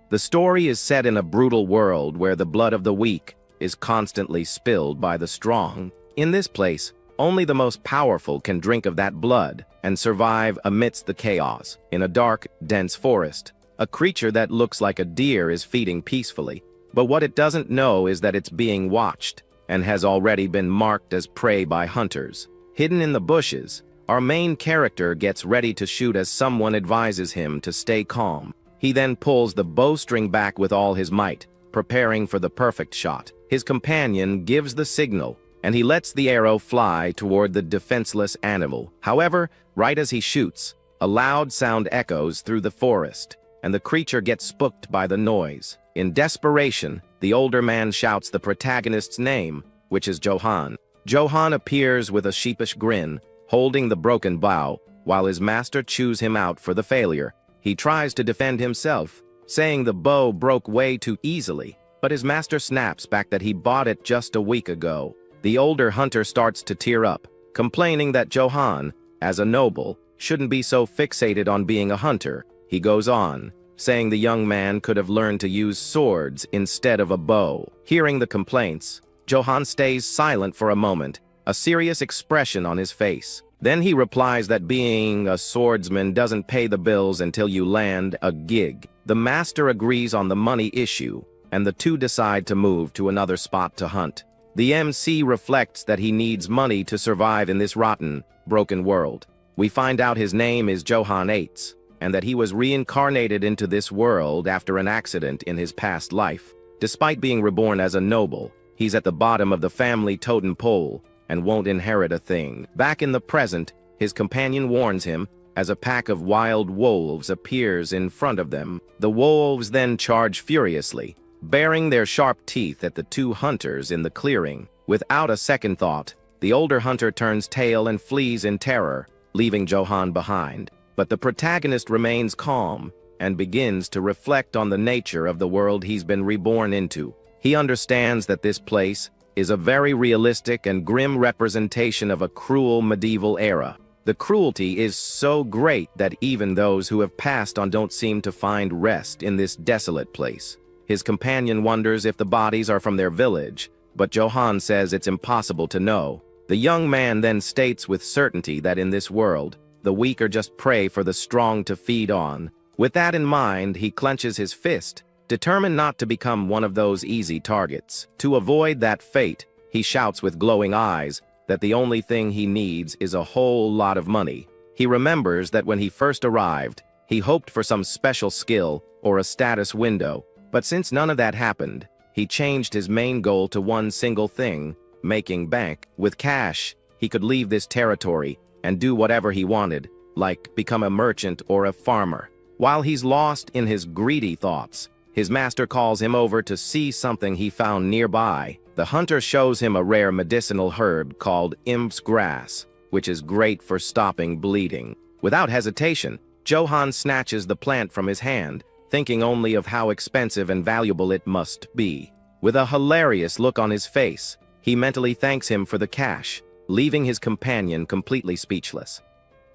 The story is set in a brutal world where the blood of the weak is constantly spilled by the strong. In this place, only the most powerful can drink of that blood and survive amidst the chaos. In a dark, dense forest, a creature that looks like a deer is feeding peacefully, but what it doesn't know is that it's being watched and has already been marked as prey by hunters. Hidden in the bushes, our main character gets ready to shoot as someone advises him to stay calm. He then pulls the bowstring back with all his might, preparing for the perfect shot. His companion gives the signal, and he lets the arrow fly toward the defenseless animal. However, right as he shoots, a loud sound echoes through the forest, and the creature gets spooked by the noise. In desperation, the older man shouts the protagonist's name, which is Johan. Johan appears with a sheepish grin, holding the broken bow, while his master chews him out for the failure. He tries to defend himself, saying the bow broke way too easily, but his master snaps back that he bought it just a week ago. The older hunter starts to tear up, complaining that Johan, as a noble, shouldn't be so fixated on being a hunter. He goes on, saying the young man could have learned to use swords instead of a bow. Hearing the complaints, Johan stays silent for a moment, a serious expression on his face. Then he replies that being a swordsman doesn't pay the bills until you land a gig. The master agrees on the money issue, and the two decide to move to another spot to hunt. The MC reflects that he needs money to survive in this rotten, broken world. We find out his name is Johan Ates, and that he was reincarnated into this world after an accident in his past life. Despite being reborn as a noble, he's at the bottom of the family totem pole and won't inherit a thing. Back in the present, his companion warns him as a pack of wild wolves appears in front of them. The wolves then charge furiously, baring their sharp teeth at the two hunters in the clearing. Without a second thought, the older hunter turns tail and flees in terror, leaving Johan behind. But the protagonist remains calm and begins to reflect on the nature of the world he's been reborn into. He understands that this place is a very realistic and grim representation of a cruel medieval era. The cruelty is so great that even those who have passed on don't seem to find rest in this desolate place. His companion wonders if the bodies are from their village, but Johan says it's impossible to know. The young man then states with certainty that in this world, the weak are just prey for the strong to feed on. With that in mind, he clenches his fist, determined not to become one of those easy targets. To avoid that fate, he shouts with glowing eyes that the only thing he needs is a whole lot of money. He remembers that when he first arrived, he hoped for some special skill or a status window, but since none of that happened, he changed his main goal to one single thing: making bank. With cash, he could leave this territory and do whatever he wanted, like become a merchant or a farmer. While he's lost in his greedy thoughts, his master calls him over to see something he found nearby. The hunter shows him a rare medicinal herb called imp's grass, which is great for stopping bleeding. Without hesitation, Johan snatches the plant from his hand, thinking only of how expensive and valuable it must be. With a hilarious look on his face, he mentally thanks him for the cash, leaving his companion completely speechless.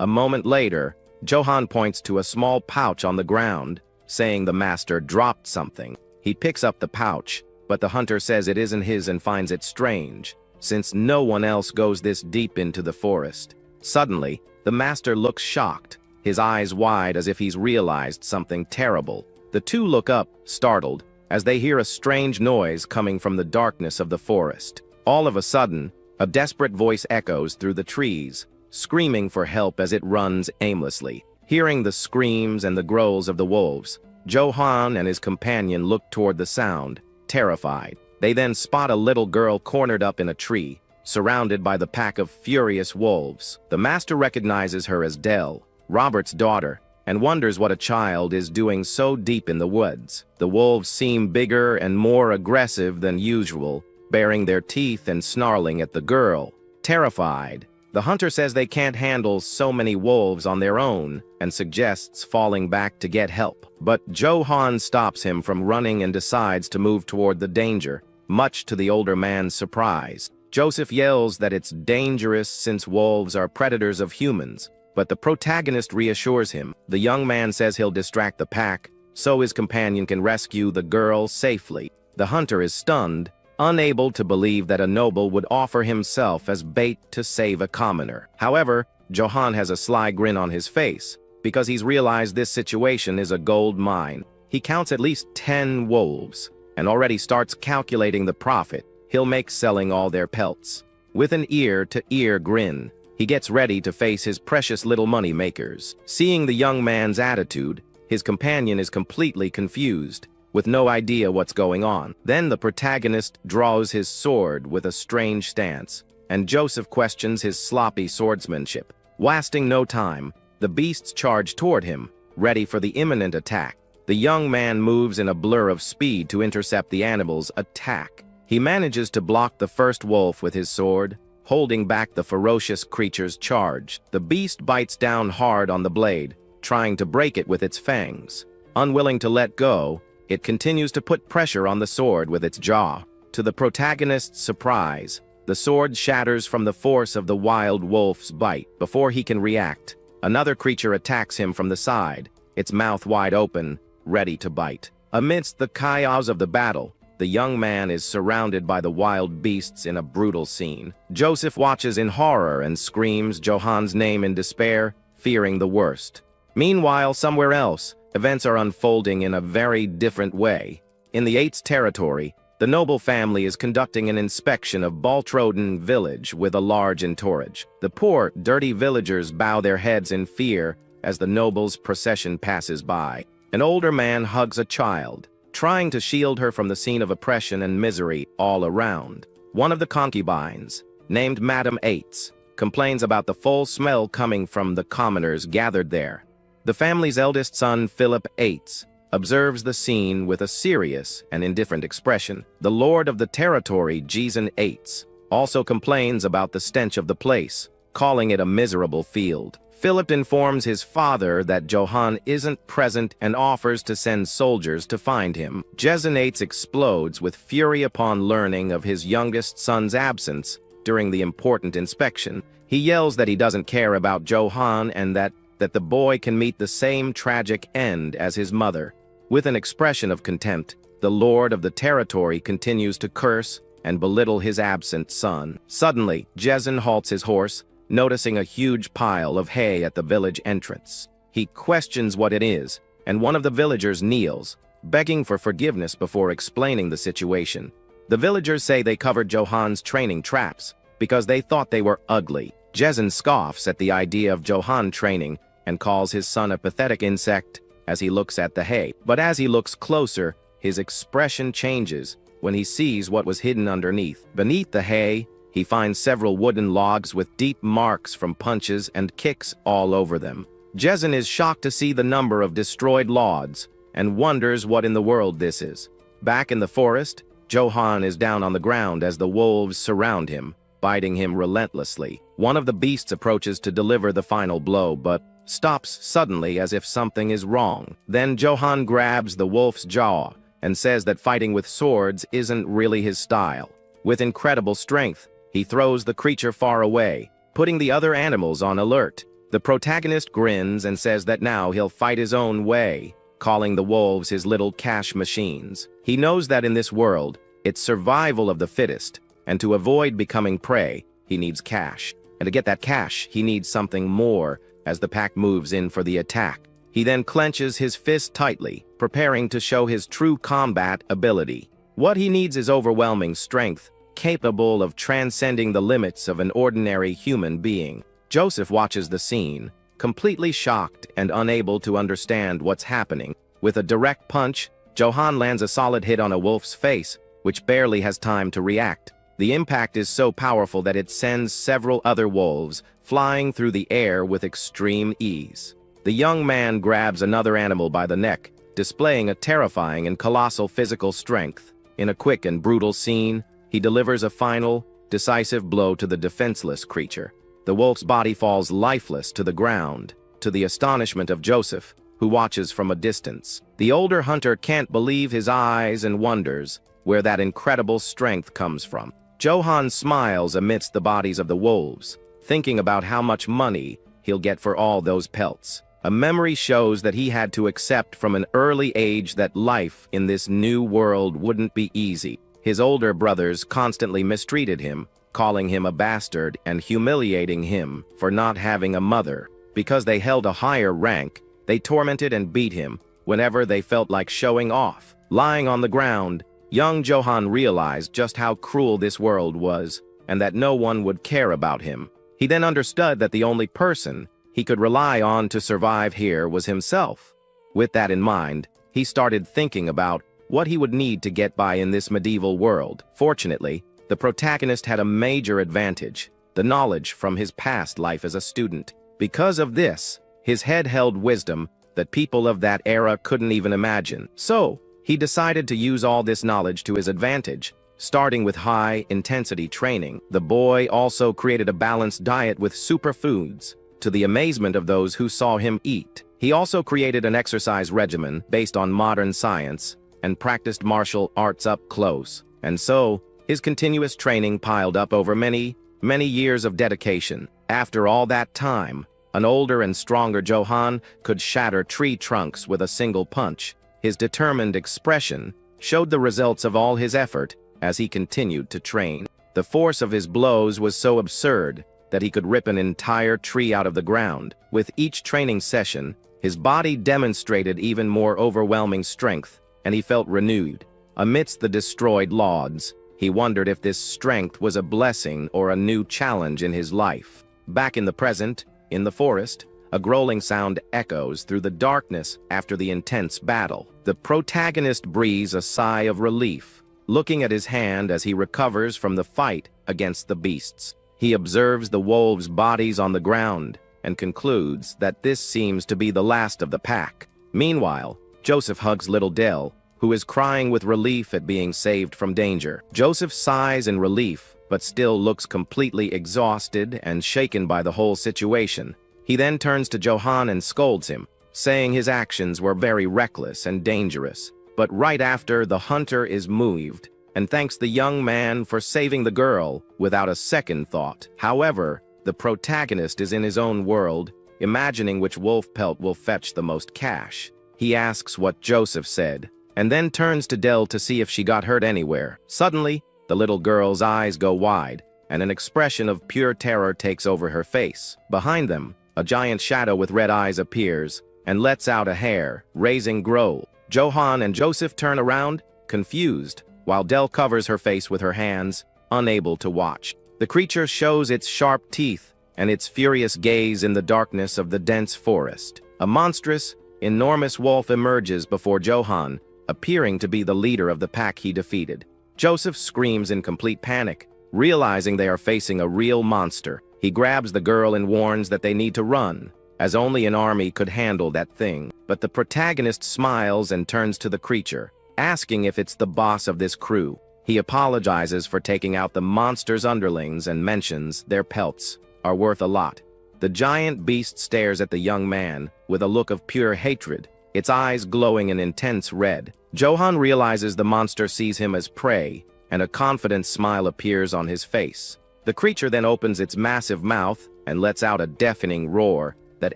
A moment later, Johan points to a small pouch on the ground, saying the master dropped something. He picks up the pouch, but the hunter says it isn't his and finds it strange, since no one else goes this deep into the forest. Suddenly, the master looks shocked, his eyes wide as if he's realized something terrible. The two look up, startled, as they hear a strange noise coming from the darkness of the forest. All of a sudden, a desperate voice echoes through the trees, screaming for help as it runs aimlessly. Hearing the screams and the growls of the wolves, Johan and his companion look toward the sound, terrified. They then spot a little girl cornered up in a tree, surrounded by the pack of furious wolves. The master recognizes her as Dell, Robert's daughter, and wonders what a child is doing so deep in the woods. The wolves seem bigger and more aggressive than usual, baring their teeth and snarling at the girl. Terrified, the hunter says they can't handle so many wolves on their own and suggests falling back to get help. But Johan stops him from running and decides to move toward the danger, much to the older man's surprise. Joseph yells that it's dangerous since wolves are predators of humans, but the protagonist reassures him. The young man says he'll distract the pack so his companion can rescue the girl safely. The hunter is stunned, unable to believe that a noble would offer himself as bait to save a commoner. However, Johan has a sly grin on his face, because he's realized this situation is a gold mine. He counts at least 10 wolves, and already starts calculating the profit he'll make selling all their pelts. With an ear-to-ear grin, he gets ready to face his precious little money makers. Seeing the young man's attitude, his companion is completely confused, with no idea what's going on. Then the protagonist draws his sword with a strange stance, and Joseph questions his sloppy swordsmanship. Wasting no time, the beasts charge toward him, ready for the imminent attack. The young man moves in a blur of speed to intercept the animal's attack. He manages to block the first wolf with his sword, holding back the ferocious creature's charge. The beast bites down hard on the blade, trying to break it with its fangs. Unwilling to let go, it continues to put pressure on the sword with its jaw. To the protagonist's surprise, the sword shatters from the force of the wild wolf's bite. Before he can react, another creature attacks him from the side, its mouth wide open, ready to bite. Amidst the chaos of the battle, the young man is surrounded by the wild beasts in a brutal scene. Joseph watches in horror and screams Johan's name in despair, fearing the worst. Meanwhile, somewhere else, events are unfolding in a very different way. In the 8th territory, the noble family is conducting an inspection of Baltroden village with a large entourage. The poor, dirty villagers bow their heads in fear as the noble's procession passes by. An older man hugs a child, trying to shield her from the scene of oppression and misery all around. One of the concubines, named Madame Eights, complains about the foul smell coming from the commoners gathered there. The family's eldest son, Philip Eights, observes the scene with a serious and indifferent expression. The lord of the territory, Jason Eights, also complains about the stench of the place, calling it a miserable field. Philip informs his father that Johan isn't present and offers to send soldiers to find him. Jason Eights explodes with fury upon learning of his youngest son's absence during the important inspection. He yells that he doesn't care about Johan and that the boy can meet the same tragic end as his mother. With an expression of contempt, the lord of the territory continues to curse and belittle his absent son. Suddenly, Jason halts his horse, noticing a huge pile of hay at the village entrance. He questions what it is, and one of the villagers kneels, begging for forgiveness before explaining the situation. The villagers say they covered Johan's training traps because they thought they were ugly. Jason scoffs at the idea of Johan training and calls his son a pathetic insect as he looks at the hay. But as he looks closer, his expression changes when he sees what was hidden underneath. Beneath the hay, he finds several wooden logs with deep marks from punches and kicks all over them. Jason is shocked to see the number of destroyed logs and wonders what in the world this is. Back in the forest, Johan is down on the ground as the wolves surround him, biting him relentlessly. One of the beasts approaches to deliver the final blow, but stops suddenly as if something is wrong. Then Johan grabs the wolf's jaw and says that fighting with swords isn't really his style. With incredible strength, he throws the creature far away, putting the other animals on alert. The protagonist grins and says that now he'll fight his own way, calling the wolves his little cash machines. He knows that in this world, it's survival of the fittest, and to avoid becoming prey, he needs cash. And to get that cash, he needs something more as the pack moves in for the attack. He then clenches his fist tightly, preparing to show his true combat ability. What he needs is overwhelming strength, capable of transcending the limits of an ordinary human being. Joseph watches the scene, completely shocked and unable to understand what's happening. With a direct punch, Johan lands a solid hit on a wolf's face, which barely has time to react. The impact is so powerful that it sends several other wolves flying through the air with extreme ease. The young man grabs another animal by the neck, displaying a terrifying and colossal physical strength. In a quick and brutal scene, he delivers a final, decisive blow to the defenseless creature. The wolf's body falls lifeless to the ground, to the astonishment of Joseph, who watches from a distance. The older hunter can't believe his eyes and wonders where that incredible strength comes from. Johan smiles amidst the bodies of the wolves, thinking about how much money he'll get for all those pelts. A memory shows that he had to accept from an early age that life in this new world wouldn't be easy. His older brothers constantly mistreated him, calling him a bastard and humiliating him for not having a mother. Because they held a higher rank, they tormented and beat him whenever they felt like showing off. Lying on the ground, young Johan realized just how cruel this world was, and that no one would care about him. He then understood that the only person he could rely on to survive here was himself. With that in mind, he started thinking about what he would need to get by in this medieval world. Fortunately, the protagonist had a major advantage: the knowledge from his past life as a student. Because of this, his head held wisdom that people of that era couldn't even imagine. So, he decided to use all this knowledge to his advantage. Starting with high-intensity training, the boy also created a balanced diet with superfoods, to the amazement of those who saw him eat. He also created an exercise regimen based on modern science and practiced martial arts up close. And so, his continuous training piled up over many years of dedication. After all that time, an older and stronger Johan could shatter tree trunks with a single punch. His determined expression showed the results of all his effort as he continued to train. The force of his blows was so absurd that he could rip an entire tree out of the ground. With each training session, his body demonstrated even more overwhelming strength, and he felt renewed. Amidst the destroyed logs, he wondered if this strength was a blessing or a new challenge in his life. Back in the present, in the forest, a growling sound echoes through the darkness after the intense battle. The protagonist breathes a sigh of relief, looking at his hand as he recovers from the fight against the beasts. He observes the wolves' bodies on the ground and concludes that this seems to be the last of the pack. Meanwhile, Joseph hugs little Dell, who is crying with relief at being saved from danger. Joseph sighs in relief, but still looks completely exhausted and shaken by the whole situation. He then turns to Johan and scolds him, saying his actions were very reckless and dangerous. But right after, the hunter is moved and thanks the young man for saving the girl without a second thought. However, the protagonist is in his own world, imagining which wolf pelt will fetch the most cash. He asks what Joseph said, and then turns to Dell to see if she got hurt anywhere. Suddenly, the little girl's eyes go wide, and an expression of pure terror takes over her face. Behind them, a giant shadow with red eyes appears and lets out a hair-raising growl. Johan and Joseph turn around, confused, while Dell covers her face with her hands, unable to watch. The creature shows its sharp teeth and its furious gaze in the darkness of the dense forest. A monstrous, enormous wolf emerges before Johan, appearing to be the leader of the pack he defeated. Joseph screams in complete panic, realizing they are facing a real monster. He grabs the girl and warns that they need to run, as only an army could handle that thing. But the protagonist smiles and turns to the creature, asking if it's the boss of this crew. He apologizes for taking out the monster's underlings and mentions their pelts are worth a lot. The giant beast stares at the young man with a look of pure hatred, its eyes glowing an intense red. Johan realizes the monster sees him as prey, and a confident smile appears on his face. The creature then opens its massive mouth and lets out a deafening roar that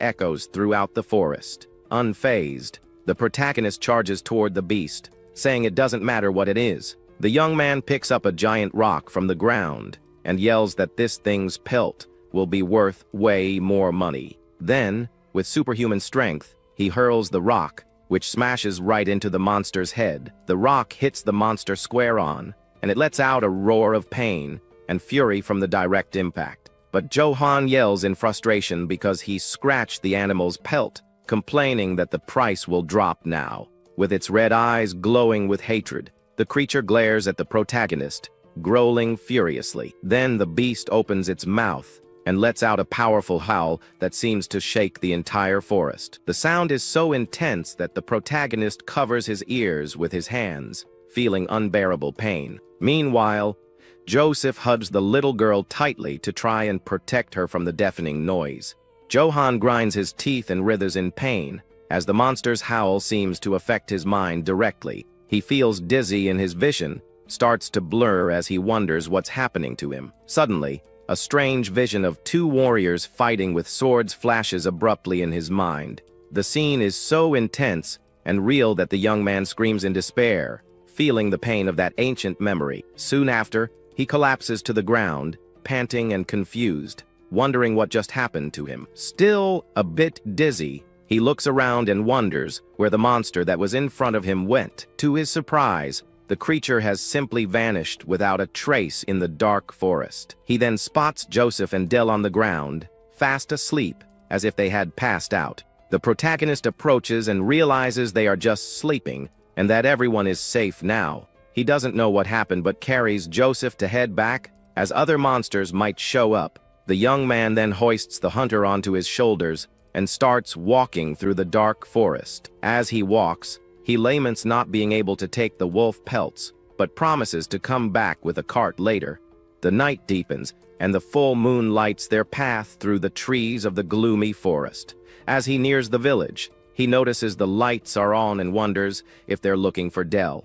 echoes throughout the forest. Unfazed, the protagonist charges toward the beast, saying it doesn't matter what it is. The young man picks up a giant rock from the ground and yells that this thing's pelt will be worth way more money. Then, with superhuman strength, he hurls the rock, which smashes right into the monster's head. The rock hits the monster square on, and it lets out a roar of pain and fury from the direct impact. But Johan yells in frustration because he scratched the animal's pelt, complaining that the price will drop now. With its red eyes glowing with hatred, the creature glares at the protagonist, growling furiously. Then the beast opens its mouth and lets out a powerful howl that seems to shake the entire forest. The sound is so intense that the protagonist covers his ears with his hands, feeling unbearable pain. Meanwhile, Joseph hugs the little girl tightly to try and protect her from the deafening noise. Johan grinds his teeth and writhes in pain, as the monster's howl seems to affect his mind directly. He feels dizzy and his vision starts to blur as he wonders what's happening to him. Suddenly, a strange vision of two warriors fighting with swords flashes abruptly in his mind. The scene is so intense and real that the young man screams in despair, feeling the pain of that ancient memory. Soon after, he collapses to the ground, panting and confused, wondering what just happened to him. Still a bit dizzy, he looks around and wonders where the monster that was in front of him went. To his surprise, the creature has simply vanished without a trace in the dark forest. He then spots Joseph and Dell on the ground, fast asleep, as if they had passed out. The protagonist approaches and realizes they are just sleeping, and that everyone is safe now. He doesn't know what happened but carries Joseph to head back, as other monsters might show up. The young man then hoists the hunter onto his shoulders and starts walking through the dark forest. As he walks, he laments not being able to take the wolf pelts, but promises to come back with a cart later. The night deepens, and the full moon lights their path through the trees of the gloomy forest. As he nears the village, he notices the lights are on and wonders if they're looking for Dell.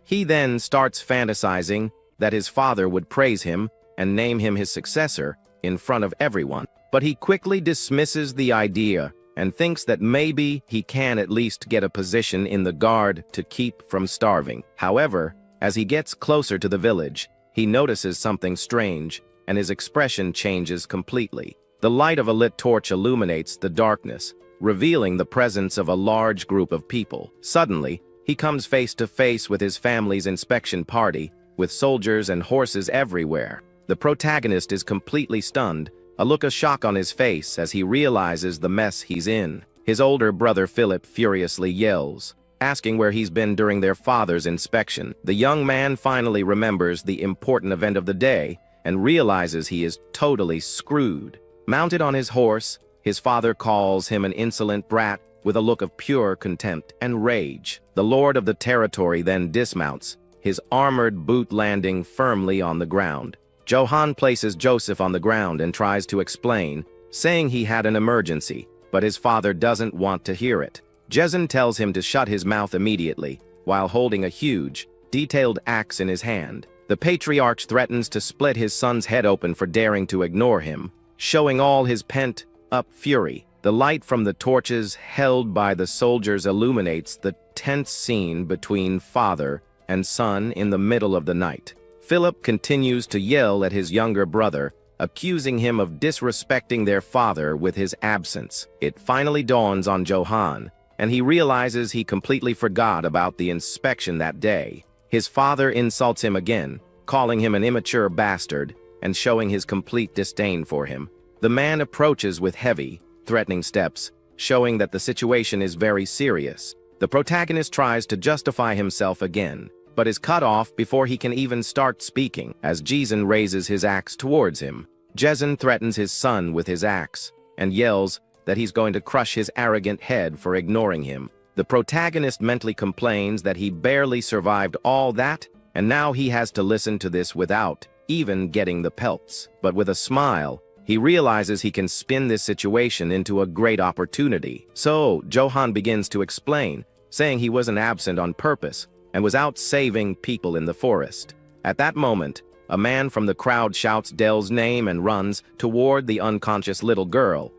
He then starts fantasizing that his father would praise him and name him his successor in front of everyone. But he quickly dismisses the idea and thinks that maybe he can at least get a position in the guard to keep from starving. However, as he gets closer to the village, he notices something strange, and his expression changes completely. The light of a lit torch illuminates the darkness, revealing the presence of a large group of people. Suddenly, he comes face to face with his family's inspection party, with soldiers and horses everywhere. The protagonist is completely stunned, a look of shock on his face as he realizes the mess he's in. His older brother Philip furiously yells, asking where he's been during their father's inspection. The young man finally remembers the important event of the day and realizes he is totally screwed. Mounted on his horse, his father calls him an insolent brat with a look of pure contempt and rage. The lord of the territory then dismounts, his armored boot landing firmly on the ground. Johan places Joseph on the ground and tries to explain, saying he had an emergency, but his father doesn't want to hear it. Jason tells him to shut his mouth immediately, while holding a huge, detailed axe in his hand. The patriarch threatens to split his son's head open for daring to ignore him, showing all his pent-up fury. The light from the torches held by the soldiers illuminates the tense scene between father and son in the middle of the night. Philip continues to yell at his younger brother, accusing him of disrespecting their father with his absence. It finally dawns on Johan, and he realizes he completely forgot about the inspection that day. His father insults him again, calling him an immature bastard and showing his complete disdain for him. The man approaches with heavy, threatening steps, showing that the situation is very serious. The protagonist tries to justify himself again, but is cut off before he can even start speaking, as Jason raises his axe towards him. Jason threatens his son with his axe, and yells that he's going to crush his arrogant head for ignoring him. The protagonist mentally complains that he barely survived all that, and now he has to listen to this without even getting the pelts. But with a smile, he realizes he can spin this situation into a great opportunity. So, Johan begins to explain, saying he wasn't absent on purpose, and was out saving people in the forest. At that moment, a man from the crowd shouts Dell's name and runs toward the unconscious little girl.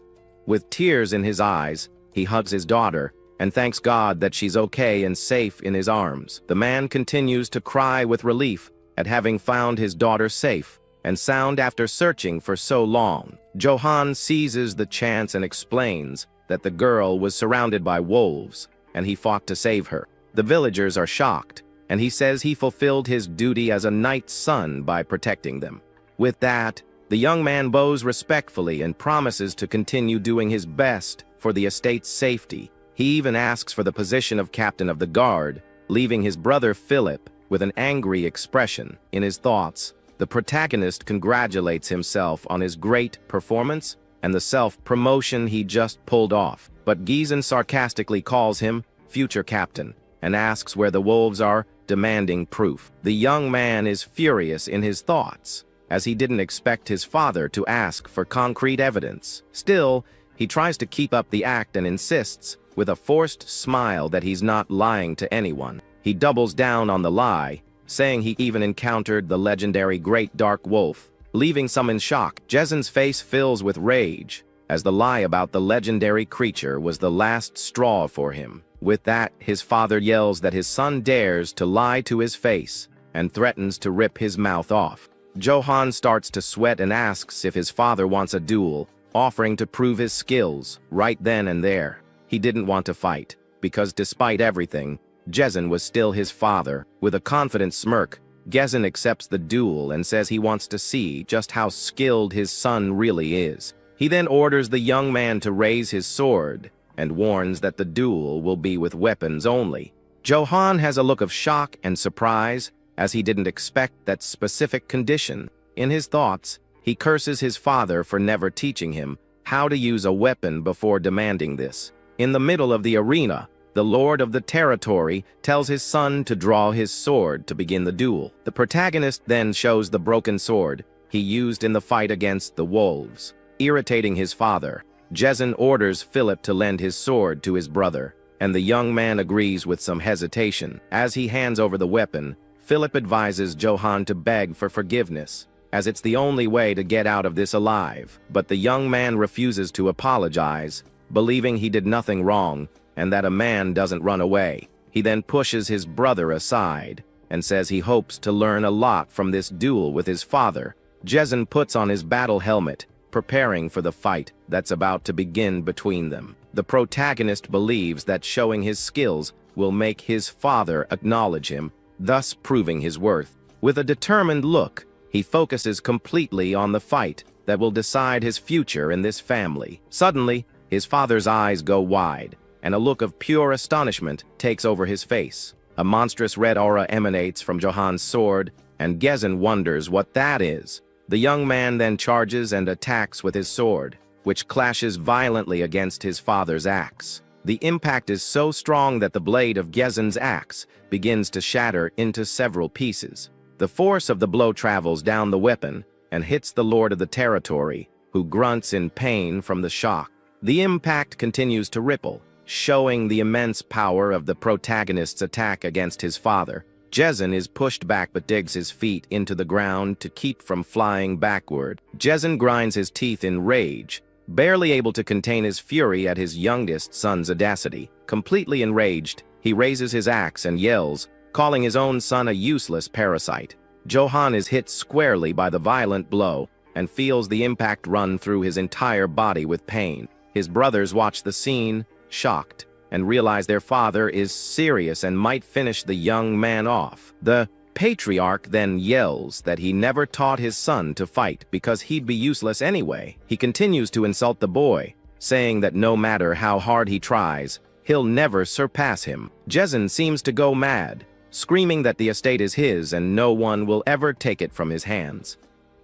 With tears in his eyes, he hugs his daughter and thanks God that she's okay and safe in his arms. The man continues to cry with relief at having found his daughter safe and sound after searching for so long. Johan seizes the chance and explains that the girl was surrounded by wolves and he fought to save her. The villagers are shocked, and he says he fulfilled his duty as a knight's son by protecting them. With that, the young man bows respectfully and promises to continue doing his best for the estate's safety. He even asks for the position of captain of the guard, leaving his brother Philip with an angry expression. In his thoughts, the protagonist congratulates himself on his great performance and the self-promotion he just pulled off. But Jason sarcastically calls him future captain and asks where the wolves are, demanding proof. The young man is furious in his thoughts, as he didn't expect his father to ask for concrete evidence. Still, he tries to keep up the act and insists, with a forced smile, that he's not lying to anyone. He doubles down on the lie, saying he even encountered the legendary Great Dark Wolf, leaving some in shock. Jason's face fills with rage, as the lie about the legendary creature was the last straw for him. With that, his father yells that his son dares to lie to his face and threatens to rip his mouth off. Johan starts to sweat and asks if his father wants a duel, offering to prove his skills right then and there. He didn't want to fight, because despite everything, Gezin was still his father. With a confident smirk, Gezin accepts the duel and says he wants to see just how skilled his son really is. He then orders the young man to raise his sword and warns that the duel will be with weapons only. Johan has a look of shock and surprise, as he didn't expect that specific condition. In his thoughts, he curses his father for never teaching him how to use a weapon before demanding this. In the middle of the arena, the lord of the territory tells his son to draw his sword to begin the duel. The protagonist then shows the broken sword he used in the fight against the wolves. Irritating his father, Gezin orders Philip to lend his sword to his brother, and the young man agrees with some hesitation. As he hands over the weapon, Philip advises Johan to beg for forgiveness, as it's the only way to get out of this alive. But the young man refuses to apologize, believing he did nothing wrong and that a man doesn't run away. He then pushes his brother aside and says he hopes to learn a lot from this duel with his father. Gezin puts on his battle helmet, preparing for the fight that's about to begin between them. The protagonist believes that showing his skills will make his father acknowledge him, thus proving his worth. With a determined look, he focuses completely on the fight that will decide his future in this family. Suddenly, his father's eyes go wide, and a look of pure astonishment takes over his face. A monstrous red aura emanates from Johan's sword, and Gezin wonders what that is. The young man then charges and attacks with his sword, which clashes violently against his father's axe. The impact is so strong that the blade of Gezin's axe begins to shatter into several pieces. The force of the blow travels down the weapon and hits the lord of the territory, who grunts in pain from the shock. The impact continues to ripple, showing the immense power of the protagonist's attack against his father. Gezin is pushed back but digs his feet into the ground to keep from flying backward. Gezin grinds his teeth in rage, barely able to contain his fury at his youngest son's audacity. Completely enraged, he raises his axe and yells, calling his own son a useless parasite. Johan is hit squarely by the violent blow and feels the impact run through his entire body with pain. His brothers watch the scene, shocked, and realize their father is serious and might finish the young man off. The patriarch then yells that he never taught his son to fight because he'd be useless anyway. He continues to insult the boy, saying that no matter how hard he tries, he'll never surpass him. Gezin seems to go mad, screaming that the estate is his and no one will ever take it from his hands.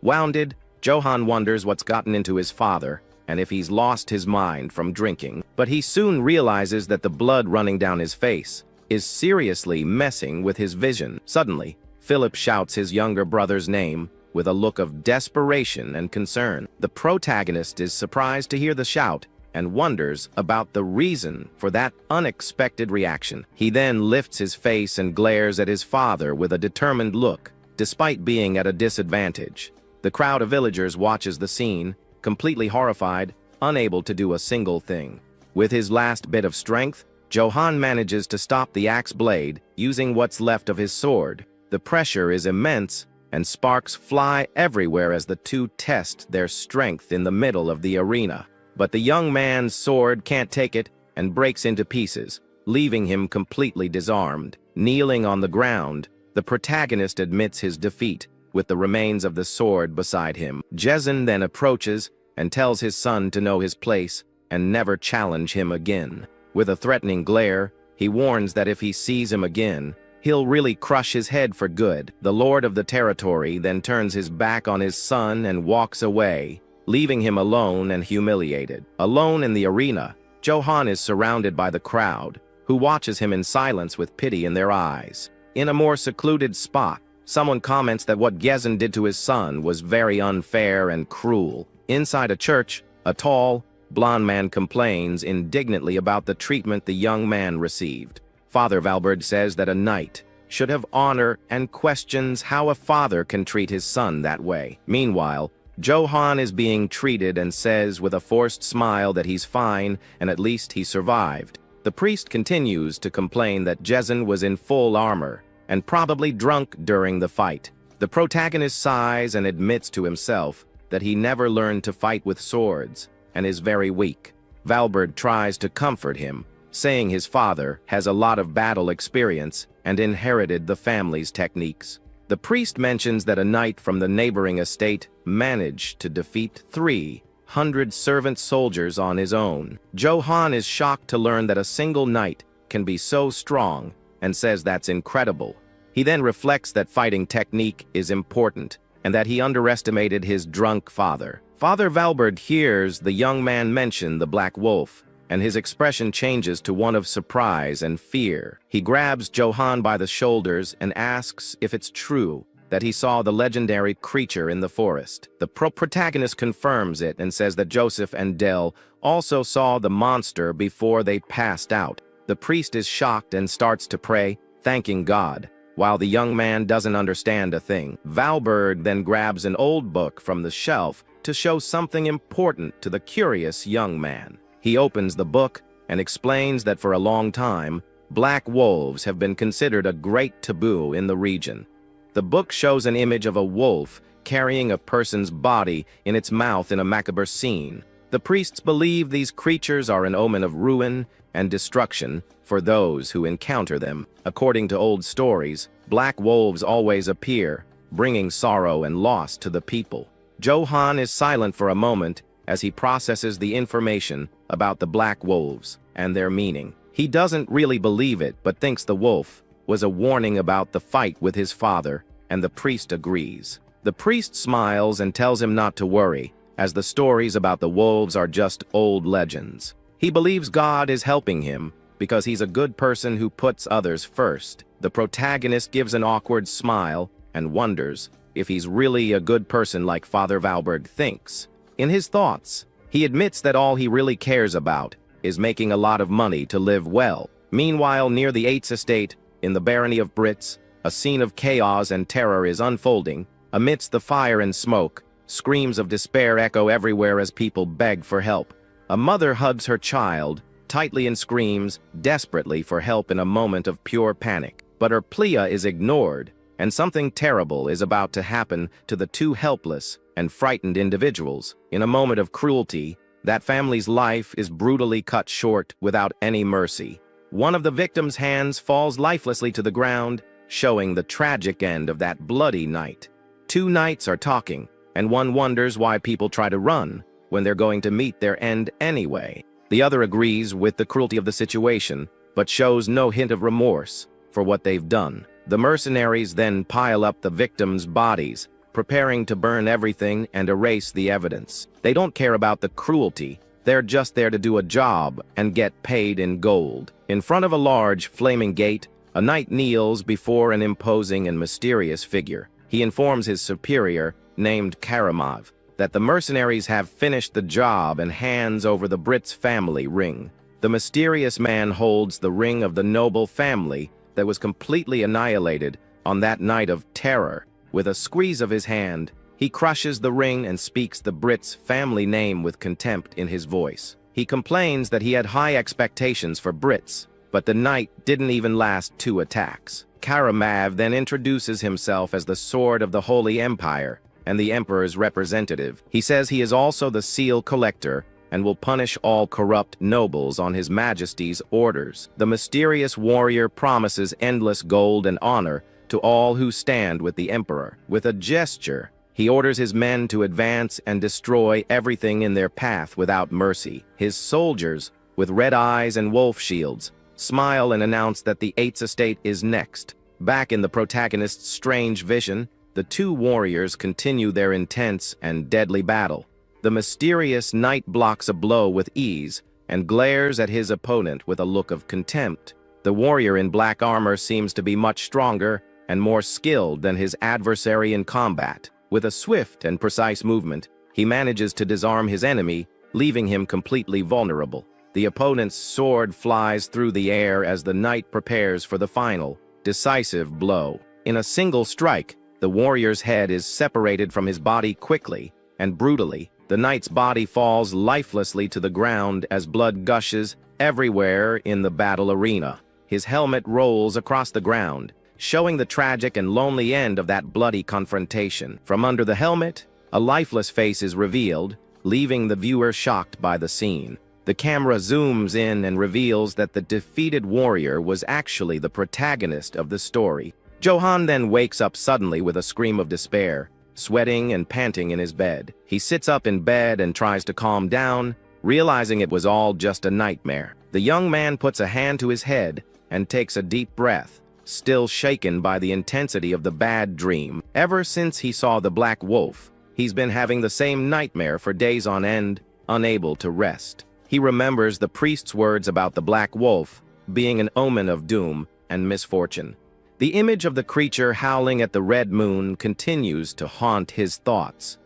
Wounded, Johan wonders what's gotten into his father and if he's lost his mind from drinking, but he soon realizes that the blood running down his face is seriously messing with his vision. Suddenly, Philip shouts his younger brother's name with a look of desperation and concern. The protagonist is surprised to hear the shout and wonders about the reason for that unexpected reaction. He then lifts his face and glares at his father with a determined look, despite being at a disadvantage. The crowd of villagers watches the scene, completely horrified, unable to do a single thing. With his last bit of strength, Johan manages to stop the axe blade using what's left of his sword. The pressure is immense, and sparks fly everywhere as the two test their strength in the middle of the arena. But the young man's sword can't take it and breaks into pieces, leaving him completely disarmed. Kneeling on the ground, the protagonist admits his defeat, with the remains of the sword beside him. Gezin then approaches and tells his son to know his place and never challenge him again. With a threatening glare, he warns that if he sees him again, he'll really crush his head for good. The lord of the territory then turns his back on his son and walks away, leaving him alone and humiliated. Alone in the arena, Johan is surrounded by the crowd, who watches him in silence with pity in their eyes. In a more secluded spot, someone comments that what Gezin did to his son was very unfair and cruel. Inside a church, a tall, blond man complains indignantly about the treatment the young man received. Father Valberd says that a knight should have honor and questions how a father can treat his son that way. Meanwhile, Johan is being treated and says with a forced smile that he's fine and at least he survived. The priest continues to complain that Jason was in full armor and probably drunk during the fight. The protagonist sighs and admits to himself that he never learned to fight with swords and is very weak. Valberd tries to comfort him, saying his father has a lot of battle experience and inherited the family's techniques. The priest mentions that a knight from the neighboring estate managed to defeat 300 servant soldiers on his own. Johan is shocked to learn that a single knight can be so strong and says that's incredible. He then reflects that fighting technique is important and that he underestimated his drunk father. Father Valberd hears the young man mention the Black Wolf, and his expression changes to one of surprise and fear. He grabs Johan by the shoulders and asks if it's true that he saw the legendary creature in the forest. The protagonist confirms it and says that Joseph and Dell also saw the monster before they passed out. The priest is shocked and starts to pray, thanking God, while the young man doesn't understand a thing. Valberd then grabs an old book from the shelf to show something important to the curious young man. He opens the book and explains that for a long time, black wolves have been considered a great taboo in the region. The book shows an image of a wolf carrying a person's body in its mouth in a macabre scene. The priests believe these creatures are an omen of ruin and destruction for those who encounter them. According to old stories, black wolves always appear, bringing sorrow and loss to the people. Johan is silent for a moment as he processes the information about the black wolves and their meaning. He doesn't really believe it, but thinks the wolf was a warning about the fight with his father, and the priest agrees. The priest smiles and tells him not to worry, as the stories about the wolves are just old legends. He believes God is helping him because he's a good person who puts others first. The protagonist gives an awkward smile and wonders if he's really a good person like Father Valberd thinks. In his thoughts, he admits that all he really cares about is making a lot of money to live well. Meanwhile, near the Eights estate, in the barony of Brits, a scene of chaos and terror is unfolding. Amidst the fire and smoke, screams of despair echo everywhere as people beg for help. A mother hugs her child tightly and screams desperately for help in a moment of pure panic. But her plea is ignored, and something terrible is about to happen to the two helpless and frightened individuals. In a moment of cruelty, that family's life is brutally cut short without any mercy. One of the victims' hands falls lifelessly to the ground, showing the tragic end of that bloody night. Two knights are talking, and one wonders why people try to run when they're going to meet their end anyway. The other agrees with the cruelty of the situation, but shows no hint of remorse for what they've done. The mercenaries then pile up the victims' bodies, preparing to burn everything and erase the evidence. They don't care about the cruelty. They're just there to do a job and get paid in gold. In front of a large, flaming gate, a knight kneels before an imposing and mysterious figure. He informs his superior, named Karamov, that the mercenaries have finished the job and hands over the Brits family ring. The mysterious man holds the ring of the noble family that was completely annihilated on that night of terror. With a squeeze of his hand, he crushes the ring and speaks the Brits' family name with contempt in his voice. He complains that he had high expectations for Brits, but the knight didn't even last 2 attacks. Karamov then introduces himself as the Sword of the Holy Empire and the Emperor's representative. He says he is also the seal collector and will punish all corrupt nobles on His Majesty's orders. The mysterious warrior promises endless gold and honor to all who stand with the Emperor. With a gesture, he orders his men to advance and destroy everything in their path without mercy. His soldiers, with red eyes and wolf shields, smile and announce that the Eights estate is next. Back in the protagonist's strange vision, the two warriors continue their intense and deadly battle. The mysterious knight blocks a blow with ease and glares at his opponent with a look of contempt. The warrior in black armor seems to be much stronger and more skilled than his adversary in combat. With a swift and precise movement, he manages to disarm his enemy, leaving him completely vulnerable. The opponent's sword flies through the air as the knight prepares for the final, decisive blow. In a single strike, the warrior's head is separated from his body quickly, and brutally, the knight's body falls lifelessly to the ground as blood gushes everywhere in the battle arena. His helmet rolls across the ground, showing the tragic and lonely end of that bloody confrontation. From under the helmet, a lifeless face is revealed, leaving the viewer shocked by the scene. The camera zooms in and reveals that the defeated warrior was actually the protagonist of the story. Johan then wakes up suddenly with a scream of despair, sweating and panting in his bed. He sits up in bed and tries to calm down, realizing it was all just a nightmare. The young man puts a hand to his head and takes a deep breath, still shaken by the intensity of the bad dream. Ever since he saw the black wolf, he's been having the same nightmare for days on end, unable to rest. He remembers the priest's words about the black wolf being an omen of doom and misfortune. The image of the creature howling at the red moon continues to haunt his thoughts.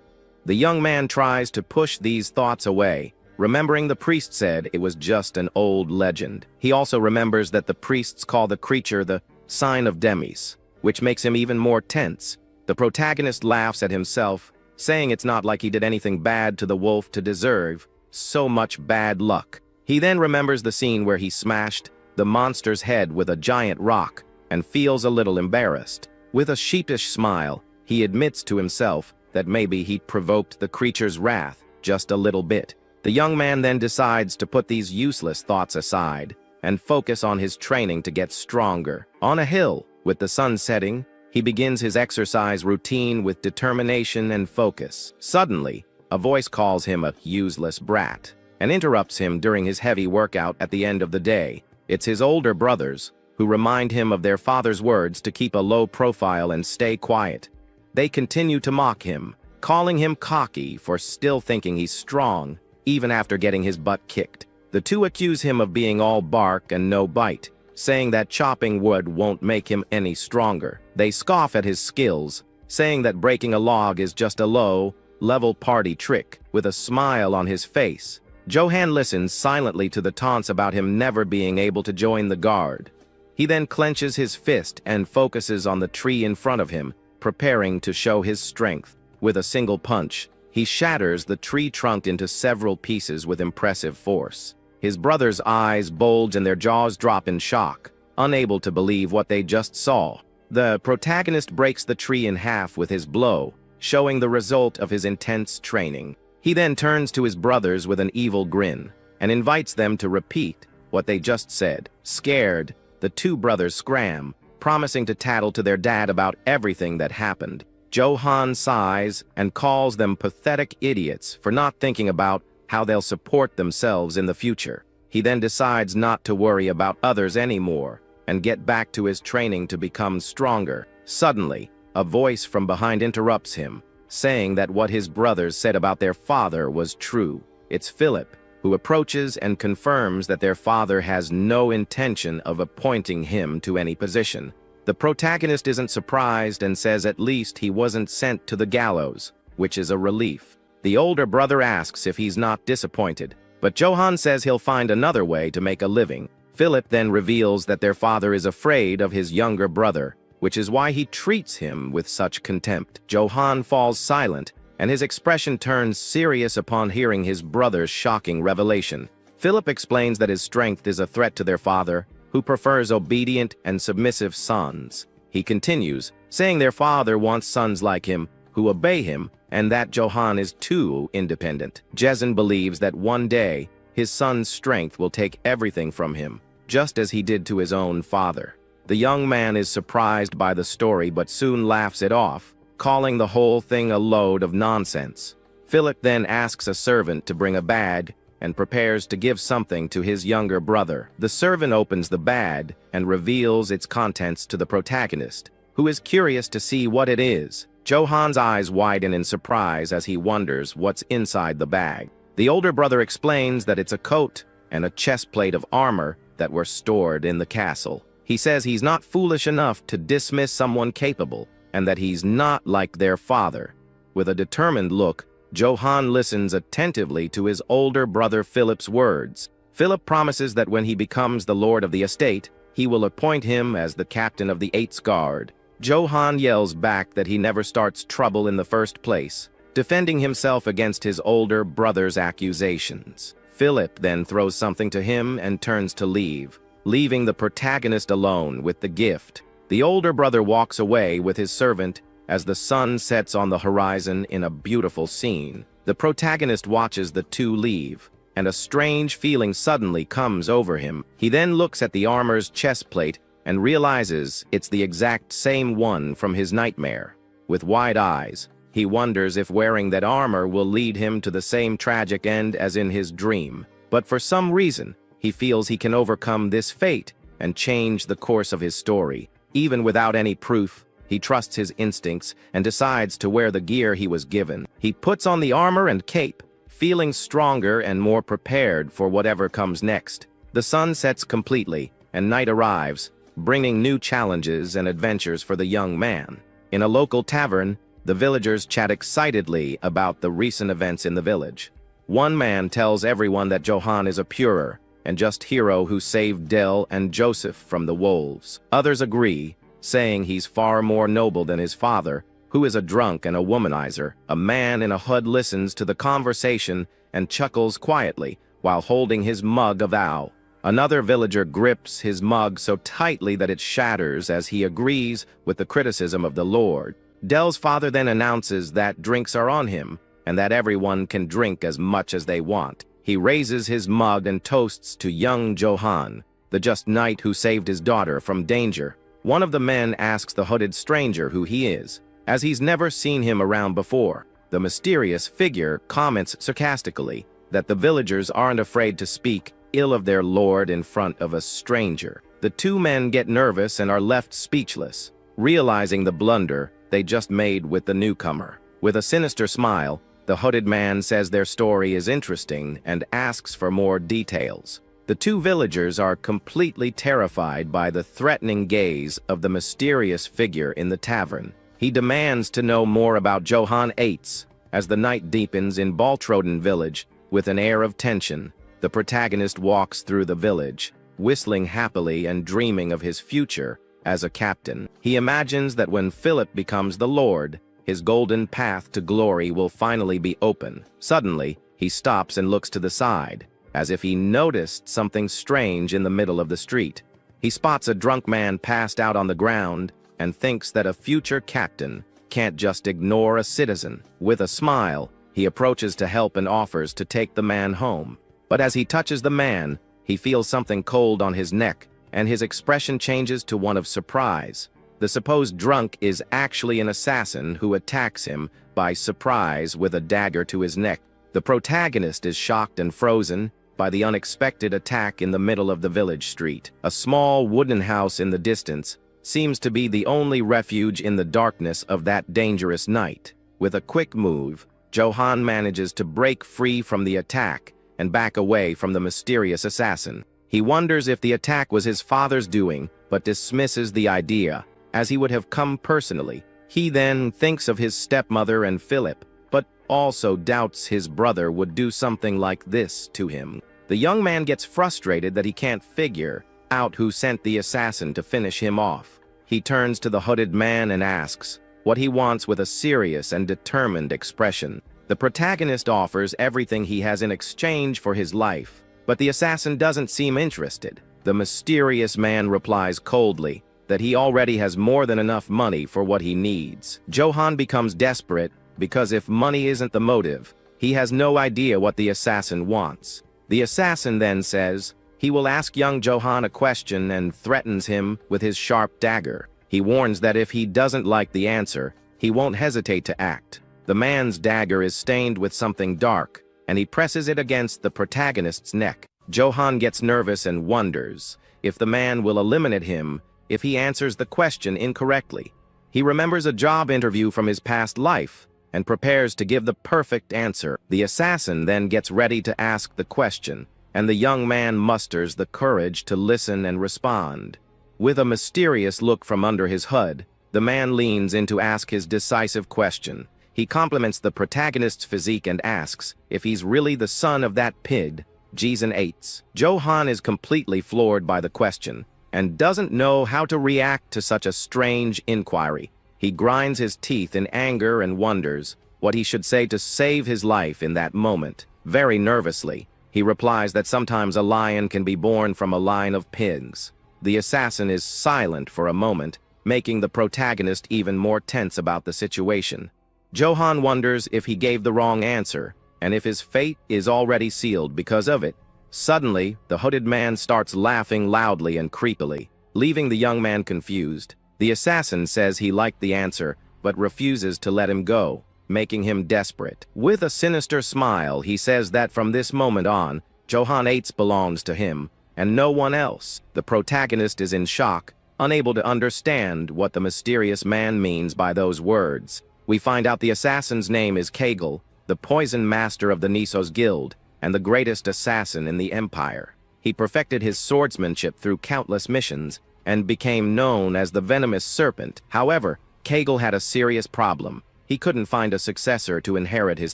The young man tries to push these thoughts away, remembering the priest said it was just an old legend. He also remembers that the priests call the creature the sign of Demis, which makes him even more tense. The protagonist laughs at himself, saying it's not like he did anything bad to the wolf to deserve so much bad luck. He then remembers the scene where he smashed the monster's head with a giant rock and feels a little embarrassed. With a sheepish smile, he admits to himself that maybe he'd provoked the creature's wrath just a little bit. The young man then decides to put these useless thoughts aside and focus on his training to get stronger. On a hill, with the sun setting, he begins his exercise routine with determination and focus. Suddenly, a voice calls him a useless brat and interrupts him during his heavy workout at the end of the day. It's his older brothers, who remind him of their father's words to keep a low profile and stay quiet. They continue to mock him, calling him cocky for still thinking he's strong, even after getting his butt kicked. The two accuse him of being all bark and no bite, saying that chopping wood won't make him any stronger. They scoff at his skills, saying that breaking a log is just a low-level party trick. With a smile on his face, Johan listens silently to the taunts about him never being able to join the guard. He then clenches his fist and focuses on the tree in front of him, preparing to show his strength. With a single punch, he shatters the tree trunk into several pieces with impressive force. His brothers' eyes bulge and their jaws drop in shock, unable to believe what they just saw. The protagonist breaks the tree in half with his blow, showing the result of his intense training. He then turns to his brothers with an evil grin and invites them to repeat what they just said. Scared, the two brothers scram, promising to tattle to their dad about everything that happened. Johan sighs and calls them pathetic idiots for not thinking about how they'll support themselves in the future. He then decides not to worry about others anymore and get back to his training to become stronger. Suddenly, a voice from behind interrupts him, saying that what his brothers said about their father was true. It's Philip, who approaches and confirms that their father has no intention of appointing him to any position. The protagonist isn't surprised and says at least he wasn't sent to the gallows, which is a relief. The older brother asks if he's not disappointed, but Johan says he'll find another way to make a living. Philip then reveals that their father is afraid of his younger brother, which is why he treats him with such contempt. Johan falls silent, and his expression turns serious upon hearing his brother's shocking revelation. Philip explains that his strength is a threat to their father, who prefers obedient and submissive sons. He continues, saying their father wants sons like him, who obey him, and that Johan is too independent. Jason believes that one day, his son's strength will take everything from him, just as he did to his own father. The young man is surprised by the story but soon laughs it off, calling the whole thing a load of nonsense. Philip then asks a servant to bring a bag and prepares to give something to his younger brother. The servant opens the bag and reveals its contents to the protagonist, who is curious to see what it is. Johan's eyes widen in surprise as he wonders what's inside the bag. The older brother explains that it's a coat and a chestplate of armor that were stored in the castle. He says he's not foolish enough to dismiss someone capable, and that he's not like their father. With a determined look, Johan listens attentively to his older brother Philip's words. Philip promises that when he becomes the lord of the estate, he will appoint him as the captain of the 8th Guard. Johan yells back that he never starts trouble in the first place, defending himself against his older brother's accusations. Philip then throws something to him and turns to leave, leaving the protagonist alone with the gift. The older brother walks away with his servant as the sun sets on the horizon in a beautiful scene. The protagonist watches the two leave, and a strange feeling suddenly comes over him. He then looks at the armor's chest plate and realizes it's the exact same one from his nightmare. With wide eyes, he wonders if wearing that armor will lead him to the same tragic end as in his dream. But for some reason, he feels he can overcome this fate and change the course of his story. Even without any proof, he trusts his instincts and decides to wear the gear he was given. He puts on the armor and cape, feeling stronger and more prepared for whatever comes next. The sun sets completely, and night arrives, bringing new challenges and adventures for the young man. In a local tavern, the villagers chat excitedly about the recent events in the village. One man tells everyone that Johan is a purer and just hero who saved Del and Joseph from the wolves. Others agree, saying he's far more noble than his father, who is a drunk and a womanizer. A man in a hood listens to the conversation and chuckles quietly while holding his mug of ale. Another villager grips his mug so tightly that it shatters as he agrees with the criticism of the Lord. Del's father then announces that drinks are on him and that everyone can drink as much as they want. He raises his mug and toasts to young Johan, the just knight who saved his daughter from danger. One of the men asks the hooded stranger who he is, as he's never seen him around before. The mysterious figure comments sarcastically that the villagers aren't afraid to speak ill of their lord in front of a stranger. The two men get nervous and are left speechless, realizing the blunder they just made with the newcomer. With a sinister smile, the hooded man says their story is interesting and asks for more details. The two villagers are completely terrified by the threatening gaze of the mysterious figure in the tavern. He demands to know more about Johan Eitz. As the night deepens in Baltroden village, with an air of tension, the protagonist walks through the village, whistling happily and dreaming of his future as a captain. He imagines that when Philip becomes the Lord, his golden path to glory will finally be open. Suddenly, he stops and looks to the side, as if he noticed something strange in the middle of the street. He spots a drunk man passed out on the ground and thinks that a future captain can't just ignore a citizen. With a smile, he approaches to help and offers to take the man home. But as he touches the man, he feels something cold on his neck, and his expression changes to one of surprise. The supposed drunk is actually an assassin who attacks him by surprise with a dagger to his neck. The protagonist is shocked and frozen by the unexpected attack in the middle of the village street. A small wooden house in the distance seems to be the only refuge in the darkness of that dangerous night. With a quick move, Johan manages to break free from the attack and back away from the mysterious assassin. He wonders if the attack was his father's doing, but dismisses the idea, as he would have come personally. He then thinks of his stepmother and Philip, but also doubts his brother would do something like this to him. The young man gets frustrated that he can't figure out who sent the assassin to finish him off. He turns to the hooded man and asks what he wants with a serious and determined expression. The protagonist offers everything he has in exchange for his life, but the assassin doesn't seem interested. The mysterious man replies coldly that he already has more than enough money for what he needs. Johan becomes desperate because if money isn't the motive, he has no idea what the assassin wants. The assassin then says he will ask young Johan a question and threatens him with his sharp dagger. He warns that if he doesn't like the answer, he won't hesitate to act. The man's dagger is stained with something dark, and he presses it against the protagonist's neck. Johan gets nervous and wonders if the man will eliminate him if he answers the question incorrectly. He remembers a job interview from his past life and prepares to give the perfect answer. The assassin then gets ready to ask the question, and the young man musters the courage to listen and respond. With a mysterious look from under his hood, the man leans in to ask his decisive question. He compliments the protagonist's physique and asks if he's really the son of that pig, Jason Eitz. Johan is completely floored by the question and doesn't know how to react to such a strange inquiry. He grinds his teeth in anger and wonders what he should say to save his life in that moment. Very nervously, he replies that sometimes a lion can be born from a line of pigs. The assassin is silent for a moment, making the protagonist even more tense about the situation. Johan wonders if he gave the wrong answer, and if his fate is already sealed because of it. Suddenly, the hooded man starts laughing loudly and creepily, leaving the young man confused. The assassin says he liked the answer, but refuses to let him go, making him desperate. With a sinister smile, he says that from this moment on, Johan 8 belongs to him, and no one else. The protagonist is in shock, unable to understand what the mysterious man means by those words. We find out the assassin's name is Kegel, the poison master of the Nisos Guild, and the greatest assassin in the Empire. He perfected his swordsmanship through countless missions, and became known as the Venomous Serpent. However, Kegel had a serious problem. He couldn't find a successor to inherit his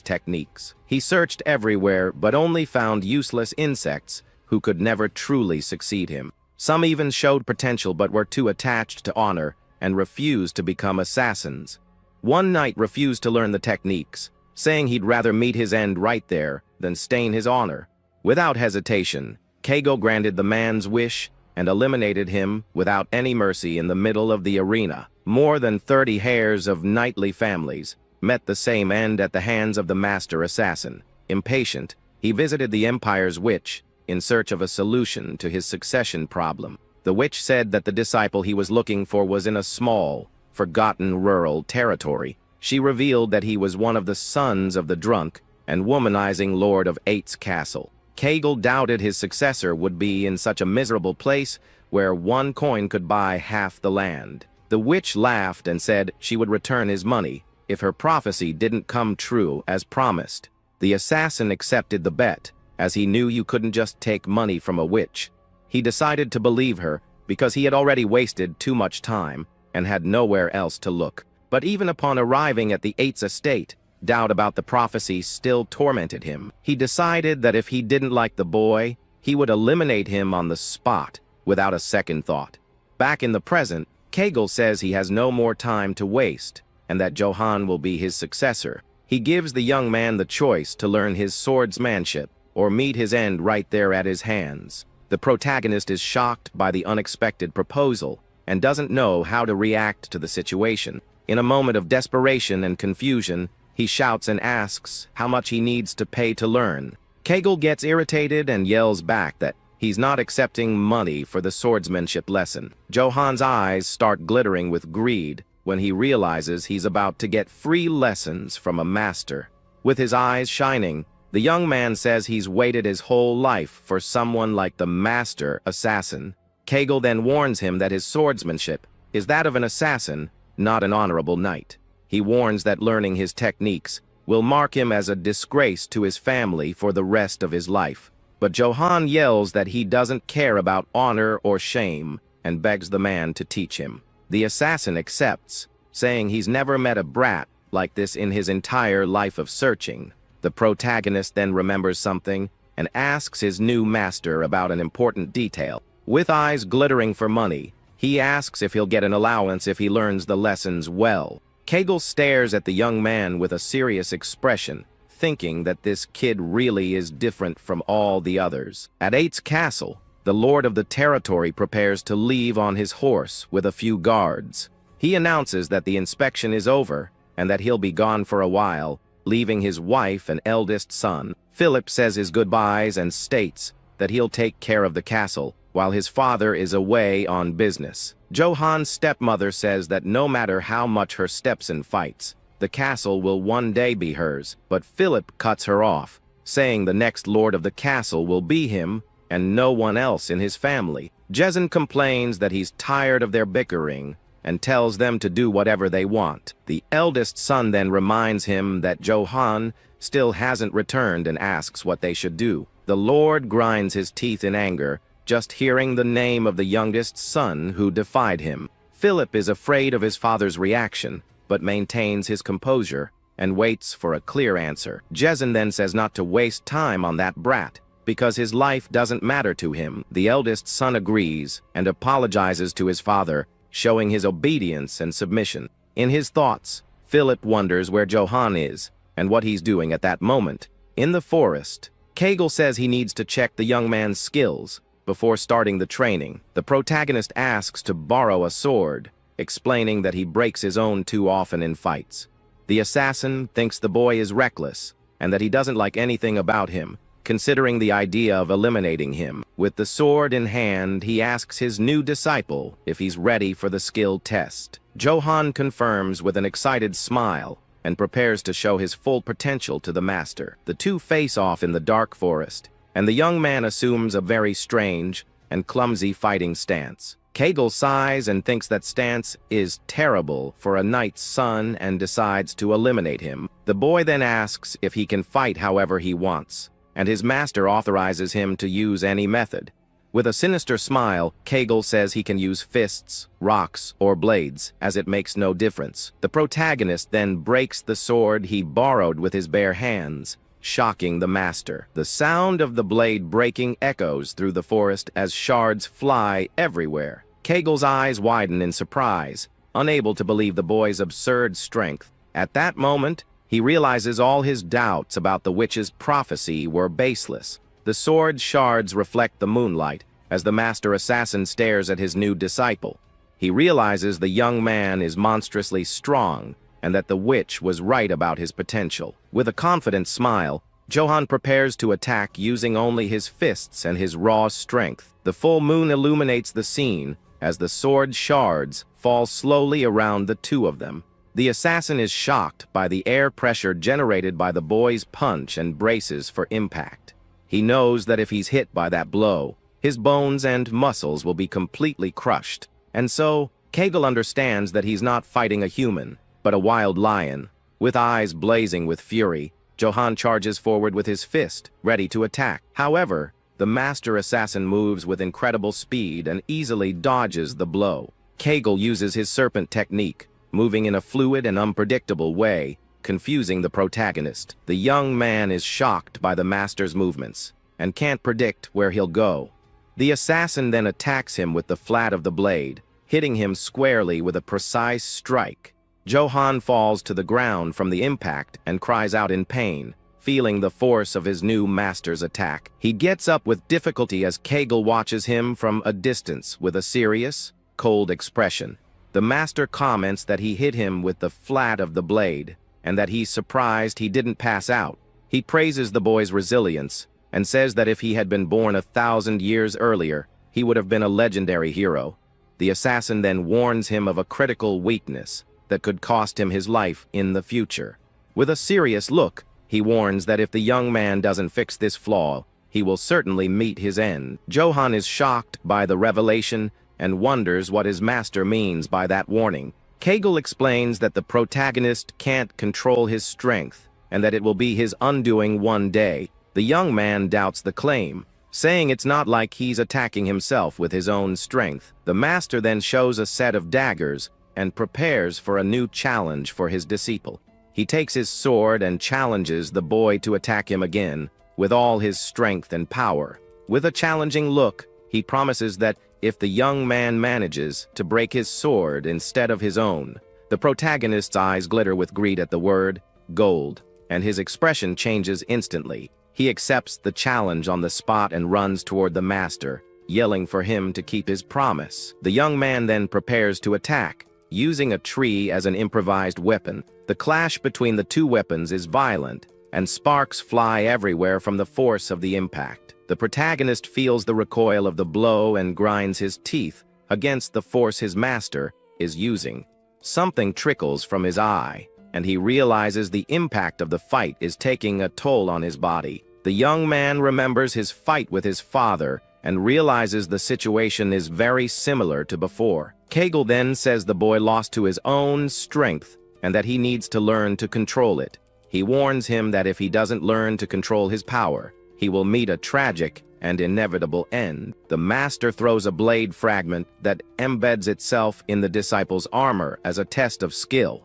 techniques. He searched everywhere, but only found useless insects who could never truly succeed him. Some even showed potential but were too attached to honor and refused to become assassins. One knight refused to learn the techniques, saying he'd rather meet his end right there than stain his honor. Without hesitation, Kegel granted the man's wish and eliminated him without any mercy in the middle of the arena. More than 30 heirs of knightly families met the same end at the hands of the master assassin. Impatient, he visited the Empire's witch in search of a solution to his succession problem. The witch said that the disciple he was looking for was in a small, forgotten rural territory. She revealed that he was one of the sons of the drunk and womanizing lord of 8's castle. Kegel doubted his successor would be in such a miserable place where 1 coin could buy half the land. The witch laughed and said she would return his money if her prophecy didn't come true as promised. The assassin accepted the bet, as he knew you couldn't just take money from a witch. He decided to believe her because he had already wasted too much time and had nowhere else to look. But even upon arriving at the 8's estate, doubt about the prophecy still tormented him. He decided that if he didn't like the boy, he would eliminate him on the spot without a second thought. Back in the present, Kegel says he has no more time to waste and that Johan will be his successor. He gives the young man the choice to learn his swordsmanship or meet his end right there at his hands. The protagonist is shocked by the unexpected proposal and doesn't know how to react to the situation. In a moment of desperation and confusion, he shouts and asks how much he needs to pay to learn. Kegel gets irritated and yells back that he's not accepting money for the swordsmanship lesson. Johan's eyes start glittering with greed when he realizes he's about to get free lessons from a master. With his eyes shining, the young man says he's waited his whole life for someone like the master assassin. Kegel then warns him that his swordsmanship is that of an assassin, not an honorable knight. He warns that learning his techniques will mark him as a disgrace to his family for the rest of his life. But Johan yells that he doesn't care about honor or shame and begs the man to teach him. The assassin accepts, saying he's never met a brat like this in his entire life of searching. The protagonist then remembers something and asks his new master about an important detail. With eyes glittering for money, he asks if he'll get an allowance if he learns the lessons well. Kegel stares at the young man with a serious expression, thinking that this kid really is different from all the others. At 8's castle, the lord of the territory prepares to leave on his horse with a few guards. He announces that the inspection is over and that he'll be gone for a while, leaving his wife and eldest son. Philip says his goodbyes and states that he'll take care of the castle while his father is away on business. Johan's stepmother says that no matter how much her stepson fights, the castle will one day be hers, but Philip cuts her off, saying the next lord of the castle will be him and no one else in his family. Jezin complains that he's tired of their bickering and tells them to do whatever they want. The eldest son then reminds him that Johan still hasn't returned and asks what they should do. The lord grinds his teeth in anger, just hearing the name of the youngest son who defied him. Philip is afraid of his father's reaction, but maintains his composure and waits for a clear answer. Jezin then says not to waste time on that brat, because his life doesn't matter to him. The eldest son agrees and apologizes to his father, showing his obedience and submission. In his thoughts, Philip wonders where Johan is, and what he's doing at that moment. In the forest, Kegel says he needs to check the young man's skills before starting the training. The protagonist asks to borrow a sword, explaining that he breaks his own too often in fights. The assassin thinks the boy is reckless and that he doesn't like anything about him, considering the idea of eliminating him. With the sword in hand, he asks his new disciple if he's ready for the skill test. Johan confirms with an excited smile and prepares to show his full potential to the master. The two face off in the dark forest, and the young man assumes a very strange and clumsy fighting stance. Kegel sighs and thinks that stance is terrible for a knight's son and decides to eliminate him. The boy then asks if he can fight however he wants, and his master authorizes him to use any method. With a sinister smile, Kegel says he can use fists, rocks, or blades, as it makes no difference. The protagonist then breaks the sword he borrowed with his bare hands, shocking the master. The sound of the blade breaking echoes through the forest as shards fly everywhere. Kegel's eyes widen in surprise, unable to believe the boy's absurd strength. At that moment, he realizes all his doubts about the witch's prophecy were baseless. The sword's shards reflect the moonlight as the master assassin stares at his new disciple. He realizes the young man is monstrously strong and that the witch was right about his potential. With a confident smile, Johan prepares to attack using only his fists and his raw strength. The full moon illuminates the scene as the sword shards fall slowly around the two of them. The assassin is shocked by the air pressure generated by the boy's punch and braces for impact. He knows that if he's hit by that blow, his bones and muscles will be completely crushed. And so, Kegel understands that he's not fighting a human, but a wild lion. With eyes blazing with fury, Johan charges forward with his fist, ready to attack. However, the master assassin moves with incredible speed and easily dodges the blow. Kegel uses his serpent technique, moving in a fluid and unpredictable way, confusing the protagonist. The young man is shocked by the master's movements and can't predict where he'll go. The assassin then attacks him with the flat of the blade, hitting him squarely with a precise strike. Johan falls to the ground from the impact and cries out in pain, feeling the force of his new master's attack. He gets up with difficulty as Kegel watches him from a distance with a serious, cold expression. The master comments that he hit him with the flat of the blade, and that he's surprised he didn't pass out. He praises the boy's resilience, and says that if he had been born 1,000 years earlier, he would have been a legendary hero. The assassin then warns him of a critical weakness that could cost him his life in the future. With a serious look, he warns that if the young man doesn't fix this flaw, he will certainly meet his end. Johan is shocked by the revelation and wonders what his master means by that warning. Kegel explains that the protagonist can't control his strength, and that it will be his undoing one day. The young man doubts the claim, saying it's not like he's attacking himself with his own strength. The master then shows a set of daggers and prepares for a new challenge for his disciple. He takes his sword and challenges the boy to attack him again with all his strength and power. With a challenging look, he promises that if the young man manages to break his sword instead of his own, the protagonist's eyes glitter with greed at the word gold, and his expression changes instantly. He accepts the challenge on the spot and runs toward the master, yelling for him to keep his promise. The young man then prepares to attack, using a tree as an improvised weapon. The clash between the two weapons is violent, and sparks fly everywhere from the force of the impact. The protagonist feels the recoil of the blow and grinds his teeth against the force his master is using. Something trickles from his eye, and he realizes the impact of the fight is taking a toll on his body. The young man remembers his fight with his father and realizes the situation is very similar to before. Kegel then says the boy lost to his own strength and that he needs to learn to control it. He warns him that if he doesn't learn to control his power, he will meet a tragic and inevitable end. The master throws a blade fragment that embeds itself in the disciple's armor as a test of skill.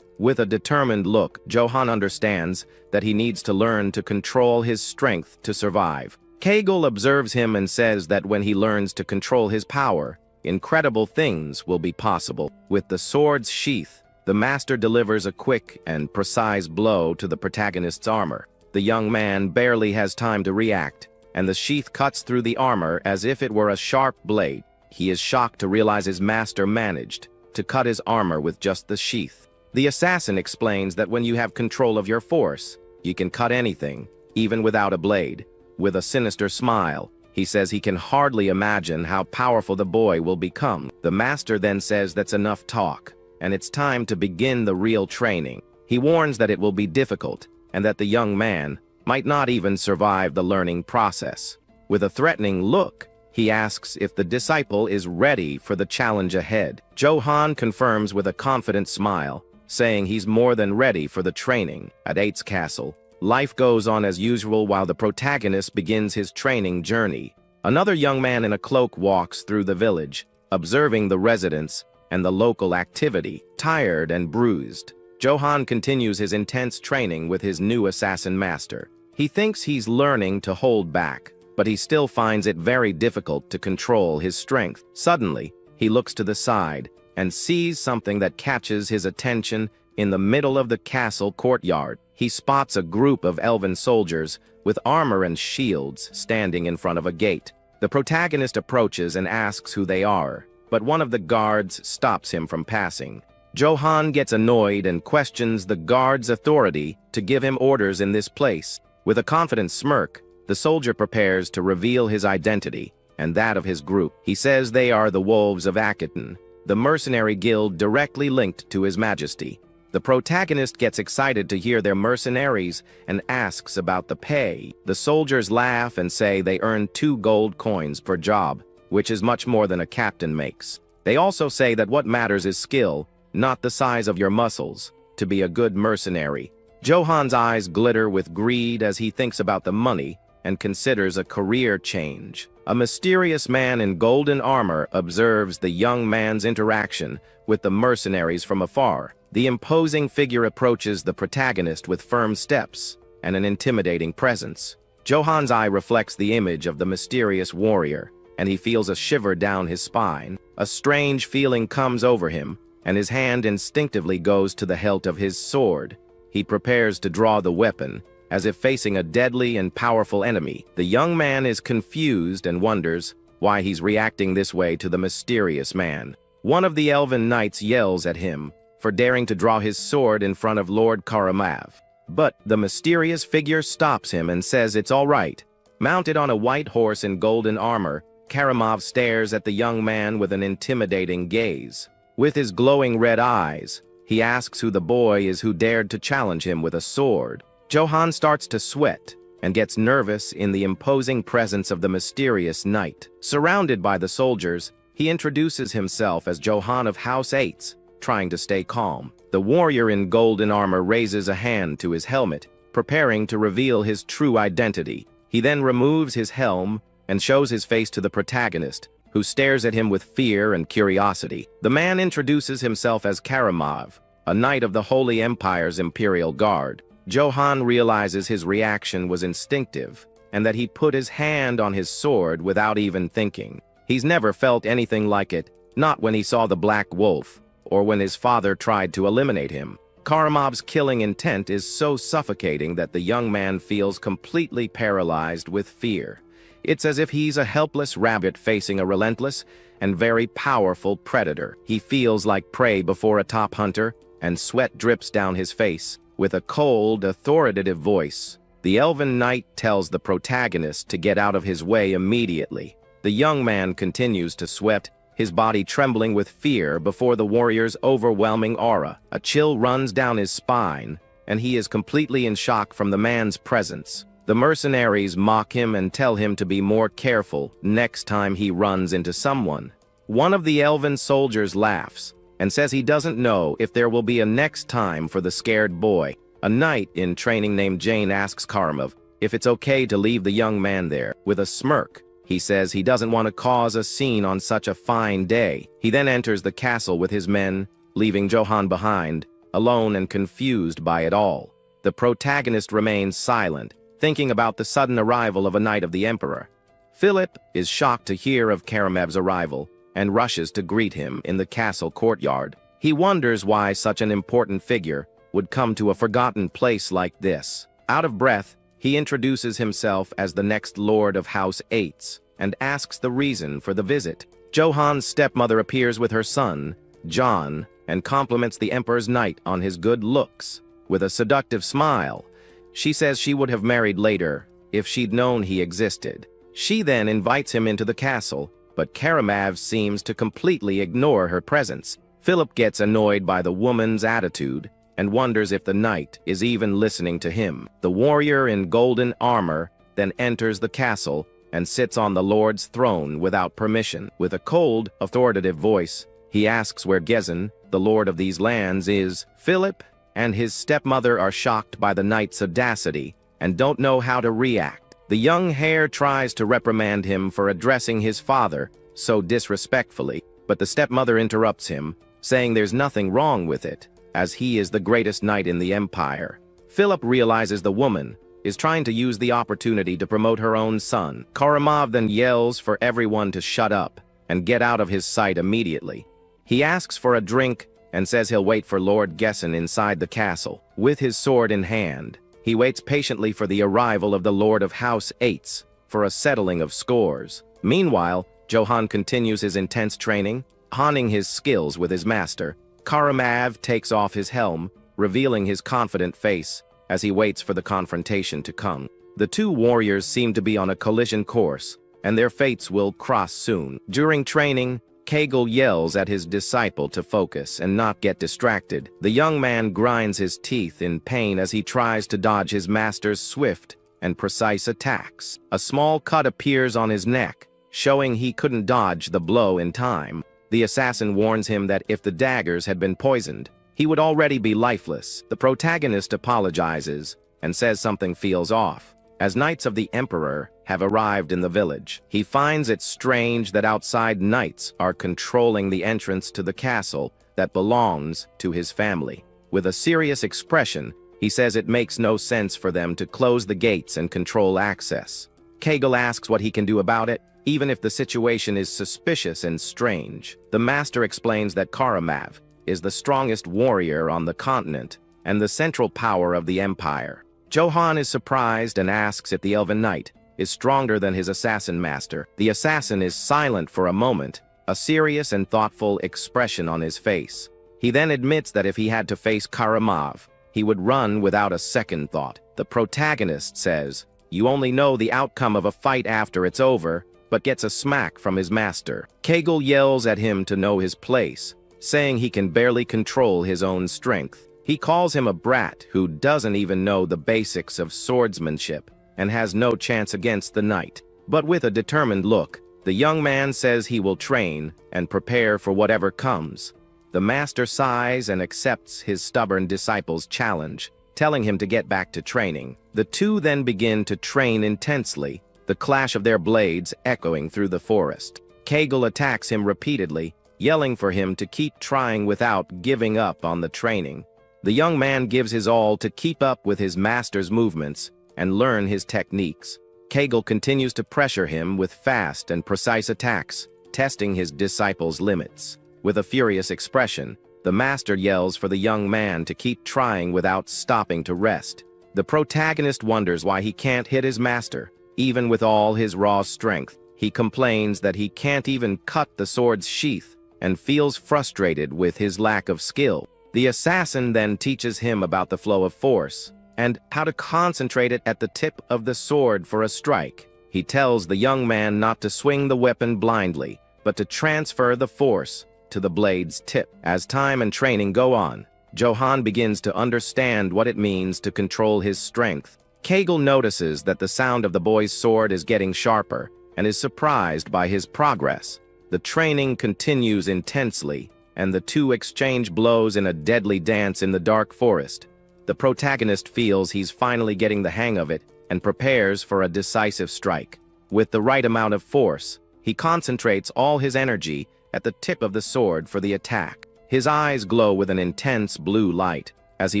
With a determined look, Johan understands that he needs to learn to control his strength to survive. Kegel observes him and says that when he learns to control his power, incredible things will be possible. With the sword's sheath The master delivers a quick and precise blow to the protagonist's armor. The young man barely has time to react, and the sheath cuts through the armor as if it were a sharp blade. He is shocked to realize his master managed to cut his armor with just the sheath. The assassin explains that when you have control of your force, you can cut anything, even without a blade. With a sinister smile, he says he can hardly imagine how powerful the boy will become. The master then says that's enough talk, and it's time to begin the real training. He warns that it will be difficult, and that the young man might not even survive the learning process. With a threatening look, he asks if the disciple is ready for the challenge ahead. Johan confirms with a confident smile, saying he's more than ready for the training. At Eight's castle, life goes on as usual while the protagonist begins his training journey. Another young man in a cloak walks through the village, observing the residents and the local activity. Tired and bruised, Johan continues his intense training with his new assassin master. He thinks he's learning to hold back, but he still finds it very difficult to control his strength. Suddenly, he looks to the side and sees something that catches his attention. In the middle of the castle courtyard, he spots a group of elven soldiers with armor and shields standing in front of a gate. The protagonist approaches and asks who they are, but one of the guards stops him from passing. Johan gets annoyed and questions the guard's authority to give him orders in this place. With a confident smirk, the soldier prepares to reveal his identity and that of his group. He says they are the Wolves of Akiton, the mercenary guild directly linked to His Majesty. The protagonist gets excited to hear they're mercenaries and asks about the pay. The soldiers laugh and say they earn 2 gold coins per job, which is much more than a captain makes. They also say that what matters is skill, not the size of your muscles, to be a good mercenary. Johan's eyes glitter with greed as he thinks about the money and considers a career change. A mysterious man in golden armor observes the young man's interaction with the mercenaries from afar. The imposing figure approaches the protagonist with firm steps and an intimidating presence. Johan's eye reflects the image of the mysterious warrior, and he feels a shiver down his spine. A strange feeling comes over him, and his hand instinctively goes to the hilt of his sword. He prepares to draw the weapon, as if facing a deadly and powerful enemy. The young man is confused and wonders why he's reacting this way to the mysterious man. One of the elven knights yells at him for daring to draw his sword in front of Lord Karamav. But the mysterious figure stops him and says it's all right. Mounted on a white horse in golden armor, Karamov stares at the young man with an intimidating gaze. With his glowing red eyes, he asks who the boy is who dared to challenge him with a sword. Johan starts to sweat and gets nervous in the imposing presence of the mysterious knight. Surrounded by the soldiers, he introduces himself as Johan of House 8, trying to stay calm. The warrior in golden armor raises a hand to his helmet, preparing to reveal his true identity. He then removes his helm and shows his face to the protagonist, who stares at him with fear and curiosity. The man introduces himself as Karamov, a knight of the Holy Empire's Imperial Guard. Johan realizes his reaction was instinctive, and that he put his hand on his sword without even thinking. He's never felt anything like it, not when he saw the Black Wolf, or when his father tried to eliminate him. Karamov's killing intent is so suffocating that the young man feels completely paralyzed with fear. It's as if he's a helpless rabbit facing a relentless and very powerful predator. He feels like prey before a top hunter, and sweat drips down his face. With a cold, authoritative voice, the elven knight tells the protagonist to get out of his way immediately. The young man continues to sweat, his body trembling with fear before the warrior's overwhelming aura. A chill runs down his spine, and he is completely in shock from the man's presence. The mercenaries mock him and tell him to be more careful next time he runs into someone. One of the elven soldiers laughs and says he doesn't know if there will be a next time for the scared boy. A knight in training named Jane asks Karamov if it's okay to leave the young man there. With a smirk, he says he doesn't want to cause a scene on such a fine day. He then enters the castle with his men, leaving Johan behind, alone and confused by it all. The protagonist remains silent, thinking about the sudden arrival of a knight of the Emperor. Philip is shocked to hear of Karamov's arrival and rushes to greet him in the castle courtyard. He wonders why such an important figure would come to a forgotten place like this. Out of breath, he introduces himself as the next Lord of House 8 and asks the reason for the visit. Johan's stepmother appears with her son, John, and compliments the Emperor's knight on his good looks. With a seductive smile, she says she would have married later if she'd known he existed. She then invites him into the castle, but Karamov seems to completely ignore her presence. Philip gets annoyed by the woman's attitude and wonders if the knight is even listening to him. The warrior in golden armor then enters the castle and sits on the Lord's throne without permission. With a cold, authoritative voice, he asks where Gezin, the lord of these lands, is. Philip and his stepmother are shocked by the knight's audacity and don't know how to react. The young heir tries to reprimand him for addressing his father so disrespectfully, but the stepmother interrupts him, saying there's nothing wrong with it, as he is the greatest knight in the empire. Philip realizes the woman is trying to use the opportunity to promote her own son. Karamov then yells for everyone to shut up and get out of his sight immediately. He asks for a drink and says he'll wait for Lord Gezin inside the castle. With his sword in hand, he waits patiently for the arrival of the Lord of House 8 for a settling of scores. Meanwhile, Johan continues his intense training, honing his skills with his master. Karamov takes off his helm, revealing his confident face as he waits for the confrontation to come. The two warriors seem to be on a collision course, and their fates will cross soon. During training, Kegel yells at his disciple to focus and not get distracted. The young man grinds his teeth in pain as he tries to dodge his master's swift and precise attacks. A small cut appears on his neck, showing he couldn't dodge the blow in time. The assassin warns him that if the daggers had been poisoned, he would already be lifeless. The protagonist apologizes and says something feels off. As knights of the Emperor have arrived in the village, he finds it strange that outside knights are controlling the entrance to the castle that belongs to his family. With a serious expression, he says it makes no sense for them to close the gates and control access. Kegel asks what he can do about it, even if the situation is suspicious and strange. The master explains that Karamov is the strongest warrior on the continent and the central power of the empire. Johan is surprised and asks if the Elven Knight is stronger than his assassin master. The assassin is silent for a moment, a serious and thoughtful expression on his face. He then admits that if he had to face Karamov, he would run without a second thought. The protagonist says, "You only know the outcome of a fight after it's over," but gets a smack from his master. Kegel yells at him to know his place, saying he can barely control his own strength. He calls him a brat who doesn't even know the basics of swordsmanship and has no chance against the knight. But with a determined look, the young man says he will train and prepare for whatever comes. The master sighs and accepts his stubborn disciple's challenge, telling him to get back to training. The two then begin to train intensely, the clash of their blades echoing through the forest. Kegel attacks him repeatedly, yelling for him to keep trying without giving up on the training. The young man gives his all to keep up with his master's movements and learn his techniques. Kegel continues to pressure him with fast and precise attacks, testing his disciple's limits. With a furious expression, the master yells for the young man to keep trying without stopping to rest. The protagonist wonders why he can't hit his master, even with all his raw strength. He complains that he can't even cut the sword's sheath and feels frustrated with his lack of skill. The assassin then teaches him about the flow of force and how to concentrate it at the tip of the sword for a strike. He tells the young man not to swing the weapon blindly, but to transfer the force to the blade's tip. As time and training go on, Johan begins to understand what it means to control his strength. Kegel notices that the sound of the boy's sword is getting sharper and is surprised by his progress. The training continues intensely, and the two exchange blows in a deadly dance in the dark forest. The protagonist feels he's finally getting the hang of it and prepares for a decisive strike. With the right amount of force, he concentrates all his energy at the tip of the sword for the attack. His eyes glow with an intense blue light as he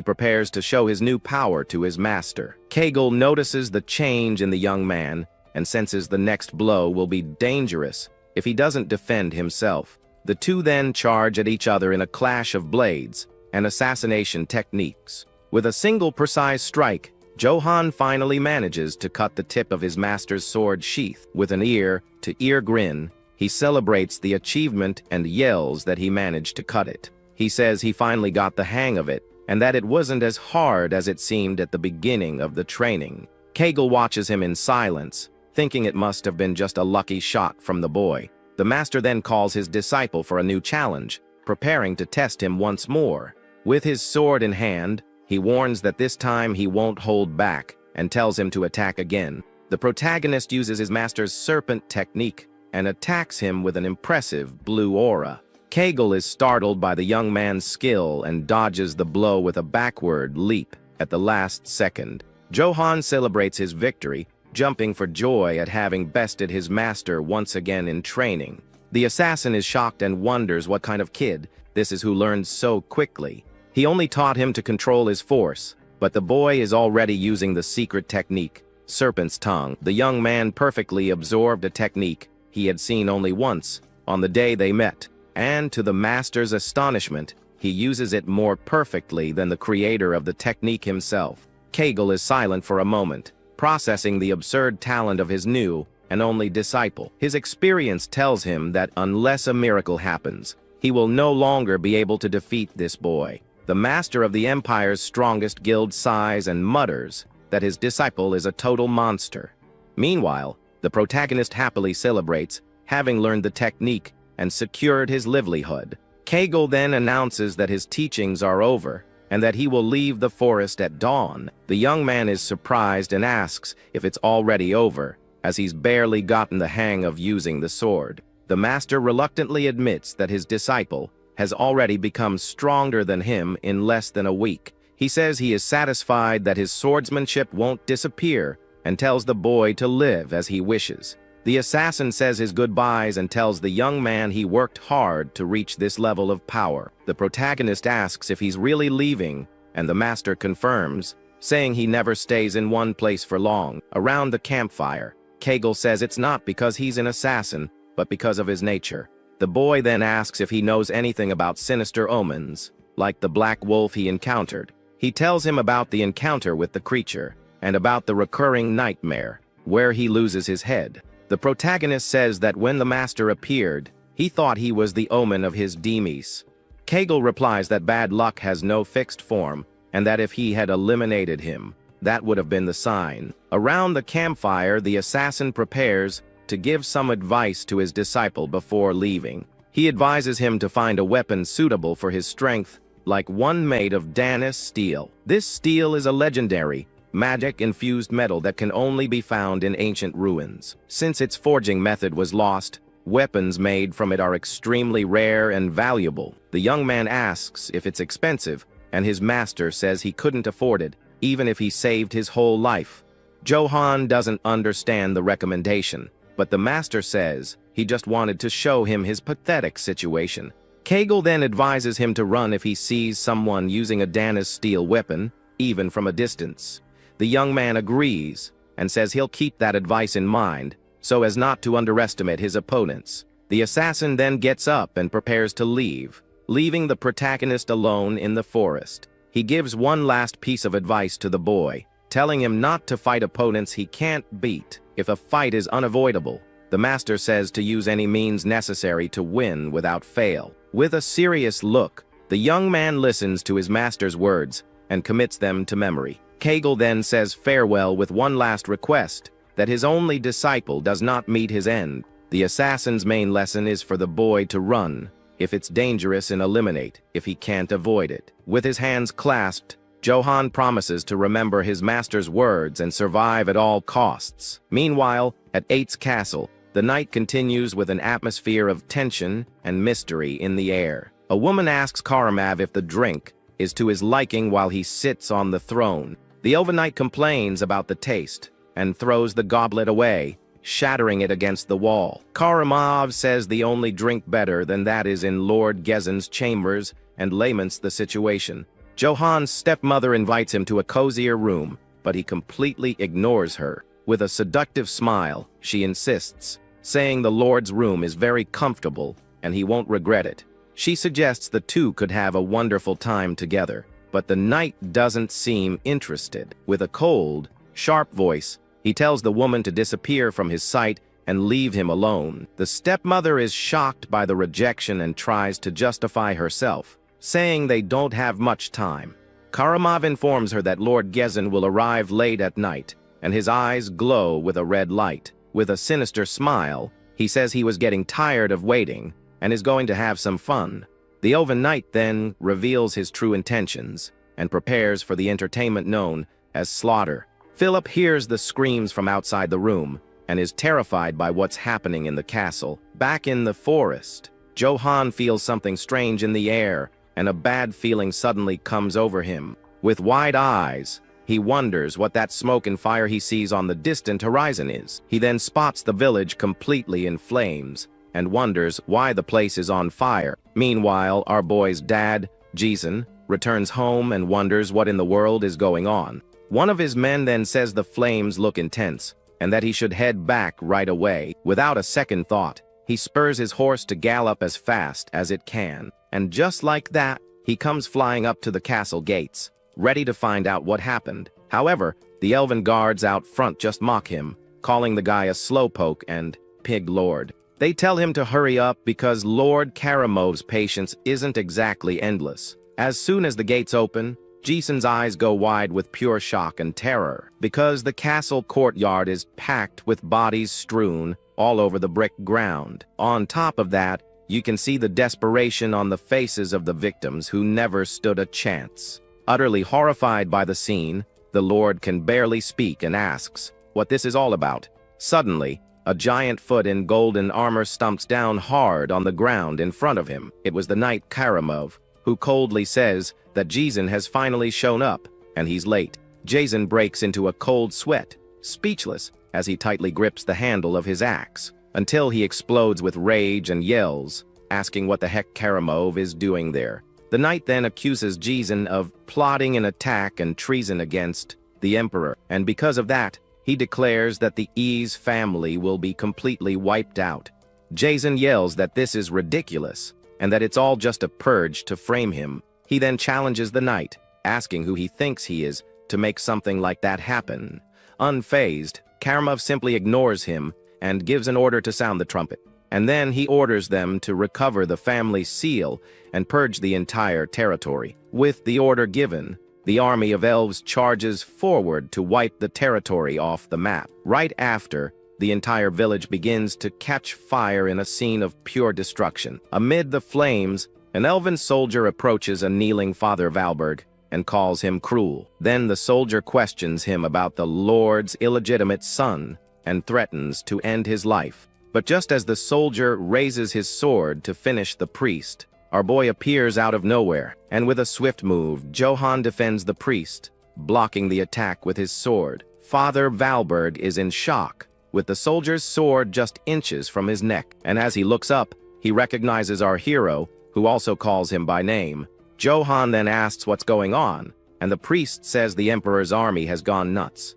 prepares to show his new power to his master. Kegel notices the change in the young man and senses the next blow will be dangerous if he doesn't defend himself. The two then charge at each other in a clash of blades and assassination techniques. With a single precise strike, Johan finally manages to cut the tip of his master's sword sheath. With an ear-to-ear grin, he celebrates the achievement and yells that he managed to cut it. He says he finally got the hang of it, and that it wasn't as hard as it seemed at the beginning of the training. Kegel watches him in silence, thinking it must have been just a lucky shot from the boy. The master then calls his disciple for a new challenge, preparing to test him once more. With his sword in hand, he warns that this time he won't hold back and tells him to attack again. The protagonist uses his master's serpent technique and attacks him with an impressive blue aura. Kegel is startled by the young man's skill and dodges the blow with a backward leap at the last second. Johan celebrates his victory, jumping for joy at having bested his master once again in training. The assassin is shocked and wonders what kind of kid this is who learns so quickly. He only taught him to control his force, but the boy is already using the secret technique, Serpent's Tongue. The young man perfectly absorbed a technique he had seen only once, on the day they met, and to the master's astonishment, he uses it more perfectly than the creator of the technique himself. Kegel is silent for a moment, processing the absurd talent of his new and only disciple. His experience tells him that unless a miracle happens, he will no longer be able to defeat this boy. The master of the Empire's strongest guild sighs and mutters that his disciple is a total monster. Meanwhile, the protagonist happily celebrates, having learned the technique and secured his livelihood. Kegel then announces that his teachings are over and that he will leave the forest at dawn. The young man is surprised and asks if it's already over, as he's barely gotten the hang of using the sword. The master reluctantly admits that his disciple has already become stronger than him in less than a week. He says he is satisfied that his swordsmanship won't disappear and tells the boy to live as he wishes. The assassin says his goodbyes and tells the young man he worked hard to reach this level of power. The protagonist asks if he's really leaving, and the master confirms, saying he never stays in one place for long. Around the campfire, Kegel says it's not because he's an assassin, but because of his nature. The boy then asks if he knows anything about sinister omens, like the black wolf he encountered. He tells him about the encounter with the creature, and about the recurring nightmare, where he loses his head. The protagonist says that when the master appeared, he thought he was the omen of his demise. Kegel replies that bad luck has no fixed form, and that if he had eliminated him, that would have been the sign. Around the campfire, the assassin prepares to give some advice to his disciple before leaving. He advises him to find a weapon suitable for his strength, like one made of Danis steel. This steel is a legendary, magic-infused metal that can only be found in ancient ruins. Since its forging method was lost, weapons made from it are extremely rare and valuable. The young man asks if it's expensive, and his master says he couldn't afford it, even if he saved his whole life. Johan doesn't understand the recommendation, but the master says he just wanted to show him his pathetic situation. Kegel then advises him to run if he sees someone using a Danis steel weapon, even from a distance. The young man agrees and says he'll keep that advice in mind so as not to underestimate his opponents. The assassin then gets up and prepares to leave, leaving the protagonist alone in the forest. He gives one last piece of advice to the boy, telling him not to fight opponents he can't beat. If a fight is unavoidable, the master says to use any means necessary to win without fail. With a serious look, the young man listens to his master's words and commits them to memory. Kegel then says farewell with one last request, that his only disciple does not meet his end. The assassin's main lesson is for the boy to run, if it's dangerous, and eliminate, if he can't avoid it. With his hands clasped, Johan promises to remember his master's words and survive at all costs. Meanwhile, at Eight's castle, the night continues with an atmosphere of tension and mystery in the air. A woman asks Karamav if the drink is to his liking while he sits on the throne. The overnight complains about the taste and throws the goblet away, shattering it against the wall. Karamav says the only drink better than that is in Lord Gezen's chambers and laments the situation. Johan's stepmother invites him to a cozier room, but he completely ignores her. With a seductive smile, she insists, saying the Lord's room is very comfortable and he won't regret it. She suggests the two could have a wonderful time together, but the knight doesn't seem interested. With a cold, sharp voice, he tells the woman to disappear from his sight and leave him alone. The stepmother is shocked by the rejection and tries to justify herself, saying they don't have much time. Karamov informs her that Lord Gezin will arrive late at night, and his eyes glow with a red light. With a sinister smile, he says he was getting tired of waiting and is going to have some fun. The elven knight then reveals his true intentions and prepares for the entertainment known as slaughter. Philip hears the screams from outside the room and is terrified by what's happening in the castle. Back in the forest, Johann feels something strange in the air, and a bad feeling suddenly comes over him. With wide eyes, he wonders what that smoke and fire he sees on the distant horizon is. He then spots the village completely in flames and wonders why the place is on fire. Meanwhile, our boy's dad, Jason, returns home and wonders what in the world is going on. One of his men then says the flames look intense and that he should head back right away. Without a second thought, he spurs his horse to gallop as fast as it can. And just like that, he comes flying up to the castle gates, ready to find out what happened. However, the elven guards out front just mock him, calling the guy a slowpoke and pig lord. They tell him to hurry up because Lord Karamov's patience isn't exactly endless. As soon as the gates open, Jason's eyes go wide with pure shock and terror, because the castle courtyard is packed with bodies strewn all over the brick ground. On top of that, you can see the desperation on the faces of the victims who never stood a chance. Utterly horrified by the scene, the Lord can barely speak and asks what this is all about. Suddenly, a giant foot in golden armor stumps down hard on the ground in front of him. It was the knight Karamov, who coldly says that Jason has finally shown up, and he's late. Jason breaks into a cold sweat, speechless, as he tightly grips the handle of his axe, until he explodes with rage and yells, asking what the heck Karamov is doing there. The knight then accuses Jason of plotting an attack and treason against the emperor, and because of that, he declares that the E's family will be completely wiped out. Jason yells that this is ridiculous, and that it's all just a purge to frame him. He then challenges the knight, asking who he thinks he is to make something like that happen. Unfazed, Karamov simply ignores him and gives an order to sound the trumpet. And then he orders them to recover the family seal and purge the entire territory. With the order given, the army of elves charges forward to wipe the territory off the map. Right after, the entire village begins to catch fire in a scene of pure destruction. Amid the flames, an elven soldier approaches a kneeling Father Valberg and calls him cruel. Then the soldier questions him about the Lord's illegitimate son and threatens to end his life. But just as the soldier raises his sword to finish the priest, our boy appears out of nowhere, and with a swift move, Johann defends the priest, blocking the attack with his sword. Father Valberg is in shock, with the soldier's sword just inches from his neck, and as he looks up, he recognizes our hero, who also calls him by name. Johann then asks what's going on, and the priest says the emperor's army has gone nuts.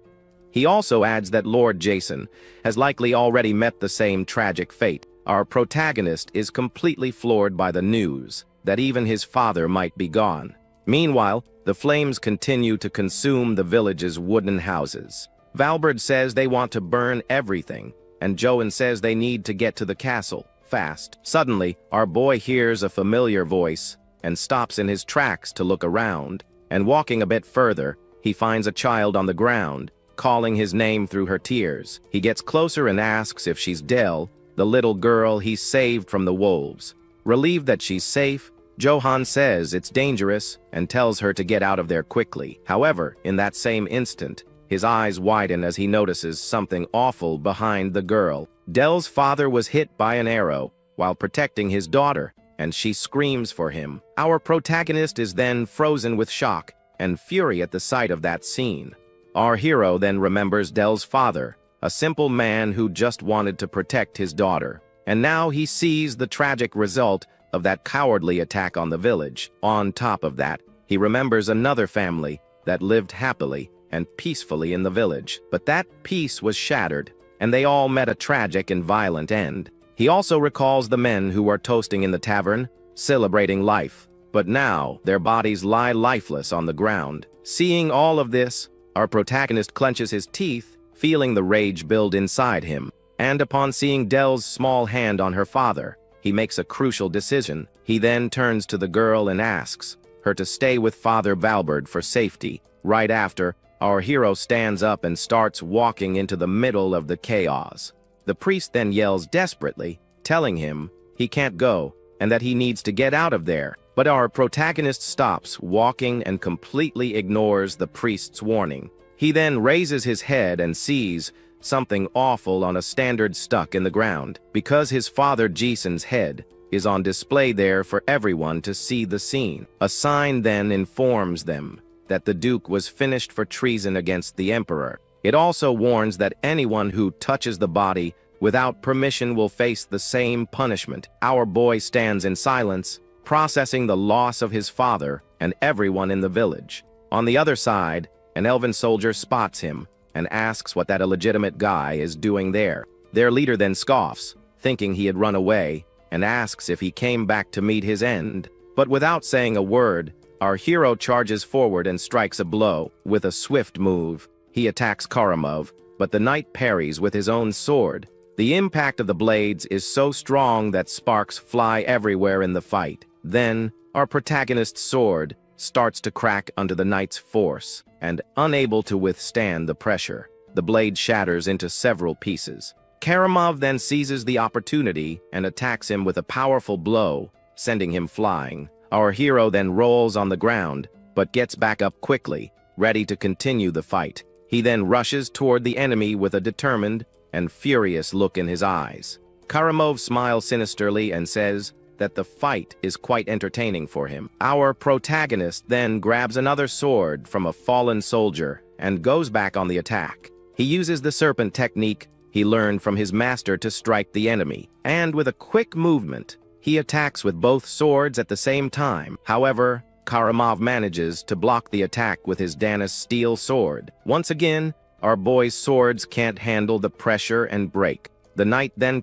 He also adds that Lord Jason has likely already met the same tragic fate. Our protagonist is completely floored by the news that even his father might be gone. Meanwhile, the flames continue to consume the village's wooden houses. Valberg says they want to burn everything, and Johann says they need to get to the castle fast. Suddenly, our boy hears a familiar voice and stops in his tracks to look around, and walking a bit further, he finds a child on the ground, calling his name through her tears. He gets closer and asks if she's Dell, the little girl he saved from the wolves. Relieved that she's safe, Johann says it's dangerous and tells her to get out of there quickly. However, in that same instant, his eyes widen as he notices something awful behind the girl. Dell's father was hit by an arrow while protecting his daughter, and she screams for him. Our protagonist is then frozen with shock and fury at the sight of that scene. Our hero then remembers Dell's father, a simple man who just wanted to protect his daughter. And now he sees the tragic result of that cowardly attack on the village. On top of that, he remembers another family that lived happily and peacefully in the village. But that peace was shattered, and they all met a tragic and violent end. He also recalls the men who are toasting in the tavern, celebrating life. But now, their bodies lie lifeless on the ground. Seeing all of this, our protagonist clenches his teeth, feeling the rage build inside him. And upon seeing Dell's small hand on her father, he makes a crucial decision. He then turns to the girl and asks her to stay with Father Valbert for safety. Right after, our hero stands up and starts walking into the middle of the chaos. The priest then yells desperately, telling him he can't go and that he needs to get out of there. But our protagonist stops walking and completely ignores the priest's warning. He then raises his head and sees something awful on a standard stuck in the ground. Because his father Jason's head is on display there for everyone to see the scene. A sign then informs them that the Duke was finished for treason against the Emperor. It also warns that anyone who touches the body without permission will face the same punishment. Our boy stands in silence, processing the loss of his father and everyone in the village. On the other side, an elven soldier spots him and asks what that illegitimate guy is doing there. Their leader then scoffs, thinking he had run away, and asks if he came back to meet his end. But without saying a word, our hero charges forward and strikes a blow. With a swift move, he attacks Karamov, but the knight parries with his own sword. The impact of the blades is so strong that sparks fly everywhere in the fight. Then, our protagonist's sword starts to crack under the knight's force, and unable to withstand the pressure, the blade shatters into several pieces. Karamov then seizes the opportunity and attacks him with a powerful blow, sending him flying. Our hero then rolls on the ground, but gets back up quickly, ready to continue the fight. He then rushes toward the enemy with a determined and furious look in his eyes. Karamov smiles sinisterly and says that the fight is quite entertaining for him. Our protagonist then grabs another sword from a fallen soldier and goes back on the attack. He uses the serpent technique he learned from his master to strike the enemy, and with a quick movement, he attacks with both swords at the same time. However, Karamov manages to block the attack with his Danis steel sword. Once again, our boy's swords can't handle the pressure and break. The knight then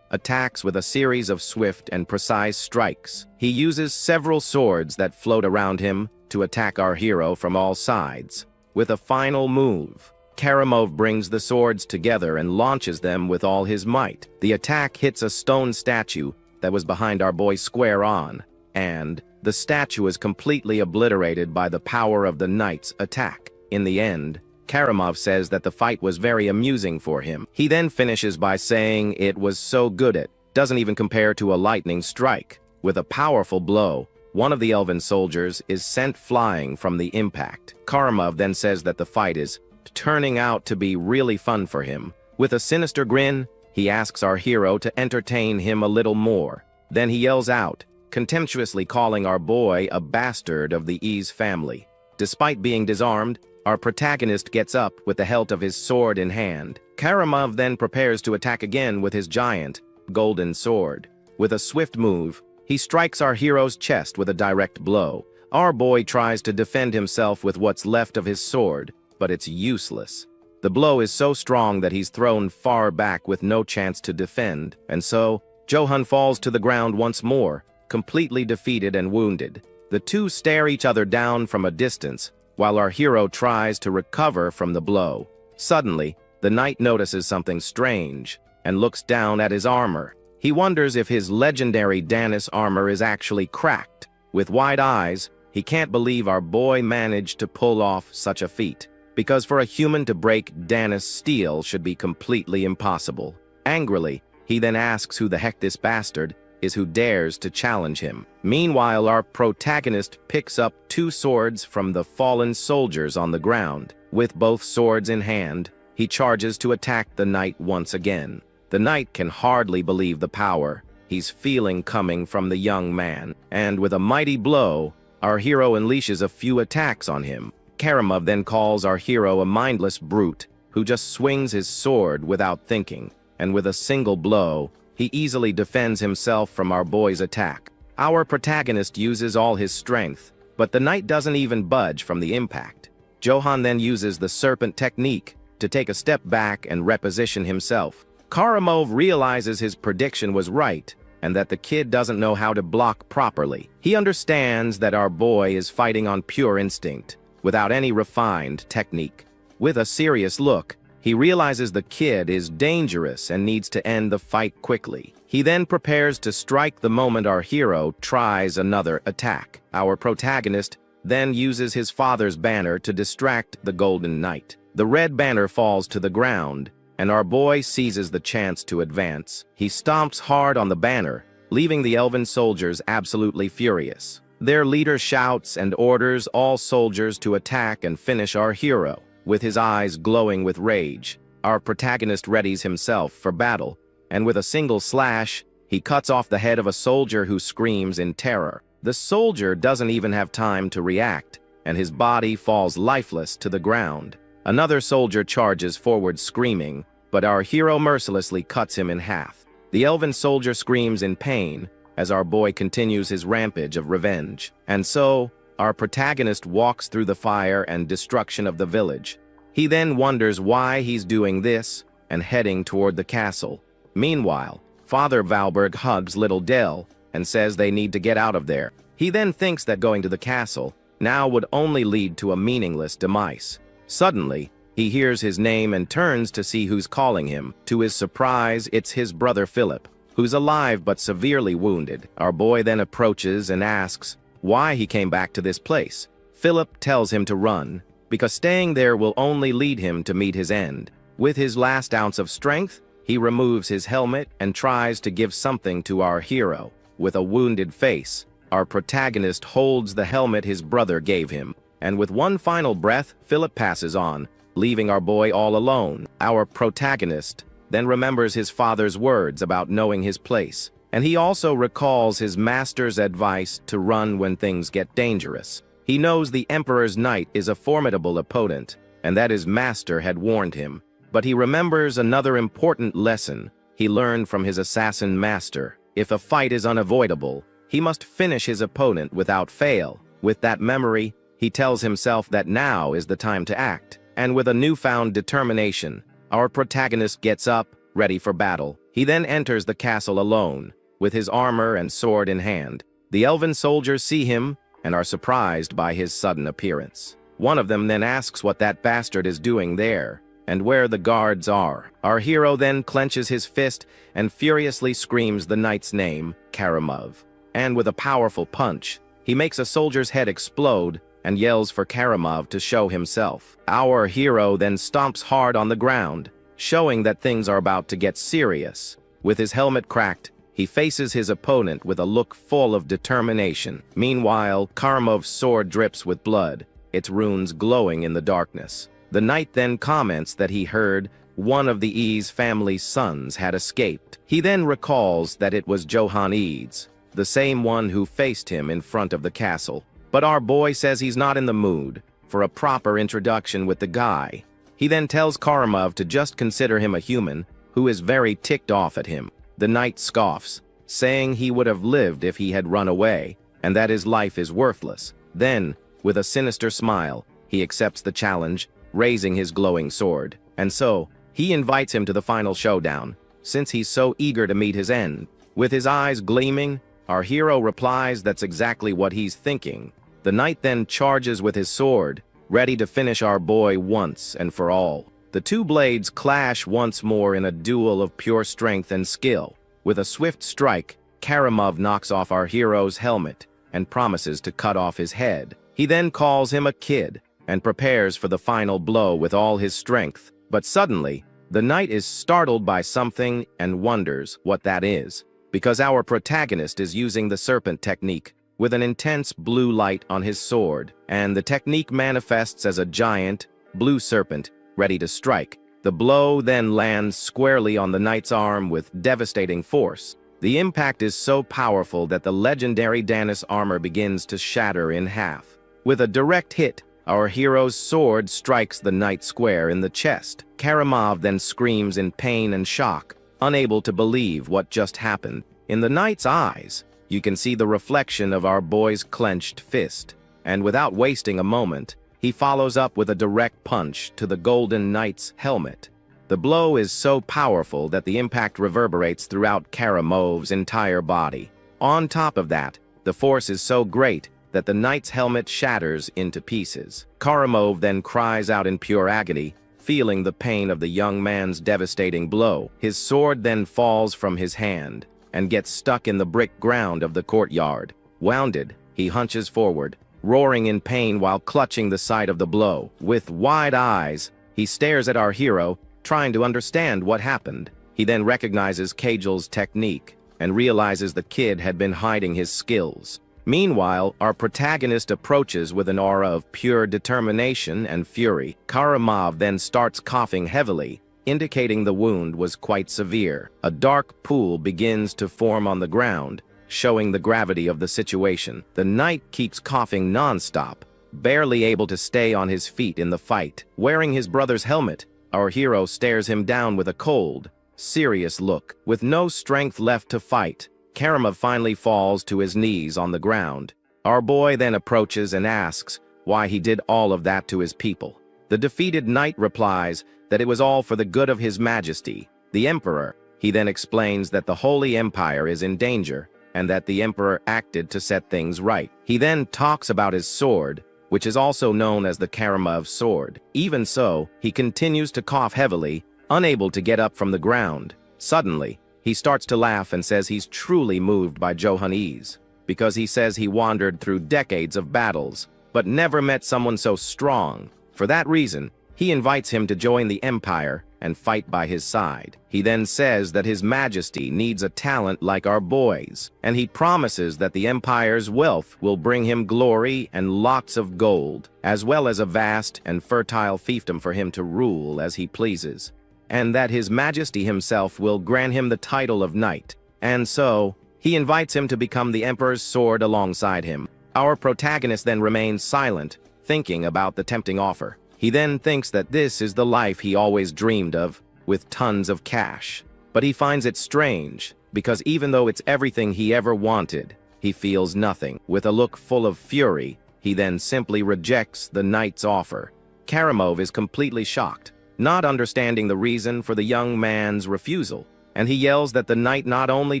attacks with a series of swift and precise strikes. He uses several swords that float around him to attack our hero from all sides. With a final move, Karamov brings the swords together and launches them with all his might. The attack hits a stone statue that was behind our boy square on, and the statue is completely obliterated by the power of the knight's attack. In the end, Karamov says that the fight was very amusing for him. He then finishes by saying it was so good it doesn't even compare to a lightning strike. With a powerful blow, one of the elven soldiers is sent flying from the impact. Karamov then says that the fight is turning out to be really fun for him. With a sinister grin, he asks our hero to entertain him a little more. Then he yells out, contemptuously calling our boy a bastard of the Ease family. Despite being disarmed, our protagonist gets up with the hilt of his sword in hand. Karamov then prepares to attack again with his giant, golden sword. With a swift move, he strikes our hero's chest with a direct blow. Our boy tries to defend himself with what's left of his sword, but it's useless. The blow is so strong that he's thrown far back with no chance to defend, and so, Johan falls to the ground once more, completely defeated and wounded. The two stare each other down from a distance, while our hero tries to recover from the blow. Suddenly, the knight notices something strange and looks down at his armor. He wonders if his legendary Danis armor is actually cracked. With wide eyes, he can't believe our boy managed to pull off such a feat, because for a human to break Danis steel should be completely impossible. Angrily, he then asks who the heck this bastard is who dares to challenge him. Meanwhile, our protagonist picks up two swords from the fallen soldiers on the ground. With both swords in hand, he charges to attack the knight once again. The knight can hardly believe the power he's feeling coming from the young man, and with a mighty blow, our hero unleashes a few attacks on him. Karamov then calls our hero a mindless brute who just swings his sword without thinking, and with a single blow, he easily defends himself from our boy's attack. Our protagonist uses all his strength, but the knight doesn't even budge from the impact. Johan then uses the serpent technique to take a step back and reposition himself. Karamov realizes his prediction was right, and that the kid doesn't know how to block properly. He understands that our boy is fighting on pure instinct, without any refined technique. With a serious look, he realizes the kid is dangerous and needs to end the fight quickly. He then prepares to strike the moment our hero tries another attack. Our protagonist then uses his father's banner to distract the Golden Knight. The red banner falls to the ground, and our boy seizes the chance to advance. He stomps hard on the banner, leaving the elven soldiers absolutely furious. Their leader shouts and orders all soldiers to attack and finish our hero. With his eyes glowing with rage, our protagonist readies himself for battle, and with a single slash, he cuts off the head of a soldier who screams in terror. The soldier doesn't even have time to react, and his body falls lifeless to the ground. Another soldier charges forward screaming, but our hero mercilessly cuts him in half. The elven soldier screams in pain as our boy continues his rampage of revenge. And so, our protagonist walks through the fire and destruction of the village. He then wonders why he's doing this and heading toward the castle. Meanwhile, Father Valberg hugs little Dell and says they need to get out of there. He then thinks that going to the castle now would only lead to a meaningless demise. Suddenly, he hears his name and turns to see who's calling him. To his surprise, it's his brother Philip, who's alive but severely wounded. Our boy then approaches and asks why he came back to this place. Philip tells him to run, because staying there will only lead him to meet his end. With his last ounce of strength, he removes his helmet and tries to give something to our hero. With a wounded face, our protagonist holds the helmet his brother gave him, and with one final breath, Philip passes on, leaving our boy all alone. Our protagonist then remembers his father's words about knowing his place, and he also recalls his master's advice to run when things get dangerous. He knows the Emperor's Knight is a formidable opponent, and that his master had warned him. But he remembers another important lesson he learned from his assassin master. If a fight is unavoidable, he must finish his opponent without fail. With that memory, he tells himself that now is the time to act. And with a newfound determination, our protagonist gets up, ready for battle. He then enters the castle alone, with his armor and sword in hand. The elven soldiers see him and are surprised by his sudden appearance. One of them then asks what that bastard is doing there, and where the guards are. Our hero then clenches his fist and furiously screams the knight's name, Karamov. And with a powerful punch, he makes a soldier's head explode and yells for Karamov to show himself. Our hero then stomps hard on the ground, showing that things are about to get serious. With his helmet cracked, he faces his opponent with a look full of determination. Meanwhile, Karamov's sword drips with blood, its runes glowing in the darkness. The knight then comments that he heard one of the Eads family's sons had escaped. He then recalls that it was Johann Eads, the same one who faced him in front of the castle. But our boy says he's not in the mood for a proper introduction with the guy. He then tells Karamov to just consider him a human who is very ticked off at him. The knight scoffs, saying he would have lived if he had run away, and that his life is worthless. Then, with a sinister smile, he accepts the challenge, raising his glowing sword. And so, he invites him to the final showdown, since he's so eager to meet his end. With his eyes gleaming, our hero replies that's exactly what he's thinking. The knight then charges with his sword, ready to finish our boy once and for all. The two blades clash once more in a duel of pure strength and skill. With a swift strike, Karamov knocks off our hero's helmet and promises to cut off his head. He then calls him a kid and prepares for the final blow with all his strength. But suddenly, the knight is startled by something and wonders what that is, because our protagonist is using the serpent technique with an intense blue light on his sword, and the technique manifests as a giant, blue serpent ready to strike. The blow then lands squarely on the knight's arm with devastating force. The impact is so powerful that the legendary Danis armor begins to shatter in half. With a direct hit, our hero's sword strikes the knight square in the chest. Karamov then screams in pain and shock, unable to believe what just happened. In the knight's eyes, you can see the reflection of our boy's clenched fist, and without wasting a moment, he follows up with a direct punch to the Golden Knight's helmet. The blow is so powerful that the impact reverberates throughout Karamov's entire body. On top of that, the force is so great that the knight's helmet shatters into pieces. Karamov then cries out in pure agony, feeling the pain of the young man's devastating blow. His sword then falls from his hand and gets stuck in the brick ground of the courtyard. Wounded, he hunches forward, roaring in pain while clutching the side of the blow. With wide eyes, he stares at our hero, trying to understand what happened. He then recognizes Kajal's technique and realizes the kid had been hiding his skills. Meanwhile, our protagonist approaches with an aura of pure determination and fury. Karamov then starts coughing heavily, indicating the wound was quite severe. A dark pool begins to form on the ground, showing the gravity of the situation. The knight keeps coughing non-stop, barely able to stay on his feet in the fight. Wearing his brother's helmet, our hero stares him down with a cold, serious look. With no strength left to fight, Karamov finally falls to his knees on the ground. Our boy then approaches and asks why he did all of that to his people. The defeated knight replies that it was all for the good of his majesty, the emperor. He then explains that the Holy Empire is in danger and that the emperor acted to set things right. He then talks about his sword, which is also known as the Karamov sword. Even so, he continues to cough heavily, unable to get up from the ground. Suddenly, he starts to laugh and says he's truly moved by Johannese, because he says he wandered through decades of battles, but never met someone so strong. For that reason, he invites him to join the Empire and fight by his side. He then says that His Majesty needs a talent like our boy's, and he promises that the Empire's wealth will bring him glory and lots of gold, as well as a vast and fertile fiefdom for him to rule as he pleases, and that His Majesty himself will grant him the title of knight. And so, he invites him to become the Emperor's sword alongside him. Our protagonist then remains silent, thinking about the tempting offer. He then thinks that this is the life he always dreamed of, with tons of cash. But he finds it strange, because even though it's everything he ever wanted, he feels nothing. With a look full of fury, he then simply rejects the knight's offer. Karamov is completely shocked, not understanding the reason for the young man's refusal, and he yells that the knight not only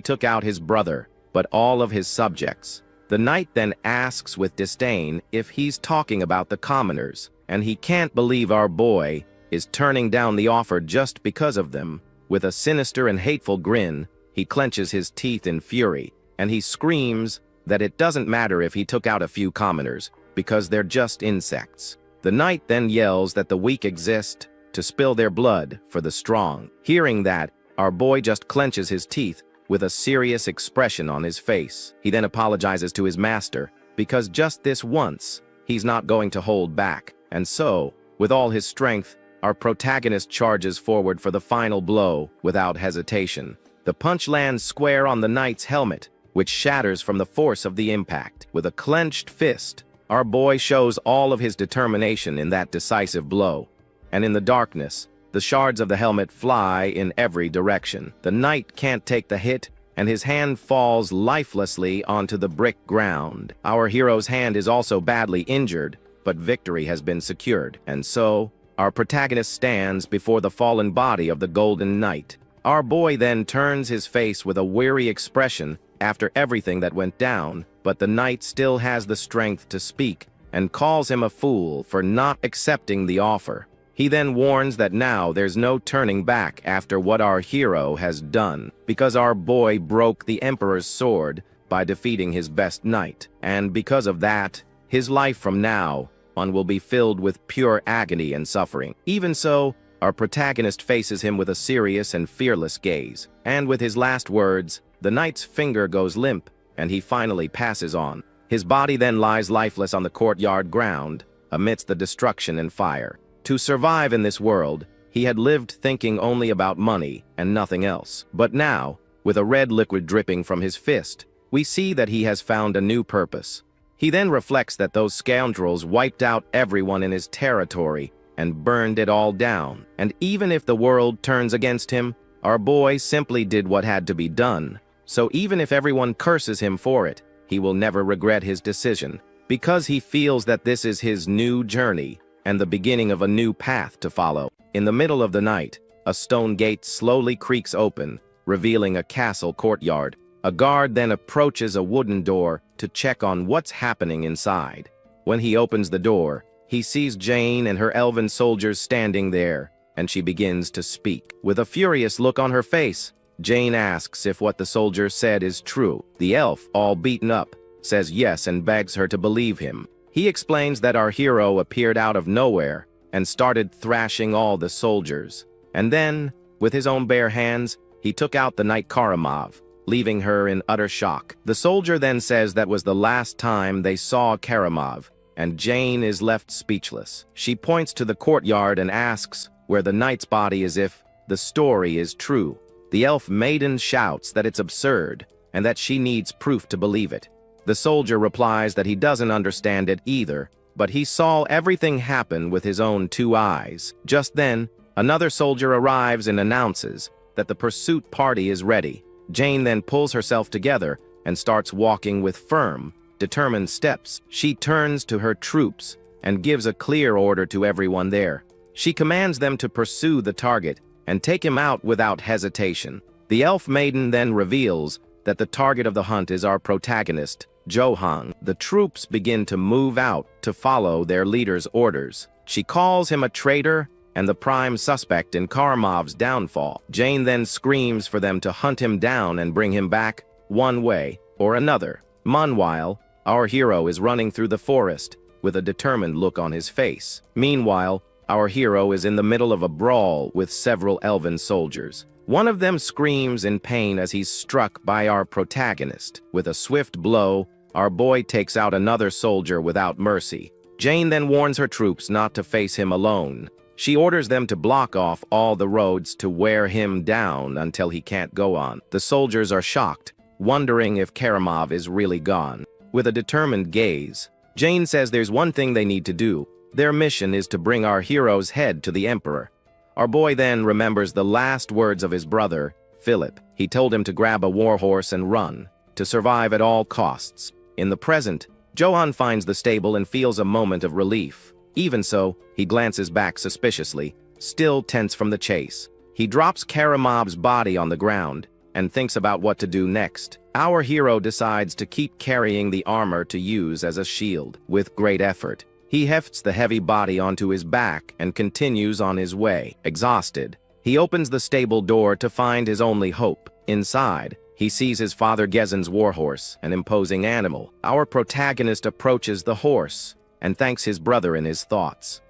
took out his brother, but all of his subjects. The knight then asks with disdain if he's talking about the commoners, and he can't believe our boy is turning down the offer just because of them. With a sinister and hateful grin, he clenches his teeth in fury, and he screams that it doesn't matter if he took out a few commoners, because they're just insects. The knight then yells that the weak exist to spill their blood for the strong. Hearing that, our boy just clenches his teeth with a serious expression on his face. He then apologizes to his master, because just this once, he's not going to hold back. And so, with all his strength, our protagonist charges forward for the final blow without hesitation. The punch lands square on the knight's helmet, which shatters from the force of the impact. With a clenched fist, our boy shows all of his determination in that decisive blow. And in the darkness, the shards of the helmet fly in every direction. The knight can't take the hit, and his hand falls lifelessly onto the brick ground. Our hero's hand is also badly injured, but victory has been secured, and so, our protagonist stands before the fallen body of the Golden Knight. Our boy then turns his face with a weary expression after everything that went down, but the knight still has the strength to speak, and calls him a fool for not accepting the offer. He then warns that now there's no turning back after what our hero has done, because our boy broke the Emperor's sword by defeating his best knight, and because of that, his life from now on will be filled with pure agony and suffering. Even so, our protagonist faces him with a serious and fearless gaze, and with his last words, the knight's finger goes limp, and he finally passes on. His body then lies lifeless on the courtyard ground, amidst the destruction and fire. To survive in this world, he had lived thinking only about money and nothing else. But now, with a red liquid dripping from his fist, we see that he has found a new purpose. He then reflects that those scoundrels wiped out everyone in his territory and burned it all down. And even if the world turns against him, our boy simply did what had to be done. So even if everyone curses him for it, he will never regret his decision, because he feels that this is his new journey and the beginning of a new path to follow. In the middle of the night, a stone gate slowly creaks open, revealing a castle courtyard. A guard then approaches a wooden door to check on what's happening inside. When he opens the door, he sees Jane and her elven soldiers standing there, and she begins to speak. With a furious look on her face, Jane asks if what the soldier said is true. The elf, all beaten up, says yes and begs her to believe him. He explains that our hero appeared out of nowhere and started thrashing all the soldiers. And then, with his own bare hands, he took out the knight Karamov, leaving her in utter shock. The soldier then says that was the last time they saw Karamov, and Jane is left speechless. She points to the courtyard and asks where the knight's body is if the story is true. The elf maiden shouts that it's absurd and that she needs proof to believe it. The soldier replies that he doesn't understand it either, but he saw everything happen with his own 2 eyes. Just then, another soldier arrives and announces that the pursuit party is ready. Jane then pulls herself together and starts walking with firm, determined steps. She turns to her troops and gives a clear order to everyone there. She commands them to pursue the target and take him out without hesitation. The elf maiden then reveals that the target of the hunt is our protagonist, Johan. The troops begin to move out to follow their leader's orders. She calls him a traitor and the prime suspect in Karamov's downfall. Jane then screams for them to hunt him down and bring him back, one way or another. Meanwhile, our hero is running through the forest with a determined look on his face. Meanwhile, our hero is in the middle of a brawl with several elven soldiers. One of them screams in pain as he's struck by our protagonist. With a swift blow, our boy takes out another soldier without mercy. Jane then warns her troops not to face him alone. She orders them to block off all the roads to wear him down until he can't go on. The soldiers are shocked, wondering if Karamov is really gone. With a determined gaze, Jane says there's one thing they need to do. Their mission is to bring our hero's head to the Emperor. Our boy then remembers the last words of his brother, Philip. He told him to grab a warhorse and run, to survive at all costs. In the present, Johan finds the stable and feels a moment of relief. Even so, he glances back suspiciously, still tense from the chase. He drops Karamov's body on the ground and thinks about what to do next. Our hero decides to keep carrying the armor to use as a shield. With great effort, he hefts the heavy body onto his back and continues on his way. Exhausted, he opens the stable door to find his only hope. Inside, he sees his father Gezen's warhorse, an imposing animal. Our protagonist approaches the horse and thanks his brother in his thoughts.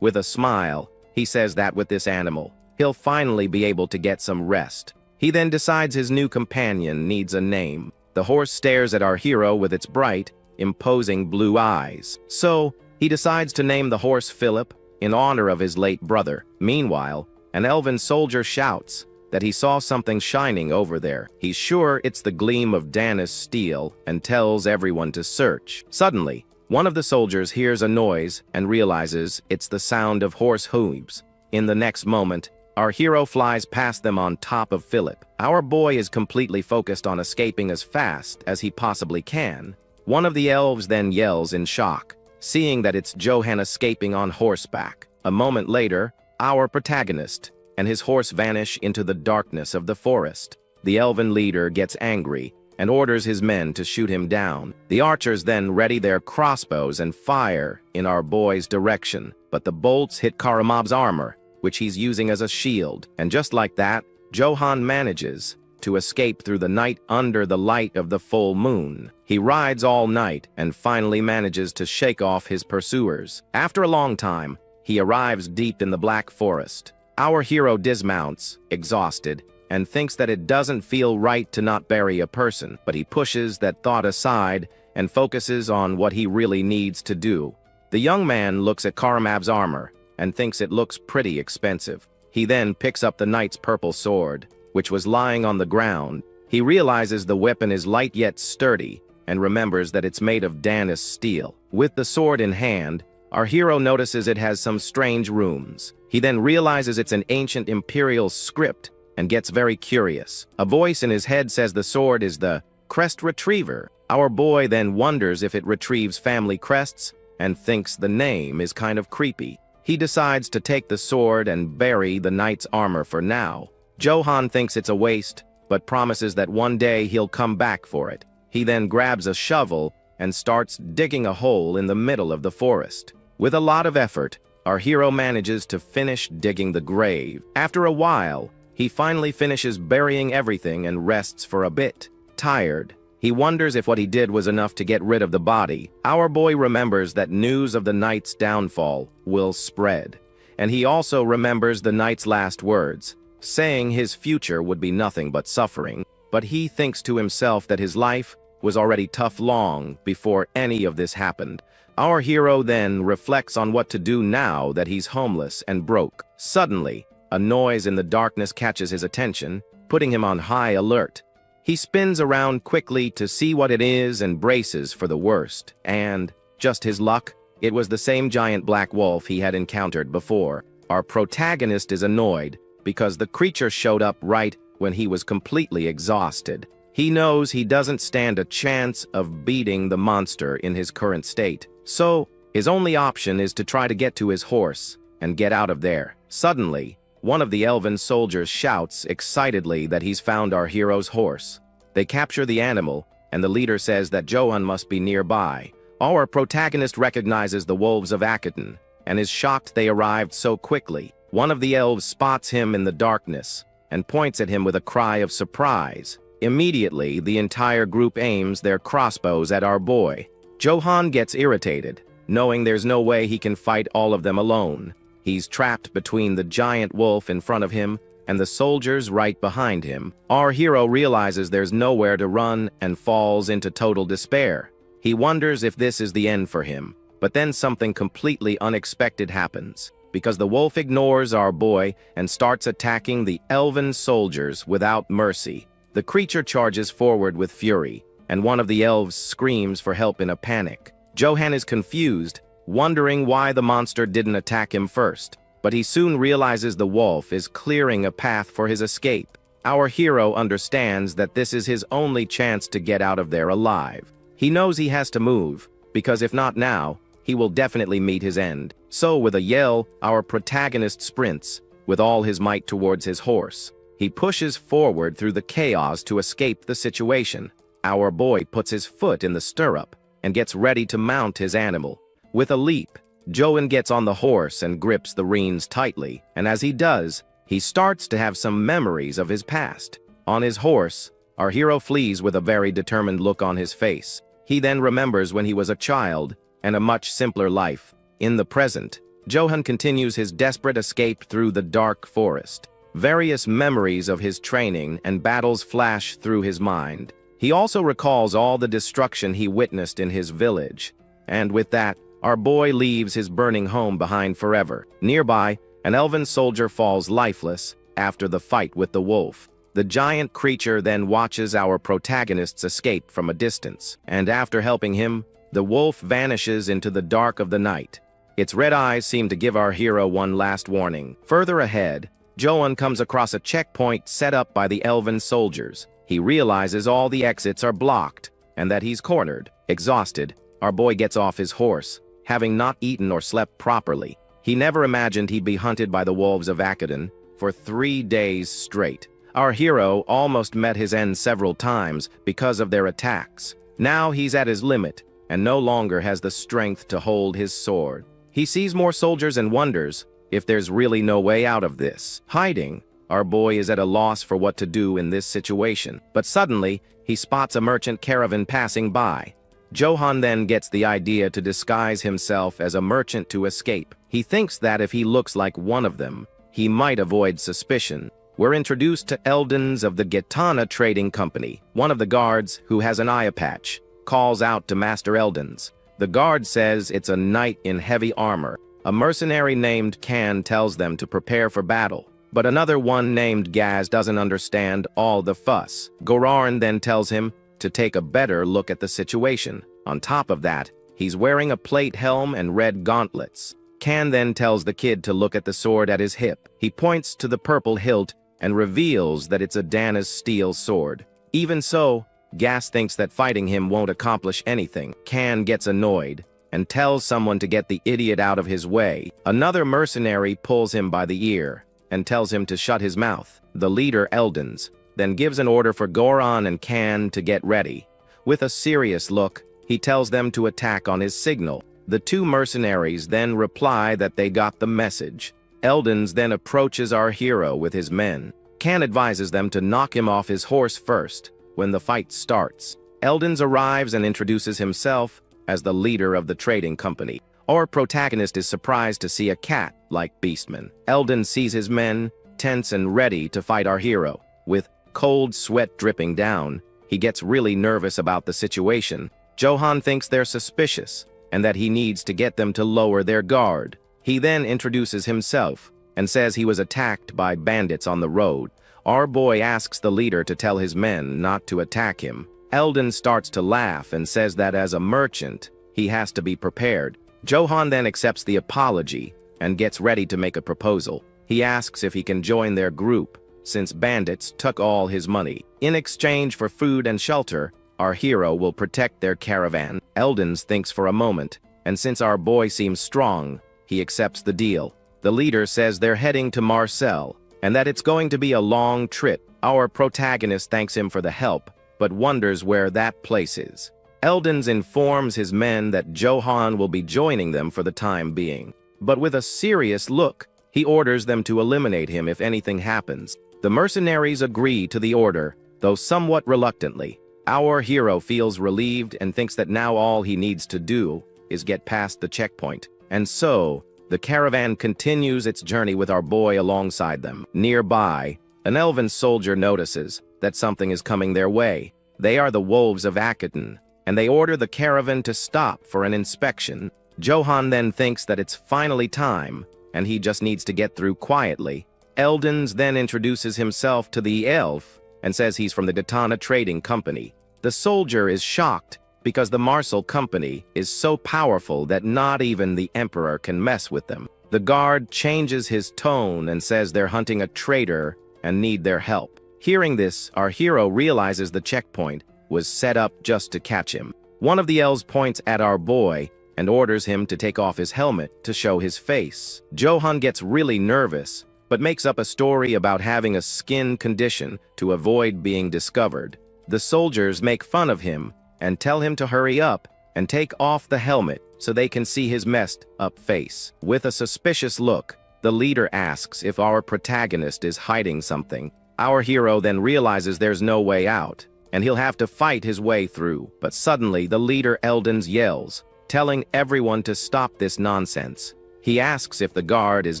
With a smile, he says that with this animal, he'll finally be able to get some rest. He then decides his new companion needs a name. The horse stares at our hero with its bright, imposing blue eyes. So, he decides to name the horse Philip in honor of his late brother. Meanwhile, an elven soldier shouts that he saw something shining over there. He's sure it's the gleam of Danis steel and tells everyone to search. Suddenly, one of the soldiers hears a noise and realizes it's the sound of horse hooves. In the next moment, our hero flies past them on top of Philip. Our boy is completely focused on escaping as fast as he possibly can. One of the elves then yells in shock, seeing that it's Johan escaping on horseback. A moment later, our protagonist and his horse vanish into the darkness of the forest. The elven leader gets angry and orders his men to shoot him down. The archers then ready their crossbows and fire in our boy's direction, but the bolts hit Karamov's armor, which he's using as a shield. And just like that, Johan manages to escape through the night under the light of the full moon. He rides all night and finally manages to shake off his pursuers. After a long time, he arrives deep in the black forest. Our hero dismounts, exhausted, and thinks that it doesn't feel right to not bury a person, but he pushes that thought aside and focuses on what he really needs to do. The young man looks at Karamov's armor and thinks it looks pretty expensive. He then picks up the knight's purple sword, which was lying on the ground. He realizes the weapon is light yet sturdy, and remembers that it's made of Danis steel. With the sword in hand, our hero notices it has some strange runes. He then realizes it's an ancient imperial script, and gets very curious. A voice in his head says the sword is the crest retriever. Our boy then wonders if it retrieves family crests, and thinks the name is kind of creepy. He decides to take the sword and bury the knight's armor for now. Johan thinks it's a waste, but promises that one day he'll come back for it. He then grabs a shovel and starts digging a hole in the middle of the forest. With a lot of effort, our hero manages to finish digging the grave. After a while, he finally finishes burying everything and rests for a bit. Tired, he wonders if what he did was enough to get rid of the body. Our boy remembers that news of the knight's downfall will spread, and he also remembers the knight's last words, saying his future would be nothing but suffering. But he thinks to himself that his life was already tough long before any of this happened. Our hero then reflects on what to do now that he's homeless and broke. Suddenly, a noise in the darkness catches his attention, putting him on high alert. He spins around quickly to see what it is and braces for the worst. And, just his luck, it was the same giant black wolf he had encountered before. Our protagonist is annoyed because the creature showed up right when he was completely exhausted. He knows he doesn't stand a chance of beating the monster in his current state. So, his only option is to try to get to his horse and get out of there. Suddenly, one of the elven soldiers shouts excitedly that he's found our hero's horse. They capture the animal, and the leader says that Johan must be nearby. Our protagonist recognizes the wolves of Akaton, and is shocked they arrived so quickly. One of the elves spots him in the darkness, and points at him with a cry of surprise. Immediately, the entire group aims their crossbows at our boy. Johan gets irritated, knowing there's no way he can fight all of them alone. He's trapped between the giant wolf in front of him and the soldiers right behind him. Our hero realizes there's nowhere to run and falls into total despair. He wonders if this is the end for him, but then something completely unexpected happens, because the wolf ignores our boy and starts attacking the elven soldiers without mercy. The creature charges forward with fury, and one of the elves screams for help in a panic. Johan is confused, wondering why the monster didn't attack him first, but he soon realizes the wolf is clearing a path for his escape. Our hero understands that this is his only chance to get out of there alive. He knows he has to move, because if not now, he will definitely meet his end. So with a yell, our protagonist sprints, with all his might towards his horse. He pushes forward through the chaos to escape the situation. Our boy puts his foot in the stirrup and gets ready to mount his animal. With a leap, Johan gets on the horse and grips the reins tightly, and as he does, he starts to have some memories of his past. On his horse, our hero flees with a very determined look on his face. He then remembers when he was a child and a much simpler life. In the present, Johan continues his desperate escape through the dark forest. Various memories of his training and battles flash through his mind. He also recalls all the destruction he witnessed in his village. And with that, our boy leaves his burning home behind forever. Nearby, an elven soldier falls lifeless after the fight with the wolf. The giant creature then watches our protagonist's escape from a distance, and after helping him, the wolf vanishes into the dark of the night. Its red eyes seem to give our hero one last warning. Further ahead, Johan comes across a checkpoint set up by the elven soldiers. He realizes all the exits are blocked, and that he's cornered. Exhausted, our boy gets off his horse, having not eaten or slept properly. He never imagined he'd be hunted by the wolves of Akaton for 3 days straight. Our hero almost met his end several times because of their attacks. Now he's at his limit, and no longer has the strength to hold his sword. He sees more soldiers and wonders if there's really no way out of this. Hiding, our boy is at a loss for what to do in this situation. But suddenly, he spots a merchant caravan passing by. Johan then gets the idea to disguise himself as a merchant to escape. He thinks that if he looks like one of them, he might avoid suspicion. We're introduced to Eldons of the Gitana Trading Company. One of the guards, who has an eye patch, calls out to Master Eldons. The guard says it's a knight in heavy armor. A mercenary named Can tells them to prepare for battle. But another one named Gaz doesn't understand all the fuss. Gorarn then tells him to take a better look at the situation. On top of that, he's wearing a plate helm and red gauntlets. Can then tells the kid to look at the sword at his hip. He points to the purple hilt and reveals that it's a Dana's steel sword. Even so, Gas thinks that fighting him won't accomplish anything. Can gets annoyed and tells someone to get the idiot out of his way. Another mercenary pulls him by the ear and tells him to shut his mouth. The leader, Eldens, then gives an order for Goron and Can to get ready. With a serious look, he tells them to attack on his signal. The two mercenaries then reply that they got the message. Eldens then approaches our hero with his men. Can advises them to knock him off his horse first when the fight starts. Eldens arrives and introduces himself as the leader of the trading company. Our protagonist is surprised to see a cat like Beastman. Eldens sees his men, tense and ready to fight our hero. With cold sweat dripping down, he gets really nervous about the situation. Johan thinks they're suspicious and that he needs to get them to lower their guard. He then introduces himself and says he was attacked by bandits on the road. Our boy asks the leader to tell his men not to attack him. Eldon starts to laugh and says that as a merchant, he has to be prepared. Johan then accepts the apology and gets ready to make a proposal. He asks if he can join their group, since bandits took all his money. In exchange for food and shelter, our hero will protect their caravan. Eldens thinks for a moment, and since our boy seems strong, he accepts the deal. The leader says they're heading to Marseille, and that it's going to be a long trip. Our protagonist thanks him for the help, but wonders where that place is. Eldens informs his men that Johan will be joining them for the time being, but with a serious look, he orders them to eliminate him if anything happens. The mercenaries agree to the order, though somewhat reluctantly. Our hero feels relieved and thinks that now all he needs to do is get past the checkpoint. And so, the caravan continues its journey with our boy alongside them. Nearby, an elven soldier notices that something is coming their way. They are the wolves of Akaton, and they order the caravan to stop for an inspection. Johan then thinks that it's finally time, and he just needs to get through quietly. Eldens then introduces himself to the elf and says he's from the Datana Trading Company. The soldier is shocked because the Marseille Company is so powerful that not even the Emperor can mess with them. The guard changes his tone and says they're hunting a traitor and need their help. Hearing this, our hero realizes the checkpoint was set up just to catch him. One of the elves points at our boy and orders him to take off his helmet to show his face. Johan gets really nervous, but makes up a story about having a skin condition to avoid being discovered. The soldiers make fun of him and tell him to hurry up and take off the helmet so they can see his messed up face. With a suspicious look, the leader asks if our protagonist is hiding something. Our hero then realizes there's no way out, and he'll have to fight his way through. But suddenly, the leader Eldens yells, telling everyone to stop this nonsense. He asks if the guard is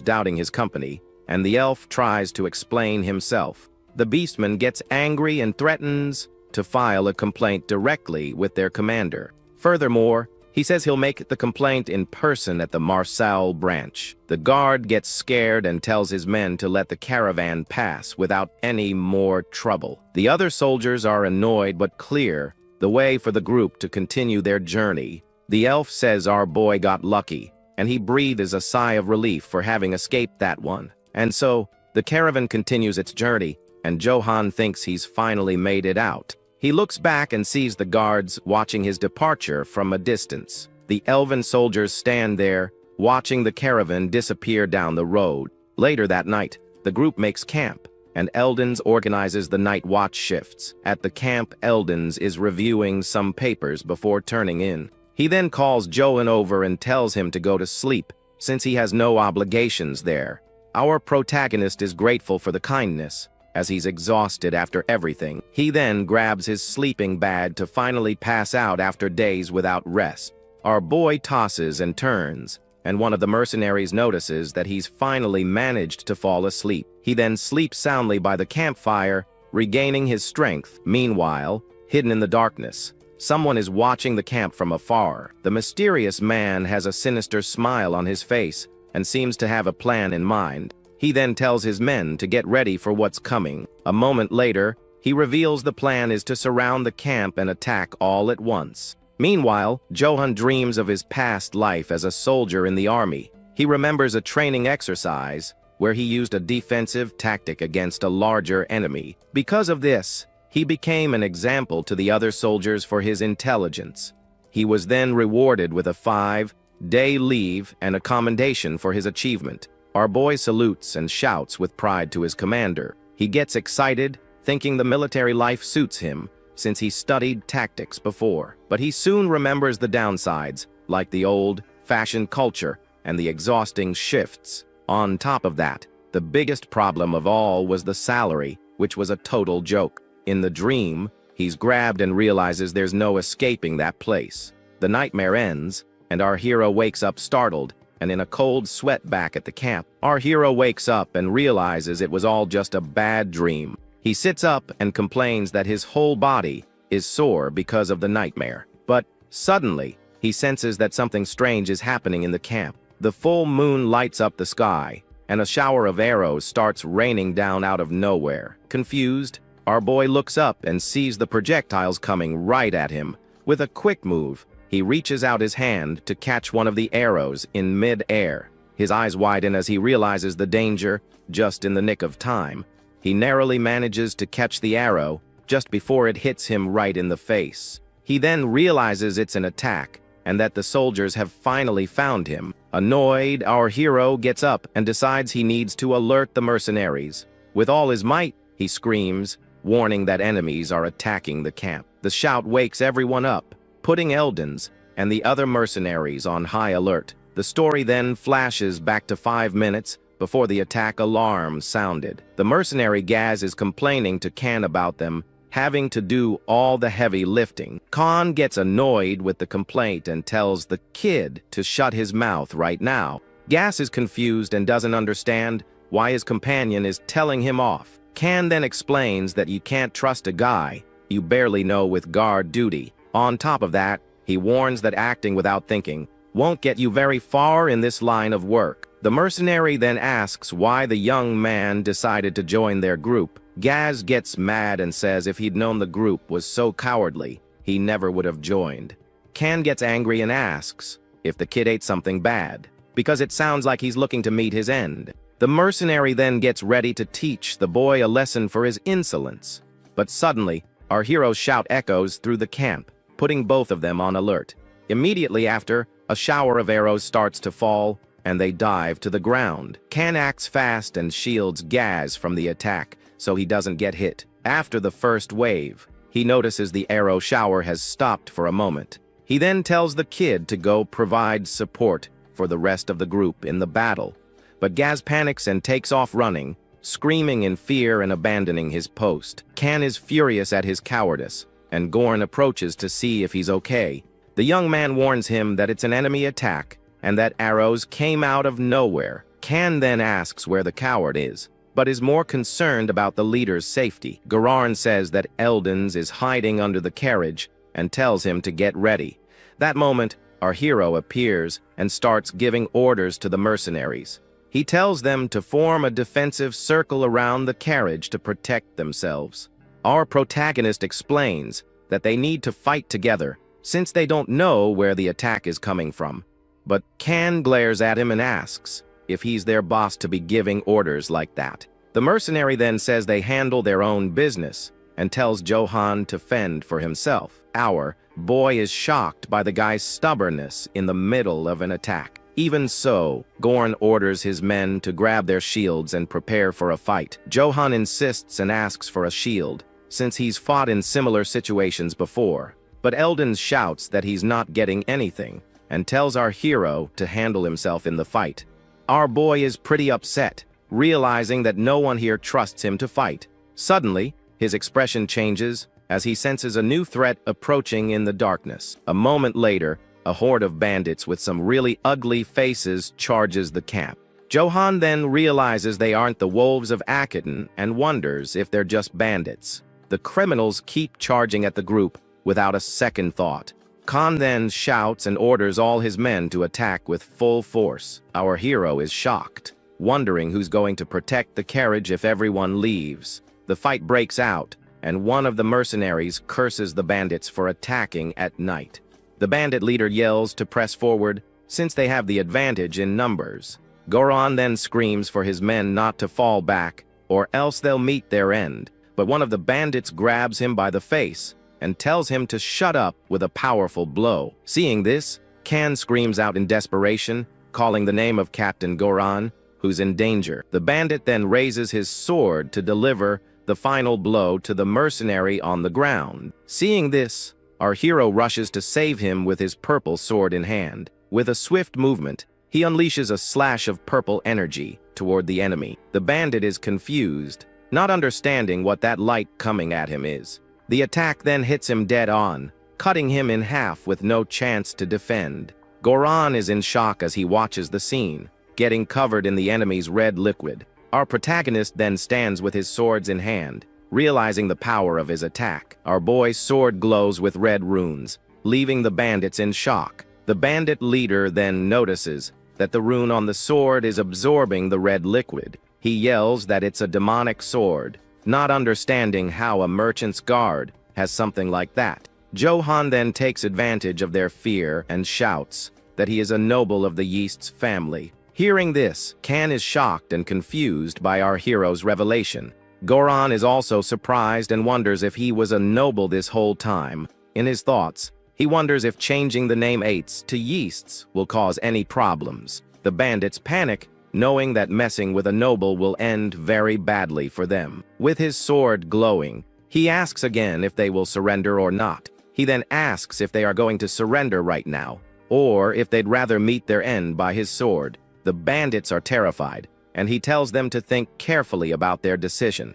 doubting his company, and the elf tries to explain himself. The beastman gets angry and threatens to file a complaint directly with their commander. Furthermore, he says he'll make the complaint in person at the Marseille branch. The guard gets scared and tells his men to let the caravan pass without any more trouble. The other soldiers are annoyed but clear the way for the group to continue their journey. The elf says our boy got lucky, and he breathes a sigh of relief for having escaped that one. And so, the caravan continues its journey, and Johan thinks he's finally made it out. He looks back and sees the guards watching his departure from a distance. The elven soldiers stand there, watching the caravan disappear down the road. Later that night, the group makes camp, and Eldens organizes the night watch shifts. At the camp, Eldens is reviewing some papers before turning in. He then calls Johan over and tells him to go to sleep, since he has no obligations there. Our protagonist is grateful for the kindness, as he's exhausted after everything. He then grabs his sleeping bag to finally pass out after days without rest. Our boy tosses and turns, and one of the mercenaries notices that he's finally managed to fall asleep. He then sleeps soundly by the campfire, regaining his strength. Meanwhile, hidden in the darkness, someone is watching the camp from afar. The mysterious man has a sinister smile on his face and seems to have a plan in mind. He then tells his men to get ready for what's coming. A moment later, he reveals the plan is to surround the camp and attack all at once. Meanwhile, Johan dreams of his past life as a soldier in the army. He remembers a training exercise where he used a defensive tactic against a larger enemy. Because of this, he became an example to the other soldiers for his intelligence. He was then rewarded with a 5-day leave and a commendation for his achievement. Our boy salutes and shouts with pride to his commander. He gets excited, thinking the military life suits him, since he studied tactics before. But he soon remembers the downsides, like the old-fashioned culture and the exhausting shifts. On top of that, the biggest problem of all was the salary, which was a total joke. In the dream, he's grabbed and realizes there's no escaping that place. The nightmare ends, and our hero wakes up startled and in a cold sweat back at the camp. Our hero wakes up and realizes it was all just a bad dream. He sits up and complains that his whole body is sore because of the nightmare. But suddenly, he senses that something strange is happening in the camp. The full moon lights up the sky, and a shower of arrows starts raining down out of nowhere. Confused, our boy looks up and sees the projectiles coming right at him. With a quick move, he reaches out his hand to catch one of the arrows in mid-air. His eyes widen as he realizes the danger just in the nick of time. He narrowly manages to catch the arrow just before it hits him right in the face. He then realizes it's an attack and that the soldiers have finally found him. Annoyed, our hero gets up and decides he needs to alert the mercenaries. With all his might, he screams, warning that enemies are attacking the camp. The shout wakes everyone up, putting Eldon's and the other mercenaries on high alert. The story then flashes back to 5 minutes before the attack alarm sounded. The mercenary Gaz is complaining to Kan about them having to do all the heavy lifting. Kan gets annoyed with the complaint and tells the kid to shut his mouth right now. Gaz is confused and doesn't understand why his companion is telling him off. Kan then explains that you can't trust a guy you barely know with guard duty. On top of that, he warns that acting without thinking won't get you very far in this line of work. The mercenary then asks why the young man decided to join their group. Gaz gets mad and says if he'd known the group was so cowardly, he never would have joined. Kan gets angry and asks if the kid ate something bad, because it sounds like he's looking to meet his end. The mercenary then gets ready to teach the boy a lesson for his insolence. But suddenly, our hero's shout echoes through the camp, putting both of them on alert. Immediately after, a shower of arrows starts to fall, and they dive to the ground. Kan acts fast and shields Gaz from the attack, so he doesn't get hit. After the first wave, he notices the arrow shower has stopped for a moment. He then tells the kid to go provide support for the rest of the group in the battle. But Gaz panics and takes off running, screaming in fear and abandoning his post. Kan is furious at his cowardice, and Gorn approaches to see if he's okay. The young man warns him that it's an enemy attack and that arrows came out of nowhere. Kan then asks where the coward is, but is more concerned about the leader's safety. Gararn says that Eldon's is hiding under the carriage and tells him to get ready. That moment, our hero appears and starts giving orders to the mercenaries. He tells them to form a defensive circle around the carriage to protect themselves. Our protagonist explains that they need to fight together since they don't know where the attack is coming from. But Kan glares at him and asks if he's their boss to be giving orders like that. The mercenary then says they handle their own business and tells Johan to fend for himself. Our boy is shocked by the guy's stubbornness in the middle of an attack. Even so, Gorn orders his men to grab their shields and prepare for a fight. Johan insists and asks for a shield, since he's fought in similar situations before. But Eldon shouts that he's not getting anything, and tells our hero to handle himself in the fight. Our boy is pretty upset, realizing that no one here trusts him to fight. Suddenly, his expression changes as he senses a new threat approaching in the darkness. A moment later, a horde of bandits with some really ugly faces charges the camp. Johan then realizes they aren't the wolves of Akaton and wonders if they're just bandits. The criminals keep charging at the group without a second thought. Kan then shouts and orders all his men to attack with full force. Our hero is shocked, wondering who's going to protect the carriage if everyone leaves. The fight breaks out, and one of the mercenaries curses the bandits for attacking at night. The bandit leader yells to press forward, since they have the advantage in numbers. Goran then screams for his men not to fall back, or else they'll meet their end. But one of the bandits grabs him by the face and tells him to shut up with a powerful blow. Seeing this, Kan screams out in desperation, calling the name of Captain Goran, who's in danger. The bandit then raises his sword to deliver the final blow to the mercenary on the ground. Seeing this, our hero rushes to save him with his purple sword in hand. With a swift movement, he unleashes a slash of purple energy toward the enemy. The bandit is confused, not understanding what that light coming at him is. The attack then hits him dead on, cutting him in half with no chance to defend. Goran is in shock as he watches the scene, getting covered in the enemy's red liquid. Our protagonist then stands with his swords in hand, realizing the power of his attack. Our boy's sword glows with red runes, leaving the bandits in shock. The bandit leader then notices that the rune on the sword is absorbing the red liquid. He yells that it's a demonic sword, not understanding how a merchant's guard has something like that. Johan then takes advantage of their fear and shouts that he is a noble of the Yeast's family. Hearing this, Kan is shocked and confused by our hero's revelation. Goran is also surprised and wonders if he was a noble this whole time. In his thoughts, he wonders if changing the name Ates to Yeasts will cause any problems. The bandits panic, knowing that messing with a noble will end very badly for them. With his sword glowing, he asks again if they will surrender or not. He then asks if they are going to surrender right now, or if they'd rather meet their end by his sword. The bandits are terrified, and he tells them to think carefully about their decision.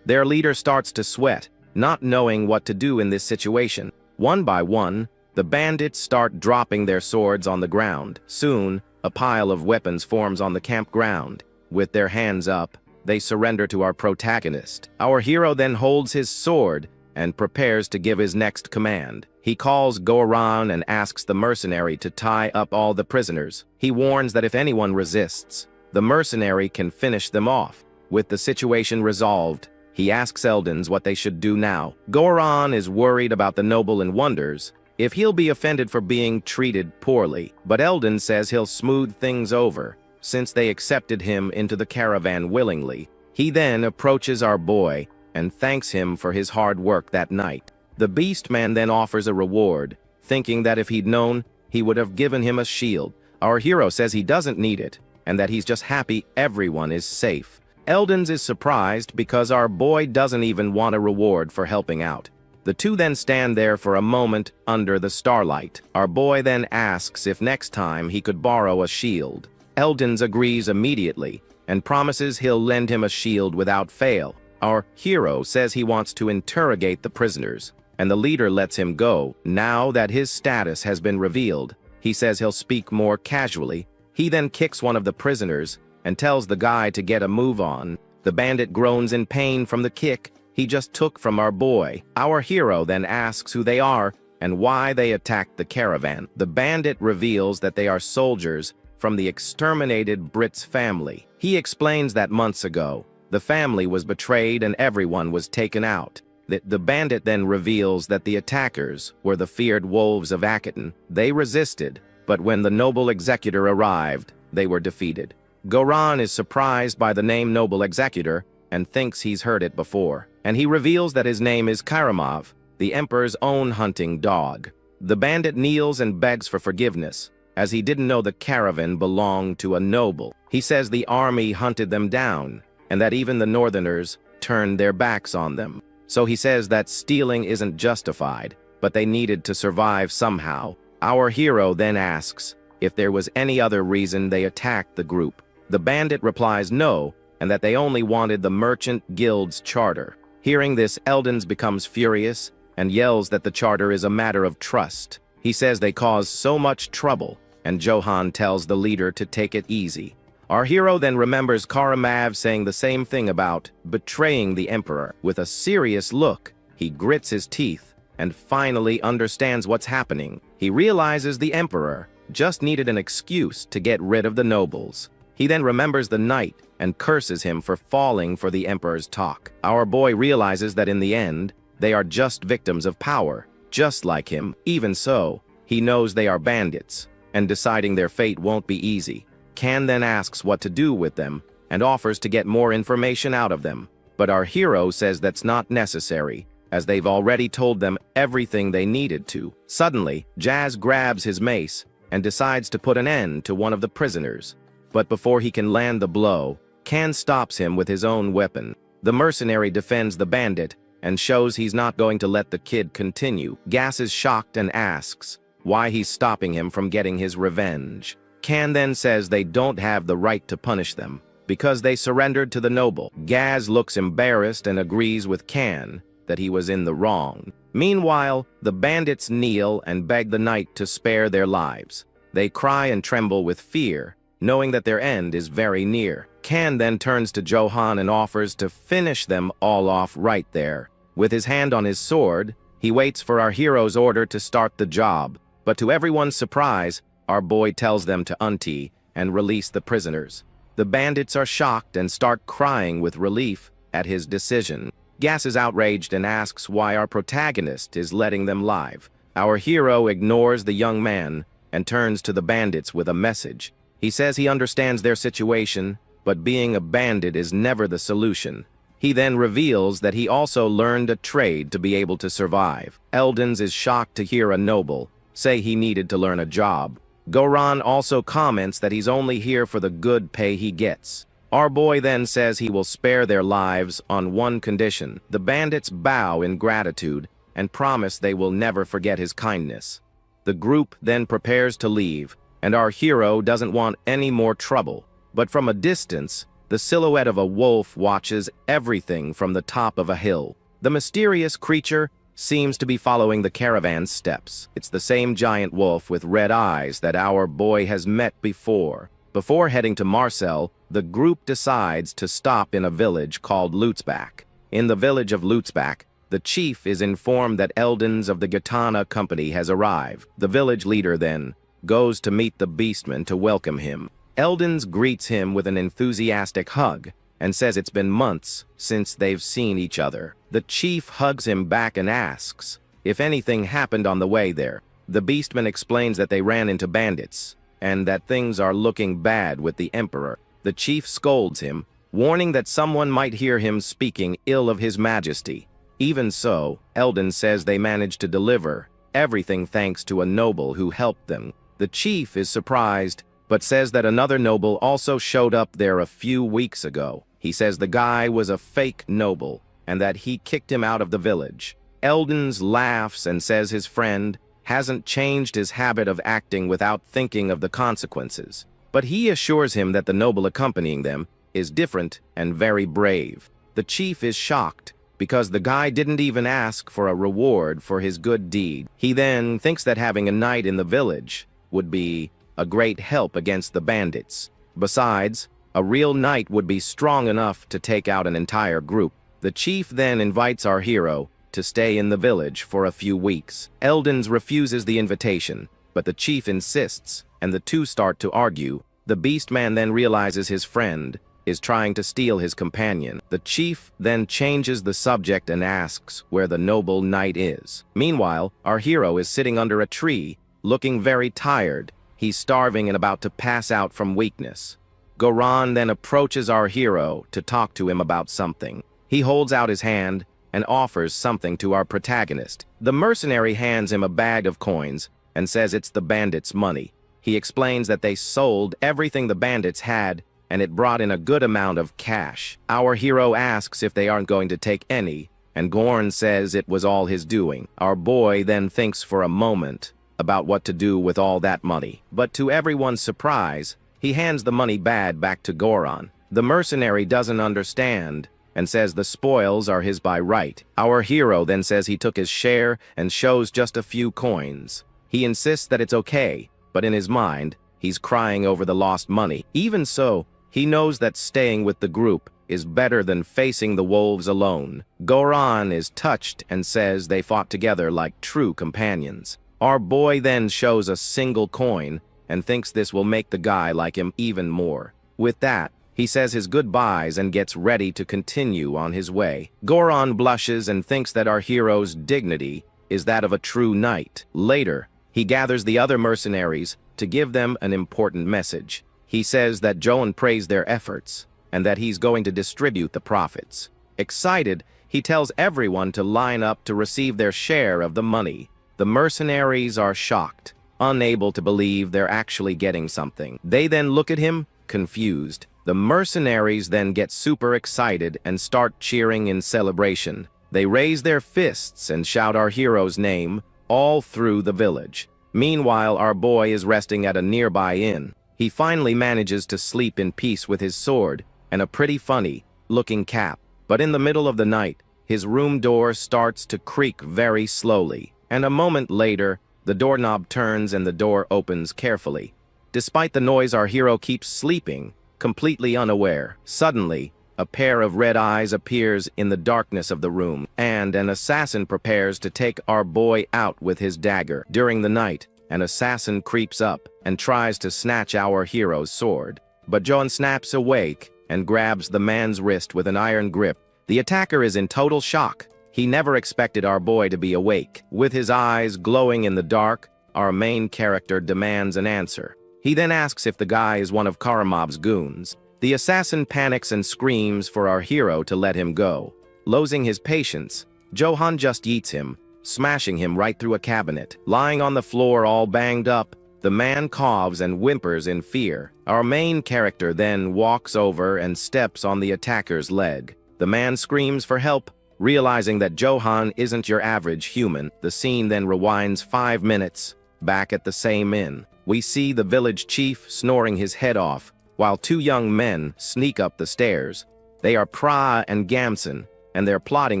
Their leader starts to sweat, not knowing what to do in this situation. One by one, the bandits start dropping their swords on the ground. Soon, a pile of weapons forms on the campground. With their hands up, they surrender to our protagonist. Our hero then holds his sword and prepares to give his next command. He calls Goran and asks the mercenary to tie up all the prisoners. He warns that if anyone resists, the mercenary can finish them off. With the situation resolved, he asks Eldons what they should do now. Goran is worried about the noble and wonders if he'll be offended for being treated poorly, but Eldon says he'll smooth things over, since they accepted him into the caravan willingly. He then approaches our boy and thanks him for his hard work that night. The beast man then offers a reward, thinking that if he'd known, he would have given him a shield. Our hero says he doesn't need it, and that he's just happy everyone is safe. Eldons is surprised because our boy doesn't even want a reward for helping out. The two then stand there for a moment under the starlight. Our boy then asks if next time he could borrow a shield. Eldons agrees immediately and promises he'll lend him a shield without fail. Our hero says he wants to interrogate the prisoners, and the leader lets him go. Now that his status has been revealed, he says he'll speak more casually. He then kicks one of the prisoners and tells the guy to get a move on. The bandit groans in pain from the kick he just took from our boy. Our hero then asks who they are and why they attacked the caravan. The bandit reveals that they are soldiers from the exterminated Brit's family. He explains that months ago, the family was betrayed and everyone was taken out. The bandit then reveals that the attackers were the feared wolves of Akiton. They resisted, but when the noble executor arrived, they were defeated. Goran is surprised by the name Noble Executor and thinks he's heard it before, and he reveals that his name is Karamov, the Emperor's own hunting dog. The bandit kneels and begs for forgiveness, as he didn't know the caravan belonged to a noble. He says the army hunted them down, and that even the Northerners turned their backs on them. So he says that stealing isn't justified, but they needed to survive somehow. Our hero then asks if there was any other reason they attacked the group. The bandit replies no, and that they only wanted the Merchant Guild's charter. Hearing this, Eldons becomes furious and yells that the charter is a matter of trust. He says they caused so much trouble, and Johan tells the leader to take it easy. Our hero then remembers Karamov saying the same thing about betraying the Emperor. With a serious look, he grits his teeth and finally understands what's happening. He realizes the Emperor just needed an excuse to get rid of the nobles. He then remembers the knight and curses him for falling for the Emperor's talk. Our boy realizes that in the end, they are just victims of power, just like him. Even so, he knows they are bandits, and deciding their fate won't be easy. Kan then asks what to do with them and offers to get more information out of them. But our hero says that's not necessary, as they've already told them everything they needed to. Suddenly, Jazz grabs his mace and decides to put an end to one of the prisoners. But before he can land the blow, Can stops him with his own weapon. The mercenary defends the bandit and shows he's not going to let the kid continue. Gas is shocked and asks why he's stopping him from getting his revenge. Can then says they don't have the right to punish them because they surrendered to the noble. Gaz looks embarrassed and agrees with Can that he was in the wrong. Meanwhile, the bandits kneel and beg the knight to spare their lives. They cry and tremble with fear, knowing that their end is very near. Can then turns to Johan and offers to finish them all off right there. With his hand on his sword, he waits for our hero's order to start the job. But to everyone's surprise, our boy tells them to untee and release the prisoners. The bandits are shocked and start crying with relief at his decision. Gas is outraged and asks why our protagonist is letting them live. Our hero ignores the young man and turns to the bandits with a message. He says he understands their situation, but being a bandit is never the solution. He then reveals that he also learned a trade to be able to survive. Eldens is shocked to hear a noble say he needed to learn a job. Goran also comments that he's only here for the good pay he gets. Our boy then says he will spare their lives on one condition. The bandits bow in gratitude and promise they will never forget his kindness. The group then prepares to leave, and our hero doesn't want any more trouble. But from a distance, the silhouette of a wolf watches everything from the top of a hill. The mysterious creature seems to be following the caravan's steps. It's the same giant wolf with red eyes that our boy has met before. Before heading to Marcel, the group decides to stop in a village called Lutzbach. In the village of Lutzbach, the chief is informed that Eldens of the Gitana company has arrived. The village leader then goes to meet the beastman to welcome him. Eldens greets him with an enthusiastic hug and says it's been months since they've seen each other. The chief hugs him back and asks if anything happened on the way there. The beastman explains that they ran into bandits and that things are looking bad with the emperor. The chief scolds him, warning that someone might hear him speaking ill of his majesty. Even so, Eldon says they managed to deliver everything thanks to a noble who helped them. The chief is surprised, but says that another noble also showed up there a few weeks ago. He says the guy was a fake noble and that he kicked him out of the village. Eldens laughs and says his friend hasn't changed his habit of acting without thinking of the consequences. But he assures him that the noble accompanying them is different and very brave. The chief is shocked because the guy didn't even ask for a reward for his good deed. He then thinks that having a knight in the village would be a great help against the bandits. Besides, a real knight would be strong enough to take out an entire group. The chief then invites our hero to stay in the village for a few weeks. Eldens refuses the invitation, but the chief insists, and the two start to argue. The beastman then realizes his friend is trying to steal his companion. The chief then changes the subject and asks where the noble knight is. Meanwhile, our hero is sitting under a tree, looking very tired. He's starving and about to pass out from weakness. Goran then approaches our hero to talk to him about something. He holds out his hand and offers something to our protagonist. The mercenary hands him a bag of coins and says it's the bandits' money. He explains that they sold everything the bandits had and it brought in a good amount of cash. Our hero asks if they aren't going to take any, and Gorn says it was all his doing. Our boy then thinks for a moment about what to do with all that money. But to everyone's surprise, he hands the money bag back to Goran. The mercenary doesn't understand and says the spoils are his by right. Our hero then says he took his share and shows just a few coins. He insists that it's okay, but in his mind, he's crying over the lost money. Even so, he knows that staying with the group is better than facing the wolves alone. Goran is touched and says they fought together like true companions. Our boy then shows a single coin and thinks this will make the guy like him even more. With that, he says his goodbyes and gets ready to continue on his way. Goran blushes and thinks that our hero's dignity is that of a true knight. Later, he gathers the other mercenaries to give them an important message. He says that Joan praised their efforts and that he's going to distribute the profits. Excited, He tells everyone to line up to receive their share of the money. The mercenaries are shocked, unable to believe they're actually getting something. They then look at him, confused. The mercenaries then get super excited and start cheering in celebration. They raise their fists and shout our hero's name all through the village. Meanwhile, our boy is resting at a nearby inn. He finally manages to sleep in peace with his sword and a pretty funny-looking cap. But in the middle of the night, his room door starts to creak very slowly, and a moment later, the doorknob turns and the door opens carefully. Despite the noise, our hero keeps sleeping, completely unaware. Suddenly, a pair of red eyes appears in the darkness of the room, and an assassin prepares to take our boy out with his dagger. During the night, an assassin creeps up and tries to snatch our hero's sword. But John snaps awake and grabs the man's wrist with an iron grip. The attacker is in total shock. He never expected our boy to be awake. With his eyes glowing in the dark, our main character demands an answer. He then asks if the guy is one of Karamob's goons. The assassin panics and screams for our hero to let him go. Losing his patience, Johan just eats him, smashing him right through a cabinet. Lying on the floor all banged up, the man coughs and whimpers in fear. Our main character then walks over and steps on the attacker's leg. The man screams for help, realizing that Johan isn't your average human. The scene then rewinds 5 minutes. Back at the same inn, we see the village chief snoring his head off, while 2 young men sneak up the stairs. They are Pra and Gamson, and they're plotting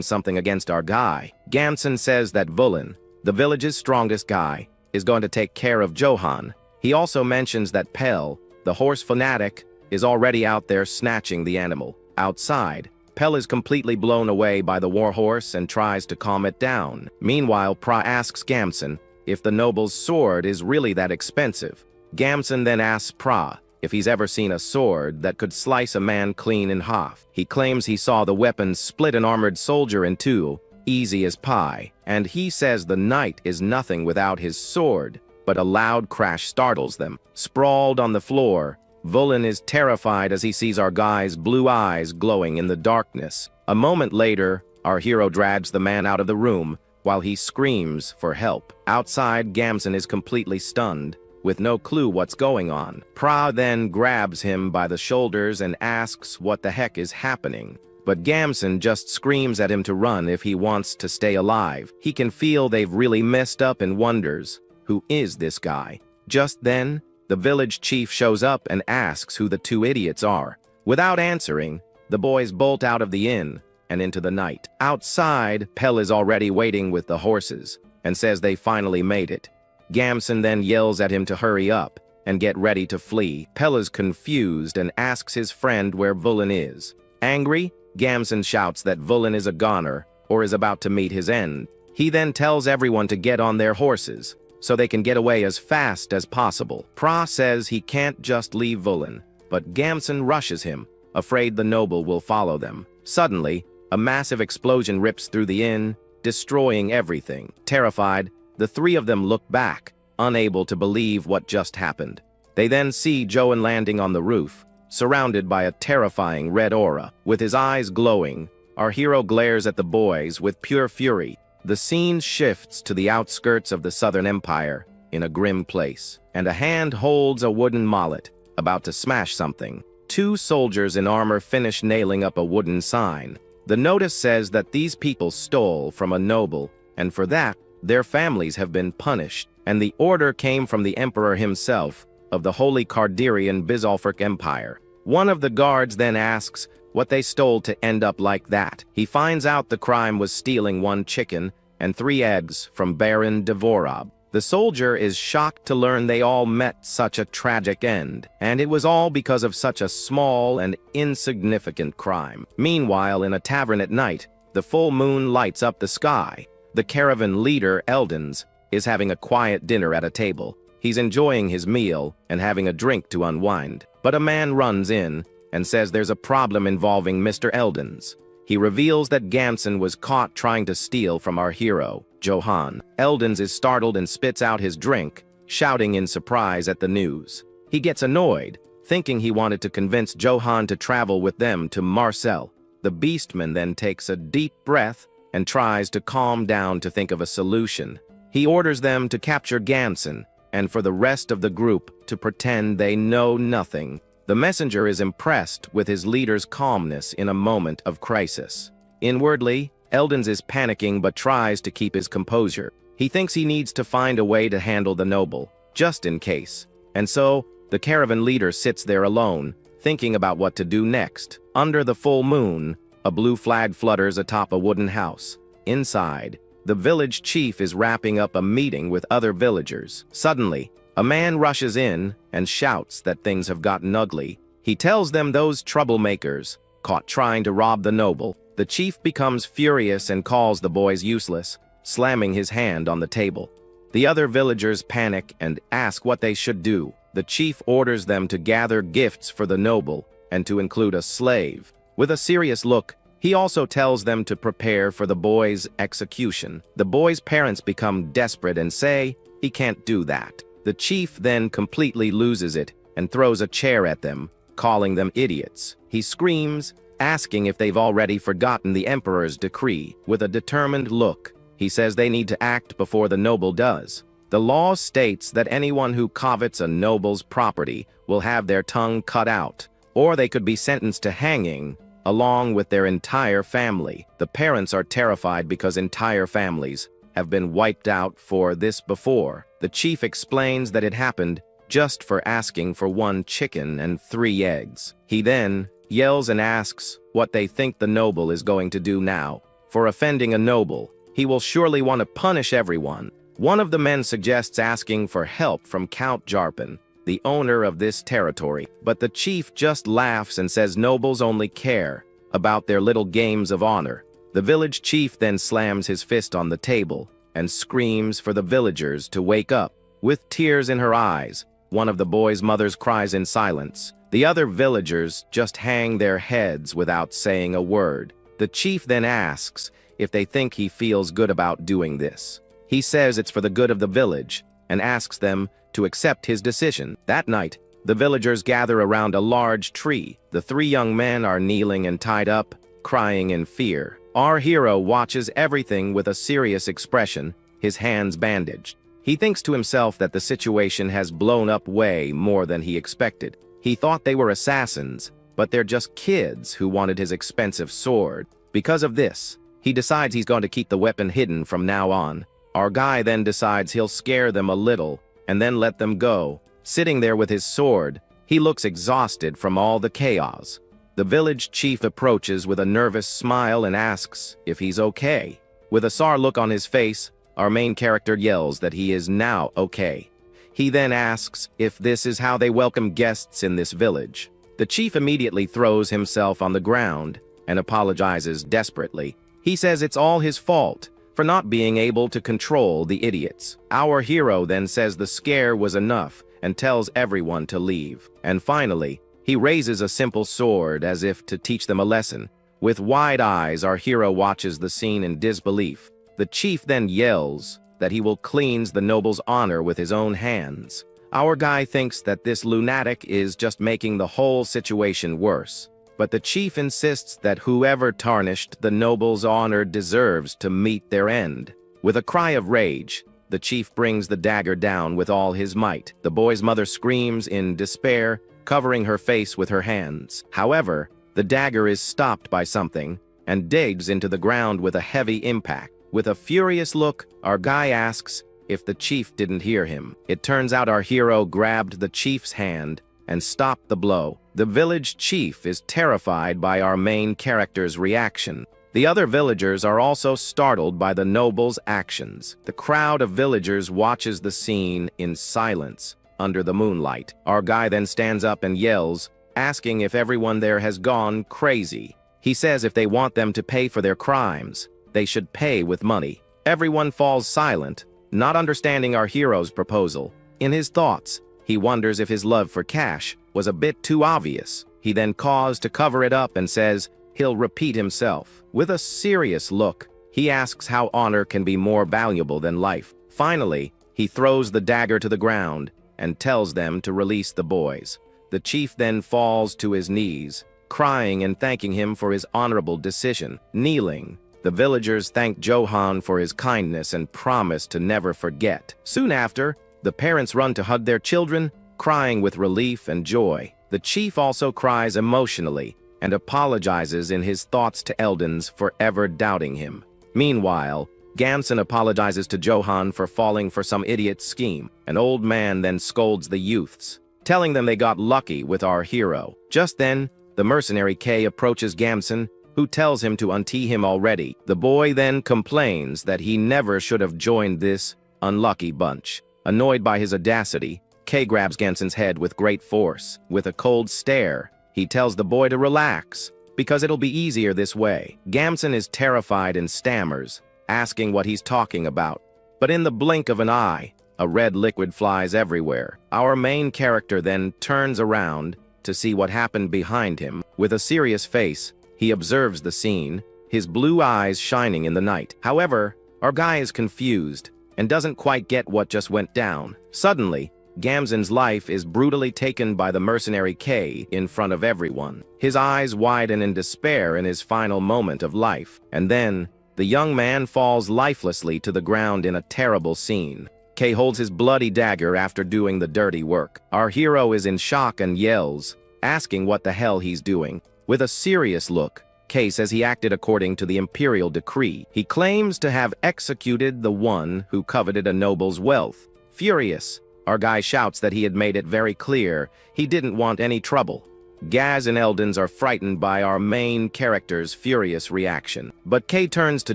something against our guy. Gamson says that Vulin, the village's strongest guy, is going to take care of Johan. He also mentions that Pell, the horse fanatic, is already out there snatching the animal. Outside, Pell is completely blown away by the warhorse and tries to calm it down. Meanwhile, Pra asks Gamson if the noble's sword is really that expensive. Gamson then asks Pra if he's ever seen a sword that could slice a man clean in half. He claims he saw the weapon split an armored soldier in 2, easy as pie, and he says the knight is nothing without his sword, but a loud crash startles them. Sprawled on the floor, Vulin is terrified as he sees our guy's blue eyes glowing in the darkness. A moment later, our hero drags the man out of the room while he screams for help. Outside, Gamson is completely stunned, with no clue what's going on. Pra then grabs him by the shoulders and asks what the heck is happening. But Gamson just screams at him to run if he wants to stay alive. He can feel they've really messed up and wonders, who is this guy? Just then, the village chief shows up and asks who the 2 idiots are. Without answering, the boys bolt out of the inn and into the night. Outside, Pell is already waiting with the horses and says they finally made it. Gamson then yells at him to hurry up and get ready to flee. Pell is confused and asks his friend where Vulin is. Angry, Gamson shouts that Vulin is a goner or is about to meet his end. He then tells everyone to get on their horses so they can get away as fast as possible. Pra says he can't just leave Vulin, but Gamson rushes him, afraid the noble will follow them. Suddenly, a massive explosion rips through the inn, destroying everything. Terrified, the 3 of them look back, unable to believe what just happened. They then see Johan landing on the roof, surrounded by a terrifying red aura. With his eyes glowing, our hero glares at the boys with pure fury. The scene shifts to the outskirts of the Southern Empire, in a grim place, and a hand holds a wooden mallet, about to smash something. 2 soldiers in armor finish nailing up a wooden sign. The notice says that these people stole from a noble, and for that, their families have been punished, and the order came from the emperor himself of the Holy Cardirian Bizalfric Empire. One of the guards then asks what they stole to end up like that. He finds out the crime was stealing 1 chicken and 3 eggs from Baron Dvorab. The soldier is shocked to learn they all met such a tragic end, and it was all because of such a small and insignificant crime. Meanwhile, in a tavern at night, the full moon lights up the sky. The caravan leader, Eldens, is having a quiet dinner at a table. He's enjoying his meal and having a drink to unwind. But a man runs in and says there's a problem involving Mr. Eldens. He reveals that Gamson was caught trying to steal from our hero, Johan. Eldens is startled and spits out his drink, shouting in surprise at the news. He gets annoyed, thinking he wanted to convince Johan to travel with them to Marcel. The beastman then takes a deep breath and tries to calm down to think of a solution. He orders them to capture Ganson, and for the rest of the group to pretend they know nothing. The messenger is impressed with his leader's calmness in a moment of crisis. Inwardly, Eldens is panicking but tries to keep his composure. He thinks he needs to find a way to handle the noble, just in case. And so, the caravan leader sits there alone, thinking about what to do next. Under the full moon, a blue flag flutters atop a wooden house. Inside, the village chief is wrapping up a meeting with other villagers. Suddenly, a man rushes in and shouts that things have gotten ugly. He tells them those troublemakers, caught trying to rob the noble. The chief becomes furious and calls the boys useless, slamming his hand on the table. The other villagers panic and ask what they should do. The chief orders them to gather gifts for the noble and to include a slave. With a serious look, he also tells them to prepare for the boy's execution. The boy's parents become desperate and say he can't do that. The chief then completely loses it and throws a chair at them, calling them idiots. He screams, asking if they've already forgotten the emperor's decree. With a determined look, he says they need to act before the noble does. The law states that anyone who covets a noble's property will have their tongue cut out, or they could be sentenced to hanging, along with their entire family. The parents are terrified because entire families have been wiped out for this before. The chief explains that it happened just for asking for 1 chicken and 3 eggs. He then yells and asks what they think the noble is going to do now. For offending a noble, he will surely want to punish everyone. One of the men suggests asking for help from Count Jarpan, the owner of this territory, but the chief just laughs and says nobles only care about their little games of honor. The village chief then slams his fist on the table and screams for the villagers to wake up. With tears in her eyes, one of the boy's mothers cries in silence. The other villagers just hang their heads without saying a word. The chief then asks if they think he feels good about doing this. He says it's for the good of the village and asks them to accept his decision. That night, the villagers gather around a large tree. The 3 young men are kneeling and tied up, crying in fear. Our hero watches everything with a serious expression, his hands bandaged. He thinks to himself that the situation has blown up way more than he expected. He thought they were assassins, but they're just kids who wanted his expensive sword. Because of this, he decides he's going to keep the weapon hidden from now on. Our guy then decides he'll scare them a little and then let them go. Sitting there with his sword, he looks exhausted from all the chaos. The village chief approaches with a nervous smile and asks if he's okay. With a sour look on his face, our main character yells that he is now okay. He then asks if this is how they welcome guests in this village. The chief immediately throws himself on the ground and apologizes desperately. He says it's all his fault for not being able to control the idiots. Our hero then says the scare was enough and tells everyone to leave. And finally, he raises a simple sword as if to teach them a lesson. With wide eyes, our hero watches the scene in disbelief. The chief then yells that he will cleanse the noble's honor with his own hands. Our guy thinks that this lunatic is just making the whole situation worse. But the chief insists that whoever tarnished the noble's honor deserves to meet their end. With a cry of rage, the chief brings the dagger down with all his might. The boy's mother screams in despair, covering her face with her hands. However, the dagger is stopped by something and digs into the ground with a heavy impact. With a furious look, our guy asks if the chief didn't hear him. It turns out our hero grabbed the chief's hand and stopped the blow. The village chief is terrified by our main character's reaction. The other villagers are also startled by the noble's actions. The crowd of villagers watches the scene in silence under the moonlight. Our guy then stands up and yells, asking if everyone there has gone crazy. He says if they want them to pay for their crimes, they should pay with money. Everyone falls silent, not understanding our hero's proposal. In his thoughts, he wonders if his love for cash was a bit too obvious. He then calls to cover it up and says he'll repeat himself. With a serious look, he asks how honor can be more valuable than life. Finally, he throws the dagger to the ground and tells them to release the boys. The chief then falls to his knees crying and thanking him for his honorable decision. Kneeling, the villagers thank Johan for his kindness and promise to never forget. Soon after, the parents run to hug their children, crying with relief and joy. The chief also cries emotionally and apologizes in his thoughts to Eldons for ever doubting him. Meanwhile, Gamson apologizes to Johan for falling for some idiot's scheme. An old man then scolds the youths, telling them they got lucky with our hero. Just then, the mercenary K approaches Gamson, who tells him to untee him already. The boy then complains that he never should have joined this unlucky bunch. Annoyed by his audacity, K grabs Gamson's head with great force. With a cold stare, he tells the boy to relax, because it'll be easier this way. Gamson is terrified and stammers, asking what he's talking about. But in the blink of an eye, a red liquid flies everywhere. Our main character then turns around to see what happened behind him. With a serious face, he observes the scene, his blue eyes shining in the night. However, our guy is confused and doesn't quite get what just went down. Suddenly, Gamson's life is brutally taken by the mercenary K in front of everyone. His eyes widen in despair in his final moment of life, and then the young man falls lifelessly to the ground in a terrible scene. K holds his bloody dagger after doing the dirty work. Our hero is in shock and yells, asking what the hell he's doing. With a serious look, K says he acted according to the imperial decree. He claims to have executed the one who coveted a noble's wealth. Furious, our guy shouts that he had made it very clear he didn't want any trouble. Gaz and Eldons are frightened by our main character's furious reaction. But K turns to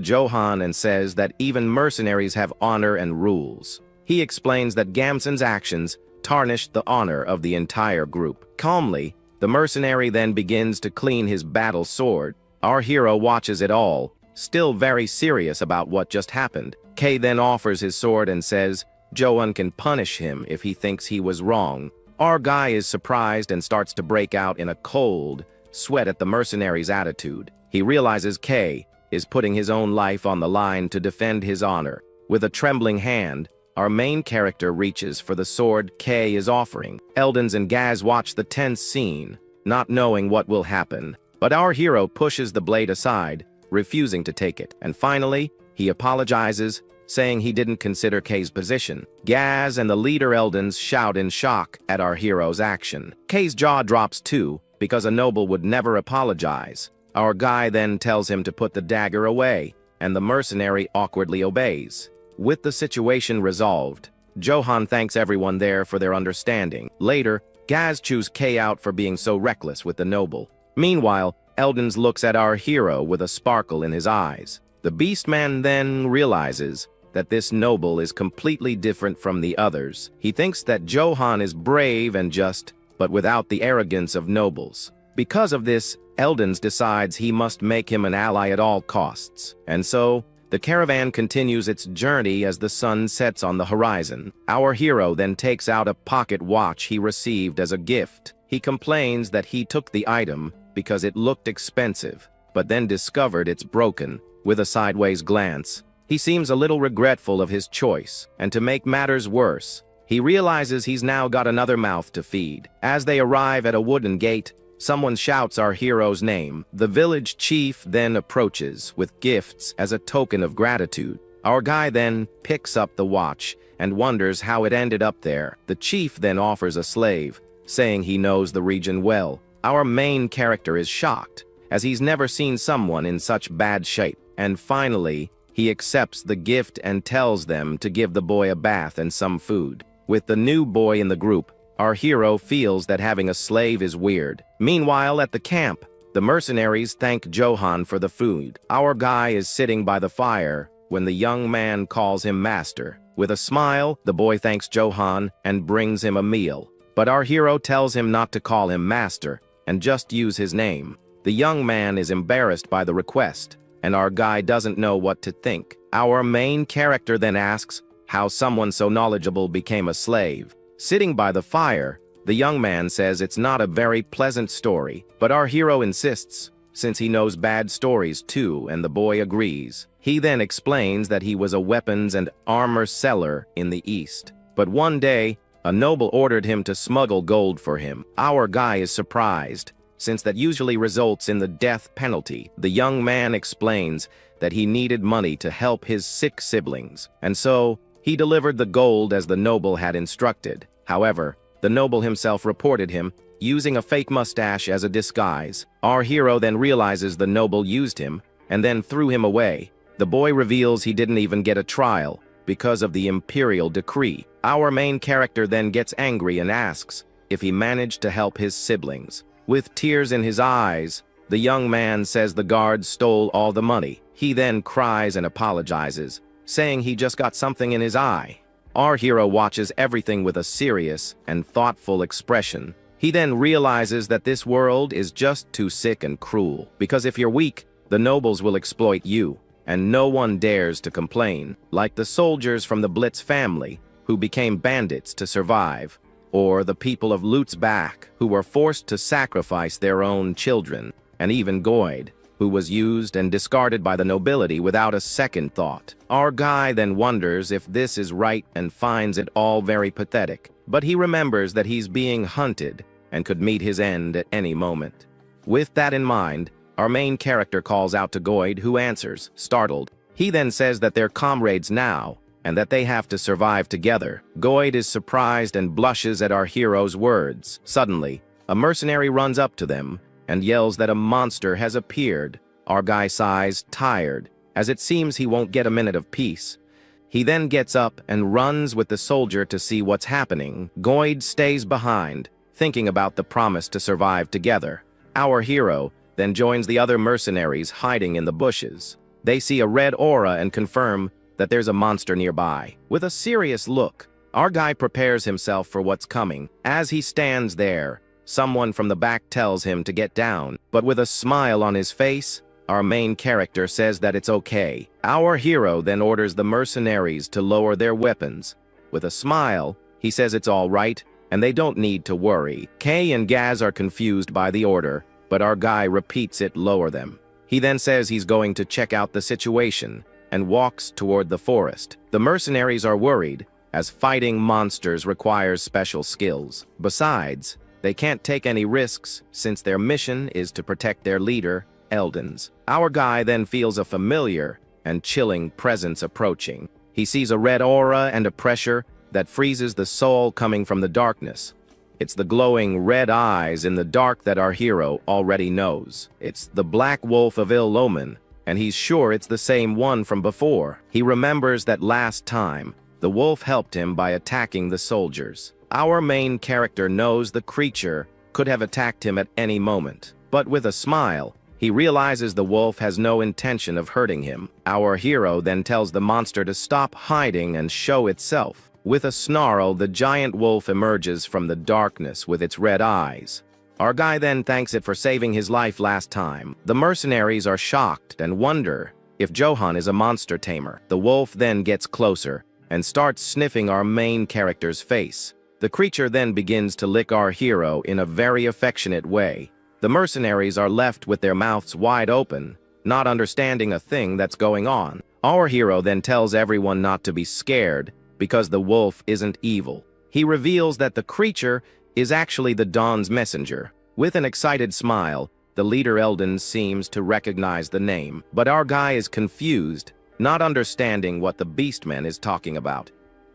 Johan and says that even mercenaries have honor and rules. He explains that Gamson's actions tarnished the honor of the entire group. Calmly, the mercenary then begins to clean his battle sword. Our hero watches it all, still very serious about what just happened. K then offers his sword and says Johan can punish him if he thinks he was wrong. Our guy is surprised and starts to break out in a cold sweat at the mercenary's attitude. He realizes K is putting his own life on the line to defend his honor. With a trembling hand, our main character reaches for the sword K is offering. Eldons and Gaz watch the tense scene, not knowing what will happen. But our hero pushes the blade aside, refusing to take it. And finally, he apologizes, saying he didn't consider K's position. Gaz and the leader Eldons shout in shock at our hero's action. K's jaw drops too, because a noble would never apologize. Our guy then tells him to put the dagger away, and the mercenary awkwardly obeys. With the situation resolved, Johan thanks everyone there for their understanding. Later, Gaz chews K out for being so reckless with the noble. Meanwhile, Eldons looks at our hero with a sparkle in his eyes. The Beastman then realizes that this noble is completely different from the others. He thinks that Johan is brave and just, but without the arrogance of nobles. Because of this, Eldons decides he must make him an ally at all costs. And so, the caravan continues its journey as the sun sets on the horizon. Our hero then takes out a pocket watch he received as a gift. He complains that he took the item because it looked expensive, but then discovered it's broken. With a sideways glance, he seems a little regretful of his choice, and to make matters worse, he realizes he's now got another mouth to feed. As they arrive at a wooden gate, someone shouts our hero's name. The village chief then approaches with gifts as a token of gratitude. Our guy then picks up the watch and wonders how it ended up there. The chief then offers a slave, saying he knows the region well. Our main character is shocked, as he's never seen someone in such bad shape. And finally, he accepts the gift and tells them to give the boy a bath and some food. With the new boy in the group, our hero feels that having a slave is weird. Meanwhile, at the camp, the mercenaries thank Johan for the food. Our guy is sitting by the fire when the young man calls him master. With a smile, the boy thanks Johan and brings him a meal. But our hero tells him not to call him master and just use his name. The young man is embarrassed by the request, and our guy doesn't know what to think. Our main character then asks how someone so knowledgeable became a slave. Sitting by the fire, the young man says it's not a very pleasant story, but our hero insists, since he knows bad stories too, and the boy agrees. He then explains that he was a weapons and armor seller in the East. But one day, a noble ordered him to smuggle gold for him. Our guy is surprised, since that usually results in the death penalty. The young man explains that he needed money to help his sick siblings, and so he delivered the gold as the noble had instructed. However, the noble himself reported him, using a fake mustache as a disguise. Our hero then realizes the noble used him, and then threw him away. The boy reveals he didn't even get a trial, because of the imperial decree. Our main character then gets angry and asks if he managed to help his siblings. With tears in his eyes, the young man says the guards stole all the money. He then cries and apologizes, saying he just got something in his eye. Our hero watches everything with a serious and thoughtful expression. He then realizes that this world is just too sick and cruel, because if you're weak, the nobles will exploit you, and no one dares to complain, like the soldiers from the Blitz family, who became bandits to survive, or the people of Lutz's back, who were forced to sacrifice their own children, and even Goyd, who was used and discarded by the nobility without a second thought. Our guy then wonders if this is right and finds it all very pathetic, but he remembers that he's being hunted and could meet his end at any moment. With that in mind, our main character calls out to Goyd, who answers, startled. He then says that they're comrades now, and that they have to survive together. Goyd is surprised and blushes at our hero's words. Suddenly, a mercenary runs up to them and yells that a monster has appeared. Our guy sighs, tired, as it seems he won't get a minute of peace. He then gets up and runs with the soldier to see what's happening. Goyd stays behind, thinking about the promise to survive together. Our hero then joins the other mercenaries hiding in the bushes. They see a red aura and confirm that there's a monster nearby. With a serious look, our guy prepares himself for what's coming. As he stands there, someone from the back tells him to get down, but with a smile on his face, our main character says that it's okay. Our hero then orders the mercenaries to lower their weapons. With a smile, he says it's all right, and they don't need to worry. Kay and Gaz are confused by the order, but our guy repeats it, lower them. He then says he's going to check out the situation, and walks toward the forest. The mercenaries are worried, as fighting monsters requires special skills. Besides, they can't take any risks, since their mission is to protect their leader, Eldens. Our guy then feels a familiar and chilling presence approaching. He sees a red aura and a pressure that freezes the soul coming from the darkness. It's the glowing red eyes in the dark that our hero already knows. It's the Black Wolf of Ill Omen, and he's sure it's the same one from before. He remembers that last time, the wolf helped him by attacking the soldiers. Our main character knows the creature could have attacked him at any moment, but with a smile, he realizes the wolf has no intention of hurting him. Our hero then tells the monster to stop hiding and show itself. With a snarl, the giant wolf emerges from the darkness with its red eyes. Our guy then thanks it for saving his life last time. The mercenaries are shocked and wonder if Johan is a monster tamer. The wolf then gets closer and starts sniffing our main character's face. The creature then begins to lick our hero in a very affectionate way. The mercenaries are left with their mouths wide open, not understanding a thing that's going on. Our hero then tells everyone not to be scared, because the wolf isn't evil. He reveals that the creature is actually the Dawn's messenger. With an excited smile, the leader Eldens seems to recognize the name, but our guy is confused, not understanding what the Beastman is talking about.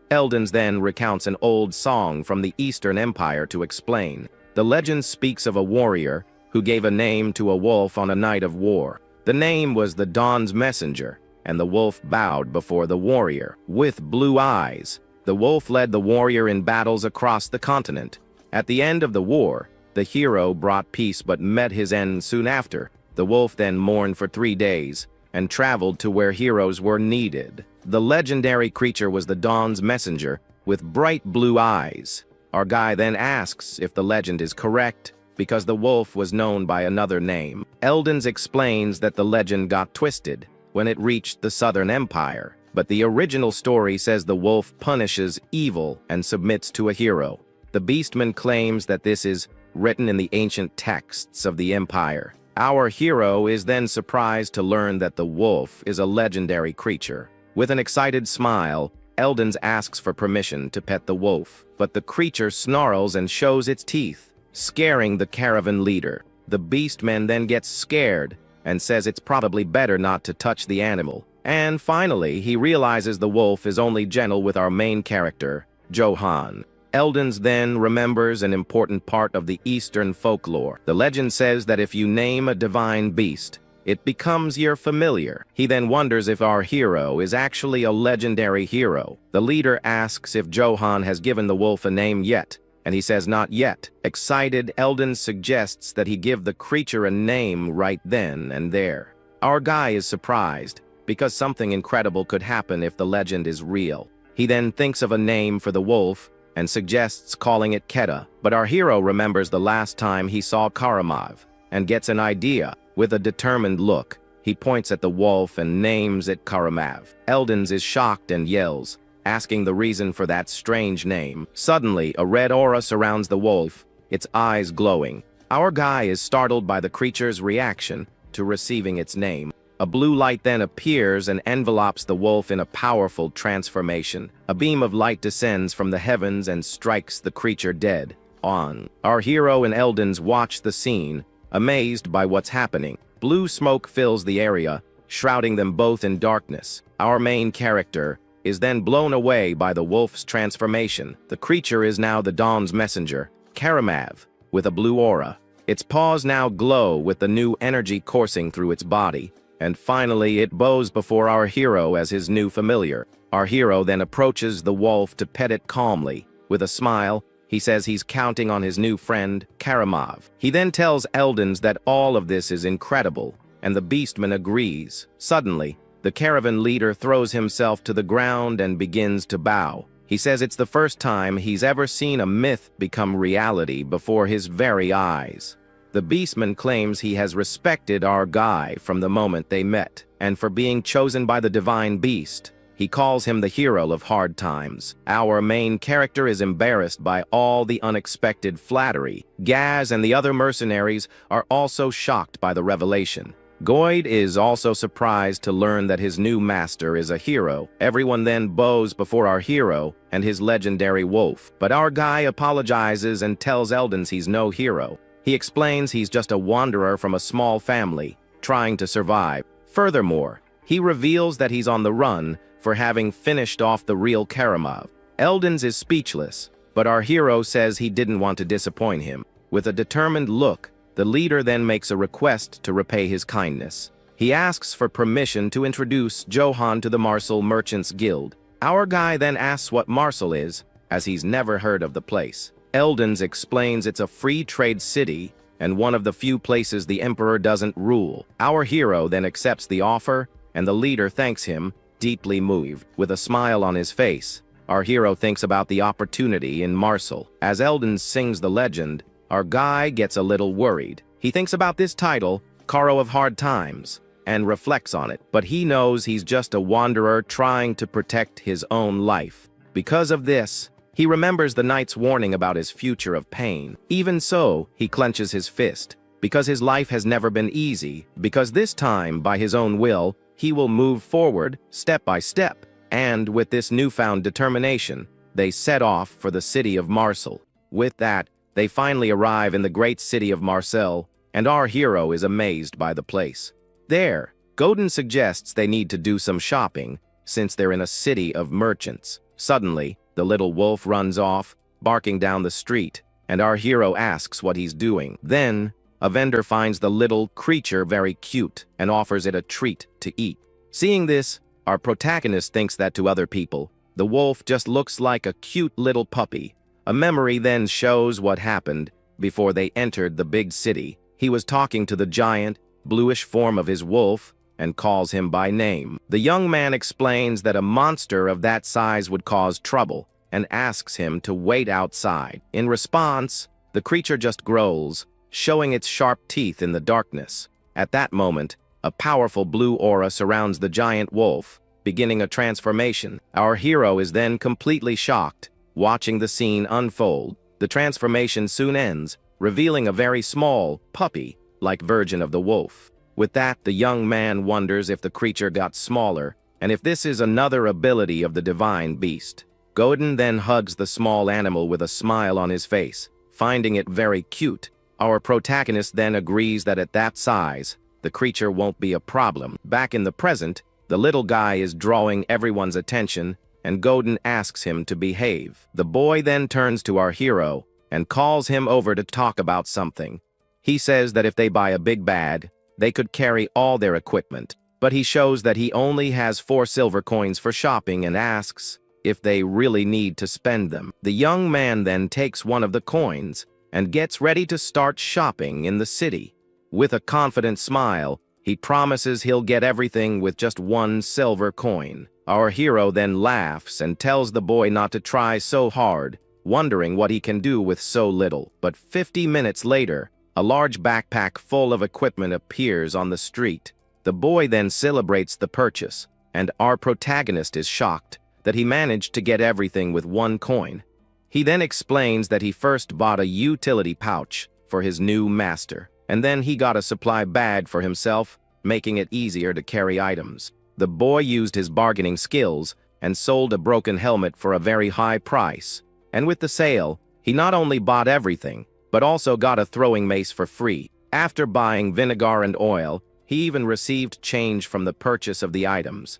Eldens then recounts an old song from the Eastern Empire to explain. The legend speaks of a warrior who gave a name to a wolf on a night of war. The name was the Dawn's messenger, and the wolf bowed before the warrior. With blue eyes, the wolf led the warrior in battles across the continent. At the end of the war, the hero brought peace but met his end soon after. The wolf then mourned for 3 days and traveled to where heroes were needed. The legendary creature was the Dawn's messenger with bright blue eyes. Our guy then asks if the legend is correct, because the wolf was known by another name. Eldens explains that the legend got twisted when it reached the Southern Empire, but the original story says the wolf punishes evil and submits to a hero. The Beastman claims that this is written in the ancient texts of the Empire. Our hero is then surprised to learn that the wolf is a legendary creature. With an excited smile, Eldens asks for permission to pet the wolf, but the creature snarls and shows its teeth, scaring the caravan leader. The beastman then gets scared and says it's probably better not to touch the animal. And finally, he realizes the wolf is only gentle with our main character, Johan. Eldens then remembers an important part of the Eastern folklore. The legend says that if you name a divine beast, it becomes your familiar. He then wonders if our hero is actually a legendary hero. The leader asks if Johan has given the wolf a name yet, and he says not yet. Excited, Eldon suggests that he give the creature a name right then and there. Our guy is surprised, because something incredible could happen if the legend is real. He then thinks of a name for the wolf and suggests calling it Keta, but our hero remembers the last time he saw Karamov and gets an idea. With a determined look, he points at the wolf and names it Karamov. Eldens is shocked and yells, asking the reason for that strange name. Suddenly, a red aura surrounds the wolf, its eyes glowing. Our guy is startled by the creature's reaction to receiving its name. A blue light then appears and envelopes the wolf in a powerful transformation. A beam of light descends from the heavens and strikes the creature dead. Our hero and Eldens watch the scene, amazed by what's happening. Blue smoke fills the area, shrouding them both in darkness. Our main character is then blown away by the wolf's transformation. The creature is now the dawn's messenger, Karamov, with a blue aura. Its paws now glow with the new energy coursing through its body. And finally, it bows before our hero as his new familiar. Our hero then approaches the wolf to pet it calmly. With a smile, he says he's counting on his new friend, Karamov. He then tells Eldens that all of this is incredible, and the beastman agrees. Suddenly, the caravan leader throws himself to the ground and begins to bow. He says it's the first time he's ever seen a myth become reality before his very eyes. The beastman claims he has respected our guy from the moment they met, and for being chosen by the divine beast, he calls him the hero of hard times. Our main character is embarrassed by all the unexpected flattery. Gaz and the other mercenaries are also shocked by the revelation. Goyd is also surprised to learn that his new master is a hero. Everyone then bows before our hero and his legendary wolf. But our guy apologizes and tells Eldens he's no hero. He explains he's just a wanderer from a small family, trying to survive. Furthermore, he reveals that he's on the run for having finished off the real Karamov. Eldens is speechless, but our hero says he didn't want to disappoint him. With a determined look, the leader then makes a request to repay his kindness. He asks for permission to introduce Johan to the Marcel Merchants Guild. Our guy then asks what Marcel is, as he's never heard of the place. Eldens explains it's a free trade city and one of the few places the emperor doesn't rule. Our hero then accepts the offer, and the leader thanks him, deeply moved. With a smile on his face, our hero thinks about the opportunity in Marcel. As Eldens sings the legend, our guy gets a little worried. He thinks about this title, Caro of Hard Times, and reflects on it, but he knows he's just a wanderer trying to protect his own life. Because of this, he remembers the knight's warning about his future of pain. Even so, he clenches his fist, because his life has never been easy, because this time, by his own will, he will move forward, step by step. And with this newfound determination, they set off for the city of Marcel. With that, they finally arrive in the great city of Marcel, and our hero is amazed by the place. There, Godin suggests they need to do some shopping, since they're in a city of merchants. Suddenly, the little wolf runs off, barking down the street, and our hero asks what he's doing. Then, a vendor finds the little creature very cute and offers it a treat to eat. Seeing this, our protagonist thinks that to other people, the wolf just looks like a cute little puppy. A memory then shows what happened before they entered the big city. He was talking to the giant, bluish form of his wolf, and calls him by name. The young man explains that a monster of that size would cause trouble and asks him to wait outside. In response, the creature just growls, showing its sharp teeth in the darkness. At that moment, a powerful blue aura surrounds the giant wolf, beginning a transformation. Our hero is then completely shocked, watching the scene unfold. The transformation soon ends, revealing a very small, puppy-like version of the wolf. With that, the young man wonders if the creature got smaller, and if this is another ability of the divine beast. Godin then hugs the small animal with a smile on his face, finding it very cute, Our protagonist then agrees that at that size, the creature won't be a problem. Back in the present, the little guy is drawing everyone's attention, and Godin asks him to behave. The boy then turns to our hero and calls him over to talk about something. He says that if they buy a big bag, they could carry all their equipment, but he shows that he only has 4 silver coins for shopping and asks if they really need to spend them. The young man then takes one of the coins and gets ready to start shopping in the city. With a confident smile, he promises he'll get everything with just 1 silver coin. Our hero then laughs and tells the boy not to try so hard, wondering what he can do with so little. But 50 minutes later, a large backpack full of equipment appears on the street. The boy then celebrates the purchase, and our protagonist is shocked that he managed to get everything with 1 coin. He then explains that he first bought a utility pouch for his new master, and then he got a supply bag for himself, making it easier to carry items. The boy used his bargaining skills and sold a broken helmet for a very high price. And with the sale, he not only bought everything, but also got a throwing mace for free. After buying vinegar and oil, he even received change from the purchase of the items.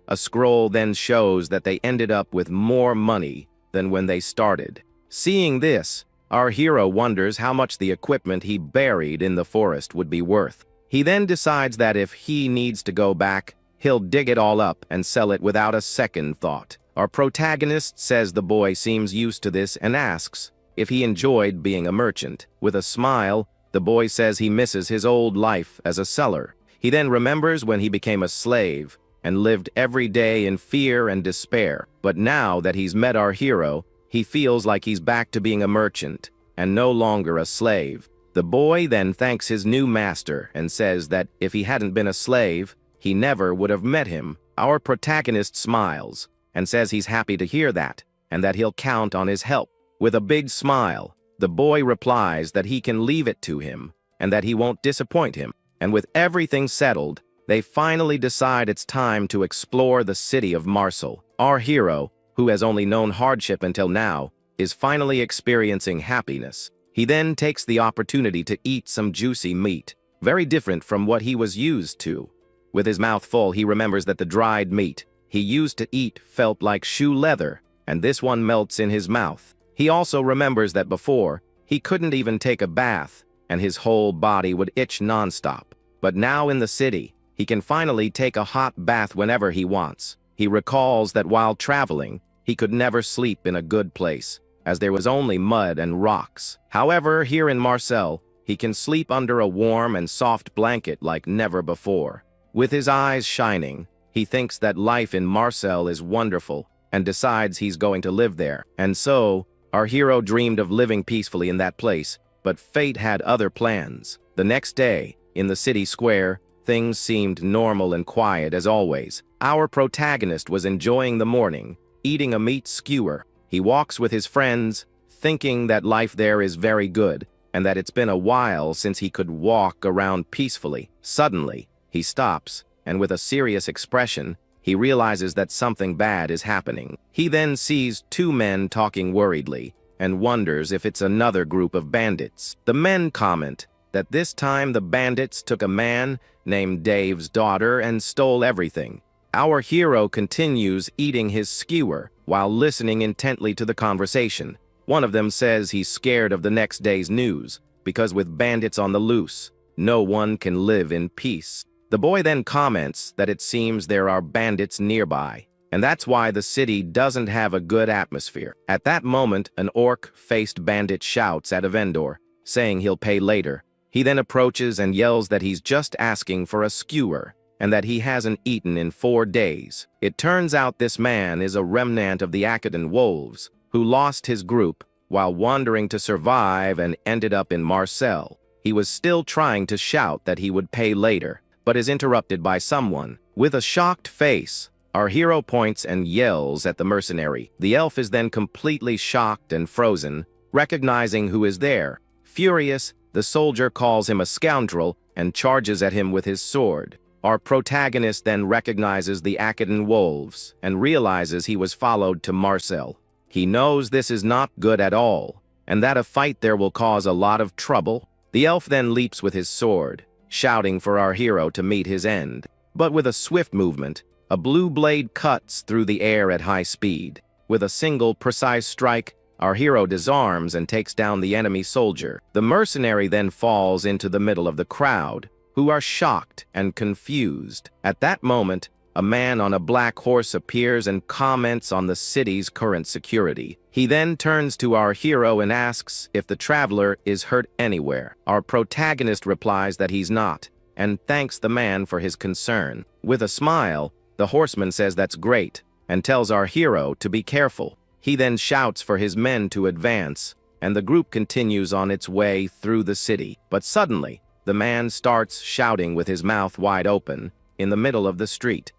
A scroll then shows that they ended up with more money than when they started. Seeing this, our hero wonders how much the equipment he buried in the forest would be worth. He then decides that if he needs to go back, he'll dig it all up and sell it without a second thought. Our protagonist says the boy seems used to this and asks if he enjoyed being a merchant. With a smile, the boy says he misses his old life as a seller. He then remembers when he became a slave and lived every day in fear and despair. But now that he's met our hero, he feels like he's back to being a merchant and no longer a slave. The boy then thanks his new master and says that if he hadn't been a slave, he never would have met him. Our protagonist smiles and says he's happy to hear that and that he'll count on his help. With a big smile, the boy replies that he can leave it to him and that he won't disappoint him. And with everything settled, they finally decide it's time to explore the city of Marseille. Our hero, who has only known hardship until now, is finally experiencing happiness. He then takes the opportunity to eat some juicy meat, very different from what he was used to. With his mouth full, he remembers that the dried meat he used to eat felt like shoe leather, and this one melts in his mouth. He also remembers that before, he couldn't even take a bath, and his whole body would itch nonstop. But now in the city, he can finally take a hot bath whenever he wants. He recalls that while traveling, he could never sleep in a good place, as there was only mud and rocks. However, here in Marseille, he can sleep under a warm and soft blanket like never before. With his eyes shining, he thinks that life in Marseille is wonderful and decides he's going to live there. And so, our hero dreamed of living peacefully in that place, but fate had other plans. The next day, in the city square, things seemed normal and quiet as always. Our protagonist was enjoying the morning, eating a meat skewer. He walks with his friends, thinking that life there is very good, and that it's been a while since he could walk around peacefully. Suddenly, he stops, and with a serious expression, he realizes that something bad is happening. He then sees 2 men talking worriedly, and wonders if it's another group of bandits. The men comment that this time the bandits took a man named Dave's daughter and stole everything. Our hero continues eating his skewer while listening intently to the conversation. One of them says he's scared of the next day's news, because with bandits on the loose, no one can live in peace. The boy then comments that it seems there are bandits nearby, and that's why the city doesn't have a good atmosphere. At that moment, an orc-faced bandit shouts at a vendor, saying he'll pay later. He then approaches and yells that he's just asking for a skewer, and that he hasn't eaten in 4 days. It turns out this man is a remnant of the Acadon wolves, who lost his group while wandering to survive and ended up in Marseille. He was still trying to shout that he would pay later, but is interrupted by someone. With a shocked face, our hero points and yells at the mercenary. The elf is then completely shocked and frozen, recognizing who is there. Furious, the soldier calls him a scoundrel and charges at him with his sword. Our protagonist then recognizes the Acadon wolves and realizes he was followed to Marseille. He knows this is not good at all, and that a fight there will cause a lot of trouble. The elf then leaps with his sword, shouting for our hero to meet his end. But with a swift movement, a blue blade cuts through the air at high speed. With a single, precise strike, our hero disarms and takes down the enemy soldier. The mercenary then falls into the middle of the crowd, who are shocked and confused. At that moment, a man on a black horse appears and comments on the city's current security. He then turns to our hero and asks if the traveler is hurt anywhere. Our protagonist replies that he's not, and thanks the man for his concern. With a smile, the horseman says that's great, and tells our hero to be careful. He then shouts for his men to advance, and the group continues on its way through the city. But suddenly, the man starts shouting with his mouth wide open in the middle of the street.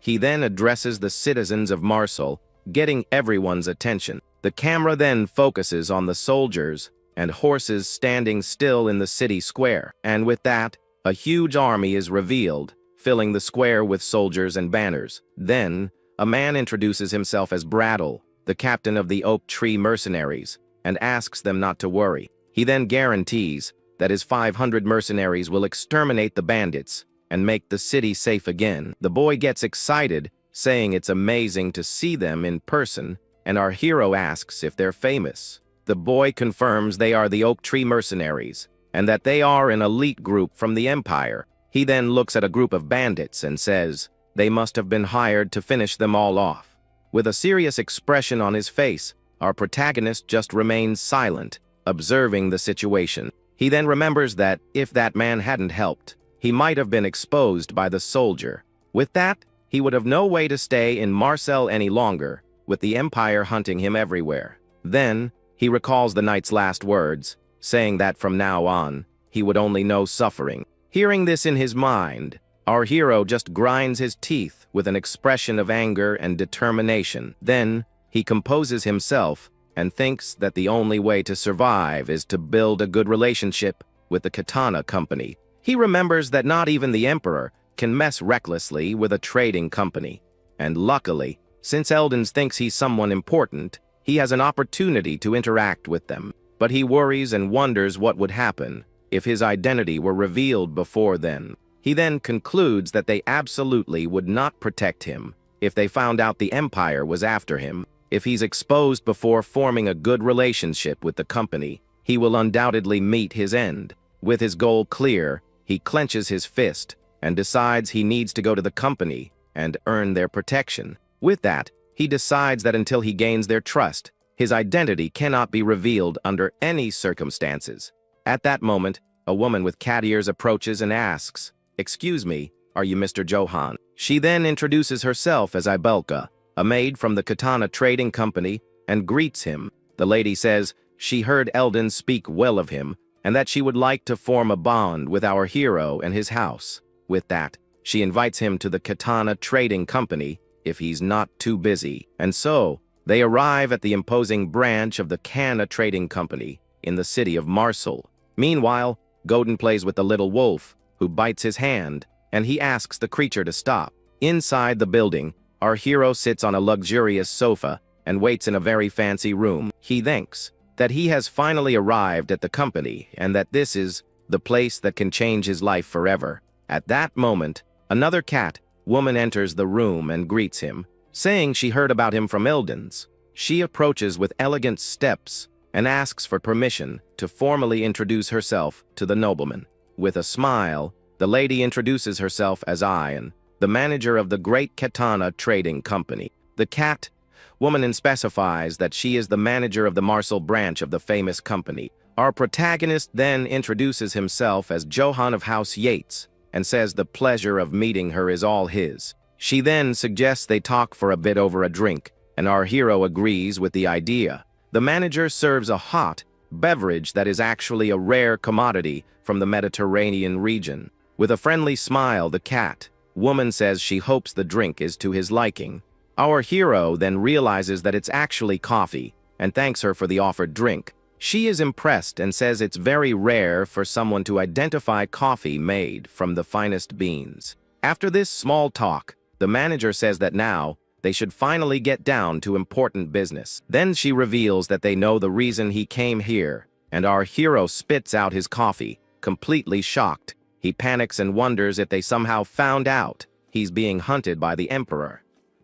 He then addresses the citizens of Marseille, getting everyone's attention. The camera then focuses on the soldiers and horses standing still in the city square, and with that, a huge army is revealed, filling the square with soldiers and banners. Then, a man introduces himself as Brattle, the captain of the Oak Tree Mercenaries, and asks them not to worry. He then guarantees that his 500 mercenaries will exterminate the bandits and make the city safe again. The boy gets excited, saying it's amazing to see them in person, and our hero asks if they're famous. The boy confirms they are the Oak Tree Mercenaries, and that they are an elite group from the Empire. He then looks at a group of bandits and says they must have been hired to finish them all off. With a serious expression on his face, our protagonist just remains silent, observing the situation. He then remembers that if that man hadn't helped, he might have been exposed by the soldier. With that, he would have no way to stay in Marseille any longer, with the Empire hunting him everywhere. Then, he recalls the knight's last words, saying that from now on, he would only know suffering. Hearing this in his mind, our hero just grinds his teeth with an expression of anger and determination. Then, he composes himself and thinks that the only way to survive is to build a good relationship with the Katana Company. He remembers that not even the Emperor can mess recklessly with a trading company. And luckily, since Eldens thinks he's someone important, he has an opportunity to interact with them. But he worries and wonders what would happen if his identity were revealed before then. He then concludes that they absolutely would not protect him if they found out the Empire was after him. If he's exposed before forming a good relationship with the company, he will undoubtedly meet his end. With his goal clear, he clenches his fist and decides he needs to go to the company and earn their protection. With that, he decides that until he gains their trust, his identity cannot be revealed under any circumstances. At that moment, a woman with cat ears approaches and asks, "Excuse me, are you Mr. Johan?" She then introduces herself as Ibelka, a maid from the Katana Trading Company, and greets him. The lady says she heard Eldon speak well of him, and that she would like to form a bond with our hero and his house. With that, she invites him to the Katana Trading Company if he's not too busy. And so, they arrive at the imposing branch of the Katana Trading Company in the city of Marseille. Meanwhile, Godin plays with the little wolf, who bites his hand, and he asks the creature to stop. Inside the building, our hero sits on a luxurious sofa and waits in a very fancy room. He thinks that he has finally arrived at the company and that this is the place that can change his life forever. At that moment, another cat woman enters the room and greets him, saying she heard about him from Eldens. She approaches with elegant steps and asks for permission to formally introduce herself to the nobleman. With a smile, the lady introduces herself as Ian, the manager of the Great Katana Trading Company. The cat woman specifies that she is the manager of the Marseille branch of the famous company. Our protagonist then introduces himself as Johan of House Yates and says the pleasure of meeting her is all his. She then suggests they talk for a bit over a drink, and our hero agrees with the idea. The manager serves a hot beverage that is actually a rare commodity from the Mediterranean region. With a friendly smile, the cat woman says she hopes the drink is to his liking. Our hero then realizes that it's actually coffee and thanks her for the offered drink. She is impressed and says it's very rare for someone to identify coffee made from the finest beans. After this small talk, the manager says that now they should finally get down to important business. Then she reveals that they know the reason he came here and our hero spits out his coffee, completely shocked. He panics and wonders if they somehow found out he's being hunted by the Emperor.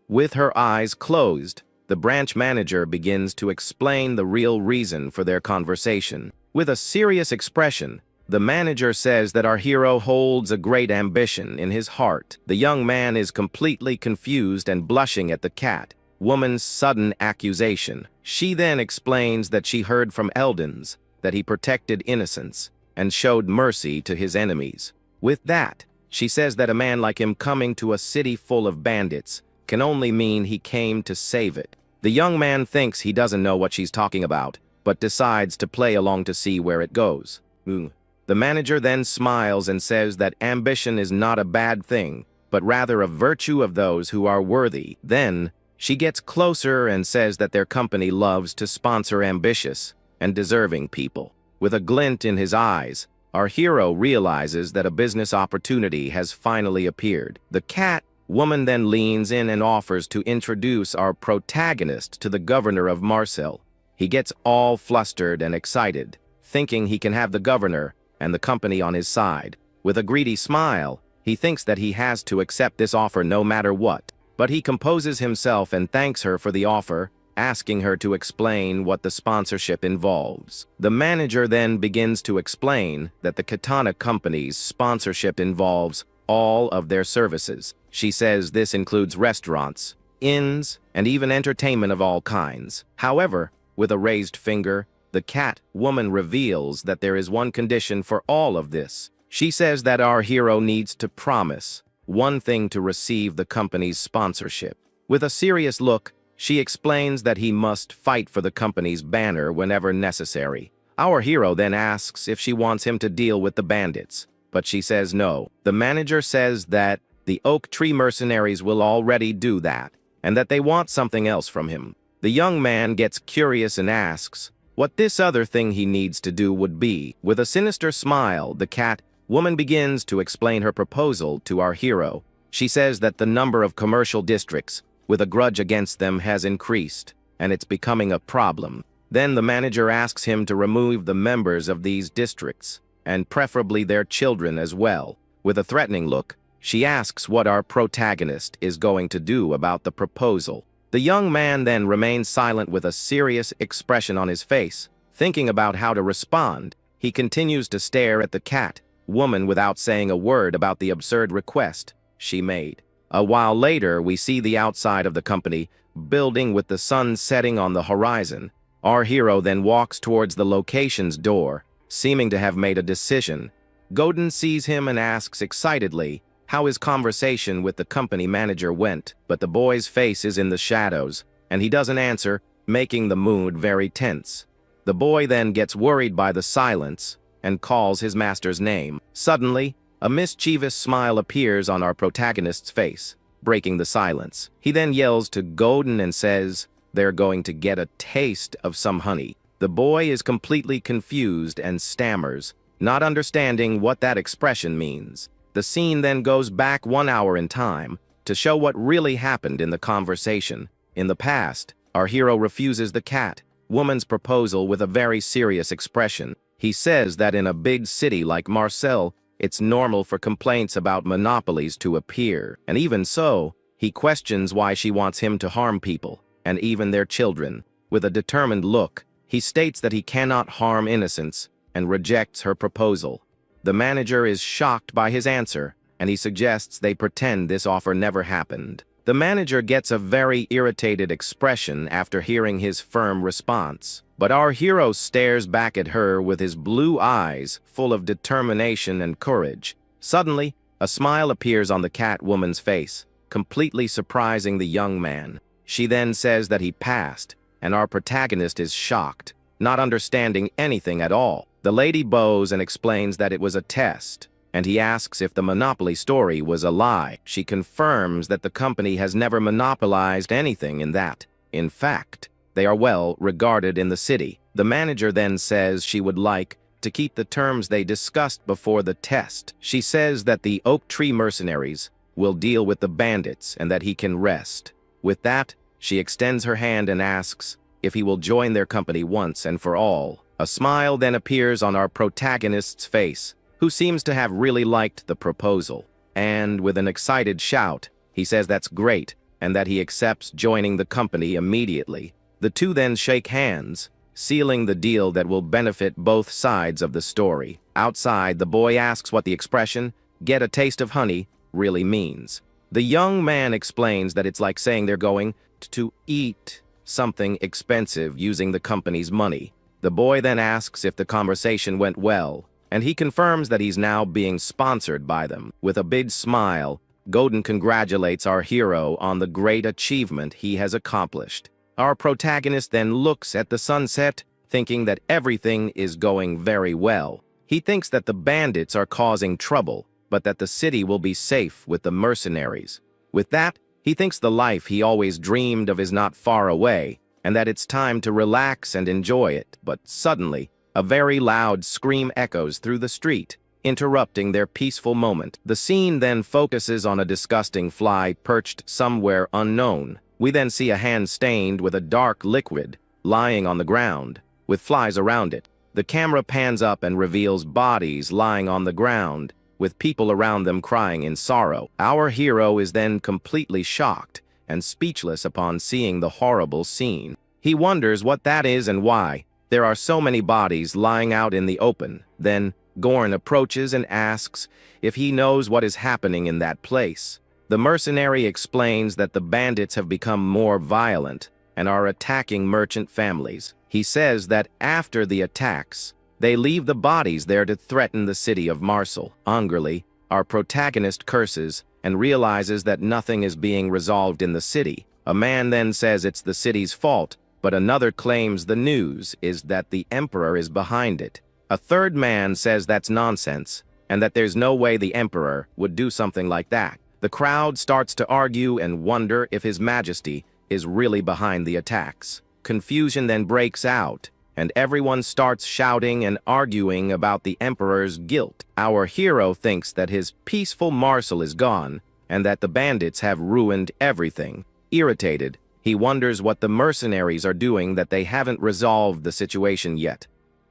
With her eyes closed, the branch manager begins to explain the real reason for their conversation. With a serious expression, the manager says that our hero holds a great ambition in his heart. The young man is completely confused and blushing at the cat woman's sudden accusation. She then explains that she heard from Eldons that he protected innocents and showed mercy to his enemies. With that, she says that a man like him coming to a city full of bandits can only mean he came to save it. The young man thinks he doesn't know what she's talking about, but decides to play along to see where it goes. The manager then smiles and says that ambition is not a bad thing, but rather a virtue of those who are worthy. Then, she gets closer and says that their company loves to sponsor ambitious and deserving people. With a glint in his eyes, our hero realizes that a business opportunity has finally appeared. The cat woman then leans in and offers to introduce our protagonist to the governor of Marseille. He gets all flustered and excited, thinking he can have the governor and the company on his side. With a greedy smile, he thinks that he has to accept this offer no matter what. But he composes himself and thanks her for the offer, asking her to explain what the sponsorship involves. The manager then begins to explain that the Katana Company's sponsorship involves all of their services. She says this includes restaurants, inns, and even entertainment of all kinds. However, with a raised finger, the cat woman reveals that there is one condition for all of this. She says that our hero needs to promise one thing to receive the company's sponsorship. With a serious look, she explains that he must fight for the company's banner whenever necessary. Our hero then asks if she wants him to deal with the bandits, but she says no. The manager says that the oak tree mercenaries will already do that, and that they want something else from him. The young man gets curious and asks what this other thing he needs to do would be. With a sinister smile, the cat woman begins to explain her proposal to our hero. She says that the number of commercial districts with a grudge against them has increased, and it's becoming a problem. Then the manager asks him to remove the members of these districts, and preferably their children as well. With a threatening look, she asks what our protagonist is going to do about the proposal. The young man then remains silent with a serious expression on his face. Thinking about how to respond, he continues to stare at the cat woman without saying a word about the absurd request she made. A while later, we see the outside of the company building with the sun setting on the horizon. Our hero then walks towards the location's door, seeming to have made a decision. Godin sees him and asks excitedly how his conversation with the company manager went, but the boy's face is in the shadows, and he doesn't answer, making the mood very tense. The boy then gets worried by the silence and calls his master's name. Suddenly, a mischievous smile appears on our protagonist's face, breaking the silence. He then yells to Godin and says they're going to get a taste of some honey. The boy is completely confused and stammers, not understanding what that expression means. The scene then goes back 1 hour in time to show what really happened in the conversation. In the past, our hero refuses the cat woman's proposal with a very serious expression. He says that in a big city like Marseille, it's normal for complaints about monopolies to appear, and even so, he questions why she wants him to harm people, and even their children. With a determined look, he states that he cannot harm innocents and rejects her proposal. The manager is shocked by his answer, and he suggests they pretend this offer never happened. The manager gets a very irritated expression after hearing his firm response, but our hero stares back at her with his blue eyes full of determination and courage. Suddenly, a smile appears on the cat woman's face, completely surprising the young man. She then says that he passed, and our protagonist is shocked, not understanding anything at all. The lady bows and explains that it was a test, and he asks if the monopoly story was a lie. She confirms that the company has never monopolized anything in that. In fact, they are well regarded in the city. The manager then says she would like to keep the terms they discussed before the test. She says that the oak tree mercenaries will deal with the bandits and that he can rest. With that, she extends her hand and asks if he will join their company once and for all. A smile then appears on our protagonist's face, who seems to have really liked the proposal. And with an excited shout, he says that's great and that he accepts joining the company immediately. The two then shake hands, sealing the deal that will benefit both sides of the story. Outside, the boy asks what the expression, "get a taste of honey," really means. The young man explains that it's like saying they're going to eat something expensive using the company's money. The boy then asks if the conversation went well, and he confirms that he's now being sponsored by them. With a big smile, Godin congratulates our hero on the great achievement he has accomplished. Our protagonist then looks at the sunset, thinking that everything is going very well. He thinks that the bandits are causing trouble, but that the city will be safe with the mercenaries. With that, he thinks the life he always dreamed of is not far away, and that it's time to relax and enjoy it. But suddenly, a very loud scream echoes through the street, interrupting their peaceful moment. The scene then focuses on a disgusting fly perched somewhere unknown. We then see a hand stained with a dark liquid lying on the ground, with flies around it. The camera pans up and reveals bodies lying on the ground, with people around them crying in sorrow. Our hero is then completely shocked and speechless upon seeing the horrible scene. He wonders what that is and why there are so many bodies lying out in the open. Then Gorn approaches and asks if he knows what is happening in that place. The mercenary explains that the bandits have become more violent and are attacking merchant families. He says that after the attacks, they leave the bodies there to threaten the city of Marseille. Angrily, our protagonist curses and realizes that nothing is being resolved in the city. A man then says it's the city's fault, but another claims the news is that the emperor is behind it. A third man says that's nonsense, and that there's no way the emperor would do something like that. The crowd starts to argue and wonder if His Majesty is really behind the attacks. Confusion then breaks out, and everyone starts shouting and arguing about the emperor's guilt. Our hero thinks that his peaceful Marseille is gone, and that the bandits have ruined everything. Irritated, he wonders what the mercenaries are doing, that they haven't resolved the situation yet.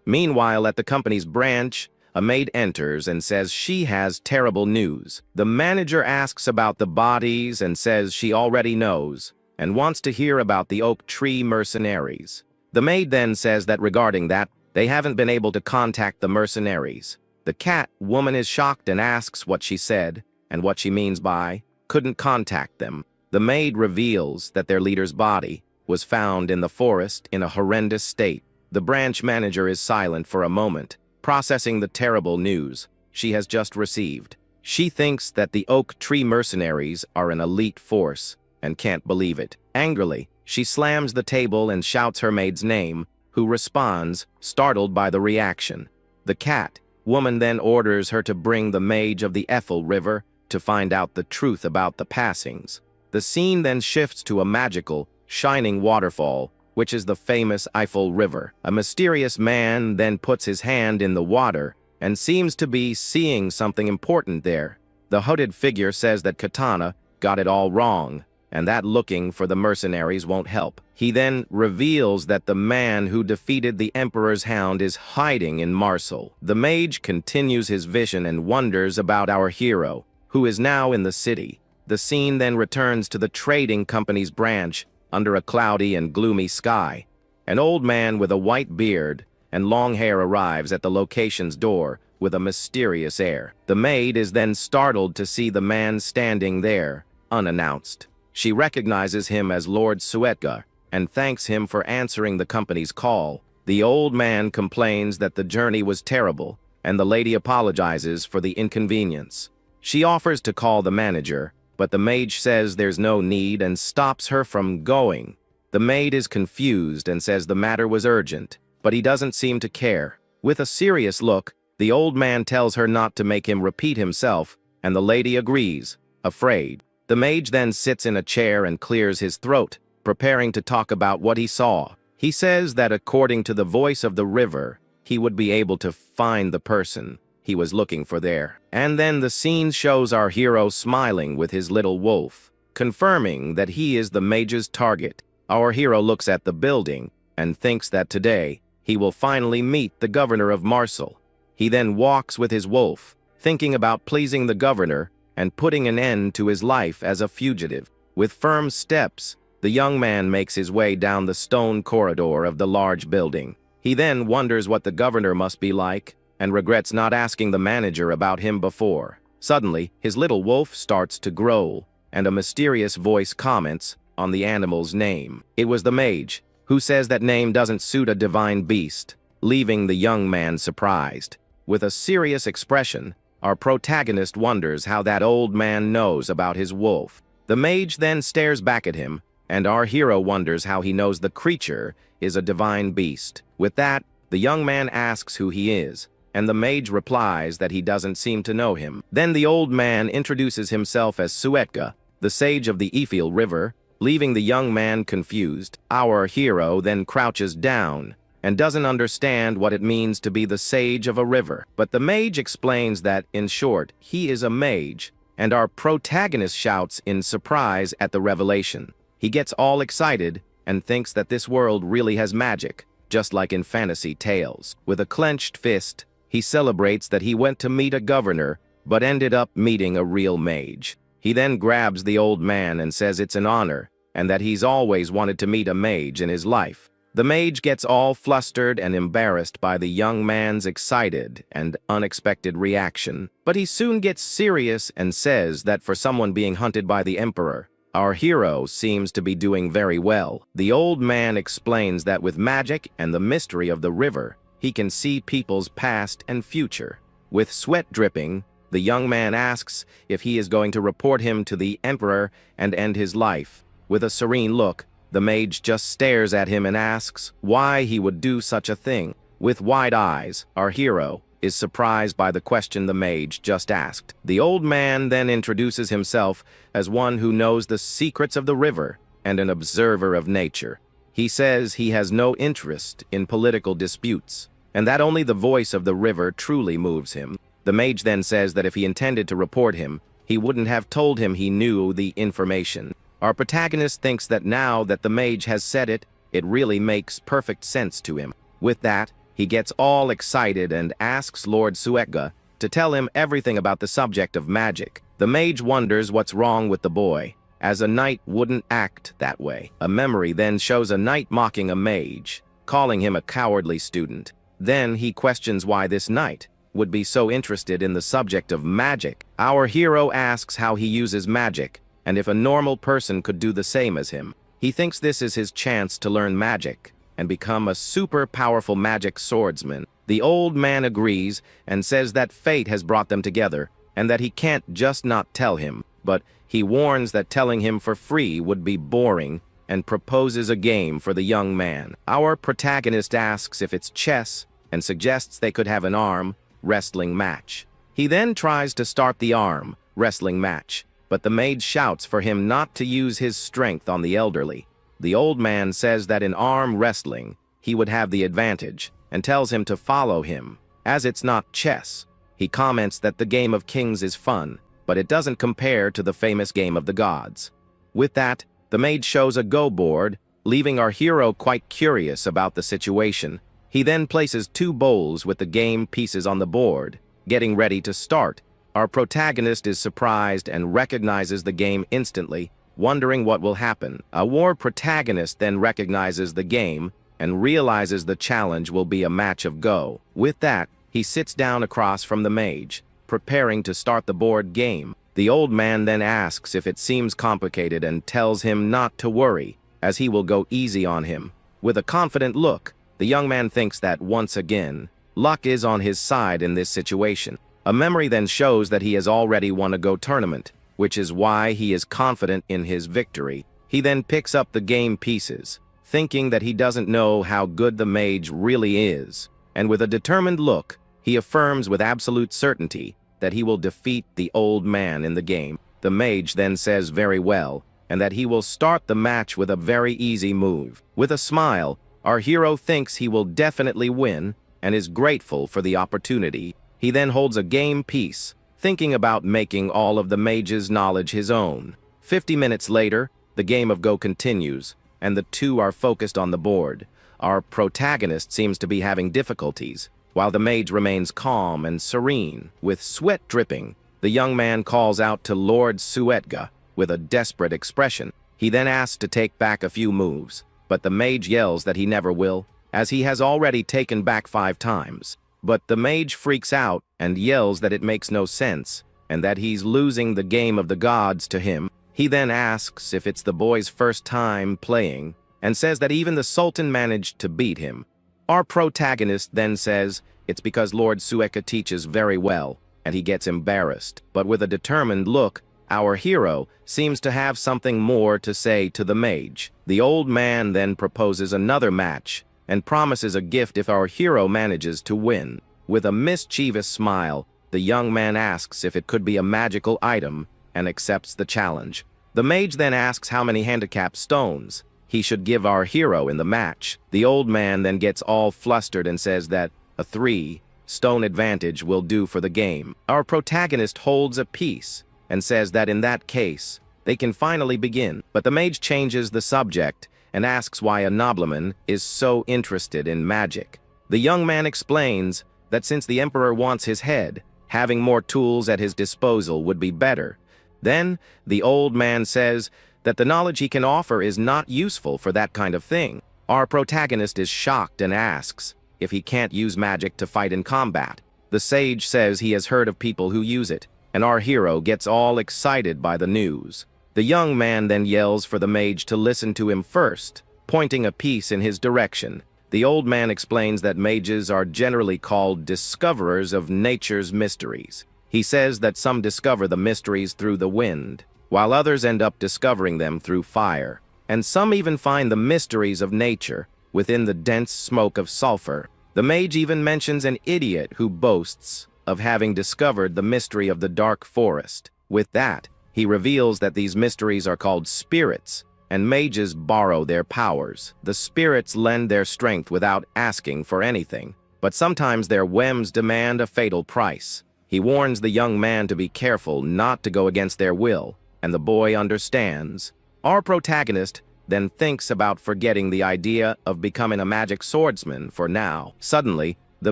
Meanwhile, at the company's branch, a maid enters and says she has terrible news. The manager asks about the bodies and says she already knows, and wants to hear about the oak tree mercenaries. The maid then says that regarding that, they haven't been able to contact the mercenaries. The cat woman is shocked and asks what she said, and what she means by couldn't contact them. The maid reveals that their leader's body was found in the forest in a horrendous state. The branch manager is silent for a moment, processing the terrible news she has just received. She thinks that the oak tree mercenaries are an elite force and can't believe it. Angrily, she slams the table and shouts her maid's name, who responds, startled by the reaction. The cat woman then orders her to bring the mage of the Eiffel River to find out the truth about the passings. The scene then shifts to a magical, shining waterfall, which is the famous Eiffel River. A mysterious man then puts his hand in the water and seems to be seeing something important there. The hooded figure says that Katana got it all wrong, and that looking for the mercenaries won't help. He then reveals that the man who defeated the Emperor's hound is hiding in Marseille. The mage continues his vision and wonders about our hero, who is now in the city. The scene then returns to the trading company's branch under a cloudy and gloomy sky. An old man with a white beard and long hair arrives at the location's door with a mysterious air. The maid is then startled to see the man standing there, unannounced. She recognizes him as Lord Suetga and thanks him for answering the company's call. The old man complains that the journey was terrible, and the lady apologizes for the inconvenience. She offers to call the manager, but the mage says there's no need and stops her from going. The maid is confused and says the matter was urgent, but he doesn't seem to care. With a serious look, the old man tells her not to make him repeat himself, and the lady agrees, afraid. The mage then sits in a chair and clears his throat, preparing to talk about what he saw. He says that according to the voice of the river, he would be able to find the person he was looking for there. And then the scene shows our hero smiling with his little wolf, confirming that he is the mage's target. Our hero looks at the building and thinks that today he will finally meet the governor of Marseille. He then walks with his wolf, thinking about pleasing the governor and putting an end to his life as a fugitive. With firm steps, the young man makes his way down the stone corridor of the large building. He then wonders what the governor must be like and regrets not asking the manager about him before. Suddenly, his little wolf starts to growl, and a mysterious voice comments on the animal's name. It was the mage, who says that name doesn't suit a divine beast, leaving the young man surprised. With a serious expression, our protagonist wonders how that old man knows about his wolf. The mage then stares back at him, and our hero wonders how he knows the creature is a divine beast. With that, the young man asks who he is, and the mage replies that he doesn't seem to know him. Then the old man introduces himself as Suetka, the sage of the Eifel River, leaving the young man confused. Our hero then crouches down and doesn't understand what it means to be the sage of a river. But the mage explains that, in short, he is a mage, and our protagonist shouts in surprise at the revelation. He gets all excited and thinks that this world really has magic, just like in fantasy tales. With a clenched fist, he celebrates that he went to meet a governor, but ended up meeting a real mage. He then grabs the old man and says it's an honor, and that he's always wanted to meet a mage in his life. The mage gets all flustered and embarrassed by the young man's excited and unexpected reaction, but he soon gets serious and says that for someone being hunted by the emperor, our hero seems to be doing very well. The old man explains that with magic and the mystery of the river, he can see people's past and future. With sweat dripping, the young man asks if he is going to report him to the emperor and end his life. With a serene look, the mage just stares at him and asks why he would do such a thing. With wide eyes, our hero is surprised by the question the mage just asked. The old man then introduces himself as one who knows the secrets of the river and an observer of nature. He says he has no interest in political disputes, and that only the voice of the river truly moves him. The mage then says that if he intended to report him, he wouldn't have told him he knew the information. Our protagonist thinks that now that the mage has said it, it really makes perfect sense to him. With that, he gets all excited and asks Lord Suetka to tell him everything about the subject of magic. The mage wonders what's wrong with the boy, as a knight wouldn't act that way. A memory then shows a knight mocking a mage, calling him a cowardly student. Then he questions why this knight would be so interested in the subject of magic. Our hero asks how he uses magic, and if a normal person could do the same as him. He thinks this is his chance to learn magic and become a super powerful magic swordsman. The old man agrees and says that fate has brought them together and that he can't just not tell him, but he warns that telling him for free would be boring and proposes a game for the young man. Our protagonist asks if it's chess and suggests they could have an arm wrestling match. He then tries to start the arm wrestling match, but the mage shouts for him not to use his strength on the elderly. The old man says that in arm wrestling, he would have the advantage, and tells him to follow him. As it's not chess, he comments that the game of kings is fun, but it doesn't compare to the famous game of the gods. With that, the mage shows a go board, leaving our hero quite curious about the situation. He then places 2 bowls with the game pieces on the board, getting ready to start. Our protagonist is surprised and recognizes the game instantly, wondering what will happen. Our protagonist then recognizes the game and realizes the challenge will be a match of Go. With that, he sits down across from the mage, preparing to start the board game. The old man then asks if it seems complicated and tells him not to worry, as he will go easy on him. With a confident look, the young man thinks that, once again, luck is on his side in this situation. A memory then shows that he has already won a Go tournament, which is why he is confident in his victory. He then picks up the game pieces, thinking that he doesn't know how good the mage really is, and with a determined look, he affirms with absolute certainty that he will defeat the old man in the game. The mage then says very well, and that he will start the match with a very easy move. With a smile, our hero thinks he will definitely win and is grateful for the opportunity. He then holds a game piece, thinking about making all of the mage's knowledge his own. 50 minutes later, the game of Go continues, and the two are focused on the board. Our protagonist seems to be having difficulties, while the mage remains calm and serene. With sweat dripping, the young man calls out to Lord Suetga with a desperate expression. He then asks to take back a few moves, but the mage yells that he never will, as he has already taken back 5 times. But the mage freaks out and yells that it makes no sense, and that he's losing the game of the gods to him. He then asks if it's the boy's first time playing, and says that even the Sultan managed to beat him. Our protagonist then says it's because Lord Suetga teaches very well, and he gets embarrassed. But with a determined look, our hero seems to have something more to say to the mage. The old man then proposes another match, and promises a gift if our hero manages to win. With a mischievous smile, the young man asks if it could be a magical item, and accepts the challenge. The mage then asks how many handicap stones he should give our hero in the match. The old man then gets all flustered and says that a 3-stone advantage will do for the game. Our protagonist holds a peace and says that in that case, they can finally begin. But the mage changes the subject and asks why a nobleman is so interested in magic. The young man explains that since the emperor wants his head, having more tools at his disposal would be better. Then, the old man says that the knowledge he can offer is not useful for that kind of thing. Our protagonist is shocked and asks if he can't use magic to fight in combat. The sage says he has heard of people who use it, and our hero gets all excited by the news. The young man then yells for the mage to listen to him first, pointing a piece in his direction. The old man explains that mages are generally called discoverers of nature's mysteries. He says that some discover the mysteries through the wind, while others end up discovering them through fire. And some even find the mysteries of nature within the dense smoke of sulfur. The mage even mentions an idiot who boasts of having discovered the mystery of the dark forest. With that, he reveals that these mysteries are called spirits, and mages borrow their powers. The spirits lend their strength without asking for anything, but sometimes their whims demand a fatal price. He warns the young man to be careful not to go against their will, and the boy understands. Our protagonist then thinks about forgetting the idea of becoming a magic swordsman for now. Suddenly, the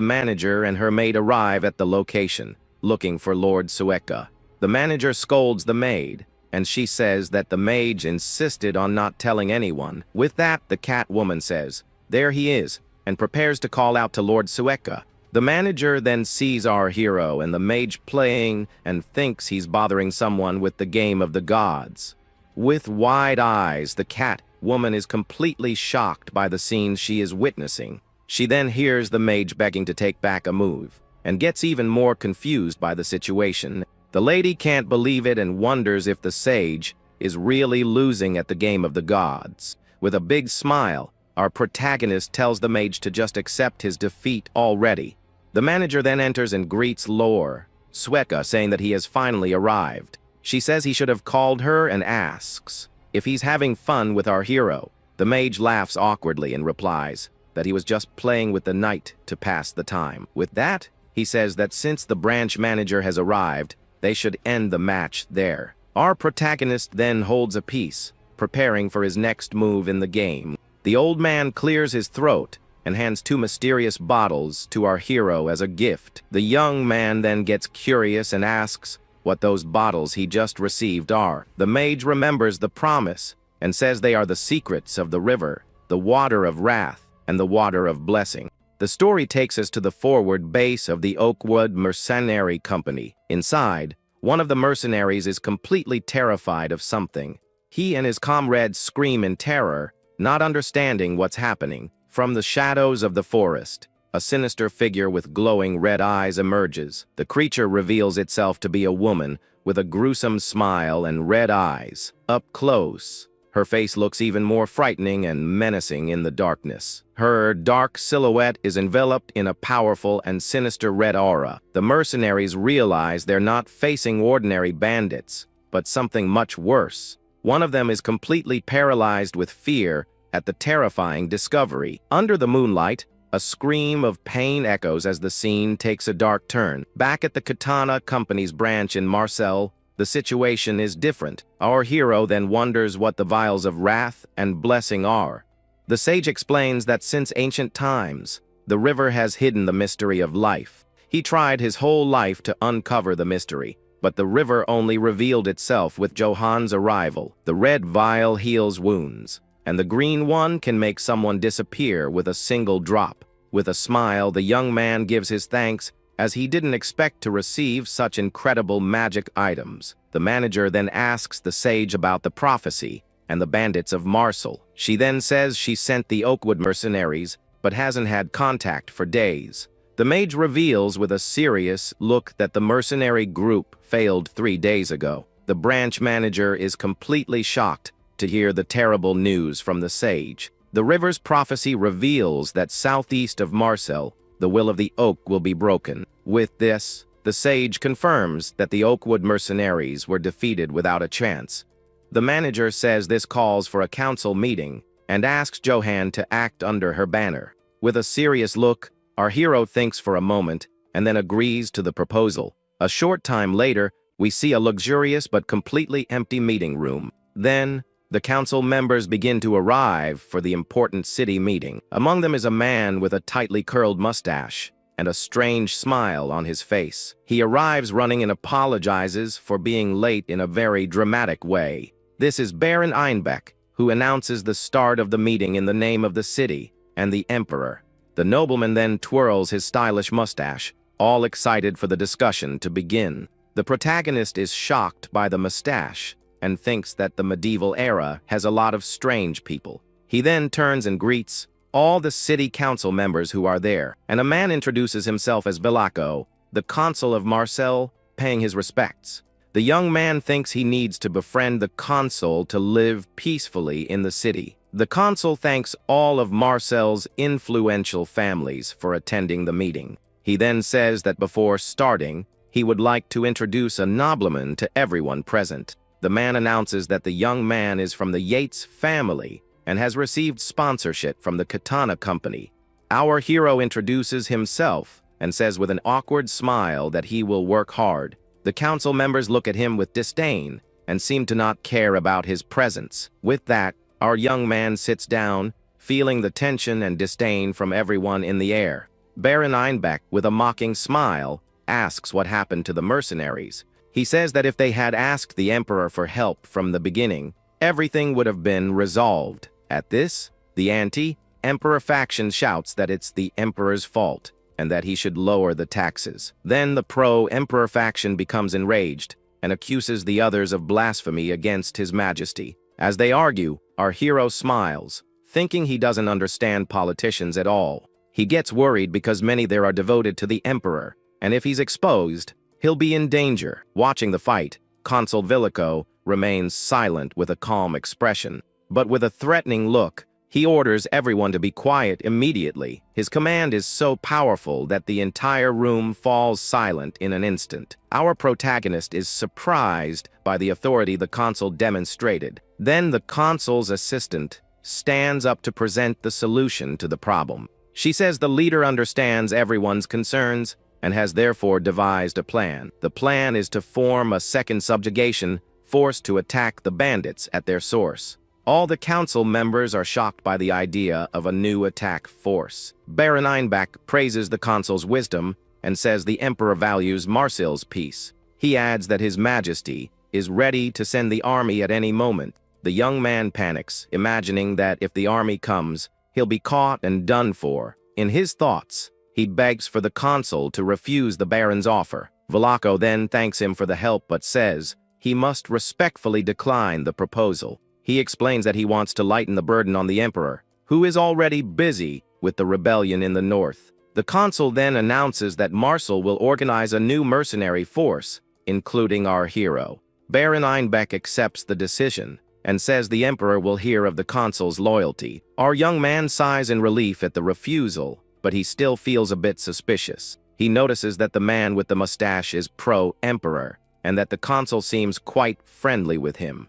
manager and her maid arrive at the location, looking for Lord Suetga. The manager scolds the maid, and she says that the mage insisted on not telling anyone. With that, the cat woman says, "There he is," and prepares to call out to Lord Suetga. The manager then sees our hero and the mage playing and thinks he's bothering someone with the game of the gods. With wide eyes, the cat woman is completely shocked by the scenes she is witnessing. She then hears the mage begging to take back a move, and gets even more confused by the situation. The lady can't believe it and wonders if the sage is really losing at the game of the gods. With a big smile, our protagonist tells the mage to just accept his defeat already. The manager then enters and greets Lord Suetga, saying that he has finally arrived. She says he should have called her and asks if he's having fun with our hero. The mage laughs awkwardly and replies that he was just playing with the knight to pass the time. With that, he says that since the branch manager has arrived, they should end the match there. Our protagonist then holds a peace, preparing for his next move in the game. The old man clears his throat and hands 2 mysterious bottles to our hero as a gift. The young man then gets curious and asks what those bottles he just received are. The mage remembers the promise and says they are the secrets of the river, the water of wrath, and the water of blessing. The story takes us to the forward base of the Oakwood Mercenary Company. Inside, one of the mercenaries is completely terrified of something. He and his comrades scream in terror, not understanding what's happening. From the shadows of the forest, a sinister figure with glowing red eyes emerges. The creature reveals itself to be a woman with a gruesome smile and red eyes. Up close, her face looks even more frightening and menacing in the darkness. Her dark silhouette is enveloped in a powerful and sinister red aura. The mercenaries realize they're not facing ordinary bandits, but something much worse. One of them is completely paralyzed with fear at the terrifying discovery. Under the moonlight, a scream of pain echoes as the scene takes a dark turn. Back at the Katana Company's branch in Marseille, the situation is different. Our hero then wonders what the vials of wrath and blessing are. The sage explains that since ancient times, the river has hidden the mystery of life. He tried his whole life to uncover the mystery, but the river only revealed itself with Johan's arrival. The red vial heals wounds, and the green one can make someone disappear with a single drop. With a smile, the young man gives his thanks, as he didn't expect to receive such incredible magic items. The manager then asks the sage about the prophecy and the bandits of Marcel. She then says she sent the Oakwood mercenaries, but hasn't had contact for days. The mage reveals with a serious look that the mercenary group failed 3 days ago. The branch manager is completely shocked to hear the terrible news from the sage. The river's prophecy reveals that southeast of Marcel, the will of the oak will be broken. With this, the sage confirms that the Oakwood mercenaries were defeated without a chance. The manager says this calls for a council meeting and asks Johan to act under her banner. With a serious look, our hero thinks for a moment and then agrees to the proposal. A short time later, we see a luxurious but completely empty meeting room. Then, the council members begin to arrive for the important city meeting. Among them is a man with a tightly curled mustache and a strange smile on his face. He arrives running and apologizes for being late in a very dramatic way. This is Baron Einbeck, who announces the start of the meeting in the name of the city and the emperor. The nobleman then twirls his stylish mustache, all excited for the discussion to begin. The protagonist is shocked by the mustache and thinks that the medieval era has a lot of strange people. He then turns and greets all the city council members who are there, and a man introduces himself as Villaco, the consul of Marcel, paying his respects. The young man thinks he needs to befriend the consul to live peacefully in the city. The consul thanks all of Marcel's influential families for attending the meeting. He then says that before starting, he would like to introduce a nobleman to everyone present. The man announces that the young man is from the Yates family and has received sponsorship from the Katana Company. Our hero introduces himself and says with an awkward smile that he will work hard. The council members look at him with disdain and seem to not care about his presence. With that, our young man sits down, feeling the tension and disdain from everyone in the air. Baron Einbeck, with a mocking smile, asks what happened to the mercenaries. He says that if they had asked the emperor for help from the beginning, everything would have been resolved. At this, the anti-emperor faction shouts that it's the emperor's fault and that he should lower the taxes. Then the pro-emperor faction becomes enraged and accuses the others of blasphemy against his majesty. As they argue, our hero smiles, thinking he doesn't understand politicians at all. He gets worried because many there are devoted to the emperor, and if he's exposed, he'll be in danger. Watching the fight, Consul Villaco remains silent with a calm expression, but with a threatening look, he orders everyone to be quiet immediately. His command is so powerful that the entire room falls silent in an instant. Our protagonist is surprised by the authority the consul demonstrated. Then the consul's assistant stands up to present the solution to the problem. She says the leader understands everyone's concerns and has therefore devised a plan. The plan is to form a second subjugation force to attack the bandits at their source. All the council members are shocked by the idea of a new attack force. Baron Einbeck praises the consul's wisdom and says the emperor values Marcel's peace. He adds that his majesty is ready to send the army at any moment. The young man panics, imagining that if the army comes, he'll be caught and done for. In his thoughts, he begs for the consul to refuse the baron's offer. Villaco then thanks him for the help but says he must respectfully decline the proposal. He explains that he wants to lighten the burden on the emperor, who is already busy with the rebellion in the north. The consul then announces that Marcel will organize a new mercenary force, including our hero. Baron Einbeck accepts the decision and says the emperor will hear of the consul's loyalty. Our young man sighs in relief at the refusal, but he still feels a bit suspicious. He notices that the man with the mustache is pro-emperor, and that the consul seems quite friendly with him.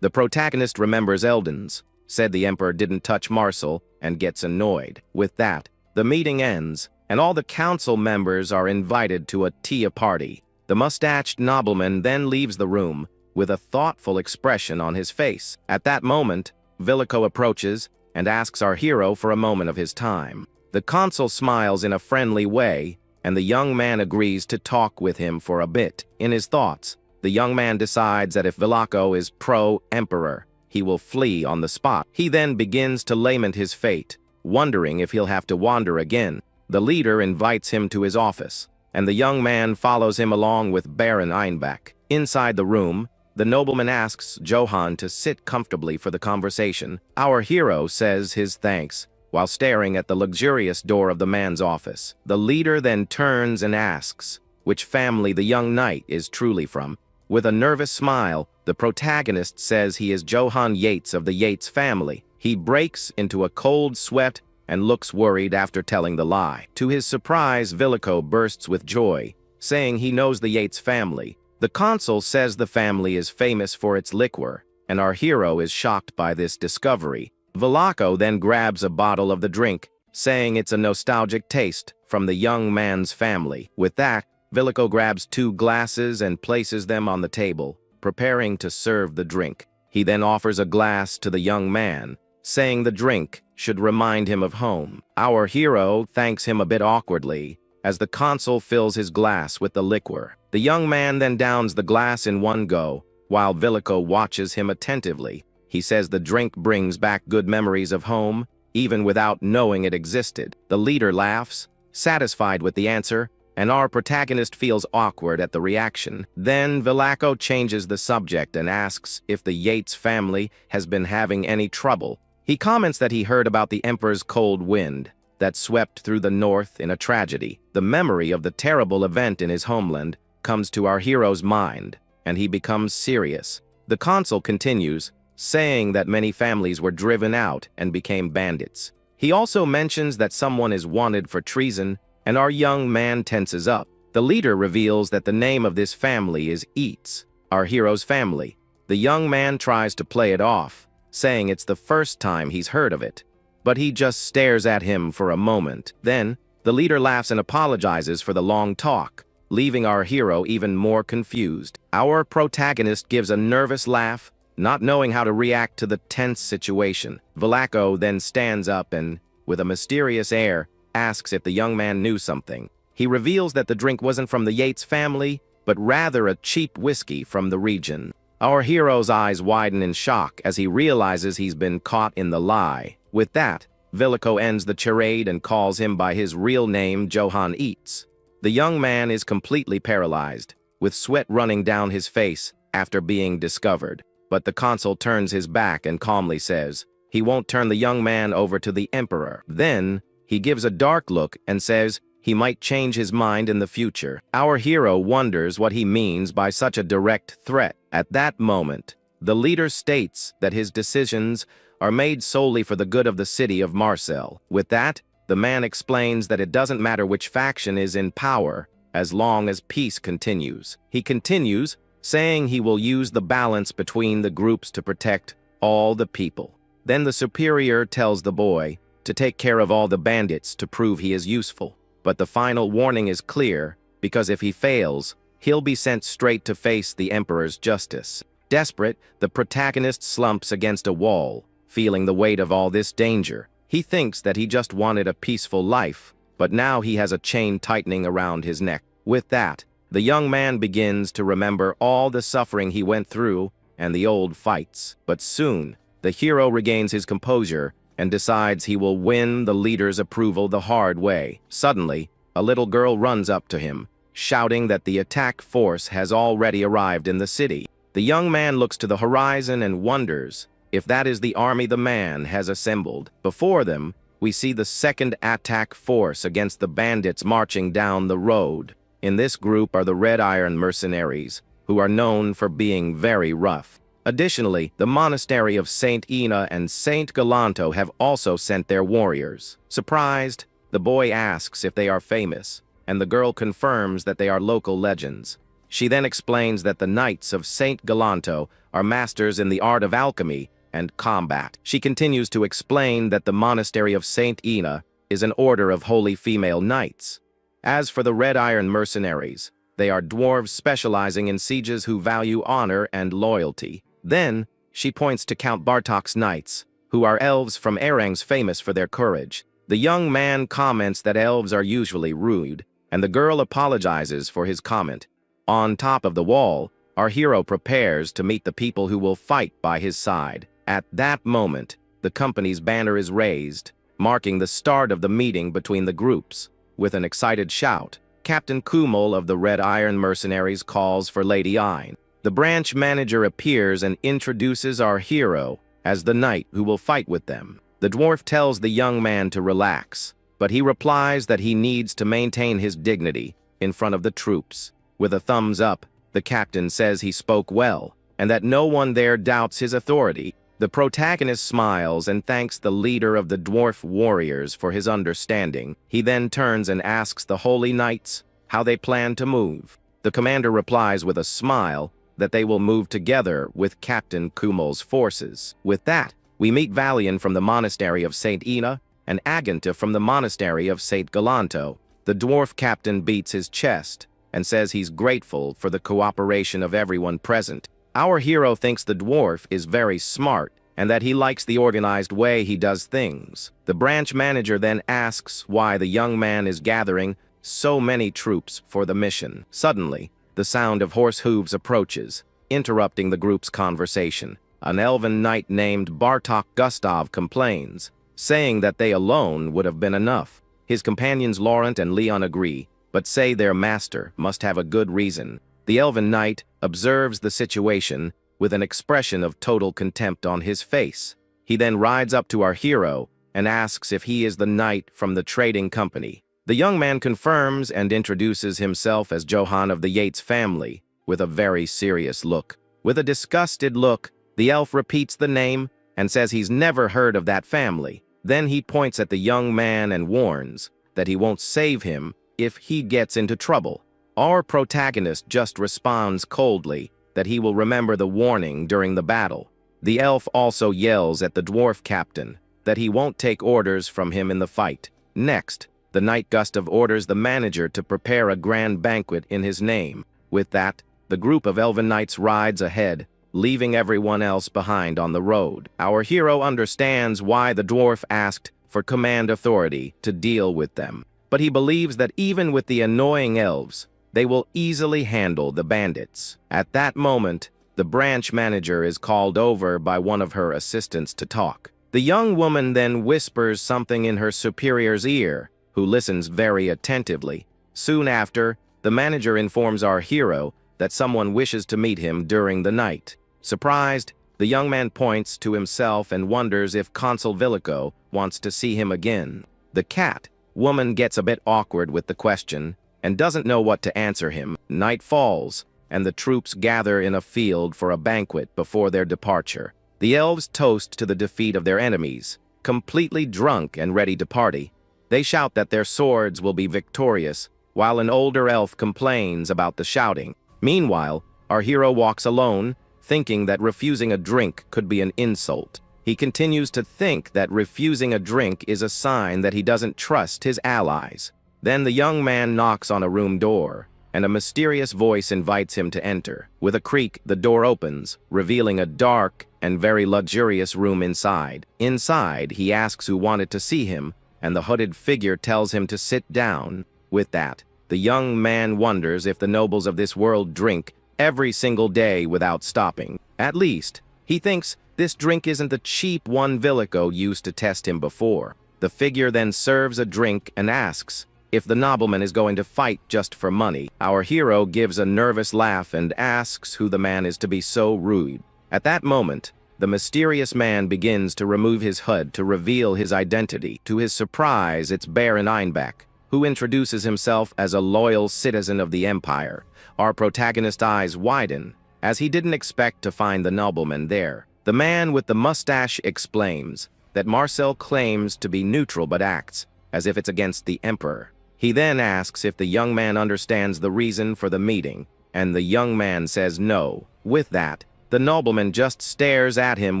The protagonist remembers Eldon's, said the emperor didn't touch Marcel, and gets annoyed. With that, the meeting ends, and all the council members are invited to a tea party. The mustached nobleman then leaves the room with a thoughtful expression on his face. At that moment, Villaco approaches and asks our hero for a moment of his time. The consul smiles in a friendly way, and the young man agrees to talk with him for a bit. In his thoughts, the young man decides that if Villaco is pro-emperor, he will flee on the spot. He then begins to lament his fate, wondering if he'll have to wander again. The leader invites him to his office, and the young man follows him along with Baron Einbach. Inside the room, the nobleman asks Johann to sit comfortably for the conversation. Our hero says his thanks, while staring at the luxurious door of the man's office. The leader then turns and asks which family the young knight is truly from. With a nervous smile, the protagonist says he is Johann Yates of the Yates family. He breaks into a cold sweat and looks worried after telling the lie. To his surprise, Villaco bursts with joy, saying he knows the Yates family. The consul says the family is famous for its liquor, and our hero is shocked by this discovery. Villaco then grabs a bottle of the drink, saying it's a nostalgic taste from the young man's family. With that, Villaco grabs 2 glasses and places them on the table, preparing to serve the drink. He then offers a glass to the young man, saying the drink should remind him of home. Our hero thanks him a bit awkwardly, as the consul fills his glass with the liquor. The young man then downs the glass in one go, while Villaco watches him attentively. He says the drink brings back good memories of home, even without knowing it existed. The leader laughs, satisfied with the answer, and our protagonist feels awkward at the reaction. Then Villaco changes the subject and asks if the Yates family has been having any trouble. He comments that he heard about the Emperor's cold wind that swept through the north in a tragedy. The memory of the terrible event in his homeland comes to our hero's mind, and he becomes serious. The consul continues, saying that many families were driven out and became bandits. He also mentions that someone is wanted for treason, and our young man tenses up. The leader reveals that the name of this family is Eats, our hero's family. The young man tries to play it off, saying it's the first time he's heard of it, but he just stares at him for a moment. Then, the leader laughs and apologizes for the long talk, leaving our hero even more confused. Our protagonist gives a nervous laugh, not knowing how to react to the tense situation. Villaco then stands up and, with a mysterious air, asks if the young man knew something. He reveals that the drink wasn't from the Yates family, but rather a cheap whiskey from the region. Our hero's eyes widen in shock as he realizes he's been caught in the lie. With that, Villaco ends the charade and calls him by his real name, Johann Eats. The young man is completely paralyzed, with sweat running down his face after being discovered. But the consul turns his back and calmly says he won't turn the young man over to the emperor. Then, he gives a dark look and says he might change his mind in the future. Our hero wonders what he means by such a direct threat. At that moment, the leader states that his decisions are made solely for the good of the city of Marseille. With that, the man explains that it doesn't matter which faction is in power, as long as peace continues. He continues, saying he will use the balance between the groups to protect all the people. Then the superior tells the boy to take care of all the bandits to prove he is useful. But the final warning is clear, because if he fails, he'll be sent straight to face the Emperor's justice. Desperate, the protagonist slumps against a wall, feeling the weight of all this danger. He thinks that he just wanted a peaceful life, but now he has a chain tightening around his neck. With that, the young man begins to remember all the suffering he went through and the old fights. But soon, the hero regains his composure and decides he will win the leader's approval the hard way. Suddenly, a little girl runs up to him, shouting that the attack force has already arrived in the city. The young man looks to the horizon and wonders if that is the army the man has assembled. Before them, we see the second attack force against the bandits marching down the road. In this group are the Red Iron mercenaries, who are known for being very rough. Additionally, the monastery of Saint Ina and Saint Galanto have also sent their warriors. Surprised, the boy asks if they are famous, and the girl confirms that they are local legends. She then explains that the knights of Saint Galanto are masters in the art of alchemy and combat. She continues to explain that the monastery of Saint Ina is an order of holy female knights. As for the Red Iron mercenaries, they are dwarves specializing in sieges who value honor and loyalty. Then, she points to Count Bartok's knights, who are elves from Erangs famous for their courage. The young man comments that elves are usually rude, and the girl apologizes for his comment. On top of the wall, our hero prepares to meet the people who will fight by his side. At that moment, the company's banner is raised, marking the start of the meeting between the groups. With an excited shout, Captain Kumul of the Red Iron Mercenaries calls for Lady Ayn. The branch manager appears and introduces our hero as the knight who will fight with them. The dwarf tells the young man to relax, but he replies that he needs to maintain his dignity in front of the troops. With a thumbs up, the captain says he spoke well, and that no one there doubts his authority. The protagonist smiles and thanks the leader of the dwarf warriors for his understanding. He then turns and asks the holy knights how they plan to move. The commander replies with a smile that they will move together with Captain Kumul's forces. With that, we meet Valian from the monastery of St. Ina and Aganta from the monastery of St. Galanto. The dwarf captain beats his chest and says he's grateful for the cooperation of everyone present. Our hero thinks the dwarf is very smart and that he likes the organized way he does things. The branch manager then asks why the young man is gathering so many troops for the mission. Suddenly, the sound of horse hooves approaches, interrupting the group's conversation. An elven knight named Bartok Gustav complains, saying that they alone would have been enough. His companions Laurent and Leon agree, but say their master must have a good reason. The elven knight observes the situation with an expression of total contempt on his face. He then rides up to our hero and asks if he is the knight from the trading company. The young man confirms and introduces himself as Johann of the Yates family, with a very serious look. With a disgusted look, the elf repeats the name and says he's never heard of that family. Then he points at the young man and warns that he won't save him if he gets into trouble. Our protagonist just responds coldly that he will remember the warning during the battle. The elf also yells at the dwarf captain that he won't take orders from him in the fight. Next, the Knight Gustav orders the manager to prepare a grand banquet in his name. With that, the group of elven knights rides ahead, leaving everyone else behind on the road. Our hero understands why the dwarf asked for command authority to deal with them, but he believes that even with the annoying elves, they will easily handle the bandits. At that moment, the branch manager is called over by one of her assistants to talk. The young woman then whispers something in her superior's ear, who listens very attentively. Soon after, the manager informs our hero that someone wishes to meet him during the night. Surprised, the young man points to himself and wonders if Consul Villico wants to see him again. The cat woman gets a bit awkward with the question and doesn't know what to answer him. Night falls, and the troops gather in a field for a banquet before their departure. The elves toast to the defeat of their enemies, completely drunk and ready to party. They shout that their swords will be victorious, while an older elf complains about the shouting. Meanwhile, our hero walks alone, thinking that refusing a drink could be an insult. He continues to think that refusing a drink is a sign that he doesn't trust his allies. Then the young man knocks on a room door, and a mysterious voice invites him to enter. With a creak, the door opens, revealing a dark and very luxurious room inside. Inside, he asks who wanted to see him, and the hooded figure tells him to sit down. With that, the young man wonders if the nobles of this world drink every single day without stopping. At least, he thinks this drink isn't the cheap one Villico used to test him before. The figure then serves a drink and asks if the nobleman is going to fight just for money. Our hero gives a nervous laugh and asks who the man is to be so rude. At that moment, the mysterious man begins to remove his hood to reveal his identity. To his surprise, it's Baron Einbach, who introduces himself as a loyal citizen of the Empire. Our protagonist's eyes widen, as he didn't expect to find the nobleman there. The man with the mustache explains that Marcel claims to be neutral but acts as if it's against the Emperor. He then asks if the young man understands the reason for the meeting, and the young man says no. With that, the nobleman just stares at him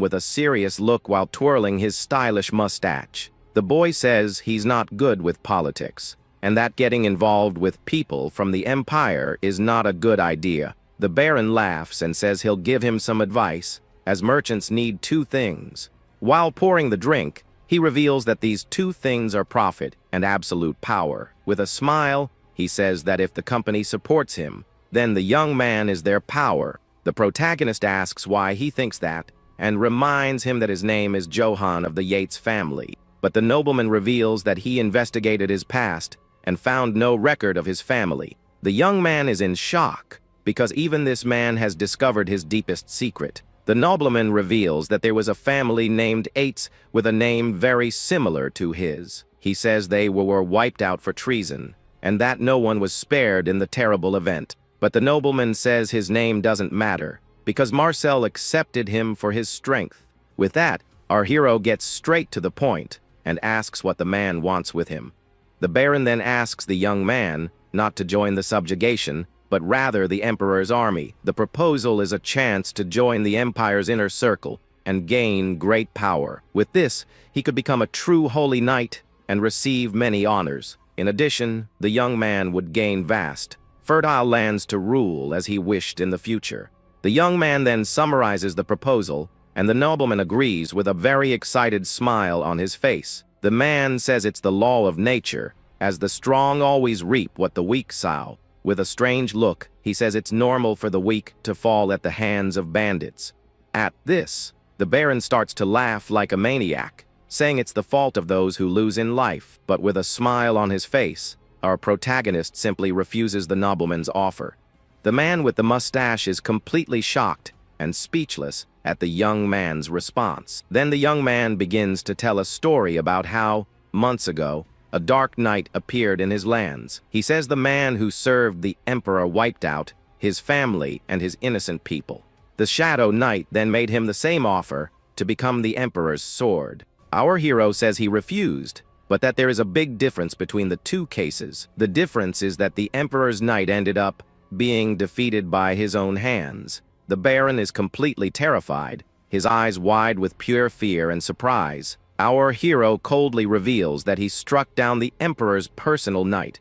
with a serious look while twirling his stylish mustache. The boy says he's not good with politics, and that getting involved with people from the Empire is not a good idea. The Baron laughs and says he'll give him some advice, as merchants need two things: While pouring the drink, he reveals that these two things are profit and absolute power. With a smile, he says that if the company supports him, then the young man is their power. The protagonist asks why he thinks that, and reminds him that his name is Johann of the Yates family. But the nobleman reveals that he investigated his past and found no record of his family. The young man is in shock, because even this man has discovered his deepest secret. The nobleman reveals that there was a family named Yates with a name very similar to his. He says they were wiped out for treason, and that no one was spared in the terrible event. But the nobleman says his name doesn't matter, because Marcel accepted him for his strength. With that, our hero gets straight to the point and asks what the man wants with him. The Baron then asks the young man not to join the subjugation, but rather the Emperor's army. The proposal is a chance to join the Empire's inner circle and gain great power. With this, he could become a true holy knight and receive many honors. In addition, the young man would gain vast, fertile lands to rule as he wished in the future. The young man then summarizes the proposal, and the nobleman agrees with a very excited smile on his face. The man says it's the law of nature, as the strong always reap what the weak sow. With a strange look, he says it's normal for the weak to fall at the hands of bandits. At this, the Baron starts to laugh like a maniac, saying it's the fault of those who lose in life. But with a smile on his face, our protagonist simply refuses the nobleman's offer. The man with the mustache is completely shocked and speechless at the young man's response. Then the young man begins to tell a story about how, months ago, a dark night appeared in his lands. He says the man who served the emperor wiped out his family and his innocent people. The Shadow Knight then made him the same offer to become the emperor's sword. Our hero says he refused, but that there is a big difference between the two cases. The difference is that the emperor's knight ended up being defeated by his own hands. The Baron is completely terrified, his eyes wide with pure fear and surprise. Our hero coldly reveals that he struck down the Emperor's personal knight.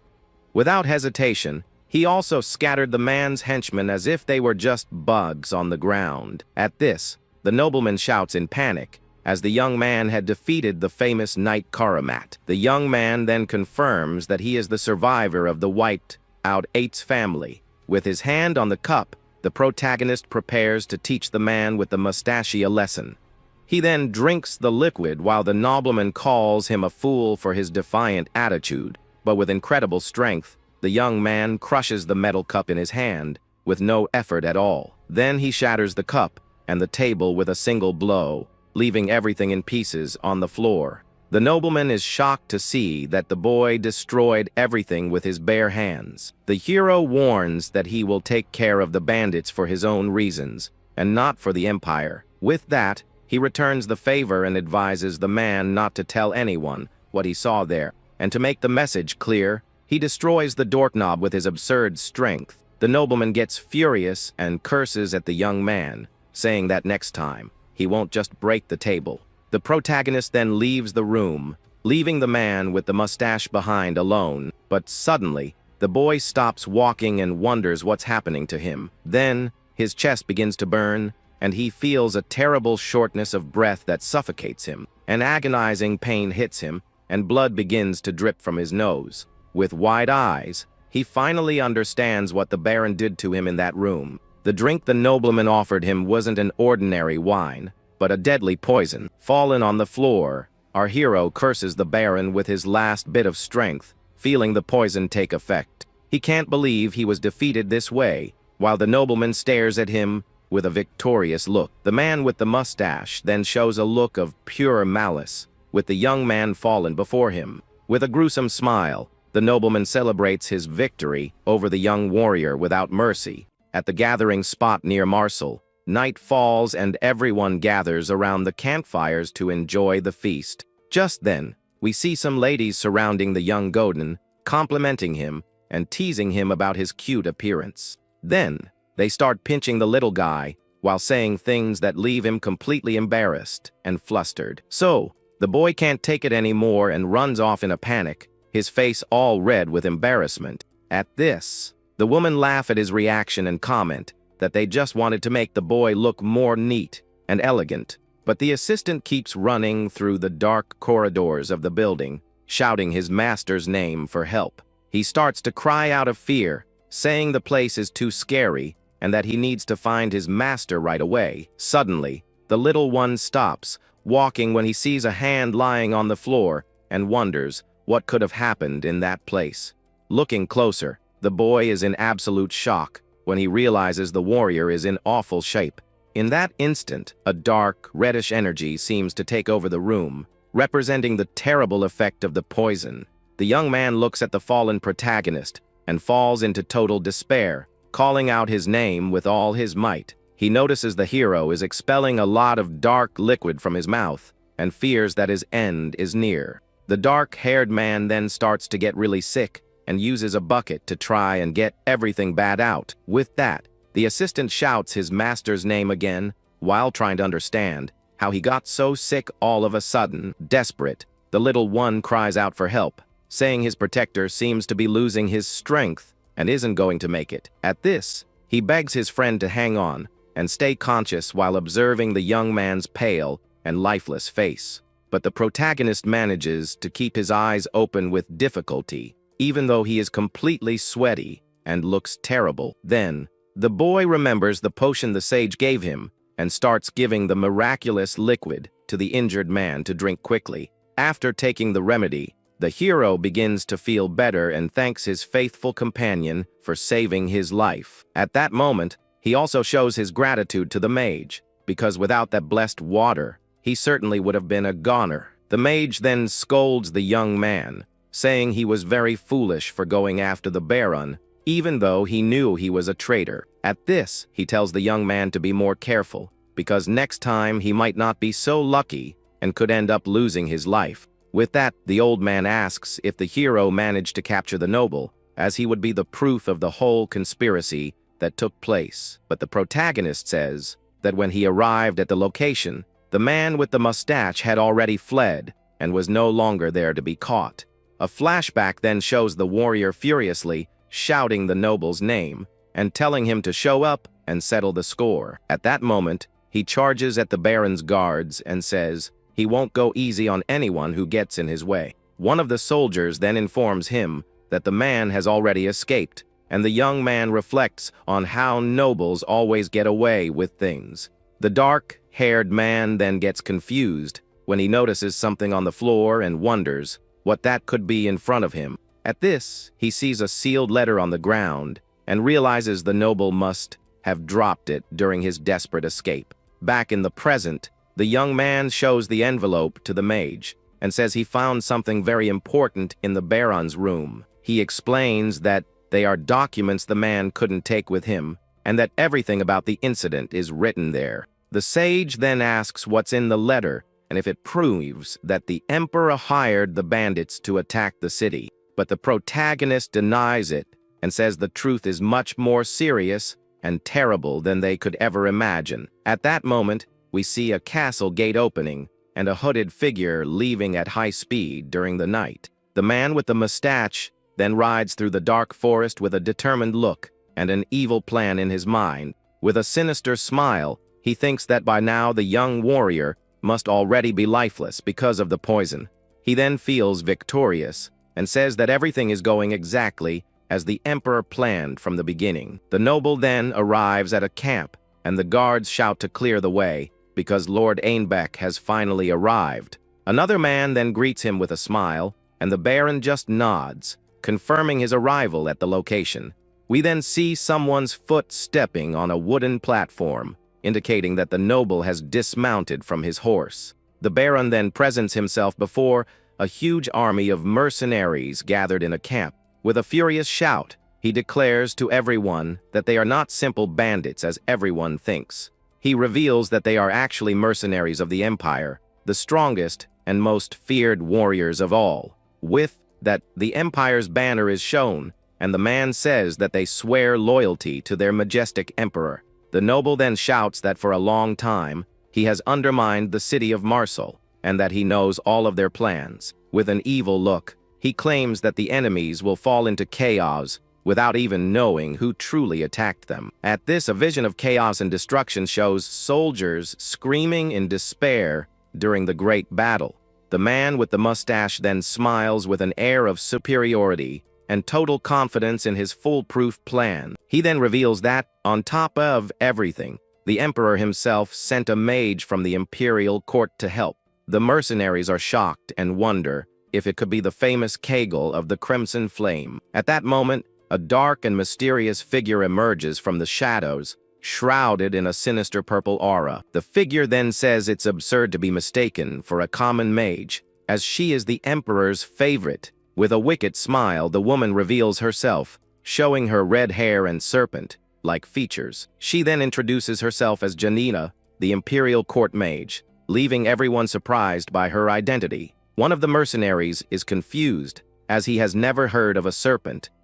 Without hesitation, he also scattered the man's henchmen as if they were just bugs on the ground. At this, the nobleman shouts in panic, as the young man had defeated the famous knight Karamat. The young man then confirms that he is the survivor of the wiped-out Yates family. With his hand on the cup, the protagonist prepares to teach the man with the mustache a lesson. He then drinks the liquid while the nobleman calls him a fool for his defiant attitude. But with incredible strength, the young man crushes the metal cup in his hand with no effort at all. Then he shatters the cup and the table with a single blow, leaving everything in pieces on the floor. The nobleman is shocked to see that the boy destroyed everything with his bare hands. The hero warns that he will take care of the bandits for his own reasons, and not for the Empire. With that, he returns the favor and advises the man not to tell anyone what he saw there. And to make the message clear, he destroys the doorknob with his absurd strength. The nobleman gets furious and curses at the young man, saying that next time, he won't just break the table. The protagonist then leaves the room, leaving the man with the mustache behind alone. But suddenly, the boy stops walking and wonders what's happening to him. Then, his chest begins to burn, and he feels a terrible shortness of breath that suffocates him. An agonizing pain hits him, and blood begins to drip from his nose. With wide eyes, he finally understands what the Baron did to him in that room. The drink the nobleman offered him wasn't an ordinary wine, but a deadly poison. Fallen on the floor, our hero curses the Baron with his last bit of strength, feeling the poison take effect. He can't believe he was defeated this way, while the nobleman stares at him with a victorious look. The man with the mustache then shows a look of pure malice, with the young man fallen before him. With a gruesome smile, the nobleman celebrates his victory over the young warrior without mercy. At the gathering spot near Marcel, night falls and everyone gathers around the campfires to enjoy the feast. Just then, we see some ladies surrounding the young Godin, complimenting him and teasing him about his cute appearance. Then, they start pinching the little guy while saying things that leave him completely embarrassed and flustered. So, the boy can't take it anymore and runs off in a panic, his face all red with embarrassment. At this, the women laugh at his reaction and comment that they just wanted to make the boy look more neat and elegant. But the assistant keeps running through the dark corridors of the building, shouting his master's name for help. He starts to cry out of fear, saying the place is too scary and that he needs to find his master right away. Suddenly, the little one stops, walking when he sees a hand lying on the floor and wonders what could have happened in that place. Looking closer, the boy is in absolute shock when he realizes the warrior is in awful shape. In that instant, a dark, reddish energy seems to take over the room, representing the terrible effect of the poison. The young man looks at the fallen protagonist and falls into total despair, calling out his name with all his might. He notices the hero is expelling a lot of dark liquid from his mouth and fears that his end is near. The dark-haired man then starts to get really sick and uses a bucket to try and get everything bad out. With that, the assistant shouts his master's name again while trying to understand how he got so sick all of a sudden. Desperate, the little one cries out for help, saying his protector seems to be losing his strength and isn't going to make it. At this, he begs his friend to hang on and stay conscious while observing the young man's pale and lifeless face. But the protagonist manages to keep his eyes open with difficulty, even though he is completely sweaty and looks terrible. Then, the boy remembers the potion the sage gave him and starts giving the miraculous liquid to the injured man to drink quickly. After taking the remedy, the hero begins to feel better and thanks his faithful companion for saving his life. At that moment, he also shows his gratitude to the mage, because without that blessed water, he certainly would have been a goner. The mage then scolds the young man, saying he was very foolish for going after the Baron, even though he knew he was a traitor. At this, he tells the young man to be more careful, because next time he might not be so lucky and could end up losing his life. With that, the old man asks if the hero managed to capture the noble, as he would be the proof of the whole conspiracy that took place. But the protagonist says that when he arrived at the location, the man with the mustache had already fled and was no longer there to be caught. A flashback then shows the warrior furiously shouting the noble's name and telling him to show up and settle the score. At that moment, he charges at the Baron's guards and says he won't go easy on anyone who gets in his way. One of the soldiers then informs him that the man has already escaped, and the young man reflects on how nobles always get away with things. The dark-haired man then gets confused when he notices something on the floor and wonders what that could be in front of him. At this, he sees a sealed letter on the ground and realizes the noble must have dropped it during his desperate escape. Back in the present, the young man shows the envelope to the mage and says he found something very important in the Baron's room. He explains that they are documents the man couldn't take with him, and that everything about the incident is written there. The sage then asks what's in the letter and if it proves that the emperor hired the bandits to attack the city. But the protagonist denies it and says the truth is much more serious and terrible than they could ever imagine. At that moment, we see a castle gate opening and a hooded figure leaving at high speed during the night. The man with the mustache then rides through the dark forest with a determined look and an evil plan in his mind. With a sinister smile, he thinks that by now the young warrior must already be lifeless because of the poison. He then feels victorious and says that everything is going exactly as the emperor planned from the beginning. The noble then arrives at a camp, and the guards shout to clear the way because Lord Ainbeck has finally arrived. Another man then greets him with a smile, and the Baron just nods, confirming his arrival at the location. We then see someone's foot stepping on a wooden platform, indicating that the noble has dismounted from his horse. The Baron then presents himself before a huge army of mercenaries gathered in a camp. With a furious shout, he declares to everyone that they are not simple bandits as everyone thinks. He reveals that they are actually mercenaries of the Empire, the strongest and most feared warriors of all. With that, the Empire's banner is shown, and the man says that they swear loyalty to their majestic emperor. The noble then shouts that for a long time, he has undermined the city of Marseille, and that he knows all of their plans. With an evil look, he claims that the enemies will fall into chaos without even knowing who truly attacked them. At this, a vision of chaos and destruction shows soldiers screaming in despair during the great battle. The man with the mustache then smiles with an air of superiority and total confidence in his foolproof plan. He then reveals that, on top of everything, the emperor himself sent a mage from the imperial court to help. The mercenaries are shocked and wonder if it could be the famous Kegel of the Crimson Flame. At that moment, a dark and mysterious figure emerges from the shadows, shrouded in a sinister purple aura. The figure then says it's absurd to be mistaken for a common mage, as she is the emperor's favorite. With a wicked smile, the woman reveals herself, showing her red hair and serpent-like features. She then introduces herself as Janina, the imperial court mage, leaving everyone surprised by her identity. One of the mercenaries is confused, as he has never heard of a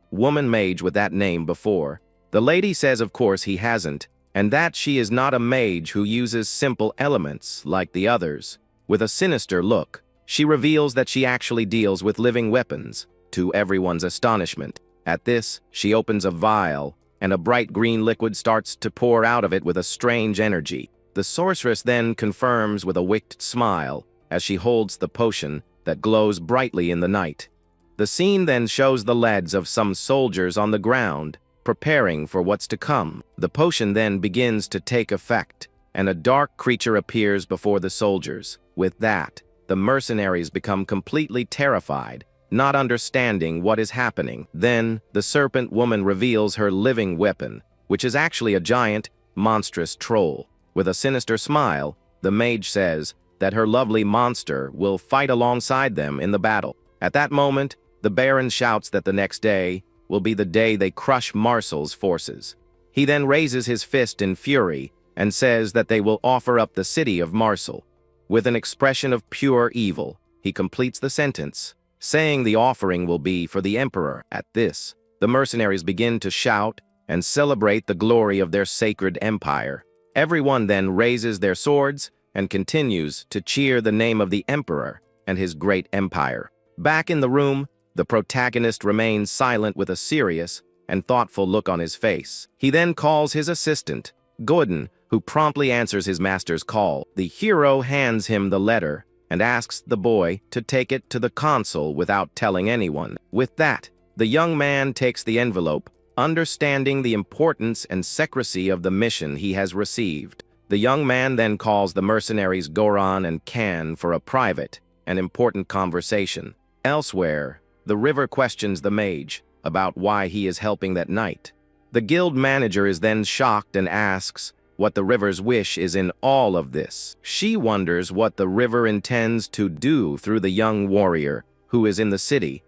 woman mage with that name before. The lady says of course he hasn't, and that she is not a mage who uses simple elements like the others. With a sinister look, she reveals that she actually deals with living weapons, to everyone's astonishment. At this, she opens a vial, and a bright green liquid starts to pour out of it with a strange energy. The sorceress then confirms with a wicked smile as she holds the potion that glows brightly in the night. The scene then shows the leads of some soldiers on the ground, preparing for what's to come. The potion then begins to take effect, and a dark creature appears before the soldiers. With that, the mercenaries become completely terrified, not understanding what is happening. Then, the serpent woman reveals her living weapon, which is actually a giant, monstrous troll. With a sinister smile, the mage says that her lovely monster will fight alongside them in the battle. At that moment, the Baron shouts that the next day will be the day they crush Marcel's forces. He then raises his fist in fury and says that they will offer up the city of Marcel. With an expression of pure evil, he completes the sentence, saying the offering will be for the emperor. At this, the mercenaries begin to shout and celebrate the glory of their sacred empire. Everyone then raises their swords and continues to cheer the name of the emperor and his great empire. Back in the room, the protagonist remains silent with a serious and thoughtful look on his face. He then calls his assistant, Gordon, who promptly answers his master's call. The hero hands him the letter and asks the boy to take it to the consul without telling anyone. With that, the young man takes the envelope, understanding the importance and secrecy of the mission he has received. The young man then calls the mercenaries Goran and Kan for a private and important conversation. Elsewhere, the river questions the mage about why he is helping that night. The guild manager is then shocked and asks what the river's wish is in all of this. She wonders what the river intends to do through the young warrior who is in the city.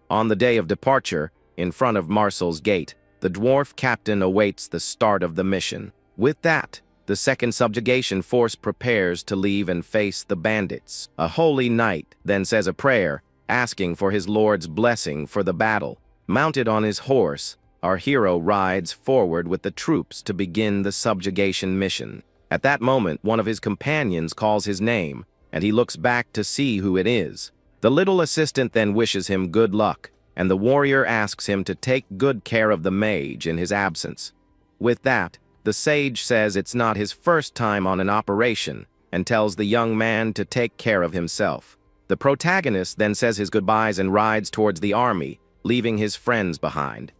On the day of departure, in front of Marcel's gate, the dwarf captain awaits the start of the mission. With that, the second subjugation force prepares to leave and face the bandits. A holy knight then says a prayer, asking for his lord's blessing for the battle. Mounted on his horse, our hero rides forward with the troops to begin the subjugation mission. At that moment, one of his companions calls his name, and he looks back to see who it is. The little assistant then wishes him good luck, and the warrior asks him to take good care of the mage in his absence. With that, the sage says it's not his first time on an operation, and tells the young man to take care of himself. The protagonist then says his goodbyes and rides towards the army, leaving his friends behind.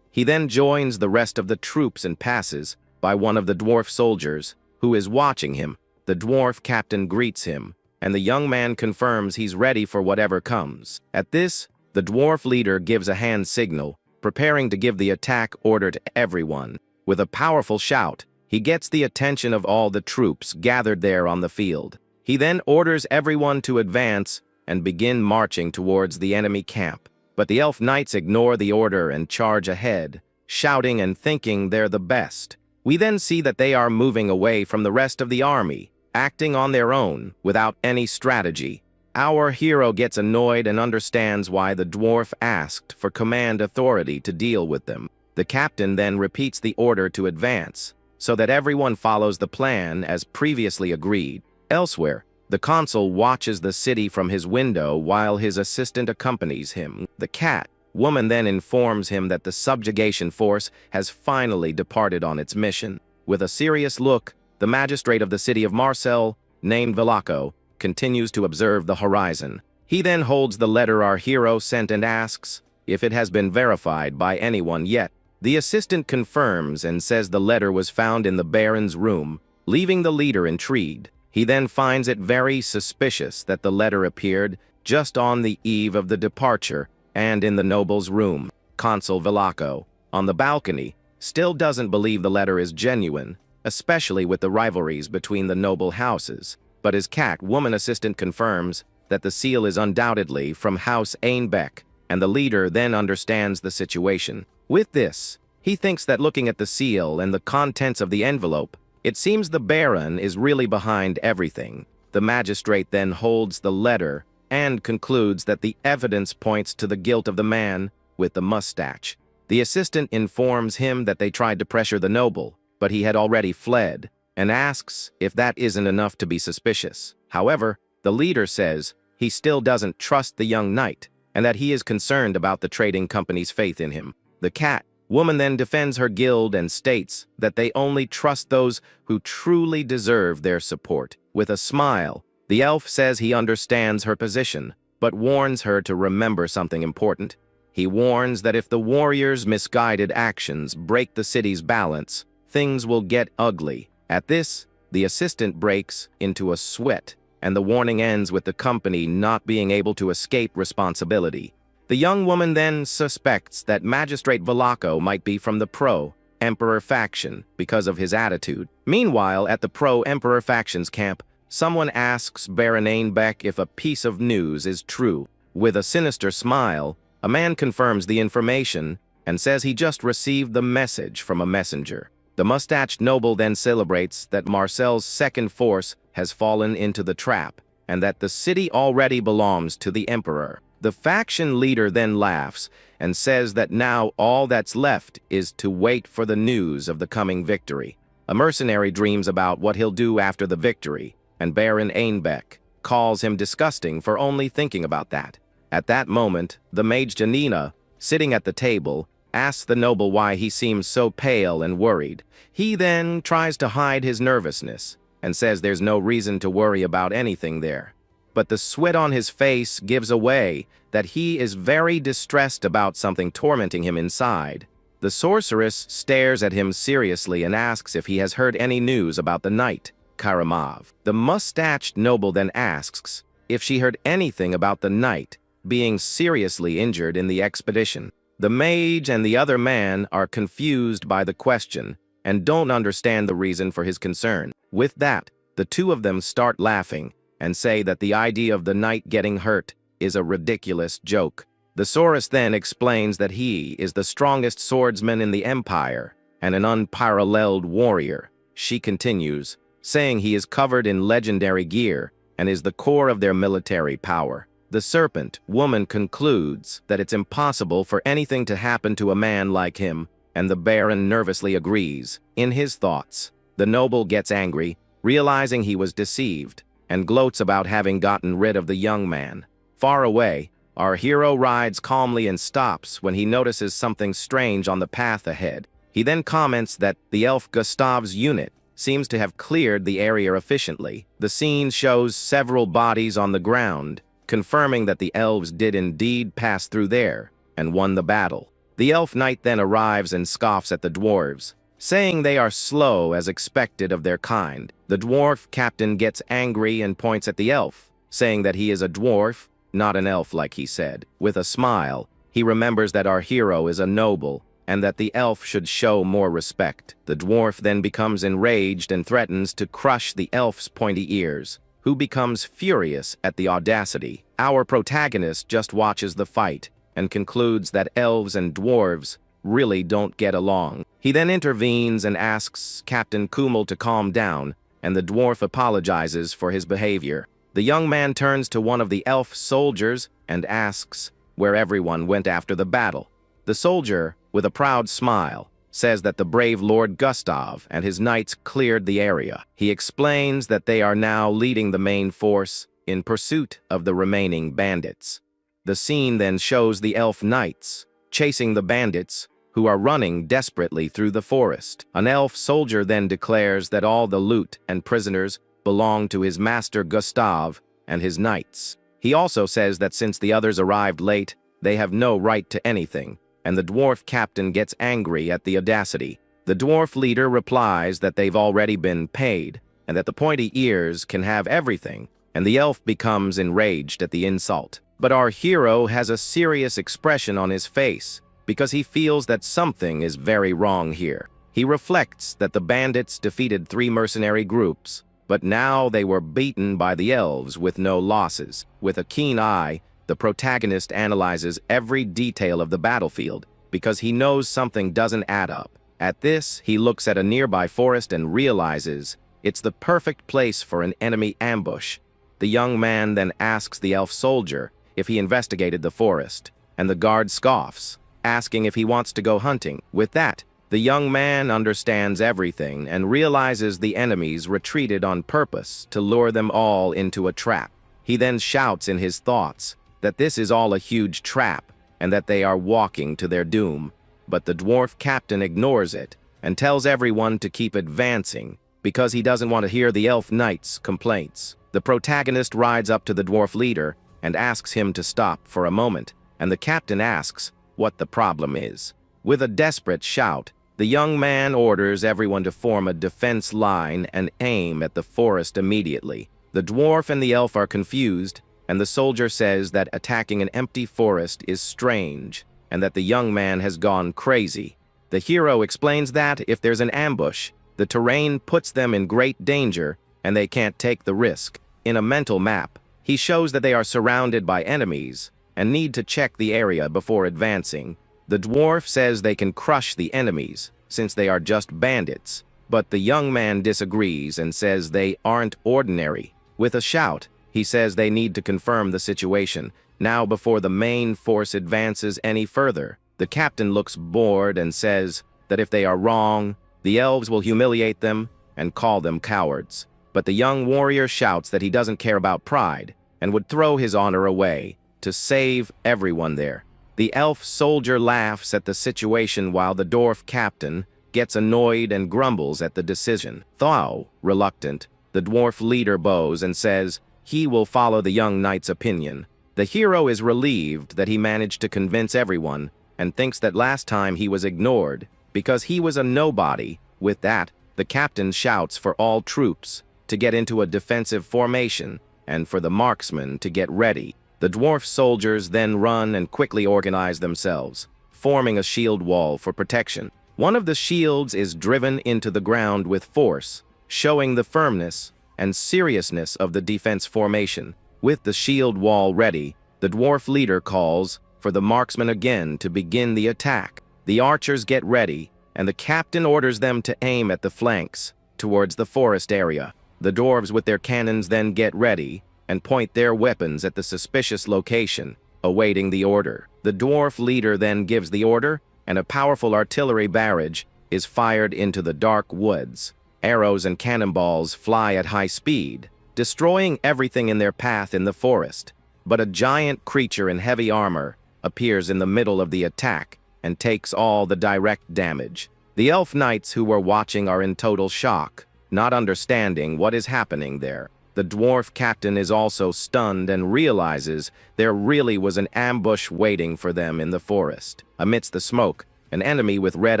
He then joins the rest of the troops and passes by one of the dwarf soldiers, who is watching him. The dwarf captain greets him, and the young man confirms he's ready for whatever comes. At this, the dwarf leader gives a hand signal, preparing to give the attack order to everyone. With a powerful shout, he gets the attention of all the troops gathered there on the field. He then orders everyone to advance and begin marching towards the enemy camp. But the elf knights ignore the order and charge ahead, shouting and thinking they're the best. We then see that they are moving away from the rest of the army, acting on their own, without any strategy. Our hero gets annoyed and understands why the dwarf asked for command authority to deal with them. The captain then repeats the order to advance, so that everyone follows the plan as previously agreed. Elsewhere, the consul watches the city from his window while his assistant accompanies him. The cat woman then informs him that the subjugation force has finally departed on its mission. With a serious look, the magistrate of the city of Marseille, named Velaco, continues to observe the horizon. He then holds the letter our hero sent and asks if it has been verified by anyone yet. The assistant confirms and says the letter was found in the Baron's room, leaving the leader intrigued. He then finds it very suspicious that the letter appeared just on the eve of the departure and in the noble's room. Consul Velaco, on the balcony, still doesn't believe the letter is genuine, especially with the rivalries between the noble houses. But his woman assistant confirms that the seal is undoubtedly from House Einbeck, and the leader then understands the situation. With this, he thinks that looking at the seal and the contents of the envelope, it seems the Baron is really behind everything. The magistrate then holds the letter and concludes that the evidence points to the guilt of the man with the mustache. The assistant informs him that they tried to pressure the noble, but he had already fled, and asks if that isn't enough to be suspicious. However, the leader says he still doesn't trust the young knight, and that he is concerned about the trading company's faith in him. The woman then defends her guild and states that they only trust those who truly deserve their support. With a smile, the elf says he understands her position, but warns her to remember something important. He warns that if the warriors' misguided actions break the city's balance, things will get ugly. At this, the assistant breaks into a sweat, and the warning ends with the company not being able to escape responsibility. The young woman then suspects that Magistrate Velaco might be from the pro-Emperor faction because of his attitude. Meanwhile, at the pro-Emperor faction's camp, someone asks Baron Einbeck if a piece of news is true. With a sinister smile, a man confirms the information and says he just received the message from a messenger. The mustached noble then celebrates that Marcel's second force has fallen into the trap, and that the city already belongs to the Emperor. The faction leader then laughs and says that now all that's left is to wait for the news of the coming victory. A mercenary dreams about what he'll do after the victory, and Baron Einbeck calls him disgusting for only thinking about that. At that moment, the mage Janina, sitting at the table, asks the noble why he seems so pale and worried. He then tries to hide his nervousness and says there's no reason to worry about anything there. But the sweat on his face gives away that he is very distressed about something tormenting him inside. The sorceress stares at him seriously and asks if he has heard any news about the knight, Karamov. The mustached noble then asks if she heard anything about the knight being seriously injured in the expedition. The mage and the other man are confused by the question and don't understand the reason for his concern. With that, the two of them start laughing and say that the idea of the knight getting hurt is a ridiculous joke. The sorceress then explains that he is the strongest swordsman in the Empire and an unparalleled warrior. She continues, saying he is covered in legendary gear and is the core of their military power. The serpent woman concludes that it's impossible for anything to happen to a man like him, and the Baron nervously agrees. In his thoughts, the noble gets angry, realizing he was deceived, and gloats about having gotten rid of the young man. Far away, our hero rides calmly and stops when he notices something strange on the path ahead. He then comments that the elf Gustav's unit seems to have cleared the area efficiently. The scene shows several bodies on the ground, confirming that the elves did indeed pass through there and won the battle. The elf knight then arrives and scoffs at the dwarves, saying they are slow as expected of their kind. The dwarf captain gets angry and points at the elf, saying that he is a dwarf, not an elf like he said. With a smile, he remembers that our hero is a noble and that the elf should show more respect. The dwarf then becomes enraged and threatens to crush the elf's pointy ears, who becomes furious at the audacity. Our protagonist just watches the fight and concludes that elves and dwarves really don't get along. He then intervenes and asks Captain Kummel to calm down, and the dwarf apologizes for his behavior. The young man turns to one of the elf soldiers and asks where everyone went after the battle. The soldier, with a proud smile, says that the brave Lord Gustav and his knights cleared the area. He explains that they are now leading the main force in pursuit of the remaining bandits. The scene then shows the elf knights chasing the bandits who are running desperately through the forest. An elf soldier then declares that all the loot and prisoners belong to his master Gustav and his knights. He also says that since the others arrived late, they have no right to anything, and the dwarf captain gets angry at the audacity. The dwarf leader replies that they've already been paid, and that the pointy ears can have everything, and the elf becomes enraged at the insult. But our hero has a serious expression on his face, because he feels that something is very wrong here. He reflects that the bandits defeated 3 mercenary groups, but now they were beaten by the elves with no losses. With a keen eye, the protagonist analyzes every detail of the battlefield, because he knows something doesn't add up. At this, he looks at a nearby forest and realizes it's the perfect place for an enemy ambush. The young man then asks the elf soldier if he investigated the forest, and the guard scoffs, asking if he wants to go hunting. With that, the young man understands everything and realizes the enemies retreated on purpose to lure them all into a trap. He then shouts in his thoughts that this is all a huge trap and that they are walking to their doom. But the dwarf captain ignores it and tells everyone to keep advancing because he doesn't want to hear the elf knight's complaints. The protagonist rides up to the dwarf leader and asks him to stop for a moment, and the captain asks what the problem is. With a desperate shout, the young man orders everyone to form a defense line and aim at the forest immediately. The dwarf and the elf are confused, and the soldier says that attacking an empty forest is strange, and that the young man has gone crazy. The hero explains that if there's an ambush, the terrain puts them in great danger, and they can't take the risk. In a mental map, he shows that they are surrounded by enemies and need to check the area before advancing. The dwarf says they can crush the enemies, since they are just bandits, but the young man disagrees and says they aren't ordinary. With a shout, he says they need to confirm the situation, now before the main force advances any further. The captain looks bored and says that if they are wrong, the elves will humiliate them and call them cowards. But the young warrior shouts that he doesn't care about pride and would throw his honor away to save everyone there. The elf soldier laughs at the situation while the dwarf captain gets annoyed and grumbles at the decision. Though reluctant, the dwarf leader bows and says he will follow the young knight's opinion. The hero is relieved that he managed to convince everyone and thinks that last time he was ignored because he was a nobody. With that, the captain shouts for all troops to get into a defensive formation and for the marksmen to get ready. The dwarf soldiers then run and quickly organize themselves, forming a shield wall for protection. One of the shields is driven into the ground with force, showing the firmness and seriousness of the defense formation. With the shield wall ready, the dwarf leader calls for the marksmen again to begin the attack. The archers get ready, and the captain orders them to aim at the flanks towards the forest area. The dwarves with their cannons then get ready and point their weapons at the suspicious location, awaiting the order. The dwarf leader then gives the order, and a powerful artillery barrage is fired into the dark woods. Arrows and cannonballs fly at high speed, destroying everything in their path in the forest. But a giant creature in heavy armor appears in the middle of the attack and takes all the direct damage. The elf knights who were watching are in total shock, not understanding what is happening there. The dwarf captain is also stunned and realizes there really was an ambush waiting for them in the forest. Amidst the smoke, an enemy with red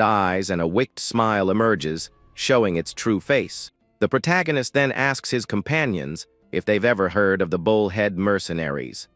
eyes and a wicked smile emerges, showing its true face. The protagonist then asks his companions if they've ever heard of the bullhead mercenaries.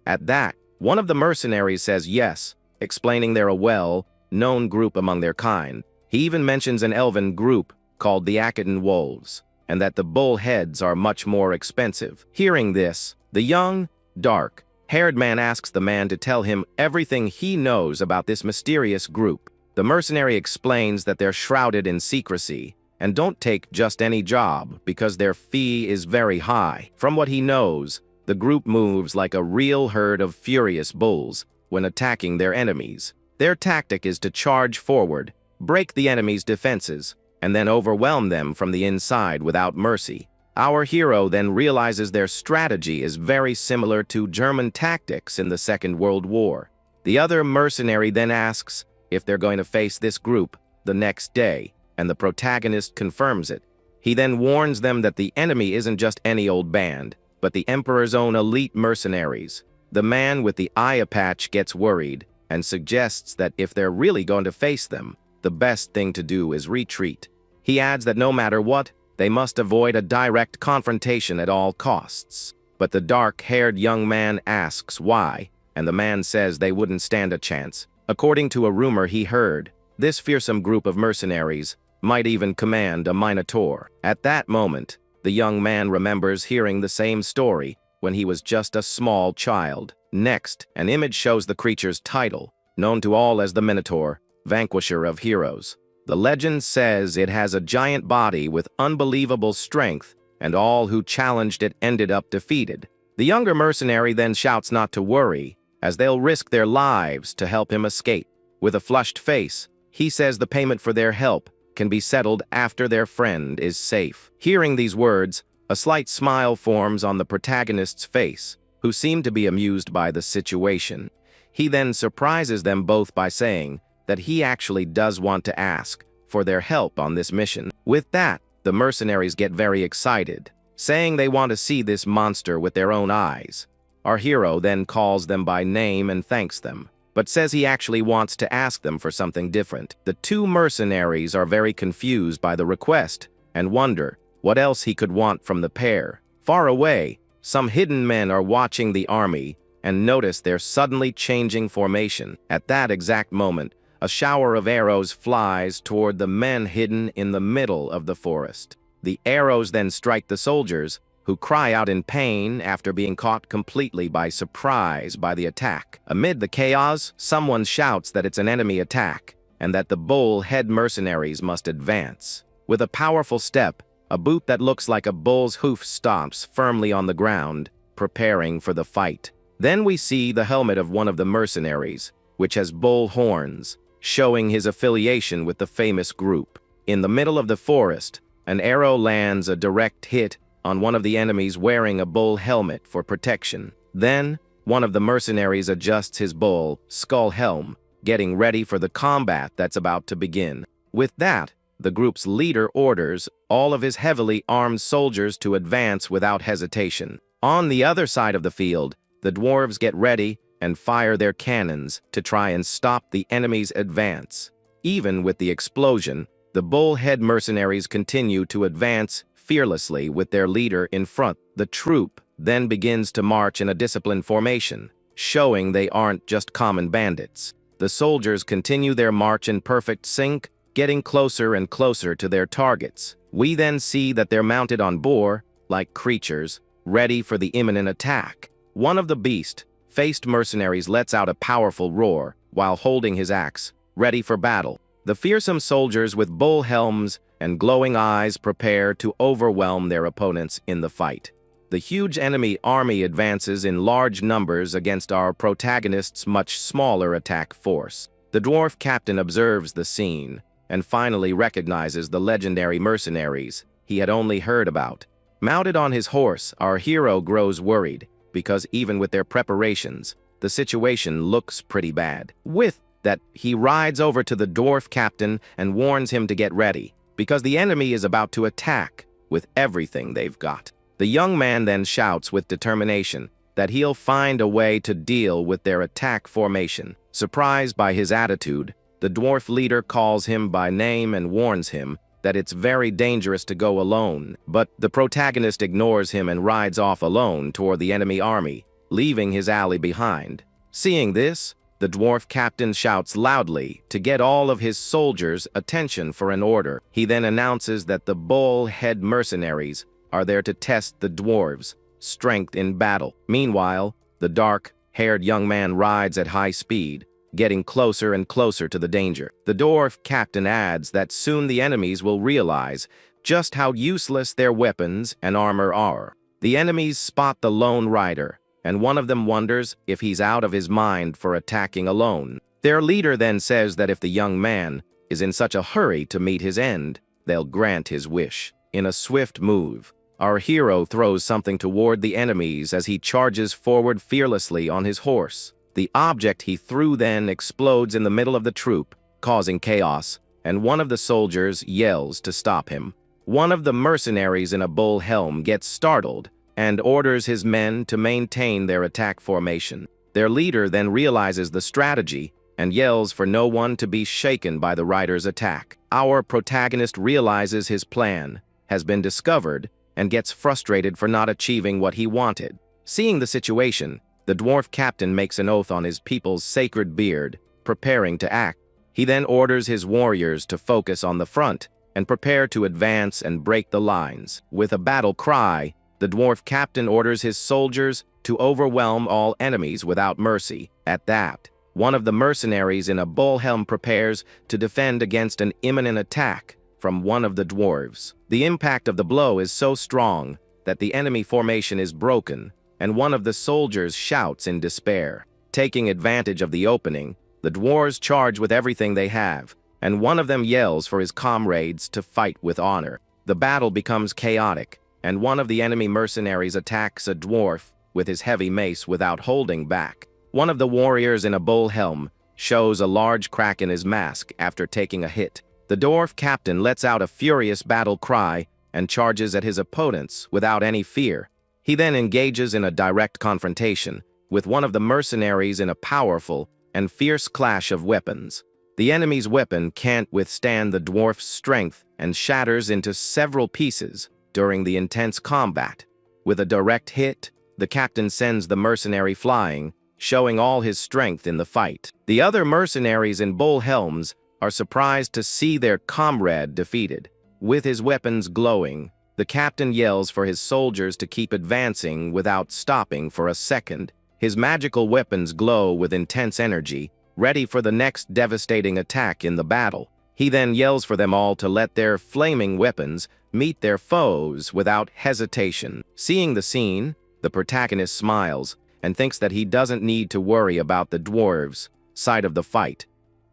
At that, one of the mercenaries says yes, explaining they're a well-known group among their kind. He even mentions an elven group called the Aquitaine Wolves, and that the bullheads are much more expensive. Hearing this, the young, dark-haired man asks the man to tell him everything he knows about this mysterious group. The mercenary explains that they're shrouded in secrecy and don't take just any job because their fee is very high. From what he knows, the group moves like a real herd of furious bulls when attacking their enemies. Their tactic is to charge forward, break the enemy's defenses, and then overwhelm them from the inside without mercy. Our hero then realizes their strategy is very similar to German tactics in the Second World War. The other mercenary then asks if they're going to face this group the next day, and the protagonist confirms it. He then warns them that the enemy isn't just any old band, but the Emperor's own elite mercenaries. The man with the eye patch gets worried and suggests that if they're really going to face them, the best thing to do is retreat. He adds that no matter what, they must avoid a direct confrontation at all costs. But the dark-haired young man asks why, and the man says they wouldn't stand a chance. According to a rumor he heard, this fearsome group of mercenaries might even command a minotaur. At that moment, the young man remembers hearing the same story when he was just a small child. Next, an image shows the creature's title, known to all as the Minotaur, Vanquisher of Heroes. The legend says it has a giant body with unbelievable strength, and all who challenged it ended up defeated. The younger mercenary then shouts not to worry, as they'll risk their lives to help him escape. With a flushed face, he says the payment for their help can be settled after their friend is safe. Hearing these words, a slight smile forms on the protagonist's face, who seem to be amused by the situation. He then surprises them both by saying that he actually does want to ask for their help on this mission. With that, the mercenaries get very excited, saying they want to see this monster with their own eyes. Our hero then calls them by name and thanks them, but says he actually wants to ask them for something different. The two mercenaries are very confused by the request and wonder what else he could want from the pair. Far away, some hidden men are watching the army and notice their suddenly changing formation. At that exact moment, a shower of arrows flies toward the men hidden in the middle of the forest. The arrows then strike the soldiers, who cry out in pain after being caught completely by surprise by the attack. Amid the chaos, someone shouts that it's an enemy attack, and that the bull-head mercenaries must advance. With a powerful step, a boot that looks like a bull's hoof stomps firmly on the ground, preparing for the fight. Then we see the helmet of one of the mercenaries, which has bull horns, showing his affiliation with the famous group. In the middle of the forest, an arrow lands a direct hit on one of the enemies wearing a bull helmet for protection. Then, one of the mercenaries adjusts his bull skull helm, getting ready for the combat that's about to begin. With that, the group's leader orders all of his heavily armed soldiers to advance without hesitation. On the other side of the field, the dwarves get ready and fire their cannons to try and stop the enemy's advance. Even with the explosion, the bullhead mercenaries continue to advance fearlessly with their leader in front. The troop then begins to march in a disciplined formation, showing they aren't just common bandits. The soldiers continue their march in perfect sync, getting closer and closer to their targets. We then see that they're mounted on boar-like creatures, ready for the imminent attack. One of the beast-faced mercenaries lets out a powerful roar while holding his axe, ready for battle. The fearsome soldiers with bull helms and glowing eyes prepare to overwhelm their opponents in the fight. The huge enemy army advances in large numbers against our protagonist's much smaller attack force. The dwarf captain observes the scene and finally recognizes the legendary mercenaries he had only heard about. Mounted on his horse, our hero grows worried, because even with their preparations, the situation looks pretty bad. With that, he rides over to the dwarf captain and warns him to get ready, because the enemy is about to attack with everything they've got. The young man then shouts with determination that he'll find a way to deal with their attack formation. Surprised by his attitude, the dwarf leader calls him by name and warns him that it's very dangerous to go alone, but the protagonist ignores him and rides off alone toward the enemy army, leaving his ally behind. Seeing this, the dwarf captain shouts loudly to get all of his soldiers' attention for an order. He then announces that the bull-head mercenaries are there to test the dwarves' strength in battle. Meanwhile, the dark-haired young man rides at high speed, getting closer and closer to the danger. The dwarf captain adds that soon the enemies will realize just how useless their weapons and armor are. The enemies spot the lone rider, and one of them wonders if he's out of his mind for attacking alone. Their leader then says that if the young man is in such a hurry to meet his end, they'll grant his wish. In a swift move, Our hero throws something toward the enemies as he charges forward fearlessly on his horse. The object he threw then explodes in the middle of the troop, causing chaos, and one of the soldiers yells to stop him. One of the mercenaries in a bull helm gets startled and orders his men to maintain their attack formation. Their leader then realizes the strategy and yells for no one to be shaken by the rider's attack. Our protagonist realizes his plan has been discovered and gets frustrated for not achieving what he wanted. Seeing the situation, the dwarf captain makes an oath on his people's sacred beard, preparing to act. He then orders his warriors to focus on the front and prepare to advance and break the lines. With a battle cry, the dwarf captain orders his soldiers to overwhelm all enemies without mercy. At that, one of the mercenaries in a bull helm prepares to defend against an imminent attack from one of the dwarves. The impact of the blow is so strong that the enemy formation is broken, and one of the soldiers shouts in despair. Taking advantage of the opening, the dwarves charge with everything they have, and one of them yells for his comrades to fight with honor. The battle becomes chaotic, and one of the enemy mercenaries attacks a dwarf with his heavy mace without holding back. One of the warriors in a bull helm shows a large crack in his mask after taking a hit. The dwarf captain lets out a furious battle cry and charges at his opponents without any fear. He then engages in a direct confrontation with one of the mercenaries in a powerful and fierce clash of weapons. The enemy's weapon can't withstand the dwarf's strength and shatters into several pieces during the intense combat. With a direct hit, the captain sends the mercenary flying, showing all his strength in the fight. The other mercenaries in bull helms are surprised to see their comrade defeated. With his weapons glowing, the captain yells for his soldiers to keep advancing without stopping for a second. His magical weapons glow with intense energy, ready for the next devastating attack in the battle. He then yells for them all to let their flaming weapons meet their foes without hesitation. Seeing the scene, the protagonist smiles and thinks that he doesn't need to worry about the dwarves' side of the fight.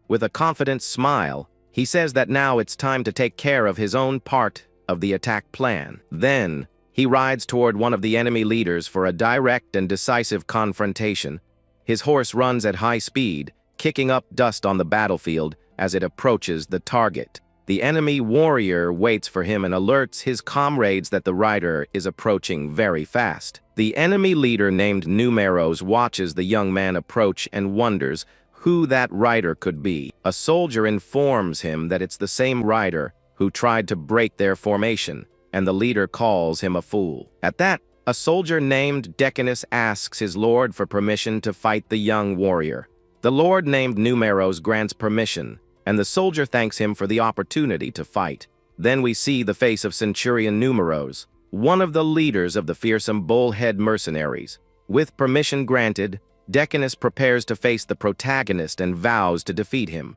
With a confident smile, he says that now it's time to take care of his own part of the attack plan. Then, he rides toward one of the enemy leaders for a direct and decisive confrontation. His horse runs at high speed, kicking up dust on the battlefield as it approaches the target. The enemy warrior waits for him and alerts his comrades that the rider is approaching very fast. The enemy leader named Numeros watches the young man approach and wonders who that rider could be. A soldier informs him that it's the same rider who tried to break their formation, and the leader calls him a fool. At that, a soldier named Decanus asks his lord for permission to fight the young warrior. The lord named Numeros grants permission, and the soldier thanks him for the opportunity to fight. Then we see the face of Centurion Numeros, one of the leaders of the fearsome bullhead mercenaries. With permission granted, Decanus prepares to face the protagonist and vows to defeat him.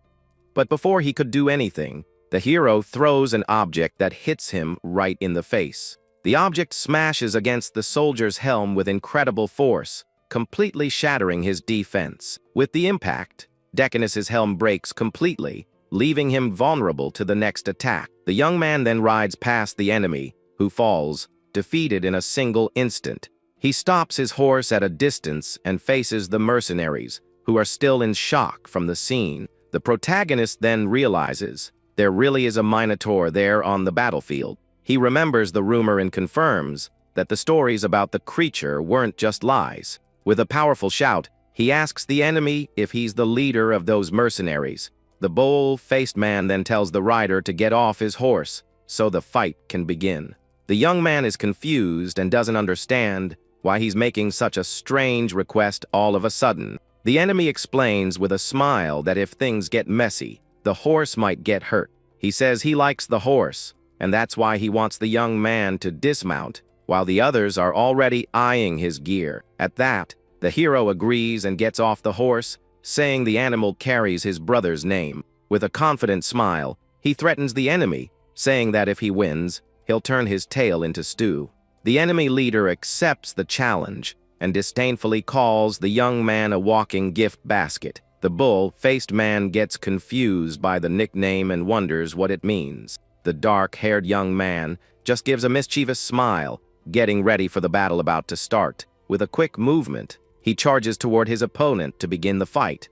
But before he could do anything, the hero throws an object that hits him right in the face. The object smashes against the soldier's helm with incredible force, completely shattering his defense. With the impact, Decanus's helm breaks completely, leaving him vulnerable to the next attack. The young man then rides past the enemy, who falls, defeated in a single instant. He stops his horse at a distance and faces the mercenaries, who are still in shock from the scene. The protagonist then realizes there really is a minotaur there on the battlefield. He remembers the rumor and confirms that the stories about the creature weren't just lies. With a powerful shout, he asks the enemy if he's the leader of those mercenaries. The bull-faced man then tells the rider to get off his horse so the fight can begin. The young man is confused and doesn't understand why he's making such a strange request all of a sudden. The enemy explains with a smile that if things get messy, the horse might get hurt. He says he likes the horse, and that's why he wants the young man to dismount, while the others are already eyeing his gear. At that, the hero agrees and gets off the horse, saying the animal carries his brother's name. With a confident smile, he threatens the enemy, saying that if he wins, he'll turn his tail into stew. The enemy leader accepts the challenge and disdainfully calls the young man a walking gift basket. The bull-faced man gets confused by the nickname and wonders what it means. The dark-haired young man just gives a mischievous smile, getting ready for the battle about to start. With a quick movement, he charges toward his opponent to begin the fight.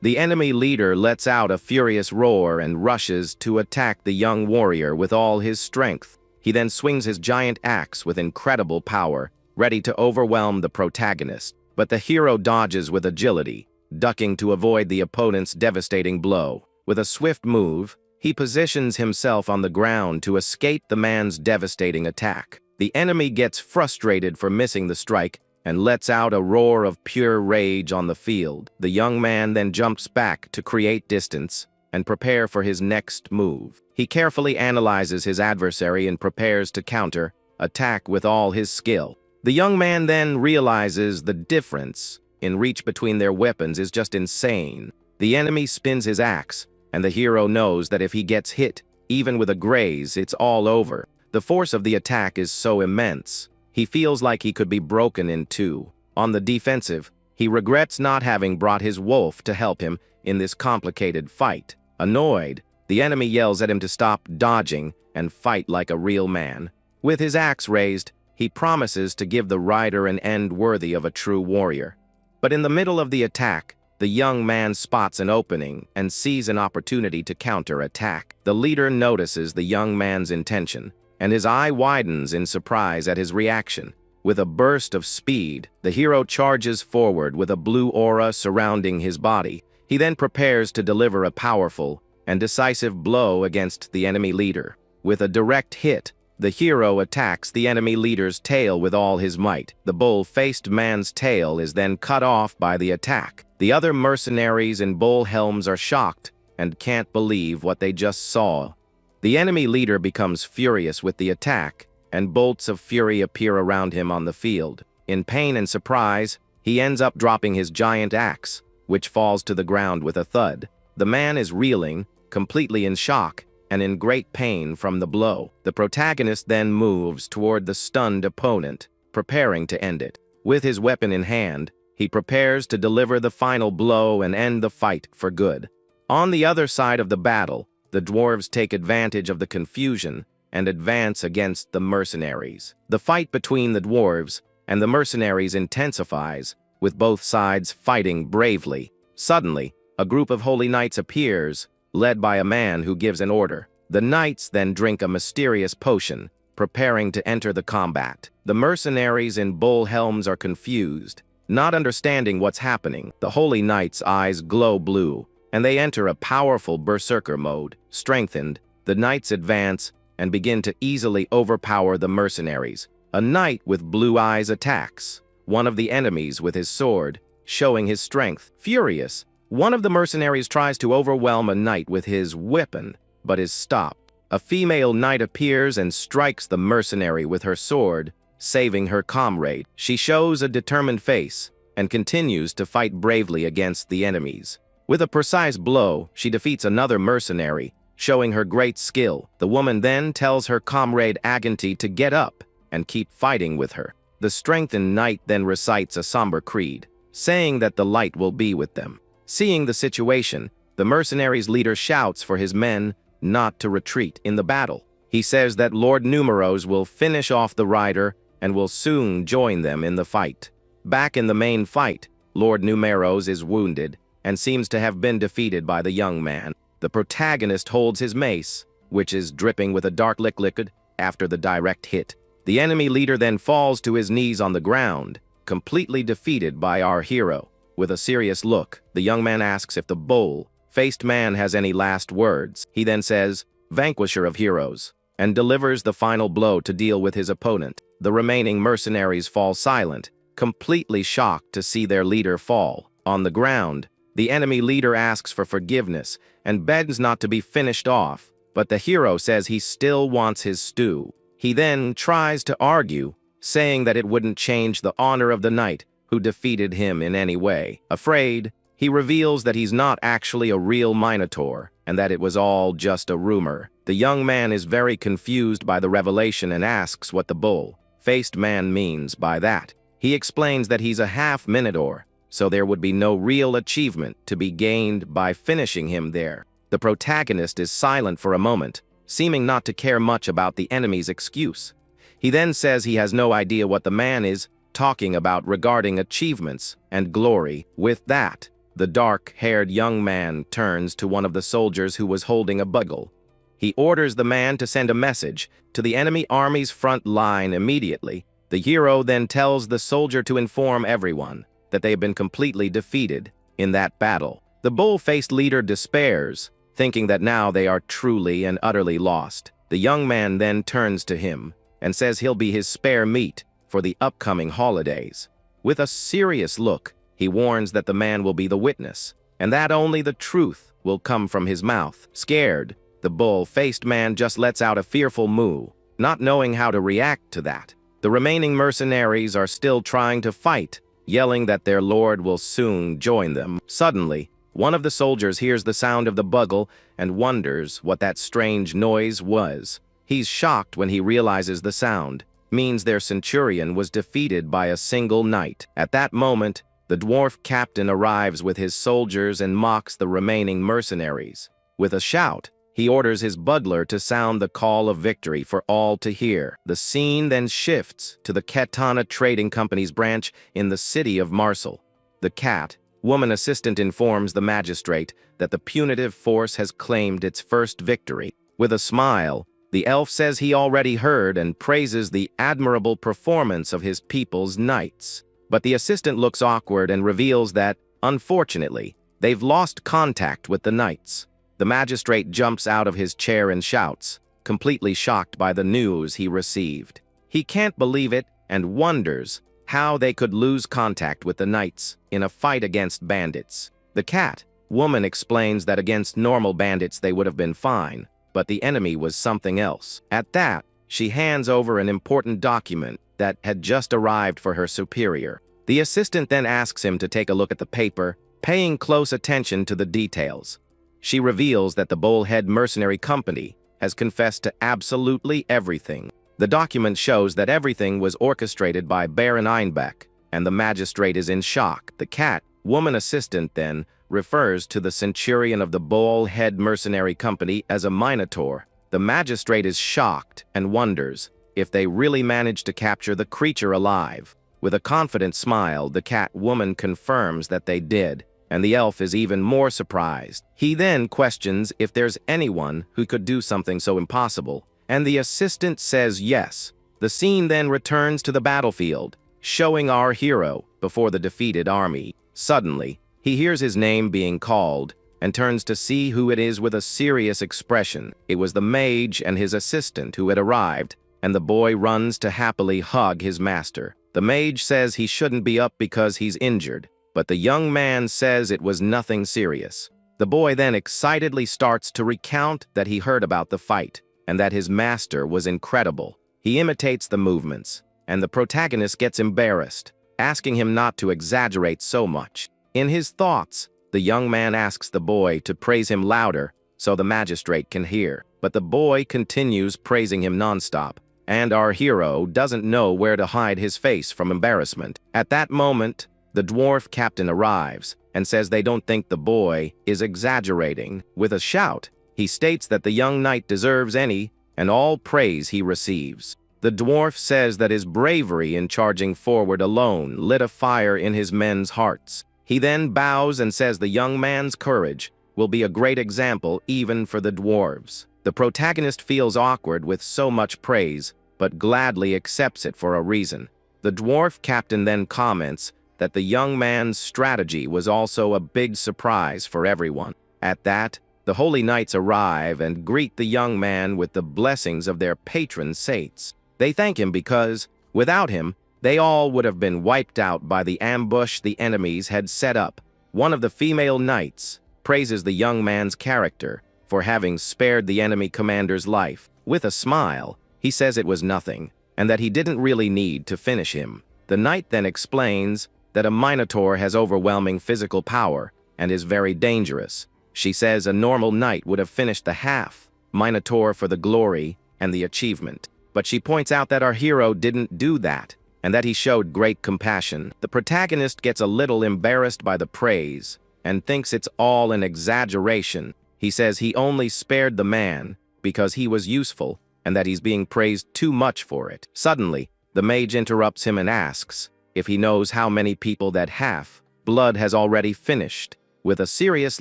The enemy leader lets out a furious roar and rushes to attack the young warrior with all his strength. He then swings his giant axe with incredible power, ready to overwhelm the protagonist. But the hero dodges with agility, ducking to avoid the opponent's devastating blow. With a swift move, he positions himself on the ground to escape the man's devastating attack. The enemy gets frustrated for missing the strike and lets out a roar of pure rage on the field. The young man then jumps back to create distance and prepare for his next move. He carefully analyzes his adversary and prepares to counter, attack with all his skill. The young man then realizes the difference in reach between their weapons is just insane. The enemy spins his axe, and the hero knows that if he gets hit, even with a graze, it's all over. The force of the attack is so immense, he feels like he could be broken in two. On the defensive, he regrets not having brought his wolf to help him in this complicated fight. Annoyed, the enemy yells at him to stop dodging and fight like a real man. With his axe raised, he promises to give the rider an end worthy of a true warrior. But in the middle of the attack, the young man spots an opening and sees an opportunity to counter-attack. The leader notices the young man's intention, and his eye widens in surprise at his reaction. With a burst of speed, the hero charges forward with a blue aura surrounding his body. He then prepares to deliver a powerful and decisive blow against the enemy leader. With a direct hit, the hero attacks the enemy leader's tail with all his might. The bull-faced man's tail is then cut off by the attack. The other mercenaries in bull helms are shocked and can't believe what they just saw. The enemy leader becomes furious with the attack, and bolts of fury appear around him on the field. In pain and surprise, he ends up dropping his giant axe, which falls to the ground with a thud. The man is reeling, completely in shock, and in great pain from the blow. The protagonist then moves toward the stunned opponent, preparing to end it. With his weapon in hand, he prepares to deliver the final blow and end the fight for good. On the other side of the battle, the dwarves take advantage of the confusion and advance against the mercenaries. The fight between the dwarves and the mercenaries intensifies, with both sides fighting bravely. Suddenly, a group of holy knights appears, led by a man who gives an order. The knights then drink a mysterious potion, preparing to enter the combat. The mercenaries in bull helms are confused, not understanding what's happening. The holy knights' eyes glow blue, and they enter a powerful berserker mode. Strengthened, the knights advance and begin to easily overpower the mercenaries. A knight with blue eyes attacks one of the enemies with his sword, showing his strength. Furious, one of the mercenaries tries to overwhelm a knight with his weapon, but is stopped. A female knight appears and strikes the mercenary with her sword, saving her comrade. She shows a determined face and continues to fight bravely against the enemies. With a precise blow, she defeats another mercenary, showing her great skill. The woman then tells her comrade Aganti to get up and keep fighting with her. The strengthened knight then recites a somber creed, saying that the light will be with them. Seeing the situation, the mercenaries' leader shouts for his men not to retreat in the battle. He says that Lord Numeros will finish off the rider and will soon join them in the fight. Back in the main fight, Lord Numeros is wounded and seems to have been defeated by the young man. The protagonist holds his mace, which is dripping with a dark liquid after the direct hit. The enemy leader then falls to his knees on the ground, completely defeated by our hero. With a serious look, the young man asks if the bull-faced man has any last words. He then says, "Vanquisher of heroes," and delivers the final blow to deal with his opponent. The remaining mercenaries fall silent, completely shocked to see their leader fall. On the ground, the enemy leader asks for forgiveness and begs not to be finished off, but the hero says he still wants his stew. He then tries to argue, saying that it wouldn't change the honor of the knight who defeated him in any way. Afraid, he reveals that he's not actually a real Minotaur, and that it was all just a rumor. The young man is very confused by the revelation and asks what the bull-faced man means by that. He explains that he's a half-Minotaur, so there would be no real achievement to be gained by finishing him there. The protagonist is silent for a moment, seeming not to care much about the enemy's excuse. He then says he has no idea what the man is talking about regarding achievements and glory. With that, the dark-haired young man turns to one of the soldiers who was holding a bugle. He orders the man to send a message to the enemy army's front line immediately. The hero then tells the soldier to inform everyone that they have been completely defeated in that battle. The bull-faced leader despairs, thinking that now they are truly and utterly lost. The young man then turns to him and says he'll be his spare meat for the upcoming holidays. With a serious look, he warns that the man will be the witness, and that only the truth will come from his mouth. Scared, the bull-faced man just lets out a fearful moo, not knowing how to react to that. The remaining mercenaries are still trying to fight, yelling that their lord will soon join them. Suddenly, one of the soldiers hears the sound of the bugle and wonders what that strange noise was. He's shocked when he realizes the sound means their centurion was defeated by a single knight. At that moment, the dwarf captain arrives with his soldiers and mocks the remaining mercenaries. With a shout, he orders his butler to sound the call of victory for all to hear. The scene then shifts to the Katana Trading Company's branch in the city of Marseille. The woman assistant informs the magistrate that the punitive force has claimed its first victory. With a smile, the elf says he already heard and praises the admirable performance of his people's knights. But the assistant looks awkward and reveals that, unfortunately, they've lost contact with the knights. The magistrate jumps out of his chair and shouts, completely shocked by the news he received. He can't believe it and wonders how they could lose contact with the knights in a fight against bandits. The woman explains that against normal bandits they would have been fine, but the enemy was something else. At that, she hands over an important document that had just arrived for her superior. The assistant then asks him to take a look at the paper, paying close attention to the details. She reveals that the Bullhead Mercenary Company has confessed to absolutely everything. The document shows that everything was orchestrated by Baron Einbeck, and the magistrate is in shock. The woman assistant then refers to the centurion of the Bullhead Mercenary Company as a minotaur. The magistrate is shocked and wonders if they really managed to capture the creature alive. With a confident smile, the woman confirms that they did, and the elf is even more surprised. He then questions if there's anyone who could do something so impossible, and the assistant says yes. The scene then returns to the battlefield, showing our hero before the defeated army. Suddenly, he hears his name being called and turns to see who it is with a serious expression. It was the mage and his assistant who had arrived, and the boy runs to happily hug his master. The mage says he shouldn't be up because he's injured, but the young man says it was nothing serious. The boy then excitedly starts to recount that he heard about the fight, and that his master was incredible. He imitates the movements, and the protagonist gets embarrassed, asking him not to exaggerate so much. In his thoughts, the young man asks the boy to praise him louder so the magistrate can hear, but the boy continues praising him nonstop, and our hero doesn't know where to hide his face from embarrassment. At that moment, the dwarf captain arrives and says they don't think the boy is exaggerating. With a shout, he states that the young knight deserves any and all praise he receives. The dwarf says that his bravery in charging forward alone lit a fire in his men's hearts. He then bows and says the young man's courage will be a great example even for the dwarves. The protagonist feels awkward with so much praise, but gladly accepts it for a reason. The dwarf captain then comments that the young man's strategy was also a big surprise for everyone. At that, the holy knights arrive and greet the young man with the blessings of their patron saints. They thank him because, without him, they all would have been wiped out by the ambush the enemies had set up. One of the female knights praises the young man's character for having spared the enemy commander's life. With a smile, he says it was nothing, and that he didn't really need to finish him. The knight then explains that a minotaur has overwhelming physical power and is very dangerous. She says a normal knight would have finished the minotaur for the glory and the achievement. But she points out that our hero didn't do that, and that he showed great compassion. The protagonist gets a little embarrassed by the praise and thinks it's all an exaggeration. He says he only spared the man because he was useful and that he's being praised too much for it. Suddenly, the mage interrupts him and asks if he knows how many people that half-blood has already finished. With a serious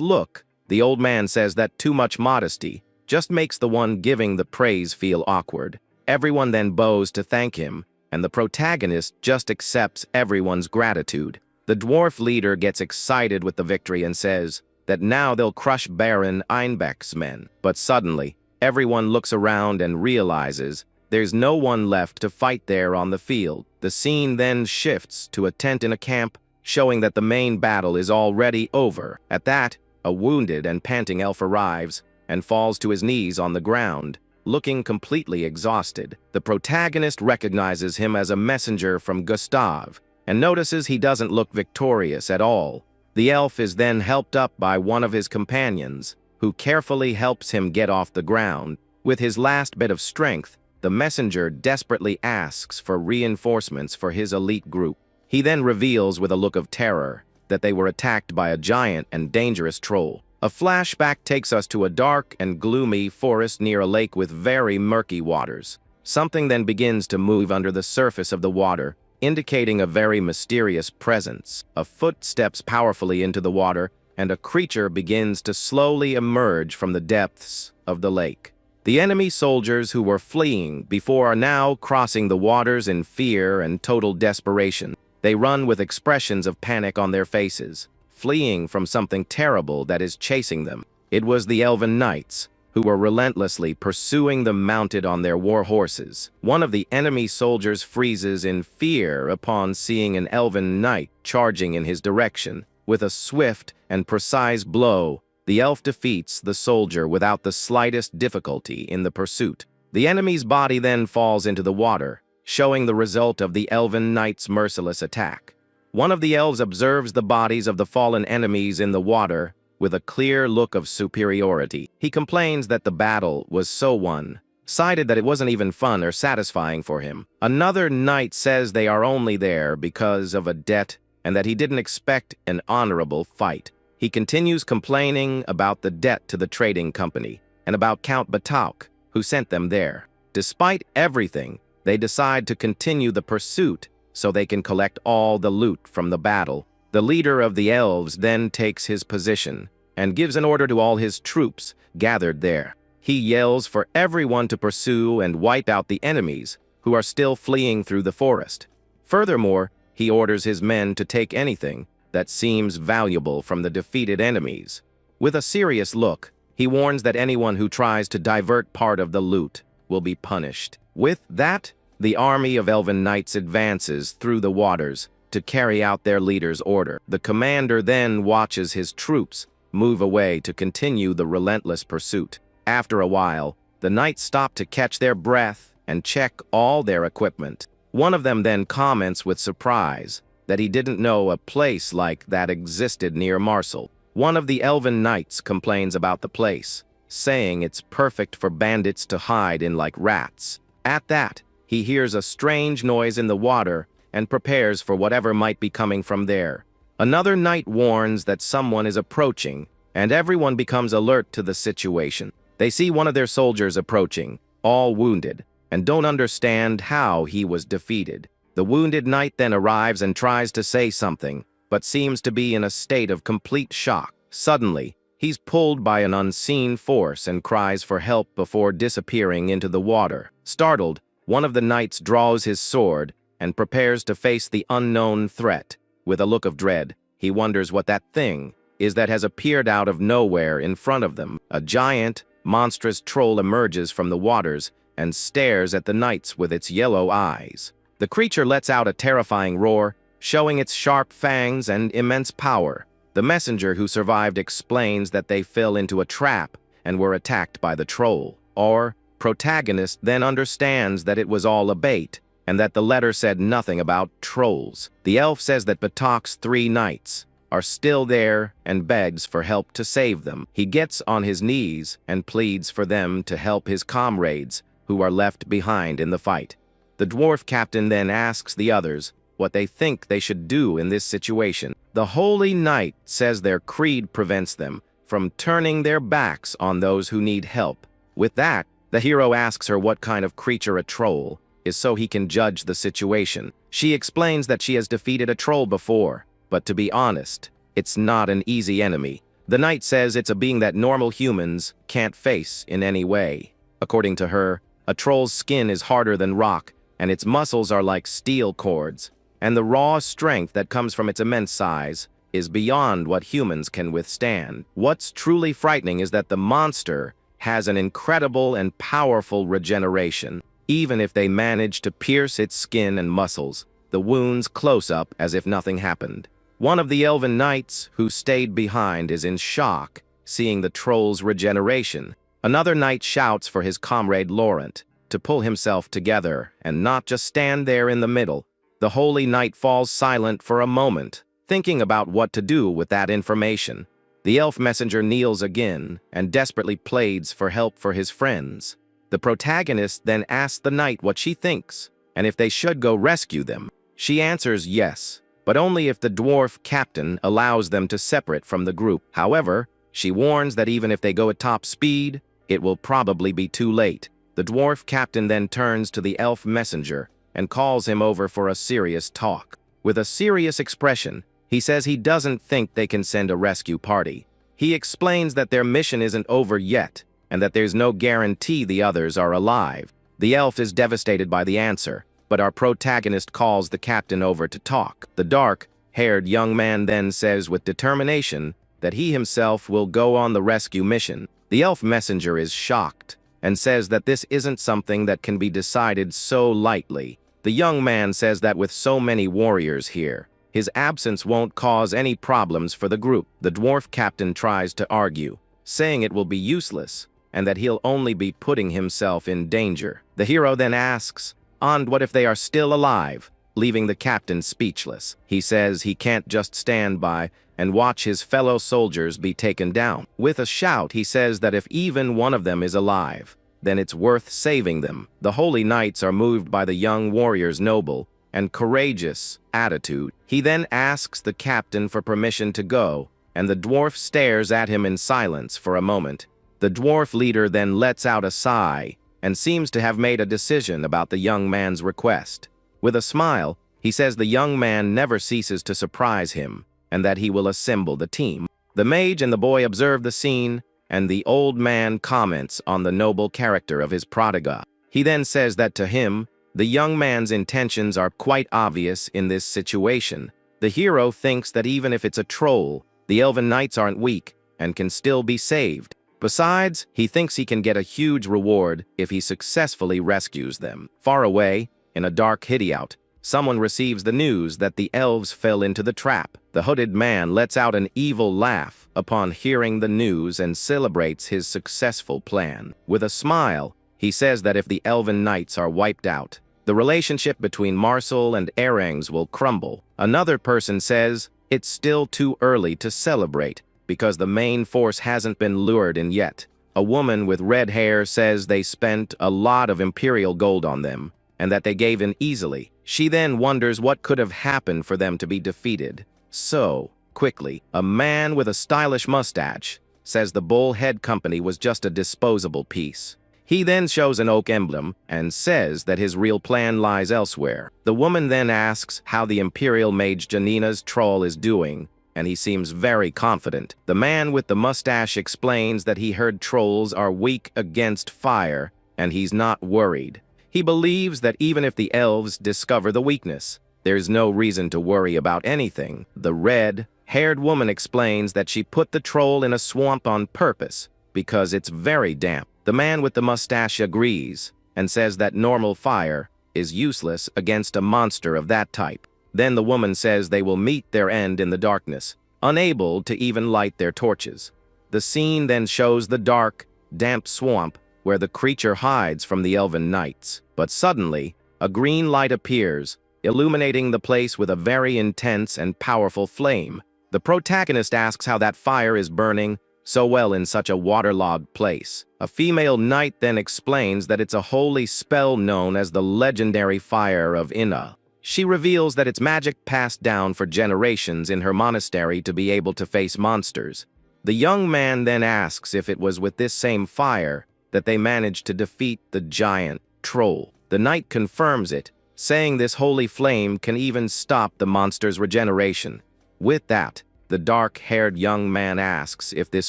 look, the old man says that too much modesty just makes the one giving the praise feel awkward. Everyone then bows to thank him, and the protagonist just accepts everyone's gratitude. The dwarf leader gets excited with the victory and says that now they'll crush Baron Einbeck's men. But suddenly, everyone looks around and realizes there's no one left to fight there on the field. The scene then shifts to a tent in a camp, showing that the main battle is already over. At that, a wounded and panting elf arrives and falls to his knees on the ground, looking completely exhausted. The protagonist recognizes him as a messenger from Gustav and notices he doesn't look victorious at all. The elf is then helped up by one of his companions, who carefully helps him get off the ground. With his last bit of strength, the messenger desperately asks for reinforcements for his elite group. He then reveals with a look of terror that they were attacked by a giant and dangerous troll. A flashback takes us to a dark and gloomy forest near a lake with very murky waters. Something then begins to move under the surface of the water, indicating a very mysterious presence. A foot steps powerfully into the water, and a creature begins to slowly emerge from the depths of the lake. The enemy soldiers who were fleeing before are now crossing the waters in fear and total desperation. They run with expressions of panic on their faces, fleeing from something terrible that is chasing them. It was the elven knights, who were relentlessly pursuing them mounted on their war horses. One of the enemy soldiers freezes in fear upon seeing an elven knight charging in his direction. With a swift and precise blow, the elf defeats the soldier without the slightest difficulty in the pursuit. The enemy's body then falls into the water, showing the result of the elven knight's merciless attack. One of the elves observes the bodies of the fallen enemies in the water with a clear look of superiority. He complains that the battle was so one-sided that it wasn't even fun or satisfying for him. Another knight says they are only there because of a debt and that he didn't expect an honorable fight. He continues complaining about the debt to the trading company and about Count Batauk, who sent them there. Despite everything, they decide to continue the pursuit so they can collect all the loot from the battle. The leader of the elves then takes his position and gives an order to all his troops gathered there. He yells for everyone to pursue and wipe out the enemies who are still fleeing through the forest. Furthermore, he orders his men to take anything that seems valuable from the defeated enemies. With a serious look, he warns that anyone who tries to divert part of the loot will be punished. With that, the army of elven knights advances through the waters to carry out their leader's order. The commander then watches his troops move away to continue the relentless pursuit. After a while, the knights stop to catch their breath and check all their equipment. One of them then comments with surprise that he didn't know a place like that existed near Marseille. One of the elven knights complains about the place, saying it's perfect for bandits to hide in like rats. At that, he hears a strange noise in the water and prepares for whatever might be coming from there. Another knight warns that someone is approaching, and everyone becomes alert to the situation. They see one of their soldiers approaching, all wounded, and don't understand how he was defeated. The wounded knight then arrives and tries to say something, but seems to be in a state of complete shock. Suddenly, he's pulled by an unseen force and cries for help before disappearing into the water. Startled, one of the knights draws his sword and prepares to face the unknown threat. With a look of dread, he wonders what that thing is that has appeared out of nowhere in front of them. A giant, monstrous troll emerges from the waters and stares at the knights with its yellow eyes. The creature lets out a terrifying roar, showing its sharp fangs and immense power. The messenger who survived explains that they fell into a trap and were attacked by the troll. Our protagonist then understands that it was all a bait, and that the letter said nothing about trolls. The elf says that Batauk's 3 knights are still there and begs for help to save them. He gets on his knees and pleads for them to help his comrades who are left behind in the fight. The dwarf captain then asks the others what they think they should do in this situation. The holy knight says their creed prevents them from turning their backs on those who need help. With that, The hero asks her what kind of creature a troll is so he can judge the situation. She explains that she has defeated a troll before, but to be honest, it's not an easy enemy. The knight says it's a being that normal humans can't face in any way. According to her, a troll's skin is harder than rock, and its muscles are like steel cords, and the raw strength that comes from its immense size is beyond what humans can withstand. What's truly frightening is that the monster has an incredible and powerful regeneration. Even if they manage to pierce its skin and muscles, the wounds close up as if nothing happened. One of the elven knights who stayed behind is in shock, seeing the troll's regeneration. Another knight shouts for his comrade Laurent to pull himself together and not just stand there in the middle. The holy knight falls silent for a moment, thinking about what to do with that information. The elf messenger kneels again and desperately pleads for help for his friends. The protagonist then asks the knight what she thinks, and if they should go rescue them. She answers yes, but only if the dwarf captain allows them to separate from the group. However, she warns that even if they go at top speed, it will probably be too late. The dwarf captain then turns to the elf messenger and calls him over for a serious talk. With a serious expression, he says he doesn't think they can send a rescue party. He explains that their mission isn't over yet, and that there's no guarantee the others are alive. The elf is devastated by the answer, but our protagonist calls the captain over to talk. The dark-haired young man then says with determination that he himself will go on the rescue mission. The elf messenger is shocked and says that this isn't something that can be decided so lightly. The young man says that with so many warriors here, his absence won't cause any problems for the group. The dwarf captain tries to argue, saying it will be useless and that he'll only be putting himself in danger. The hero then asks, "And what if they are still alive?" leaving the captain speechless. He says he can't just stand by and watch his fellow soldiers be taken down. With a shout, he says that if even one of them is alive, then it's worth saving them. The holy knights are moved by the young warrior's noble and courageous attitude. He then asks the captain for permission to go, and the dwarf stares at him in silence for a moment. The dwarf leader then lets out a sigh and seems to have made a decision about the young man's request. With a smile, he says the young man never ceases to surprise him and that he will assemble the team. The mage and the boy observe the scene, and the old man comments on the noble character of his prodigal. He then says that to him, the young man's intentions are quite obvious in this situation. The hero thinks that even if it's a troll, the elven knights aren't weak and can still be saved. Besides, he thinks he can get a huge reward if he successfully rescues them. Far away, in a dark hideout, someone receives the news that the elves fell into the trap. The hooded man lets out an evil laugh upon hearing the news and celebrates his successful plan. With a smile, he says that if the elven knights are wiped out, the relationship between Marcel and Erengs will crumble. Another person says it's still too early to celebrate because the main force hasn't been lured in yet. A woman with red hair says they spent a lot of imperial gold on them and that they gave in easily. She then wonders what could have happened for them to be defeated so quickly. A man with a stylish mustache says the Bullhead Company was just a disposable piece. He then shows an oak emblem and says that his real plan lies elsewhere. The woman then asks how the Imperial Mage Janina's troll is doing, and he seems very confident. The man with the mustache explains that he heard trolls are weak against fire, and he's not worried. He believes that even if the elves discover the weakness, there's no reason to worry about anything. The red-haired woman explains that she put the troll in a swamp on purpose because it's very damp. The man with the mustache agrees and says that normal fire is useless against a monster of that type. Then the woman says they will meet their end in the darkness, unable to even light their torches. The scene then shows the dark, damp swamp where the creature hides from the elven knights. But suddenly, a green light appears, illuminating the place with a very intense and powerful flame. The protagonist asks how that fire is burning so well in such a waterlogged place. A female knight then explains that it's a holy spell known as the legendary fire of Inna. She reveals that it's magic passed down for generations in her monastery to be able to face monsters. The young man then asks if it was with this same fire that they manage to defeat the giant troll. The knight confirms it, saying this holy flame can even stop the monster's regeneration. With that, the dark-haired young man asks if this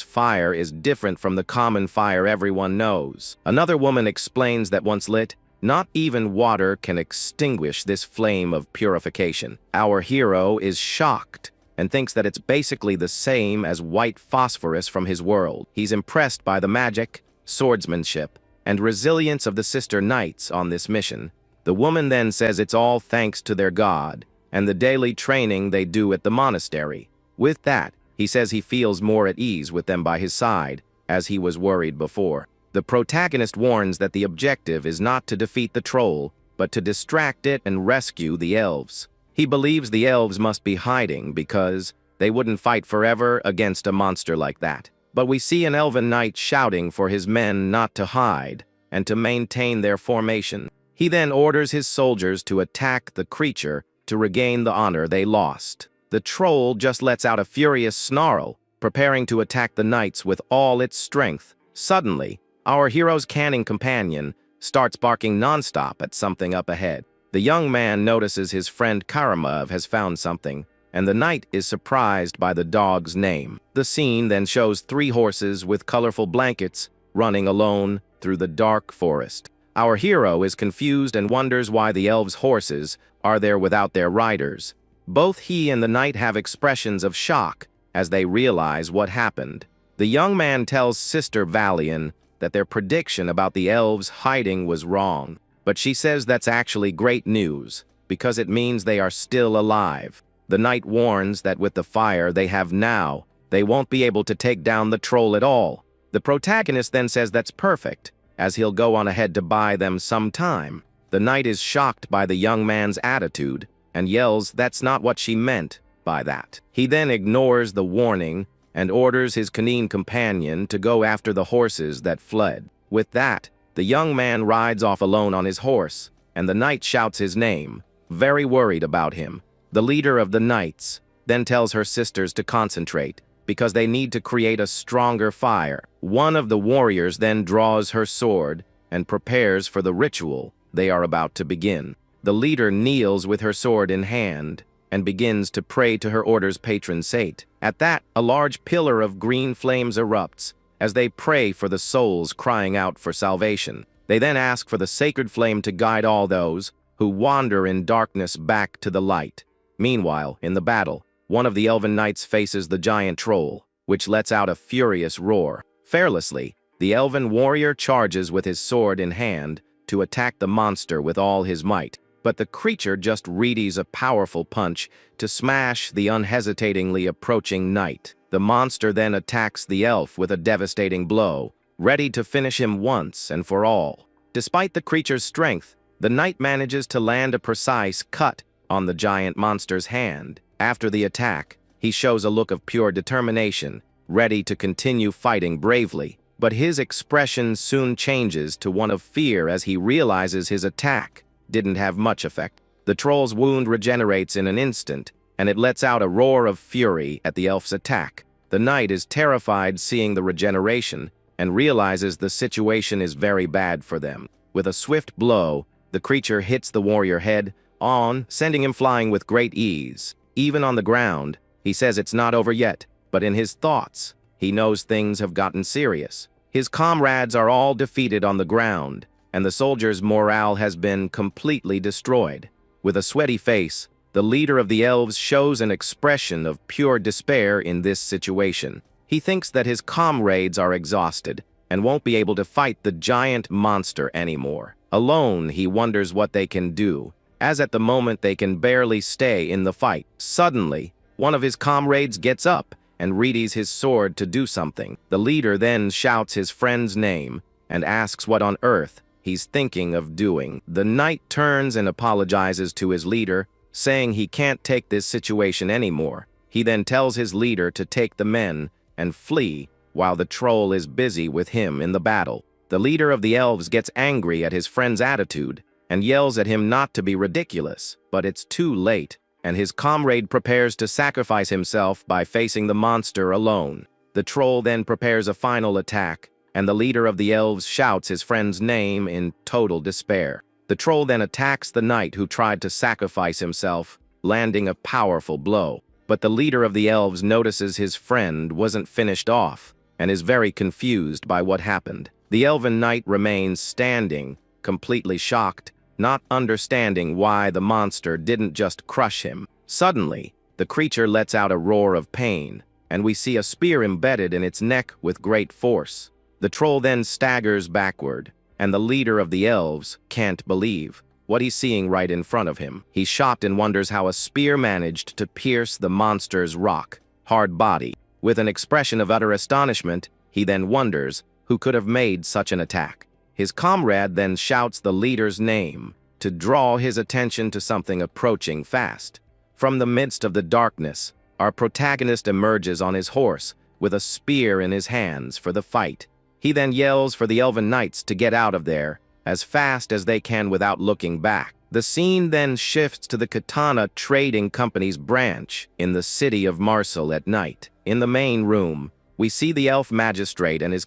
fire is different from the common fire everyone knows. Another woman explains that once lit, not even water can extinguish this flame of purification. Our hero is shocked and thinks that it's basically the same as white phosphorus from his world. He's impressed by the magic, swordsmanship, and resilience of the sister knights on this mission. The woman then says it's all thanks to their god and the daily training they do at the monastery. With that, he says he feels more at ease with them by his side, as he was worried before. The protagonist warns that the objective is not to defeat the troll, but to distract it and rescue the elves. He believes the elves must be hiding because they wouldn't fight forever against a monster like that. But we see an elven knight shouting for his men not to hide and to maintain their formation. He then orders his soldiers to attack the creature to regain the honor they lost. The troll just lets out a furious snarl, preparing to attack the knights with all its strength. Suddenly, our hero's canning companion starts barking nonstop at something up ahead. The young man notices his friend Karamov has found something, and the knight is surprised by the dog's name. The scene then shows 3 horses with colorful blankets running alone through the dark forest. Our hero is confused and wonders why the elves' horses are there without their riders. Both he and the knight have expressions of shock as they realize what happened. The young man tells Sister Valian that their prediction about the elves hiding was wrong, but she says that's actually great news because it means they are still alive. The knight warns that with the fire they have now, they won't be able to take down the troll at all. The protagonist then says that's perfect, as he'll go on ahead to buy them some time. The knight is shocked by the young man's attitude and yells that's not what she meant by that. He then ignores the warning and orders his canine companion to go after the horses that fled. With that, the young man rides off alone on his horse, and the knight shouts his name, very worried about him. The leader of the knights then tells her sisters to concentrate, because they need to create a stronger fire. One of the warriors then draws her sword and prepares for the ritual they are about to begin. The leader kneels with her sword in hand and begins to pray to her order's patron saint. At that, a large pillar of green flames erupts as they pray for the souls crying out for salvation. They then ask for the sacred flame to guide all those who wander in darkness back to the light. Meanwhile, in the battle, one of the elven knights faces the giant troll, which lets out a furious roar. Fearlessly, the elven warrior charges with his sword in hand to attack the monster with all his might. But the creature just readies a powerful punch to smash the unhesitatingly approaching knight. The monster then attacks the elf with a devastating blow, ready to finish him once and for all. Despite the creature's strength, the knight manages to land a precise cut on the giant monster's hand. After the attack, he shows a look of pure determination, ready to continue fighting bravely. But his expression soon changes to one of fear as he realizes his attack didn't have much effect. The troll's wound regenerates in an instant, and it lets out a roar of fury at the elf's attack. The knight is terrified seeing the regeneration and realizes the situation is very bad for them. With a swift blow, the creature hits the warrior head on, sending him flying with great ease. Even on the ground, he says it's not over yet, but in his thoughts, he knows things have gotten serious. His comrades are all defeated on the ground, and the soldiers' morale has been completely destroyed. With a sweaty face, the leader of the elves shows an expression of pure despair in this situation. He thinks that his comrades are exhausted and won't be able to fight the giant monster anymore. Alone, he wonders what they can do, as at the moment they can barely stay in the fight. Suddenly, one of his comrades gets up and readies his sword to do something. The leader then shouts his friend's name and asks what on earth he's thinking of doing. The knight turns and apologizes to his leader, saying he can't take this situation anymore. He then tells his leader to take the men and flee while the troll is busy with him in the battle. The leader of the elves gets angry at his friend's attitude and yells at him not to be ridiculous, but it's too late, and his comrade prepares to sacrifice himself by facing the monster alone. The troll then prepares a final attack and the leader of the elves shouts his friend's name in total despair. The troll then attacks the knight who tried to sacrifice himself, landing a powerful blow. But the leader of the elves notices his friend wasn't finished off, and is very confused by what happened. The elven knight remains standing, completely shocked, not understanding why the monster didn't just crush him. Suddenly, the creature lets out a roar of pain, and we see a spear embedded in its neck with great force. The troll then staggers backward, and the leader of the elves can't believe what he's seeing right in front of him. He's shocked and wonders how a spear managed to pierce the monster's rock-hard body. With an expression of utter astonishment, he then wonders who could have made such an attack. His comrade then shouts the leader's name to draw his attention to something approaching fast. From the midst of the darkness, our protagonist emerges on his horse with a spear in his hands for the fight. He then yells for the elven knights to get out of there as fast as they can without looking back. The scene then shifts to the Katana Trading Company's branch in the city of Marseille at night. In the main room, we see the elf magistrate and his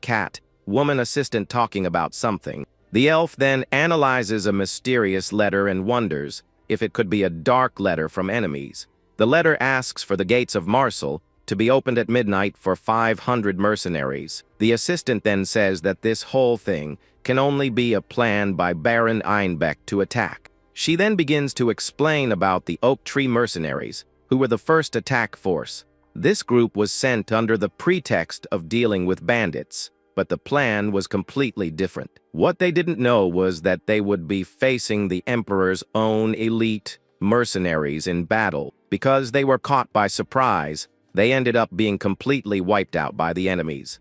woman assistant talking about something. The elf then analyzes a mysterious letter and wonders if it could be a dark letter from enemies. The letter asks for the gates of Marseille to be opened at midnight for 500 mercenaries. The assistant then says that this whole thing can only be a plan by Baron Einbeck to attack. She then begins to explain about the Oak Tree mercenaries, who were the first attack force. This group was sent under the pretext of dealing with bandits, but the plan was completely different. What they didn't know was that they would be facing the Emperor's own elite mercenaries in battle. Because they were caught by surprise, they ended up being completely wiped out by the enemies.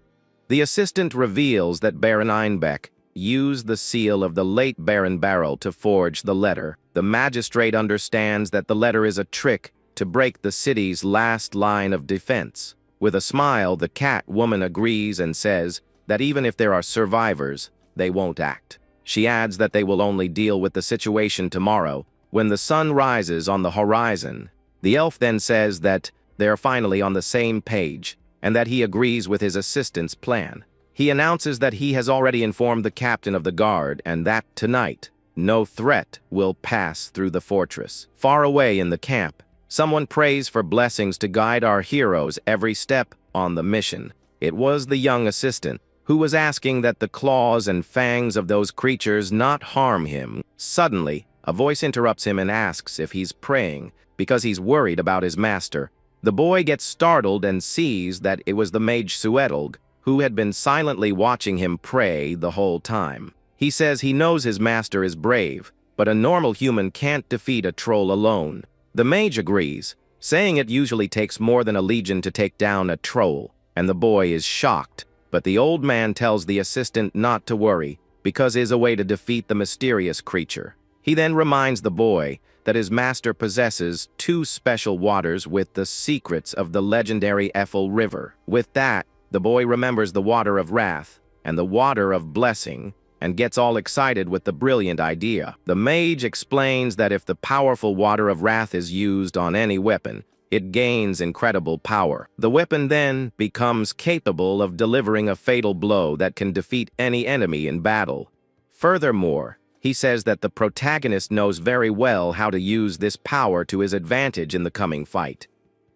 The assistant reveals that Baron Einbeck used the seal of the late Baron Barrel to forge the letter. The magistrate understands that the letter is a trick to break the city's last line of defense. With a smile, the woman agrees and says that even if there are survivors, they won't act. She adds that they will only deal with the situation tomorrow, when the sun rises on the horizon. The elf then says that they are finally on the same page, and that he agrees with his assistant's plan. He announces that he has already informed the captain of the guard, and that tonight, no threat will pass through the fortress. Far away in the camp, someone prays for blessings to guide our heroes every step on the mission. It was the young assistant, who was asking that the claws and fangs of those creatures not harm him. Suddenly, a voice interrupts him and asks if he's praying because he's worried about his master. The boy gets startled and sees that it was the mage Suedolg, who had been silently watching him pray the whole time. He says he knows his master is brave, but a normal human can't defeat a troll alone. The mage agrees, saying it usually takes more than a legion to take down a troll, and the boy is shocked. But the old man tells the assistant not to worry, because it is a way to defeat the mysterious creature. He then reminds the boy that his master possesses 2 special waters with the secrets of the legendary Eiffel River. With that, the boy remembers the water of wrath and the water of blessing, and gets all excited with the brilliant idea. The mage explains that if the powerful water of wrath is used on any weapon, it gains incredible power. The weapon then becomes capable of delivering a fatal blow that can defeat any enemy in battle. Furthermore, he says that the protagonist knows very well how to use this power to his advantage in the coming fight.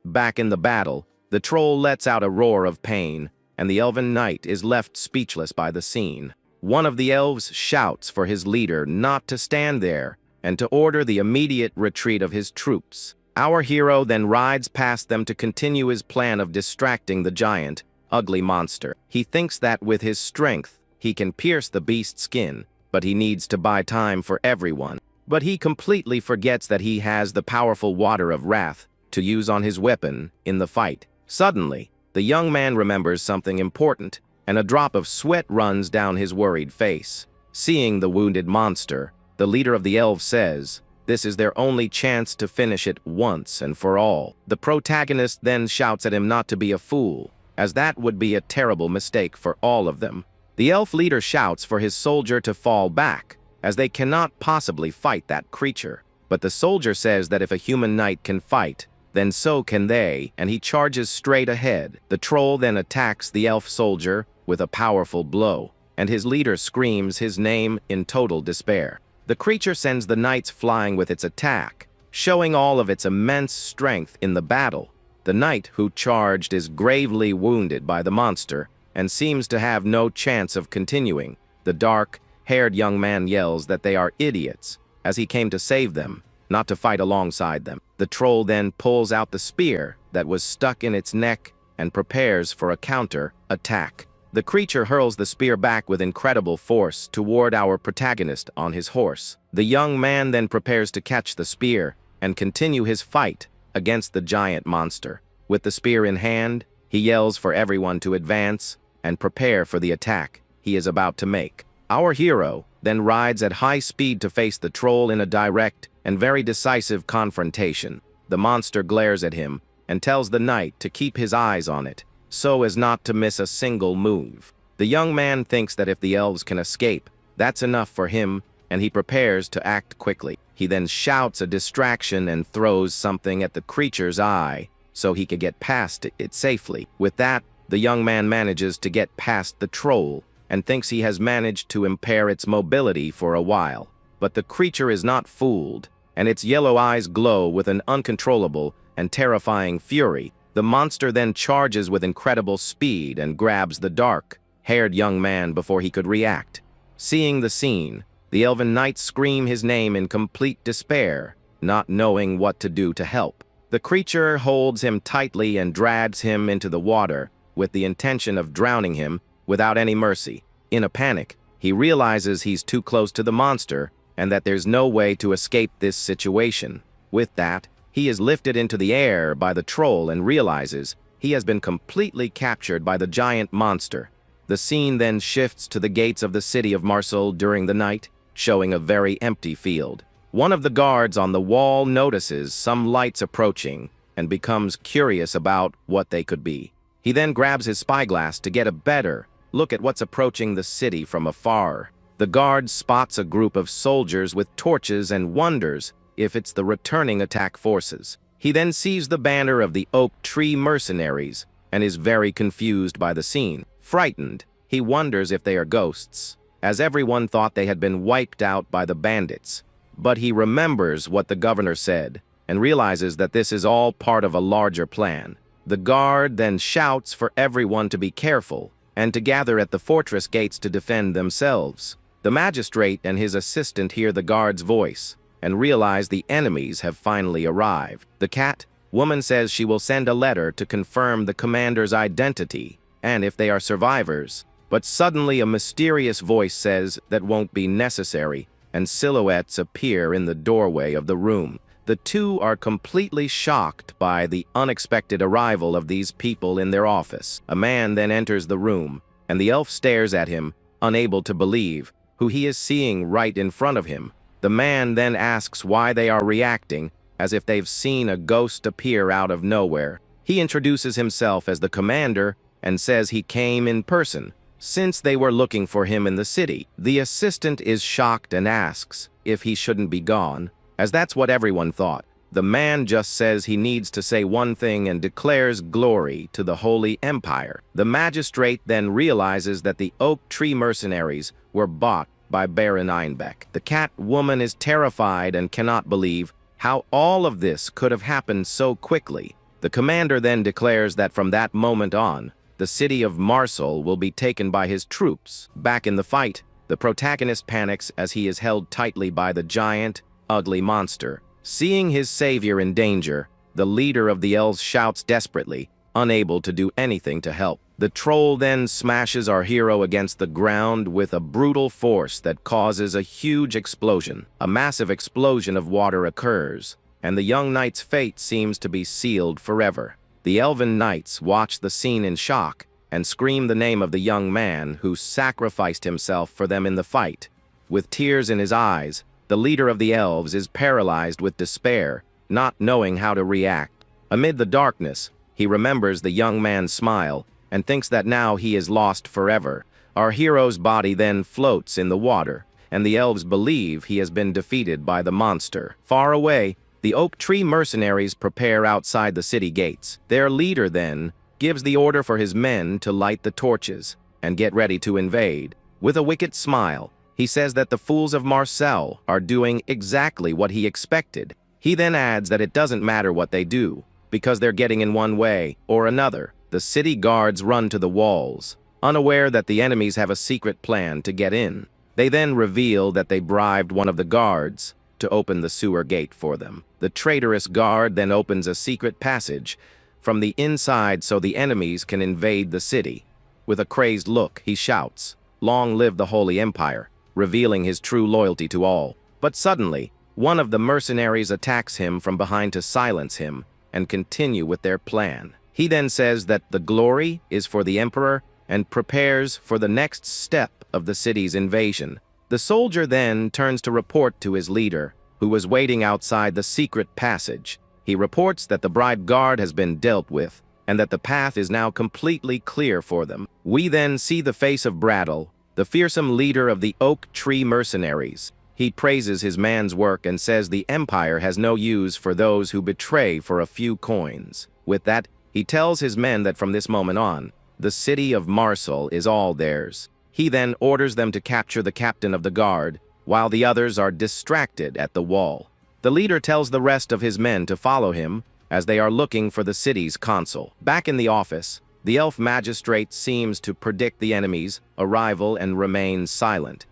Back in the battle, the troll lets out a roar of pain, and the elven knight is left speechless by the scene. One of the elves shouts for his leader not to stand there and to order the immediate retreat of his troops. Our hero then rides past them to continue his plan of distracting the giant, ugly monster. He thinks that with his strength, he can pierce the beast's skin, but he needs to buy time for everyone. But he completely forgets that he has the powerful water of wrath to use on his weapon in the fight. Suddenly, the young man remembers something important, and a drop of sweat runs down his worried face. Seeing the wounded monster, the leader of the elves says, this is their only chance to finish it once and for all. The protagonist then shouts at him not to be a fool, as that would be a terrible mistake for all of them. The elf leader shouts for his soldier to fall back, as they cannot possibly fight that creature. But the soldier says that if a human knight can fight, then so can they, and he charges straight ahead. The troll then attacks the elf soldier, with a powerful blow, and his leader screams his name in total despair. The creature sends the knights flying with its attack, showing all of its immense strength in the battle. The knight who charged is gravely wounded by the monster and seems to have no chance of continuing. The dark-haired young man yells that they are idiots, as he came to save them, not to fight alongside them. The troll then pulls out the spear that was stuck in its neck and prepares for a counter-attack. The creature hurls the spear back with incredible force toward our protagonist on his horse. The young man then prepares to catch the spear and continue his fight against the giant monster. With the spear in hand, he yells for everyone to advance and prepare for the attack he is about to make. Our hero then rides at high speed to face the troll in a direct and very decisive confrontation. The monster glares at him and tells the knight to keep his eyes on it, so as not to miss a single move. The young man thinks that if the elves can escape, that's enough for him, and he prepares to act quickly. He then shouts a distraction and throws something at the creature's eye, so he could get past it safely. With that, the young man manages to get past the troll, and thinks he has managed to impair its mobility for a while. But the creature is not fooled, and its yellow eyes glow with an uncontrollable and terrifying fury. The monster then charges with incredible speed and grabs the dark-haired young man before he could react. Seeing the scene, the elven knights scream his name in complete despair, not knowing what to do to help. The creature holds him tightly and drags him into the water with the intention of drowning him without any mercy. In a panic, he realizes he's too close to the monster and that there's no way to escape this situation. With that, he is lifted into the air by the troll and realizes he has been completely captured by the giant monster. The scene then shifts to the gates of the city of Marseille during the night, showing a very empty field. One of the guards on the wall notices some lights approaching and becomes curious about what they could be. He then grabs his spyglass to get a better look at what's approaching the city from afar. The guard spots a group of soldiers with torches and wonders if it's the returning attack forces. He then sees the banner of the oak tree mercenaries and is very confused by the scene. Frightened, he wonders if they are ghosts, as everyone thought they had been wiped out by the bandits. But he remembers what the governor said and realizes that this is all part of a larger plan. The guard then shouts for everyone to be careful and to gather at the fortress gates to defend themselves. The magistrate and his assistant hear the guard's voice and realize the enemies have finally arrived. The cat woman says she will send a letter to confirm the commander's identity and if they are survivors. But suddenly a mysterious voice says that won't be necessary, and silhouettes appear in the doorway of the room. The two are completely shocked by the unexpected arrival of these people in their office. A man then enters the room, and the elf stares at him, unable to believe who he is seeing right in front of him. The man then asks why they are reacting, as if they've seen a ghost appear out of nowhere. He introduces himself as the commander and says he came in person, since they were looking for him in the city. The assistant is shocked and asks if he shouldn't be gone, as that's what everyone thought. The man just says he needs to say one thing and declares glory to the Holy Empire. The magistrate then realizes that the oak tree mercenaries were bought by Baron Einbeck. The cat woman is terrified and cannot believe how all of this could have happened so quickly. The commander then declares that from that moment on, the city of Marseille will be taken by his troops. Back in the fight, the protagonist panics as he is held tightly by the giant, ugly monster. Seeing his savior in danger, the leader of the elves shouts desperately, unable to do anything to help. The troll then smashes our hero against the ground with a brutal force that causes a huge explosion. A massive explosion of water occurs, and the young knight's fate seems to be sealed forever. The elven knights watch the scene in shock and scream the name of the young man who sacrificed himself for them in the fight. With tears in his eyes, the leader of the elves is paralyzed with despair, not knowing how to react. Amid the darkness, he remembers the young man's smile and thinks that now he is lost forever. Our hero's body then floats in the water, and the elves believe he has been defeated by the monster. Far away, the oak tree mercenaries prepare outside the city gates. Their leader then gives the order for his men to light the torches, and get ready to invade. With a wicked smile, he says that the fools of Marseille are doing exactly what he expected. He then adds that it doesn't matter what they do, because they're getting in one way or another. The city guards run to the walls, unaware that the enemies have a secret plan to get in. They then reveal that they bribed one of the guards to open the sewer gate for them. The traitorous guard then opens a secret passage from the inside so the enemies can invade the city. With a crazed look, he shouts, "Long live the Holy Empire," revealing his true loyalty to all. But suddenly, one of the mercenaries attacks him from behind to silence him and continue with their plan. He then says that the glory is for the emperor and prepares for the next step of the city's invasion. The soldier then turns to report to his leader, who was waiting outside the secret passage. He reports that the bribed guard has been dealt with and that the path is now completely clear for them. We then see the face of Brattle, the fearsome leader of the Oak Tree Mercenaries. He praises his man's work and says the Empire has no use for those who betray for a few coins. With that, he tells his men that from this moment on, the city of Marseille is all theirs. He then orders them to capture the captain of the guard, while the others are distracted at the wall. The leader tells the rest of his men to follow him, as they are looking for the city's consul. Back in the office, the elf magistrate seems to predict the enemy's arrival and remains silent.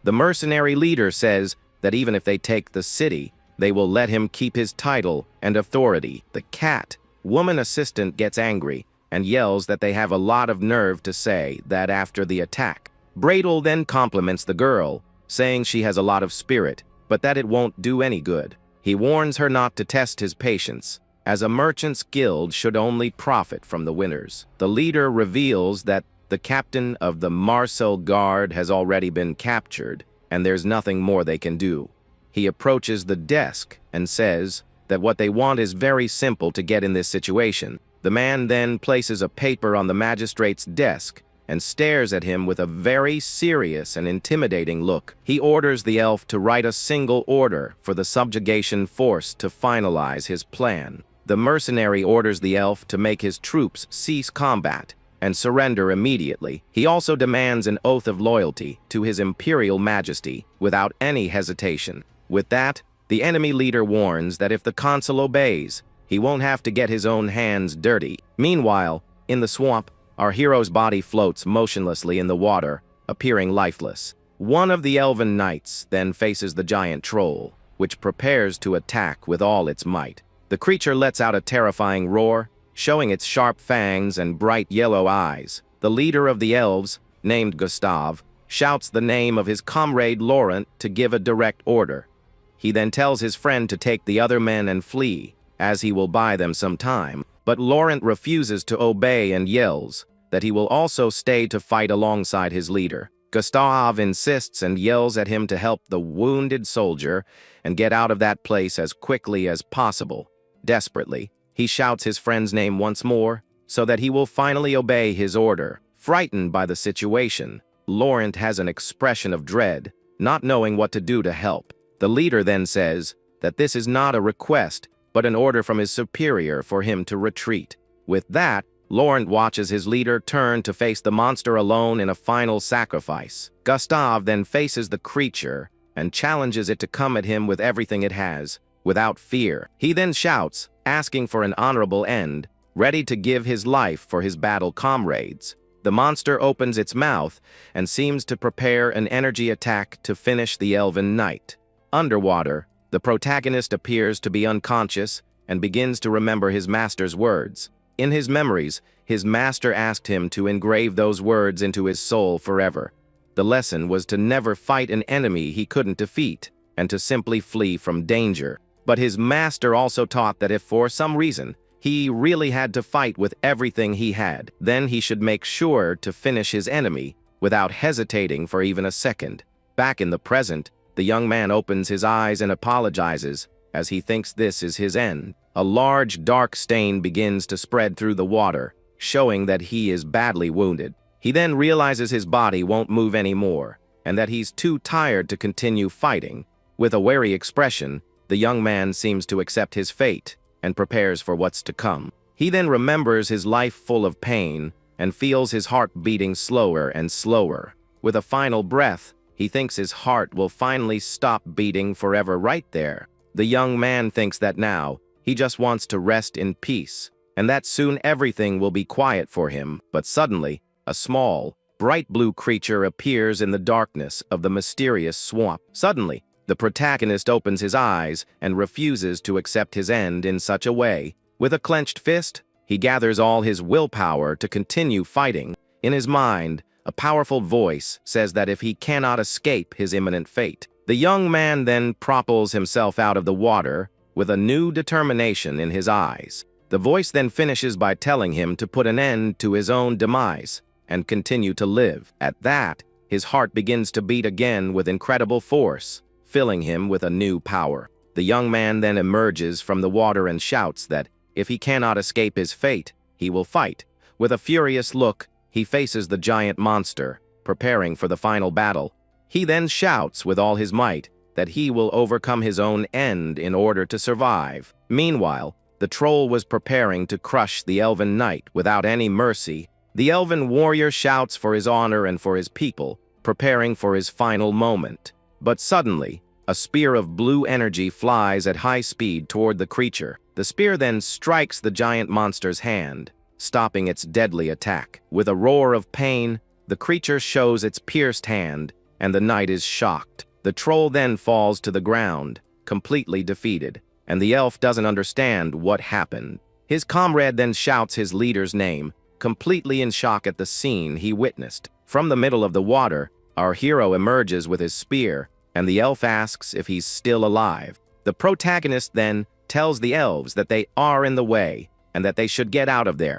The mercenary leader says that even if they take the city, they will let him keep his title and authority. The woman assistant gets angry and yells that they have a lot of nerve to say that after the attack. Bradle then compliments the girl, saying she has a lot of spirit, but that it won't do any good. He warns her not to test his patience, as a merchant's guild should only profit from the winners. The leader reveals that the captain of the Marseille Guard has already been captured, and there's nothing more they can do. He approaches the desk and says that what they want is very simple to get in this situation. The man then places a paper on the magistrate's desk and stares at him with a very serious and intimidating look. He orders the elf to write a single order for the subjugation force to finalize his plan. The mercenary orders the elf to make his troops cease combat and surrender immediately. He also demands an oath of loyalty to his imperial majesty without any hesitation. With that, the enemy leader warns that if the consul obeys, he won't have to get his own hands dirty. Meanwhile, in the swamp, our hero's body floats motionlessly in the water, appearing lifeless. One of the elven knights then faces the giant troll, which prepares to attack with all its might. The creature lets out a terrifying roar, showing its sharp fangs and bright yellow eyes. The leader of the elves, named Gustave, shouts the name of his comrade Laurent to give a direct order. He then tells his friend to take the other men and flee, as he will buy them some time. But Laurent refuses to obey and yells that he will also stay to fight alongside his leader. Gustave insists and yells at him to help the wounded soldier and get out of that place as quickly as possible. Desperately, he shouts his friend's name once more so that he will finally obey his order. Frightened by the situation, Laurent has an expression of dread, not knowing what to do to help. The leader then says that this is not a request, but an order from his superior for him to retreat. With that, Laurent watches his leader turn to face the monster alone in a final sacrifice. Gustave then faces the creature and challenges it to come at him with everything it has, without fear. He then shouts, asking for an honorable end, ready to give his life for his battle comrades. The monster opens its mouth and seems to prepare an energy attack to finish the elven knight. Underwater, the protagonist appears to be unconscious and begins to remember his master's words. In his memories, his master asked him to engrave those words into his soul forever. The lesson was to never fight an enemy he couldn't defeat, and to simply flee from danger. But his master also taught that if for some reason he really had to fight with everything he had, then he should make sure to finish his enemy without hesitating for even a second. Back in the present, the young man opens his eyes and apologizes, as he thinks this is his end. A large dark stain begins to spread through the water, showing that he is badly wounded. He then realizes his body won't move anymore, and that he's too tired to continue fighting. With a wary expression, the young man seems to accept his fate and prepares for what's to come. He then remembers his life full of pain and feels his heart beating slower and slower. With a final breath, he thinks his heart will finally stop beating forever right there. The young man thinks that now, he just wants to rest in peace, and that soon everything will be quiet for him. But suddenly, a small, bright blue creature appears in the darkness of the mysterious swamp. Suddenly, the protagonist opens his eyes and refuses to accept his end in such a way. With a clenched fist, he gathers all his willpower to continue fighting. In his mind, a powerful voice says that if he cannot escape his imminent fate, the young man then propels himself out of the water with a new determination in his eyes. The voice then finishes by telling him to put an end to his own demise and continue to live. At that, his heart begins to beat again with incredible force, filling him with a new power. The young man then emerges from the water and shouts that if he cannot escape his fate, he will fight. With a furious look, he faces the giant monster, preparing for the final battle. He then shouts with all his might that he will overcome his own end in order to survive. Meanwhile, the troll was preparing to crush the elven knight without any mercy. The elven warrior shouts for his honor and for his people, preparing for his final moment. But suddenly, a spear of blue energy flies at high speed toward the creature. The spear then strikes the giant monster's hand, stopping its deadly attack. With a roar of pain, the creature shows its pierced hand, and the knight is shocked. The troll then falls to the ground, completely defeated, and the elf doesn't understand what happened. His comrade then shouts his leader's name, completely in shock at the scene he witnessed. From the middle of the water, our hero emerges with his spear, and the elf asks if he's still alive. The protagonist then tells the elves that they are in the way, and that they should get out of there.